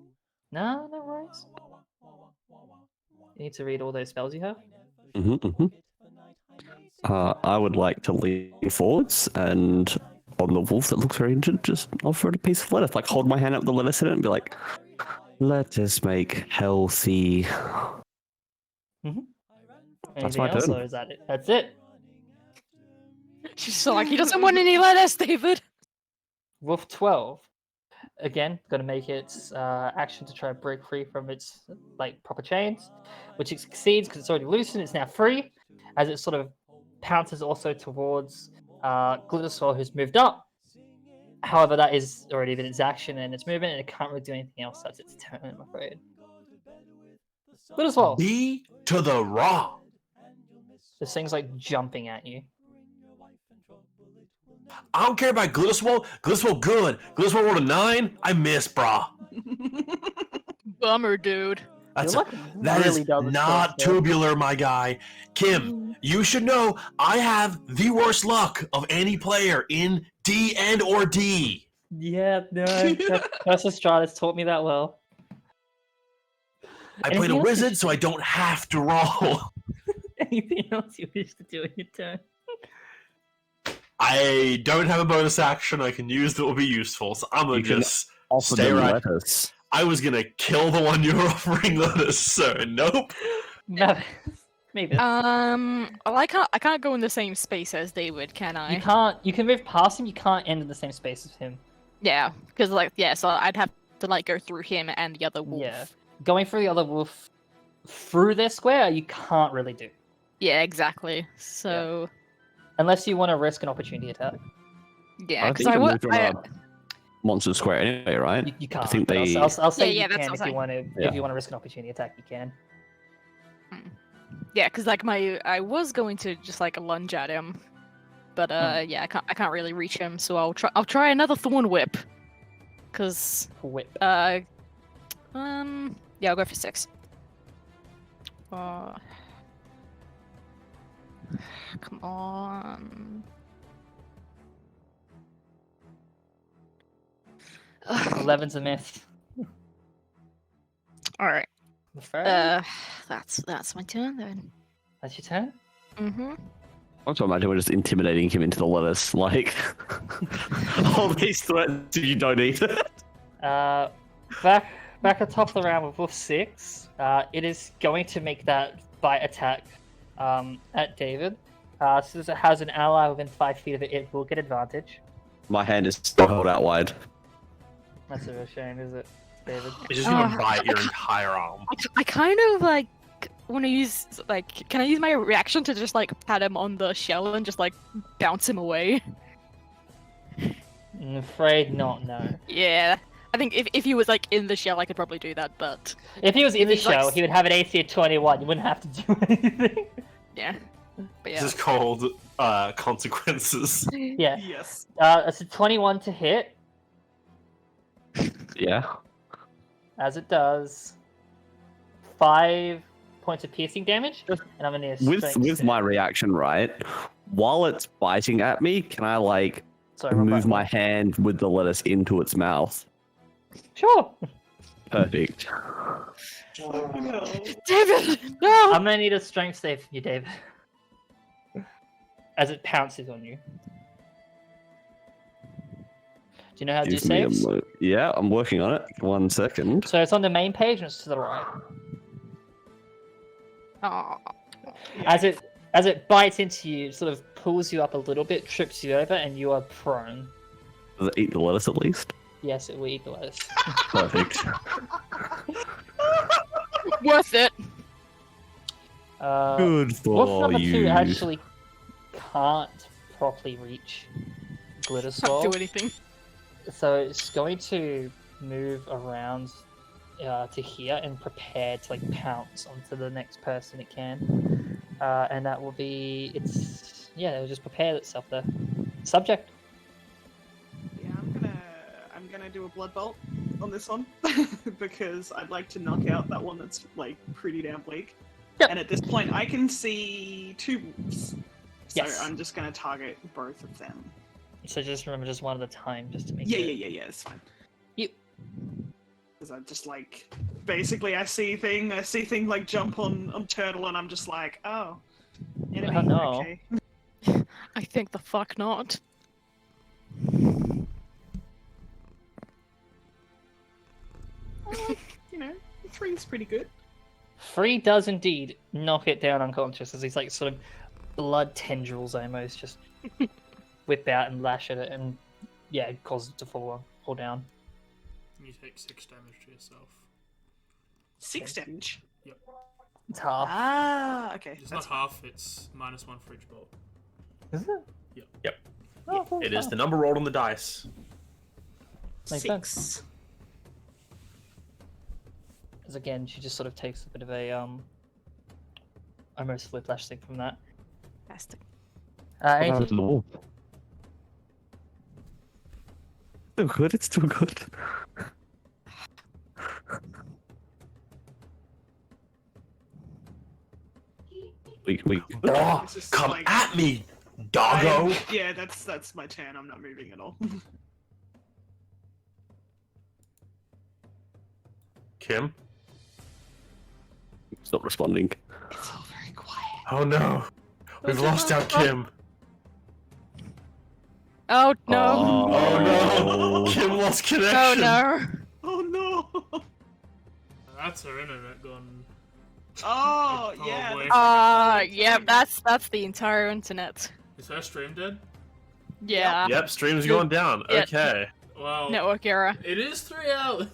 [SPEAKER 1] No worries. You need to read all those spells you have.
[SPEAKER 2] I would like to lean forwards and on the wolf that looks very injured, just offer it a piece of lettuce. Like hold my hand up with the lettuce in it and be like, "Let us make healthy."
[SPEAKER 1] Anything
[SPEAKER 2] my
[SPEAKER 1] else,
[SPEAKER 2] turn.
[SPEAKER 1] or is that it? That's it.
[SPEAKER 6] She's so like, he doesn't want any lettuce, David.
[SPEAKER 1] Wolf 12. Again, going to make its action to try and break free from its like proper chains, which it succeeds because it's already loosened. It's now free, as it sort of pounces also towards Glitterswole, who's moved up. However, that is already been its action and its movement, and it can't really do anything else. That's its turn, I'm afraid. Glitterswole.
[SPEAKER 4] B to the raw.
[SPEAKER 1] This thing's like jumping at you.
[SPEAKER 4] I don't care about Glitterswole. Glitterswole good. Glitterswole rolled a 9. I missed, brah.
[SPEAKER 6] Bummer, dude.
[SPEAKER 4] That
[SPEAKER 1] really
[SPEAKER 4] is
[SPEAKER 1] does its
[SPEAKER 4] not
[SPEAKER 1] best there.
[SPEAKER 4] tubular, my guy. Kim, you should know I have the worst luck of any player in D and or D.
[SPEAKER 1] Yeah, no. Curse of Stratus taught me that well.
[SPEAKER 4] I played a
[SPEAKER 1] Anything else you
[SPEAKER 4] wizard,
[SPEAKER 1] should
[SPEAKER 4] so I don't have to roll.
[SPEAKER 1] Anything else you wish to do in your turn?
[SPEAKER 4] I don't have a bonus action I can use that will be useful, so I'm gonna
[SPEAKER 2] You can
[SPEAKER 4] just
[SPEAKER 2] Offer
[SPEAKER 4] stay
[SPEAKER 2] them
[SPEAKER 4] right.
[SPEAKER 2] lettuce.
[SPEAKER 4] I was gonna kill the one you were offering lettuce, so nope.
[SPEAKER 1] No, maybe.
[SPEAKER 6] I can't go in the same space as David, can I?
[SPEAKER 1] You can't. You can move past him. You can't end in the same space as him.
[SPEAKER 6] Yeah, because so I'd have to like go through him and the other wolf.
[SPEAKER 1] Yeah, going through the other wolf through their square, you can't really do,
[SPEAKER 6] Yeah, exactly. So
[SPEAKER 1] unless you want to risk an opportunity attack.
[SPEAKER 6] yeah,
[SPEAKER 2] I
[SPEAKER 6] because
[SPEAKER 2] think
[SPEAKER 6] I
[SPEAKER 2] you
[SPEAKER 6] would.
[SPEAKER 2] can move from a monster square anyway, right?
[SPEAKER 1] You can't.
[SPEAKER 2] I think
[SPEAKER 1] but
[SPEAKER 2] they.
[SPEAKER 1] I'll say
[SPEAKER 6] Yeah,
[SPEAKER 1] you
[SPEAKER 6] that's
[SPEAKER 1] can
[SPEAKER 6] what
[SPEAKER 1] if
[SPEAKER 6] I'm
[SPEAKER 1] you want to.
[SPEAKER 2] Yeah.
[SPEAKER 1] If you want to risk an opportunity attack, you can.
[SPEAKER 6] Yeah, because like I was going to just like lunge at him, but yeah, I can't really reach him, so I'll try another thorn whip. Cause
[SPEAKER 1] Whip.
[SPEAKER 6] yeah, I'll go for 6. Come on.
[SPEAKER 1] 11's a miss.
[SPEAKER 6] All right.
[SPEAKER 1] I'm afraid.
[SPEAKER 6] That's my turn then.
[SPEAKER 1] That's your turn.
[SPEAKER 6] Mm-hmm.
[SPEAKER 2] I want to imagine we're just intimidating him into the lettuce, like all these threats you don't eat it.
[SPEAKER 1] Back atop the round with Wolf 6. It is going to make that bite attack at David. Since it has an ally within 5 feet of it, it will get advantage.
[SPEAKER 2] My hand is still held out wide.
[SPEAKER 1] That's a real shame, is it, David?
[SPEAKER 4] It's just gonna bite your entire arm.
[SPEAKER 6] I kind of like want to use like, can I use my reaction to just like pat him on the shell and just like bounce him away?
[SPEAKER 1] I'm afraid not, no.
[SPEAKER 6] Yeah. I think if he was like in the shell, I could probably do that, but
[SPEAKER 1] If he was in the
[SPEAKER 6] he's, like,
[SPEAKER 1] show, he would have an AC of 21. You wouldn't have to do anything.
[SPEAKER 6] yeah. But
[SPEAKER 4] This
[SPEAKER 6] yeah.
[SPEAKER 4] is called consequences.
[SPEAKER 1] Yeah.
[SPEAKER 5] Yes.
[SPEAKER 1] It's a 21 to hit,
[SPEAKER 2] Yeah.
[SPEAKER 1] as it does 5 points of piercing damage, and I'm gonna need a
[SPEAKER 2] With
[SPEAKER 1] strength
[SPEAKER 2] my
[SPEAKER 1] save.
[SPEAKER 2] reaction, right? While it's biting at me, can I like
[SPEAKER 1] Sorry, wrong
[SPEAKER 2] move
[SPEAKER 1] button.
[SPEAKER 2] my hand with the lettuce into its mouth?
[SPEAKER 1] Sure.
[SPEAKER 2] Perfect.
[SPEAKER 6] David, no.
[SPEAKER 1] I'm gonna need a strength save from you, David. As it pounces on you. Do you know how to do
[SPEAKER 2] Give me a
[SPEAKER 1] saves?
[SPEAKER 2] yeah, I'm working on it. 1 second.
[SPEAKER 1] So it's on the main page and it's to the right.
[SPEAKER 6] Aw.
[SPEAKER 1] As it bites into you, it sort of pulls you up a little bit, trips you over, and you are prone.
[SPEAKER 2] Does it eat the lettuce at least?
[SPEAKER 1] Yes, it will eat the lettuce.
[SPEAKER 2] Perfect.
[SPEAKER 6] Worth it.
[SPEAKER 2] Good
[SPEAKER 1] Wolf
[SPEAKER 2] for
[SPEAKER 1] number 2
[SPEAKER 2] you.
[SPEAKER 1] actually can't properly reach
[SPEAKER 6] Can't do
[SPEAKER 1] Glitterswole,
[SPEAKER 6] anything.
[SPEAKER 1] so it's going to move around to hear and prepare to like pounce onto the next person it can, and that will be it'll just prepare itself there. Subject.
[SPEAKER 5] Yeah, I'm gonna do a blood bolt on this one because I'd like to knock out that one that's like pretty damn weak.
[SPEAKER 1] Yep.
[SPEAKER 5] And at this point, I can see 2 wolves, so
[SPEAKER 1] Yes.
[SPEAKER 5] I'm just gonna target both of them.
[SPEAKER 1] So just remember, just one at a time, just to make
[SPEAKER 5] Yeah,
[SPEAKER 1] it.
[SPEAKER 5] yeah, it's fine.
[SPEAKER 1] You.
[SPEAKER 5] Because I just like basically I see thing like jump on turtle, and I'm just like, oh, enemy.
[SPEAKER 1] Oh, no.
[SPEAKER 5] Okay.
[SPEAKER 6] I think the fuck not.
[SPEAKER 5] You know, 3's pretty good.
[SPEAKER 1] 3 does indeed knock it down unconscious as these like sort of blood tendrils almost just whip out and lash at it, and yeah, it causes it to fall down.
[SPEAKER 7] You take 6 damage to yourself.
[SPEAKER 5] 6 damage.
[SPEAKER 1] It's half.
[SPEAKER 5] Ah, okay.
[SPEAKER 7] It's
[SPEAKER 5] That's
[SPEAKER 7] not half, it's -1 for each bolt.
[SPEAKER 1] Is it?
[SPEAKER 4] Yep.
[SPEAKER 1] Oh, cool,
[SPEAKER 4] It is
[SPEAKER 1] half.
[SPEAKER 4] the number rolled on the dice.
[SPEAKER 1] Makes
[SPEAKER 5] 6.
[SPEAKER 1] sense. As again, she just sort of takes a bit of a almost whiplash thing from that.
[SPEAKER 6] Fantastic.
[SPEAKER 2] What happened
[SPEAKER 1] Anything?
[SPEAKER 2] to the wolf? Still good. It's still good. we
[SPEAKER 4] Oh,
[SPEAKER 5] It's just
[SPEAKER 4] come
[SPEAKER 5] like-
[SPEAKER 4] at me, doggo!
[SPEAKER 5] Yeah, that's my turn. I'm not moving at all.
[SPEAKER 4] Kim?
[SPEAKER 2] Stop responding.
[SPEAKER 5] It's all very quiet.
[SPEAKER 4] Oh no. We've lost our Kim.
[SPEAKER 6] Oh no!
[SPEAKER 4] Oh
[SPEAKER 2] Oh.
[SPEAKER 4] no. Kim lost
[SPEAKER 6] Oh
[SPEAKER 4] connection.
[SPEAKER 6] no!
[SPEAKER 5] Oh no!
[SPEAKER 7] That's her internet gone.
[SPEAKER 5] Oh yeah.
[SPEAKER 7] Probably.
[SPEAKER 6] Yeah, that's the entire internet.
[SPEAKER 7] Is her stream dead?
[SPEAKER 6] Yeah.
[SPEAKER 4] Yep, stream's going down.
[SPEAKER 6] Yeah.
[SPEAKER 4] Okay.
[SPEAKER 7] Well,
[SPEAKER 6] Network error.
[SPEAKER 7] it is 3 hours.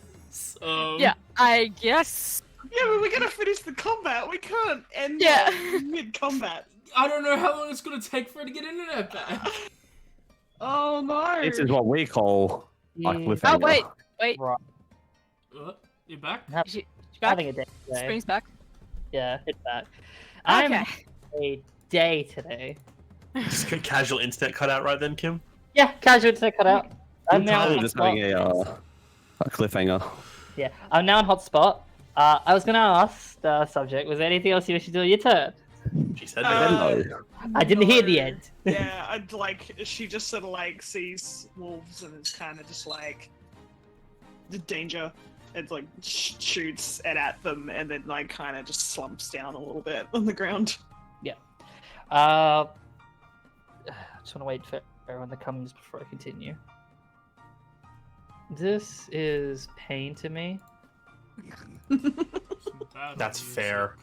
[SPEAKER 6] Yeah, I guess.
[SPEAKER 5] Yeah, but we gotta finish the combat. We can't end
[SPEAKER 6] Yeah.
[SPEAKER 5] mid combat.
[SPEAKER 7] I don't know how long it's gonna take for her to get internet back.
[SPEAKER 5] Oh no!
[SPEAKER 2] This is what we call a
[SPEAKER 1] Yeah.
[SPEAKER 2] cliffhanger.
[SPEAKER 6] Oh wait, wait.
[SPEAKER 1] Right.
[SPEAKER 7] What? You back?
[SPEAKER 6] She's back.
[SPEAKER 1] Having a day today.
[SPEAKER 6] Stream's back.
[SPEAKER 1] Yeah, it's that. I'm
[SPEAKER 6] Okay.
[SPEAKER 1] a day today.
[SPEAKER 4] Just a casual internet cutout right then, Kim?
[SPEAKER 1] Yeah, casual internet cut out. I'm now
[SPEAKER 2] Entirely
[SPEAKER 1] on
[SPEAKER 2] just having
[SPEAKER 1] hotspot.
[SPEAKER 2] a cliffhanger.
[SPEAKER 1] Yeah, I'm now on hotspot. I was gonna ask the subject, was there anything else you wish to do on your turn?
[SPEAKER 4] She said
[SPEAKER 5] Uh,
[SPEAKER 4] that.
[SPEAKER 1] I didn't hear the end.
[SPEAKER 5] Yeah, I'd like she just sort of like sees wolves and is kind of just like the danger. It's like shoots at them and then like kind of just slumps down a little bit on the ground.
[SPEAKER 1] I just want to wait for everyone to come just before I continue. This is pain to me.
[SPEAKER 7] Some bad
[SPEAKER 4] That's
[SPEAKER 7] music.
[SPEAKER 4] fair.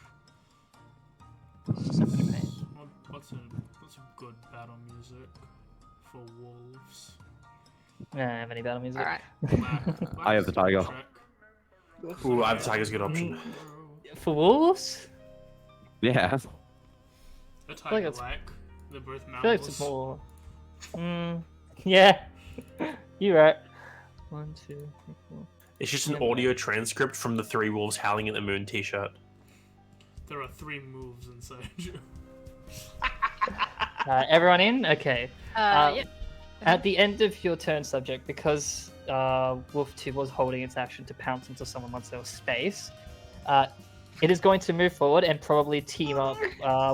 [SPEAKER 1] So much pain.
[SPEAKER 7] What's a good battle music for wolves?
[SPEAKER 1] I don't have any battle music.
[SPEAKER 6] Alright.
[SPEAKER 2] Eye of the Tiger.
[SPEAKER 4] Ooh, I have Tiger's a good option.
[SPEAKER 1] For wolves?
[SPEAKER 2] Yeah.
[SPEAKER 7] The
[SPEAKER 1] like
[SPEAKER 7] tiger
[SPEAKER 1] it's-
[SPEAKER 7] like. They're both
[SPEAKER 1] I feel like it's
[SPEAKER 7] mammals.
[SPEAKER 1] more. Yeah. You're right. 1, 2, 3, 4.
[SPEAKER 4] It's just an audio transcript from the 3 wolves howling at the moon t-shirt.
[SPEAKER 7] There are 3 moves inside you.
[SPEAKER 1] Everyone in? Okay.
[SPEAKER 6] Yeah.
[SPEAKER 1] At the end of your turn, subject, because Wolf 2 was holding its action to pounce into someone once there was space, it is going to move forward and probably team up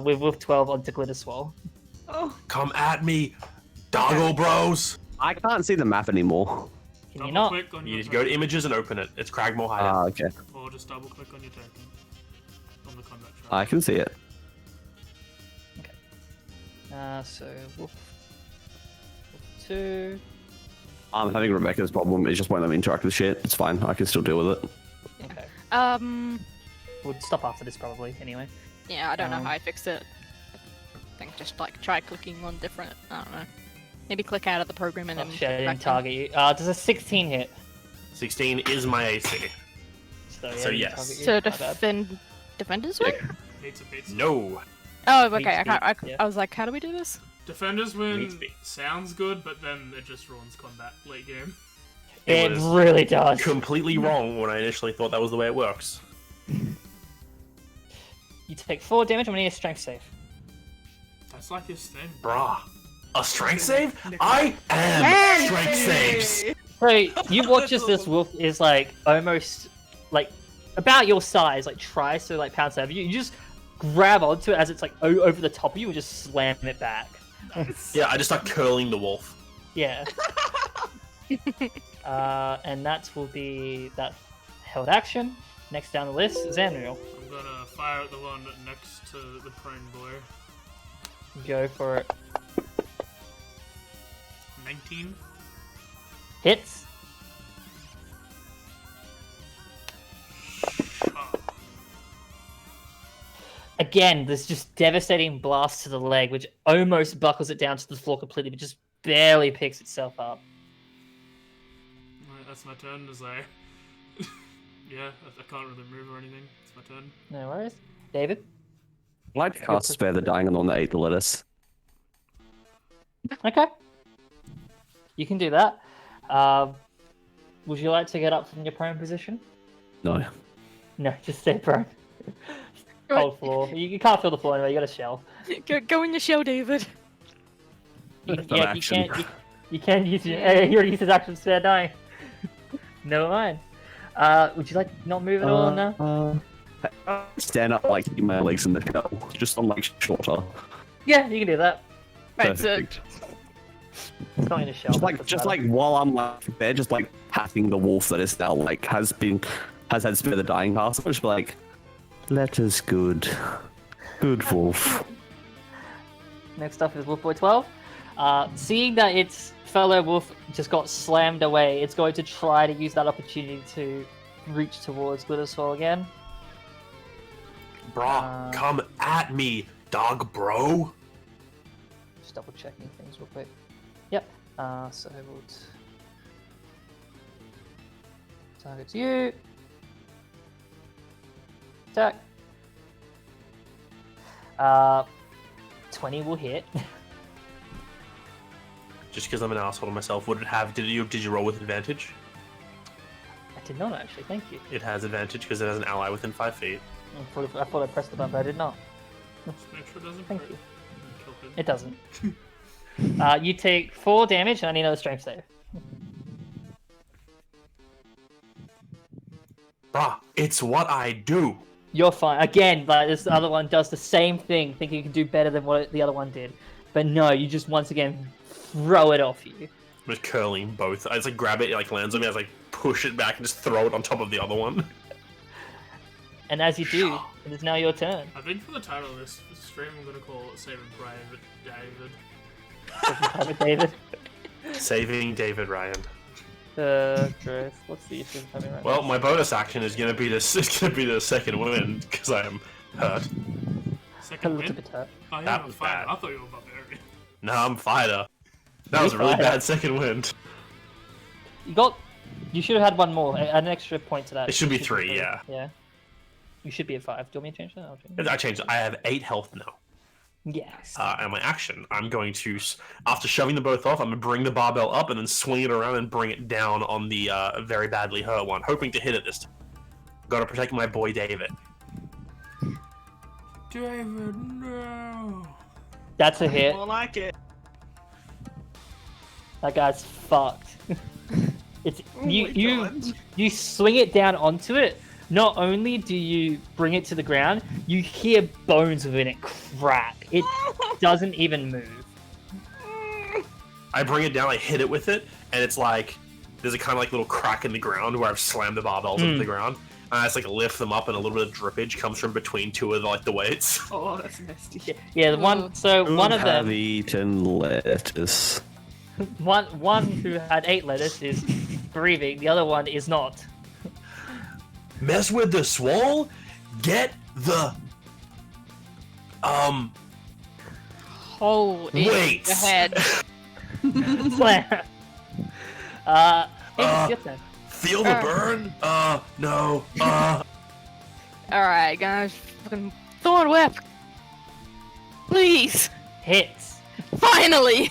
[SPEAKER 1] with Wolf 12 onto Glitterswole.
[SPEAKER 5] Oh,
[SPEAKER 4] Come at me, doggo bros!
[SPEAKER 2] I can't see the map anymore.
[SPEAKER 1] Can you
[SPEAKER 7] Double
[SPEAKER 1] not?
[SPEAKER 7] click on
[SPEAKER 4] You
[SPEAKER 7] your
[SPEAKER 4] need to go to
[SPEAKER 7] token,
[SPEAKER 4] images and open it. It's Cragmore Hideout.
[SPEAKER 2] Ah, okay.
[SPEAKER 7] or just double click on your token on the combat track.
[SPEAKER 2] I can see it.
[SPEAKER 1] So Wolf 2.
[SPEAKER 2] I'm having Rebecca's problem. It just won't let me interact with shit. It's fine. I can still deal with it.
[SPEAKER 1] Okay. We'll stop after this probably, anyway.
[SPEAKER 6] Yeah, I don't know
[SPEAKER 1] Um,
[SPEAKER 6] how I fix it. I think just like try clicking on different. I don't know. Maybe click out of the program and
[SPEAKER 1] Oh
[SPEAKER 6] then.
[SPEAKER 1] shit, I
[SPEAKER 6] back
[SPEAKER 1] didn't target you. Does a 16 hit?
[SPEAKER 4] 16 is my AC.
[SPEAKER 1] So,
[SPEAKER 4] So
[SPEAKER 1] I didn't
[SPEAKER 4] yes.
[SPEAKER 1] target you.
[SPEAKER 6] So
[SPEAKER 1] My bad.
[SPEAKER 6] defend defenders win?
[SPEAKER 7] Pizza.
[SPEAKER 4] No.
[SPEAKER 6] Oh, okay.
[SPEAKER 1] Meets
[SPEAKER 6] I was like, how do we do this?
[SPEAKER 7] Defenders win
[SPEAKER 4] Meets me.
[SPEAKER 7] sounds good, but then it just ruins combat late game.
[SPEAKER 1] It
[SPEAKER 4] was
[SPEAKER 1] really does.
[SPEAKER 4] completely wrong when I initially thought that was the way it works.
[SPEAKER 1] You take 4 damage. I'm gonna need a strength save.
[SPEAKER 7] That's like his thing.
[SPEAKER 4] Bruh. A strength save? I am strength saves!
[SPEAKER 1] So you watch as this wolf is like almost like about your size, like tries to like pounce over you. You just grab onto it as it's like over the top of you and just slam it back.
[SPEAKER 4] Yeah, I just start curling the wolf.
[SPEAKER 1] Yeah. And that will be that held action. Next down the list, Xanril.
[SPEAKER 7] I'm gonna fire at the one next to the prone boy.
[SPEAKER 1] Go for it.
[SPEAKER 7] 19.
[SPEAKER 1] Hits.
[SPEAKER 7] Oh,
[SPEAKER 1] Again, there's just devastating blast to the leg, which almost buckles it down to the floor completely, but just barely picks itself up.
[SPEAKER 7] right, that's my turn as I... yeah, I can't really move or anything. It's my turn.
[SPEAKER 1] No worries. David?
[SPEAKER 2] I'd like to cast Spare the Dying on the one that ate the lettuce.
[SPEAKER 1] Okay. You can do that. Would you like to get up from your prone position?
[SPEAKER 2] No.
[SPEAKER 1] No, just stay prone. Cold floor. You can't feel the floor anyway, you got a shell.
[SPEAKER 6] Go in your shell, David.
[SPEAKER 1] You,
[SPEAKER 2] That's
[SPEAKER 1] yeah,
[SPEAKER 2] an
[SPEAKER 1] you
[SPEAKER 2] action.
[SPEAKER 1] can't. You can't use your. He already used his action to spare dying. Never mind. Would you like to not move at all now?
[SPEAKER 2] Stand up like keep my legs in the shell, just on like shorter.
[SPEAKER 1] Yeah, you can do that.
[SPEAKER 6] Right, so
[SPEAKER 2] Perfect.
[SPEAKER 1] It's not in a shell.
[SPEAKER 2] Just
[SPEAKER 1] but
[SPEAKER 2] like,
[SPEAKER 1] doesn't
[SPEAKER 2] just
[SPEAKER 1] matter.
[SPEAKER 2] like while I'm like there, just like patting the wolf that is now like has had Spare the Dying cast. I'm just like, let us good wolf.
[SPEAKER 1] Next up is Wolf Boy 12. Seeing that its fellow wolf just got slammed away, it's going to try to use that opportunity to reach towards Glitterswole again.
[SPEAKER 4] Brah, come at me, dog bro.
[SPEAKER 1] Just double checking things real quick. Yep. So we'll target you. Attack. 20 will hit.
[SPEAKER 4] Just because I'm an asshole to myself, would it have? Did you roll with advantage?
[SPEAKER 1] I did not actually. Thank you.
[SPEAKER 4] It has advantage because it has an ally within 5 feet.
[SPEAKER 1] I thought I pressed the button, but I did not.
[SPEAKER 7] Just make sure it doesn't
[SPEAKER 1] Thank
[SPEAKER 7] crit.
[SPEAKER 1] you.
[SPEAKER 7] Kill him.
[SPEAKER 1] It doesn't. You take 4 damage, and I need another strength save.
[SPEAKER 4] Brah, it's what I do.
[SPEAKER 1] You're fine. Again, like this other one does the same thing, thinking you can do better than what the other one did. But no, you just once again throw it off you.
[SPEAKER 4] I'm just curling both. I just like grab it, it like lands on me. I just like push it back and just throw it on top of the other one.
[SPEAKER 1] And as you do, it is now your turn.
[SPEAKER 7] I think for the title of this stream, I'm gonna call it Saving Private David.
[SPEAKER 1] Private David.
[SPEAKER 4] Saving David Ryan.
[SPEAKER 1] Chris, what's the issue with having right
[SPEAKER 4] Well,
[SPEAKER 1] now?
[SPEAKER 4] my bonus action is gonna be the second wind because I am hurt.
[SPEAKER 1] A
[SPEAKER 7] Second
[SPEAKER 1] little
[SPEAKER 7] win?
[SPEAKER 1] bit hurt.
[SPEAKER 7] Oh, yeah,
[SPEAKER 4] That
[SPEAKER 7] I'm
[SPEAKER 4] was
[SPEAKER 7] fine.
[SPEAKER 4] bad.
[SPEAKER 7] I thought you were barbarian.
[SPEAKER 4] No, I'm fighter. That was a really
[SPEAKER 1] fighter.
[SPEAKER 4] bad second wind.
[SPEAKER 1] You should have had one more, an extra point to that.
[SPEAKER 4] It should be 3, yeah.
[SPEAKER 1] Yeah. You should be at 5. Do you want me to change that? I'll change it.
[SPEAKER 4] I changed it. I have 8 health now.
[SPEAKER 1] Yes.
[SPEAKER 4] And my action, I'm going to, after shoving them both off, I'm going to bring the barbell up and then swing it around and bring it down on the very badly hurt one, hoping to hit it this time. Got to protect my boy David.
[SPEAKER 7] David, no.
[SPEAKER 1] That's a hit.
[SPEAKER 5] More like it.
[SPEAKER 1] That guy's fucked. It's
[SPEAKER 5] my
[SPEAKER 1] you swing it down onto it. Not only do you bring it to the ground, you hear bones within it crack. It doesn't even move.
[SPEAKER 4] I bring it down, I hit it with it, and it's like there's a kind of like little crack in the ground where I've slammed the barbells into the ground. And I just like lift them up, and a little bit of drippage comes from between 2 of the weights.
[SPEAKER 5] Oh, that's nasty.
[SPEAKER 1] Yeah, the one. So one of
[SPEAKER 2] have
[SPEAKER 1] them,
[SPEAKER 2] eaten lettuce.
[SPEAKER 1] one who had 8 lettuce is breathing. The other one is not.
[SPEAKER 4] Mess with the swole, get the
[SPEAKER 6] hole in
[SPEAKER 4] Wait.
[SPEAKER 6] your head.
[SPEAKER 1] Slam. It's your turn.
[SPEAKER 4] feel the burn. No.
[SPEAKER 6] Alright, guys. Fucking Thorn Whip. Please.
[SPEAKER 1] Hits.
[SPEAKER 6] Finally.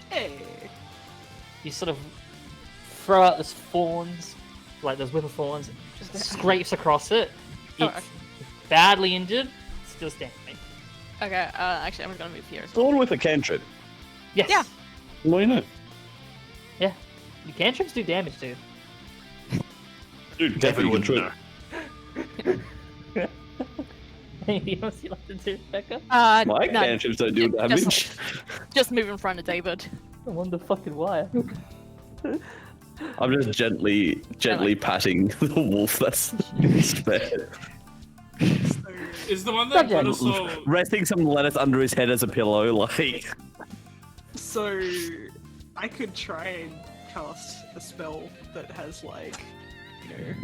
[SPEAKER 5] Hey.
[SPEAKER 1] you sort of throw out those thorns, like those whip of thorns, and just scrapes across it. It's badly injured, still standing.
[SPEAKER 6] Okay, actually, I'm gonna move here as well.
[SPEAKER 2] Thorn with a cantrip.
[SPEAKER 1] Yes.
[SPEAKER 6] Yeah.
[SPEAKER 2] Why not?
[SPEAKER 1] Yeah. The cantrips do damage, dude.
[SPEAKER 2] Dude,
[SPEAKER 4] Definitely
[SPEAKER 2] definitely
[SPEAKER 4] wouldn't
[SPEAKER 2] true.
[SPEAKER 1] Anything else you'd like to do, Becca?
[SPEAKER 2] My
[SPEAKER 6] no,
[SPEAKER 2] cantrips don't do damage.
[SPEAKER 6] just move in front of David.
[SPEAKER 1] I wonder fucking why.
[SPEAKER 2] I'm just gently patting the wolf that's spared.
[SPEAKER 7] Is the one that
[SPEAKER 1] Subject.
[SPEAKER 7] Glitterswole...
[SPEAKER 2] Resting some lettuce under his head as a pillow, like.
[SPEAKER 5] So I could try and cast a spell that has like,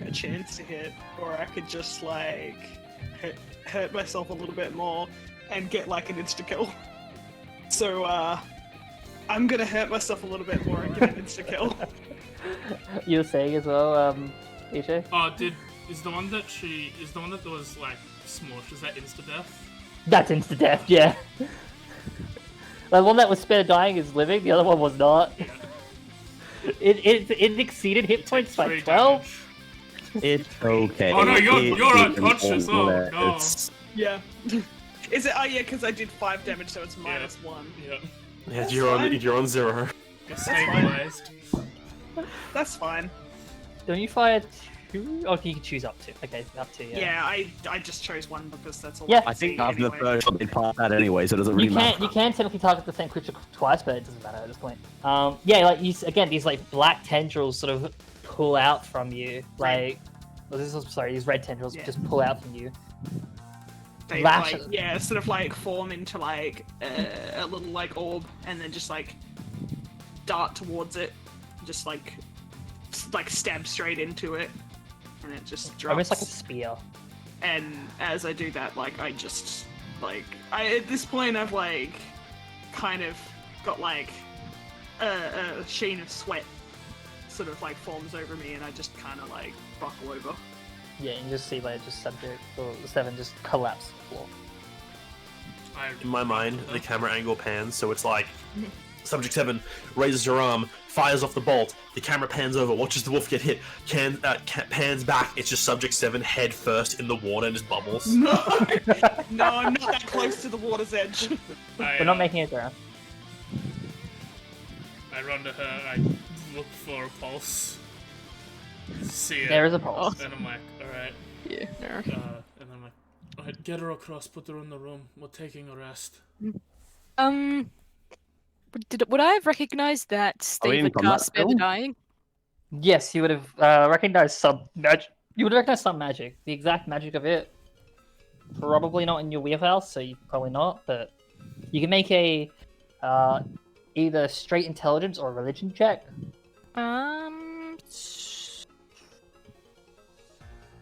[SPEAKER 5] a chance to hit, or I could just like hurt myself a little bit more and get like an insta kill. So I'm gonna hurt myself a little bit more and get an insta kill.
[SPEAKER 1] You were saying as well, AJ?
[SPEAKER 7] Is the one that was like smushed, is that insta death?
[SPEAKER 1] That's insta death, yeah. The one that was spared dying is living, the other one was not.
[SPEAKER 7] Yeah.
[SPEAKER 1] It exceeded hit points by
[SPEAKER 7] 3
[SPEAKER 1] 12.
[SPEAKER 7] damage.
[SPEAKER 2] It's okay.
[SPEAKER 7] Oh no, you're
[SPEAKER 2] It's
[SPEAKER 7] unconscious. Oh no.
[SPEAKER 2] it's-
[SPEAKER 5] Yeah. Is it? Oh yeah, because I did 5 damage, so it's -1.
[SPEAKER 7] Yeah.
[SPEAKER 4] Yeah, you're on 0.
[SPEAKER 7] You're stabilized.
[SPEAKER 5] That's fine.
[SPEAKER 1] Don't you fire 2? Oh, you can choose up to. Okay, up to, yeah.
[SPEAKER 5] Yeah, I just chose 1 because that's all.
[SPEAKER 1] Yeah.
[SPEAKER 2] I think
[SPEAKER 5] see
[SPEAKER 2] after the
[SPEAKER 5] anyway.
[SPEAKER 2] first shot, they pass that anyway, so it doesn't really matter.
[SPEAKER 1] You can technically target the same creature twice, but it doesn't matter at this point. Yeah, like these like black tendrils sort of pull out from you, like these red tendrils just pull out from you.
[SPEAKER 5] They
[SPEAKER 1] lash
[SPEAKER 5] like,
[SPEAKER 1] at-
[SPEAKER 5] sort of like form into like a little like orb, and then just like dart towards it, just like stab straight into it, and it just drops.
[SPEAKER 1] Almost like a spear.
[SPEAKER 5] And as I do that, like I just at this point I've like kind of got like a sheen of sweat sort of like forms over me, and I just kind of like buckle over.
[SPEAKER 1] Yeah, and you just see like just subject or the 7 just collapse to the floor.
[SPEAKER 4] In my mind, the camera angle pans, so it's like Subject 7 raises her arm, fires off the bolt, the camera pans over, watches the wolf get hit, pans back, it's just Subject 7 head first in the water and just bubbles.
[SPEAKER 5] No, no, I'm not that close to the water's edge.
[SPEAKER 1] We're not making it down.
[SPEAKER 7] I run to her, I look for a pulse. See it.
[SPEAKER 1] There is a pulse.
[SPEAKER 7] And I'm like, alright.
[SPEAKER 6] Yeah.
[SPEAKER 7] And I'm like, alright, get her across, put her in the room. We're taking a rest.
[SPEAKER 6] Would I have recognized that
[SPEAKER 2] Are we in
[SPEAKER 6] David
[SPEAKER 2] combat
[SPEAKER 6] cast Spare the
[SPEAKER 2] still?
[SPEAKER 6] Dying?
[SPEAKER 1] Yes, you would have recognized some magic. You would recognize some magic. The exact magic of it, probably not in your wheelhouse, so you probably not. But you can make a either straight intelligence or religion check.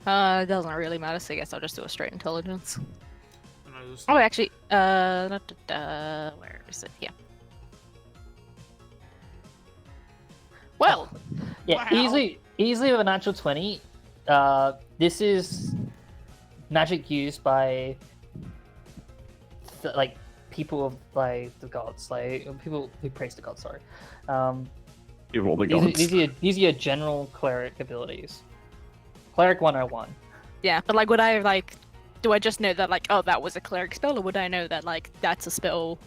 [SPEAKER 6] It doesn't really matter, so I guess I'll just do a straight intelligence.
[SPEAKER 7] And I just,
[SPEAKER 6] Oh, actually, where is it? Here. Well,
[SPEAKER 1] Yeah,
[SPEAKER 5] Wow.
[SPEAKER 1] easily with a natural 20. This is magic used by like people of like the gods, like people who praise the gods. Sorry.
[SPEAKER 2] You roll the gods.
[SPEAKER 1] These are your general cleric abilities. Cleric 101.
[SPEAKER 6] yeah, but like, would I like? Do I just know that like, oh, that was a cleric spell, or would I know that like that's a spell?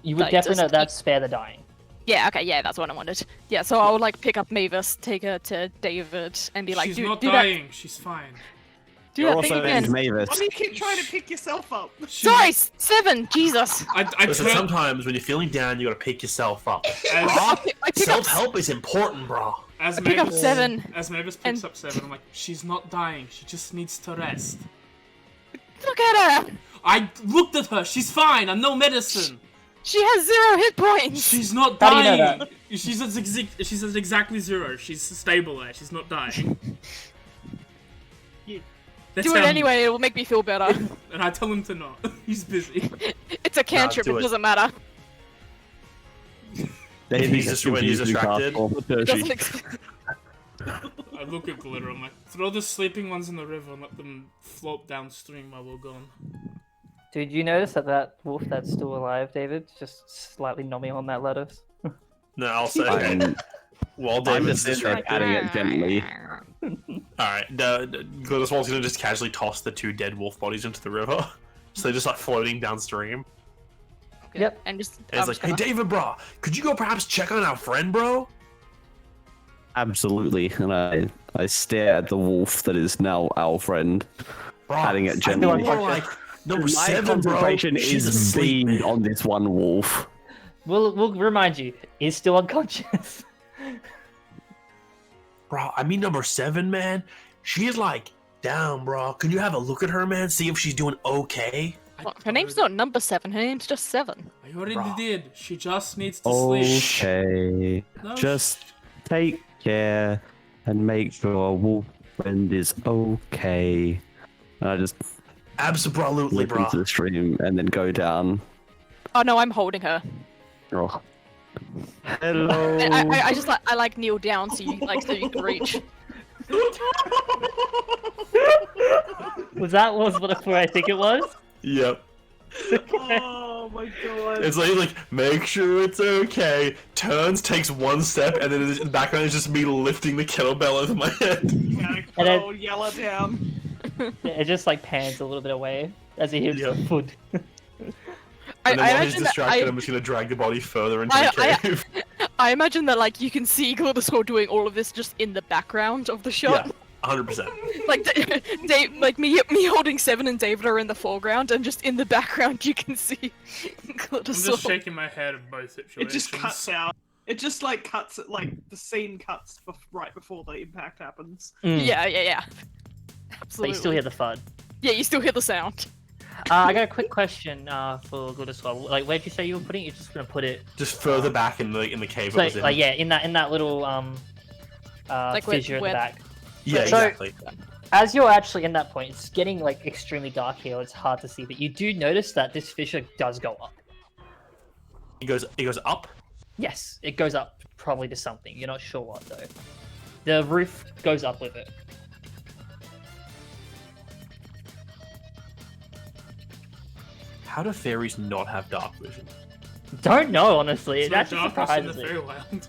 [SPEAKER 1] You would
[SPEAKER 6] Like,
[SPEAKER 1] definitely
[SPEAKER 6] just
[SPEAKER 1] know that's spare the dying.
[SPEAKER 6] Yeah, okay, yeah, that's what I wanted. Yeah, so I would like pick up Mavis, take her to David, and be like,
[SPEAKER 7] she's
[SPEAKER 6] do
[SPEAKER 7] not
[SPEAKER 6] that,
[SPEAKER 7] dying, she's fine.
[SPEAKER 6] do
[SPEAKER 2] You're
[SPEAKER 6] that thing
[SPEAKER 2] also
[SPEAKER 6] again.
[SPEAKER 2] named Mavis.
[SPEAKER 5] Why do you keep trying to pick yourself up?
[SPEAKER 6] Sorry, 7. Jesus.
[SPEAKER 7] I
[SPEAKER 4] Listen,
[SPEAKER 7] turn,
[SPEAKER 4] sometimes when you're feeling down, you gotta pick yourself up.
[SPEAKER 7] as,
[SPEAKER 6] I pick up.
[SPEAKER 4] Self-help is important, bro.
[SPEAKER 7] as
[SPEAKER 6] I pick up
[SPEAKER 7] Mavis,
[SPEAKER 6] 7.
[SPEAKER 7] as Mavis picks up 7, I'm like, she's not dying, she just needs to rest.
[SPEAKER 6] Look at her.
[SPEAKER 7] I looked at her, she's fine, I'm no medicine.
[SPEAKER 6] She has 0 hit points.
[SPEAKER 7] She's not
[SPEAKER 1] How do you know
[SPEAKER 7] dying.
[SPEAKER 1] that?
[SPEAKER 7] She's at exactly 0. She's stabilized. She's not dying. That's
[SPEAKER 6] Do it
[SPEAKER 7] how-
[SPEAKER 6] anyway. It will make me feel better.
[SPEAKER 7] And I tell him to not. He's busy.
[SPEAKER 6] It's a cantrip.
[SPEAKER 4] do
[SPEAKER 6] It
[SPEAKER 4] it.
[SPEAKER 6] doesn't matter.
[SPEAKER 2] David
[SPEAKER 4] He's
[SPEAKER 2] gets
[SPEAKER 4] just- when he's
[SPEAKER 2] confused and casts
[SPEAKER 4] distracted.
[SPEAKER 2] all the
[SPEAKER 6] It
[SPEAKER 2] Tertiary.
[SPEAKER 6] doesn't ex-
[SPEAKER 7] I look at Glitter. I'm like, throw the sleeping ones in the river and let them float downstream while we're gone.
[SPEAKER 1] Did you notice that wolf that's still alive, David, just slightly nomming on that lettuce?
[SPEAKER 4] No, I'll say.
[SPEAKER 2] I'm
[SPEAKER 4] While
[SPEAKER 2] I'm
[SPEAKER 4] David's
[SPEAKER 2] just sitting there patting it gently.
[SPEAKER 4] Alright, Glitterswole's gonna just casually toss the 2 dead wolf bodies into the river. So they're just like floating downstream.
[SPEAKER 6] Okay.
[SPEAKER 3] Yep.
[SPEAKER 6] And just.
[SPEAKER 4] And it's like, hey David, bro, could you go perhaps check on our friend, bro?
[SPEAKER 2] Absolutely, and I stare at the wolf that is now our friend,
[SPEAKER 4] Bro,
[SPEAKER 2] patting it
[SPEAKER 4] I
[SPEAKER 2] gently.
[SPEAKER 4] think more like number
[SPEAKER 2] My
[SPEAKER 4] 7, bro.
[SPEAKER 2] concentration
[SPEAKER 4] She's
[SPEAKER 2] is
[SPEAKER 4] asleep,
[SPEAKER 2] beamed
[SPEAKER 4] man.
[SPEAKER 2] on this one wolf.
[SPEAKER 1] We'll remind you, he's still unconscious.
[SPEAKER 4] Bro, I mean number 7, man. She is like down, bro. Can you have a look at her, man? See if she's doing okay?
[SPEAKER 6] Well, her name's not number 7, her name's just 7.
[SPEAKER 7] I already
[SPEAKER 4] Bro.
[SPEAKER 7] did. She just needs to sleep.
[SPEAKER 2] Okay,
[SPEAKER 7] No,
[SPEAKER 2] just take care and make sure wolf friend is okay. And I just
[SPEAKER 4] Absolutely,
[SPEAKER 2] look
[SPEAKER 4] bro.
[SPEAKER 2] into the stream and then go down.
[SPEAKER 6] Oh no, I'm holding her.
[SPEAKER 2] Oh. Hello.
[SPEAKER 6] I just like I like kneel down so you can reach.
[SPEAKER 1] Was that what I think it was?
[SPEAKER 4] Yep.
[SPEAKER 5] Oh my god.
[SPEAKER 4] It's like make sure it's okay. Turns, takes 1 step, and then in the background is just me lifting the kettlebell over my head.
[SPEAKER 5] Gotta
[SPEAKER 1] And then-
[SPEAKER 5] go yell it down.
[SPEAKER 1] It just like pans a little bit away as he hears the food.
[SPEAKER 4] And then
[SPEAKER 6] I
[SPEAKER 4] while he's
[SPEAKER 6] imagine
[SPEAKER 4] distracted,
[SPEAKER 6] that
[SPEAKER 4] I'm just gonna drag the body further into
[SPEAKER 6] I-
[SPEAKER 4] the cave.
[SPEAKER 6] I imagine that like you can see Glitterswole doing all of this just in the background of the shot.
[SPEAKER 4] Yeah, 100%.
[SPEAKER 6] Like Dave, like me holding 7 and David are in the foreground, and just in the background you can see
[SPEAKER 7] I'm just
[SPEAKER 6] Glitterswole.
[SPEAKER 7] shaking my head at both situations.
[SPEAKER 5] It just cuts out. It just like cuts it, like the scene cuts right before the impact happens.
[SPEAKER 6] Yeah.
[SPEAKER 1] But
[SPEAKER 6] Absolutely.
[SPEAKER 1] you still hear the thud.
[SPEAKER 6] Yeah, you still hear the sound.
[SPEAKER 1] I got a quick question for Glitterswole. Like, where'd you say you were putting it? You're just gonna put it
[SPEAKER 4] Just further back in the cave.
[SPEAKER 1] so,
[SPEAKER 4] it was in.
[SPEAKER 1] like, yeah, in that little
[SPEAKER 6] Like
[SPEAKER 1] fissure
[SPEAKER 6] where-
[SPEAKER 1] at the back.
[SPEAKER 4] Yeah,
[SPEAKER 1] So-
[SPEAKER 4] exactly.
[SPEAKER 1] As you're actually in that point, it's getting like extremely dark here. It's hard to see, but you do notice that this fissure does go up.
[SPEAKER 4] It goes up.
[SPEAKER 1] Yes, it goes up probably to something. You're not sure what though. The roof goes up with it.
[SPEAKER 4] How do fairies not have dark vision?
[SPEAKER 1] Don't know honestly.
[SPEAKER 7] It's
[SPEAKER 1] It
[SPEAKER 7] no
[SPEAKER 1] actually
[SPEAKER 7] darkness in the
[SPEAKER 1] surprises me.
[SPEAKER 7] Feywild.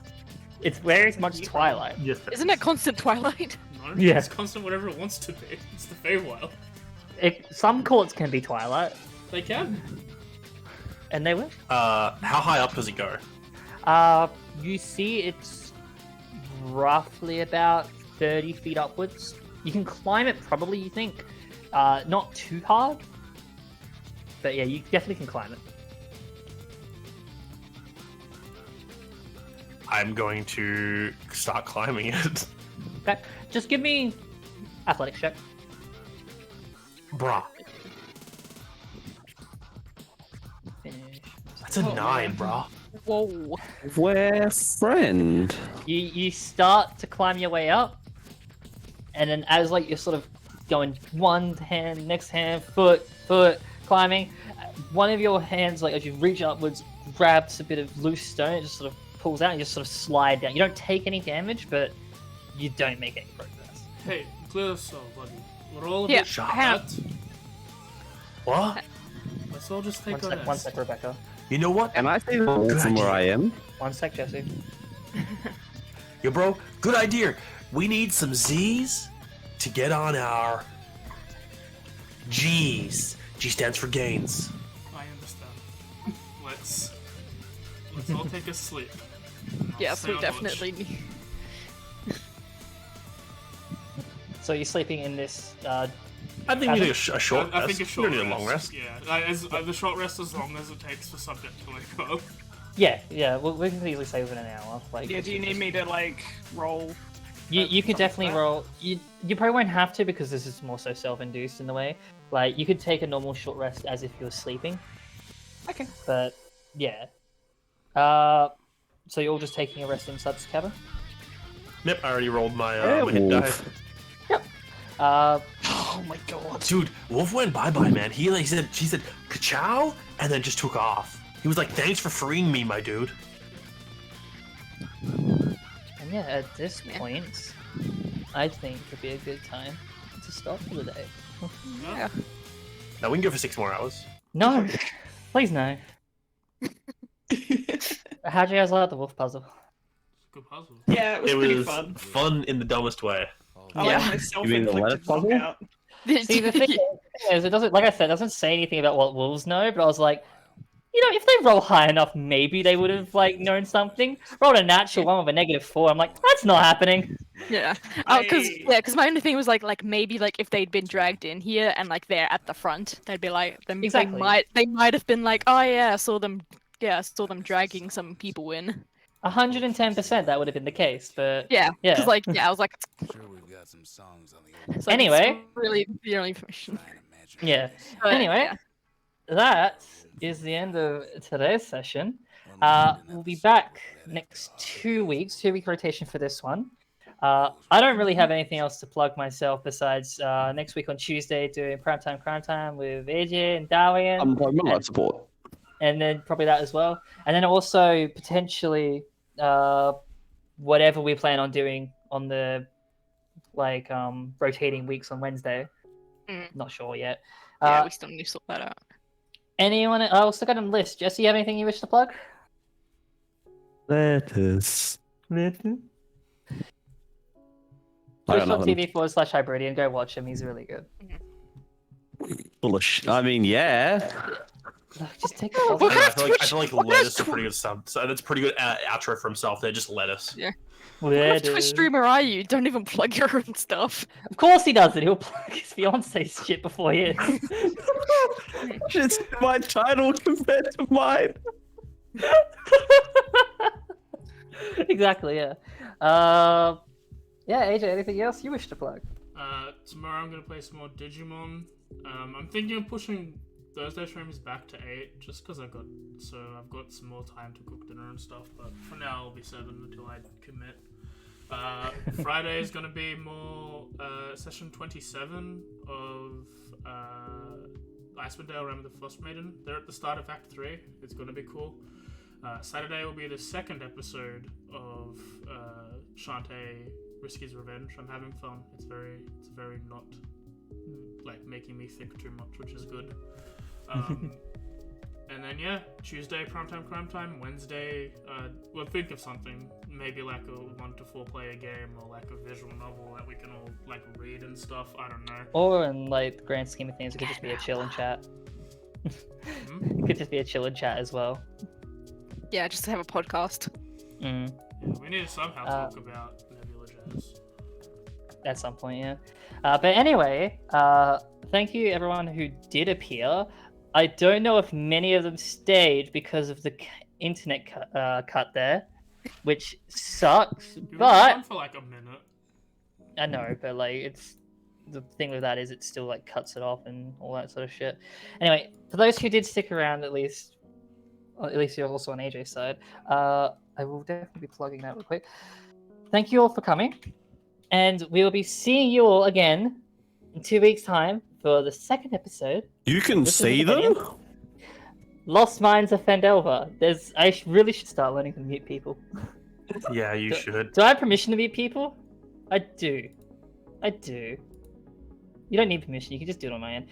[SPEAKER 1] It's very much twilight.
[SPEAKER 4] Yes.
[SPEAKER 6] Isn't it constant twilight?
[SPEAKER 7] No,
[SPEAKER 1] Yeah.
[SPEAKER 7] it's constant whatever it wants to be. It's the Feywild.
[SPEAKER 1] Some courts can be twilight,
[SPEAKER 7] They can.
[SPEAKER 1] and they will.
[SPEAKER 4] How high up does it go?
[SPEAKER 1] You see, it's roughly about 30 feet upwards. You can climb it, probably. You think, not too hard, but yeah, you definitely can climb it.
[SPEAKER 4] I'm going to start climbing it.
[SPEAKER 1] Okay, just give me athletics check.
[SPEAKER 4] Bruh,
[SPEAKER 1] Finish.
[SPEAKER 4] that's a 9, bruh.
[SPEAKER 6] Whoa.
[SPEAKER 2] We're friend.
[SPEAKER 1] You start to climb your way up, and then as like you're sort of going one hand, next hand, foot, climbing, one of your hands, like as you reach upwards, grabs a bit of loose stone, it just sort of pulls out and you just sort of slide down. You don't take any damage, but you don't make any progress.
[SPEAKER 7] Hey, Glitterswole, buddy. We're all a
[SPEAKER 6] Yeah,
[SPEAKER 7] bit
[SPEAKER 4] shut
[SPEAKER 7] hurt.
[SPEAKER 4] What?
[SPEAKER 7] Let's all just take
[SPEAKER 1] One
[SPEAKER 7] a
[SPEAKER 1] sec,
[SPEAKER 7] rest.
[SPEAKER 1] Rebecca.
[SPEAKER 4] You know what?
[SPEAKER 2] Can I see the wolf from where I am?
[SPEAKER 1] One sec, Jesse.
[SPEAKER 4] Yo, bro, good idea. We need some Z's to get on our G's. G stands for gains.
[SPEAKER 7] I understand. Let's all take a sleep. And I'll
[SPEAKER 6] Yes,
[SPEAKER 7] stay
[SPEAKER 6] we
[SPEAKER 7] on watch.
[SPEAKER 6] definitely need.
[SPEAKER 1] So you're sleeping in this.
[SPEAKER 4] I think we need a short
[SPEAKER 7] I
[SPEAKER 4] rest.
[SPEAKER 7] think a
[SPEAKER 4] We
[SPEAKER 7] short
[SPEAKER 4] don't need a long rest.
[SPEAKER 7] Yeah, the short rest as long as it takes for subject to let go.
[SPEAKER 1] Yeah. Well, we can easily say within an hour. Like,
[SPEAKER 5] Yeah, do you need me to like roll?
[SPEAKER 1] You can
[SPEAKER 5] something
[SPEAKER 1] definitely
[SPEAKER 5] like that?
[SPEAKER 1] roll. You probably won't have to because this is more so self-induced in the way. Like you could take a normal short rest as if you were sleeping.
[SPEAKER 5] Okay.
[SPEAKER 1] But yeah. So you're all just taking a rest inside this cabin.
[SPEAKER 4] Yep, I already rolled my, my hit die.
[SPEAKER 2] Wolf.
[SPEAKER 5] Oh my god.
[SPEAKER 4] Dude, Wolf went bye-bye, man. He said, ka-chow, and then just took off. He was like, thanks for freeing me, my dude.
[SPEAKER 1] And yeah, at this
[SPEAKER 6] Yeah.
[SPEAKER 1] point, I think would be a good time to stop for the day.
[SPEAKER 6] Yeah.
[SPEAKER 4] Now we can go for 6 more hours.
[SPEAKER 1] No, please no. How'd you guys like the wolf puzzle?
[SPEAKER 7] good puzzle.
[SPEAKER 5] Yeah, it was pretty
[SPEAKER 4] was
[SPEAKER 5] fun.
[SPEAKER 4] fun in the dumbest way.
[SPEAKER 5] I
[SPEAKER 6] Yeah.
[SPEAKER 5] like my self-inflicted
[SPEAKER 2] You mean the lettuce puzzle?
[SPEAKER 5] knockout.
[SPEAKER 1] See, the thing is, it doesn't, like I said, it doesn't say anything about what wolves know, but I was like, you know, if they roll high enough, maybe they would have, like, known something. Rolled a natural one with a -4, I'm like, that's not happening.
[SPEAKER 6] Yeah. Oh, because
[SPEAKER 5] I-
[SPEAKER 6] my only thing was like maybe like if they'd been dragged in here and like they're at the front, they'd be like
[SPEAKER 1] Exactly.
[SPEAKER 6] they might have been like, oh yeah, I saw them dragging some people in.
[SPEAKER 1] 110% that would have been the case, but
[SPEAKER 6] Yeah.
[SPEAKER 1] Yeah.
[SPEAKER 6] Because like I was like,
[SPEAKER 9] Sure, we've got some songs on the
[SPEAKER 6] it's like,
[SPEAKER 1] Anyway.
[SPEAKER 6] it's really the only information.
[SPEAKER 1] yeah.
[SPEAKER 6] But,
[SPEAKER 1] Anyway,
[SPEAKER 6] yeah.
[SPEAKER 1] that is the end of today's session. We'll be back next 2 weeks, 2-week rotation for this one. I don't really have anything else to plug myself besides next week on Tuesday doing Primetime Crime Time with AJ and Dalian.
[SPEAKER 2] I'm live support.
[SPEAKER 1] And then probably that as well. And then also potentially whatever we plan on doing on the rotating weeks on Wednesday. Not sure yet.
[SPEAKER 6] Yeah, we still need to sort that out.
[SPEAKER 1] Anyone else got a list? Jesse, you have anything you wish to plug?
[SPEAKER 2] Letters.
[SPEAKER 1] Twitch.tv/Hybridian. Go watch him. He's really good.
[SPEAKER 2] Full of I mean, yeah.
[SPEAKER 1] Just take
[SPEAKER 6] What
[SPEAKER 1] the
[SPEAKER 6] kind
[SPEAKER 4] I
[SPEAKER 6] of
[SPEAKER 4] feel like
[SPEAKER 6] Twitch-
[SPEAKER 4] lettuce is a pretty good sub. So that's a pretty good outro for himself. There, just lettuce.
[SPEAKER 6] Yeah. What kind of Twitch streamer are you? Don't even plug your own stuff.
[SPEAKER 1] Of course he does it. He'll plug his fiance's shit before he is.
[SPEAKER 2] It's my title compared to mine.
[SPEAKER 1] Exactly, yeah. Yeah, AJ, anything else you wish to plug?
[SPEAKER 7] Tomorrow I'm gonna play some more Digimon. I'm thinking of pushing Thursday streams back to 8, just because I've got some more time to cook dinner and stuff. But for now, I'll be 7 until I commit. Friday is gonna be more session 27 of Icewind Dale Realm of the Frost Maiden. They're at the start of Act 3. It's gonna be cool. Saturday will be the second episode of Shantae Risky's Revenge. I'm having fun. It's very not like making me think too much, which is good. And then yeah, Tuesday Primetime Crime Time. Wednesday, we'll think of something. Maybe like a 1 to 4 player game or like a visual novel that we can all like read and stuff. I don't know.
[SPEAKER 1] Or in like the grand scheme of things, it could just be a chill and chat. It could just be a chill and chat as well.
[SPEAKER 6] Yeah, just to have a podcast.
[SPEAKER 7] Yeah, we need to somehow talk about Nebula Jazz.
[SPEAKER 1] At some point, yeah. But anyway, thank you everyone who did appear. I don't know if many of them stayed because of the internet cut there, which sucks.
[SPEAKER 7] You were
[SPEAKER 1] But
[SPEAKER 7] on for like a minute.
[SPEAKER 1] I know, but like it's the thing with that is it still like cuts it off and all that sort of shit. Anyway, for those who did stick around, at least you're also on AJ's side. I will definitely be plugging that real quick. Thank you all for coming, and we will be seeing you all again in 2 weeks' time for the second episode.
[SPEAKER 2] You can
[SPEAKER 1] This is
[SPEAKER 2] see them?
[SPEAKER 1] Atheneum. Lost Minds of Phandelver. I really should start learning to mute people.
[SPEAKER 4] Yeah, you should.
[SPEAKER 1] Do I have permission to mute people? I do. You don't need permission. You can just do it on my end.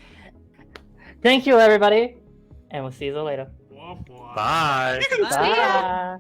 [SPEAKER 1] Thank you, everybody, and we'll see you all later.
[SPEAKER 7] Wah, wah.
[SPEAKER 4] Bye.
[SPEAKER 6] See ya.
[SPEAKER 1] Bye.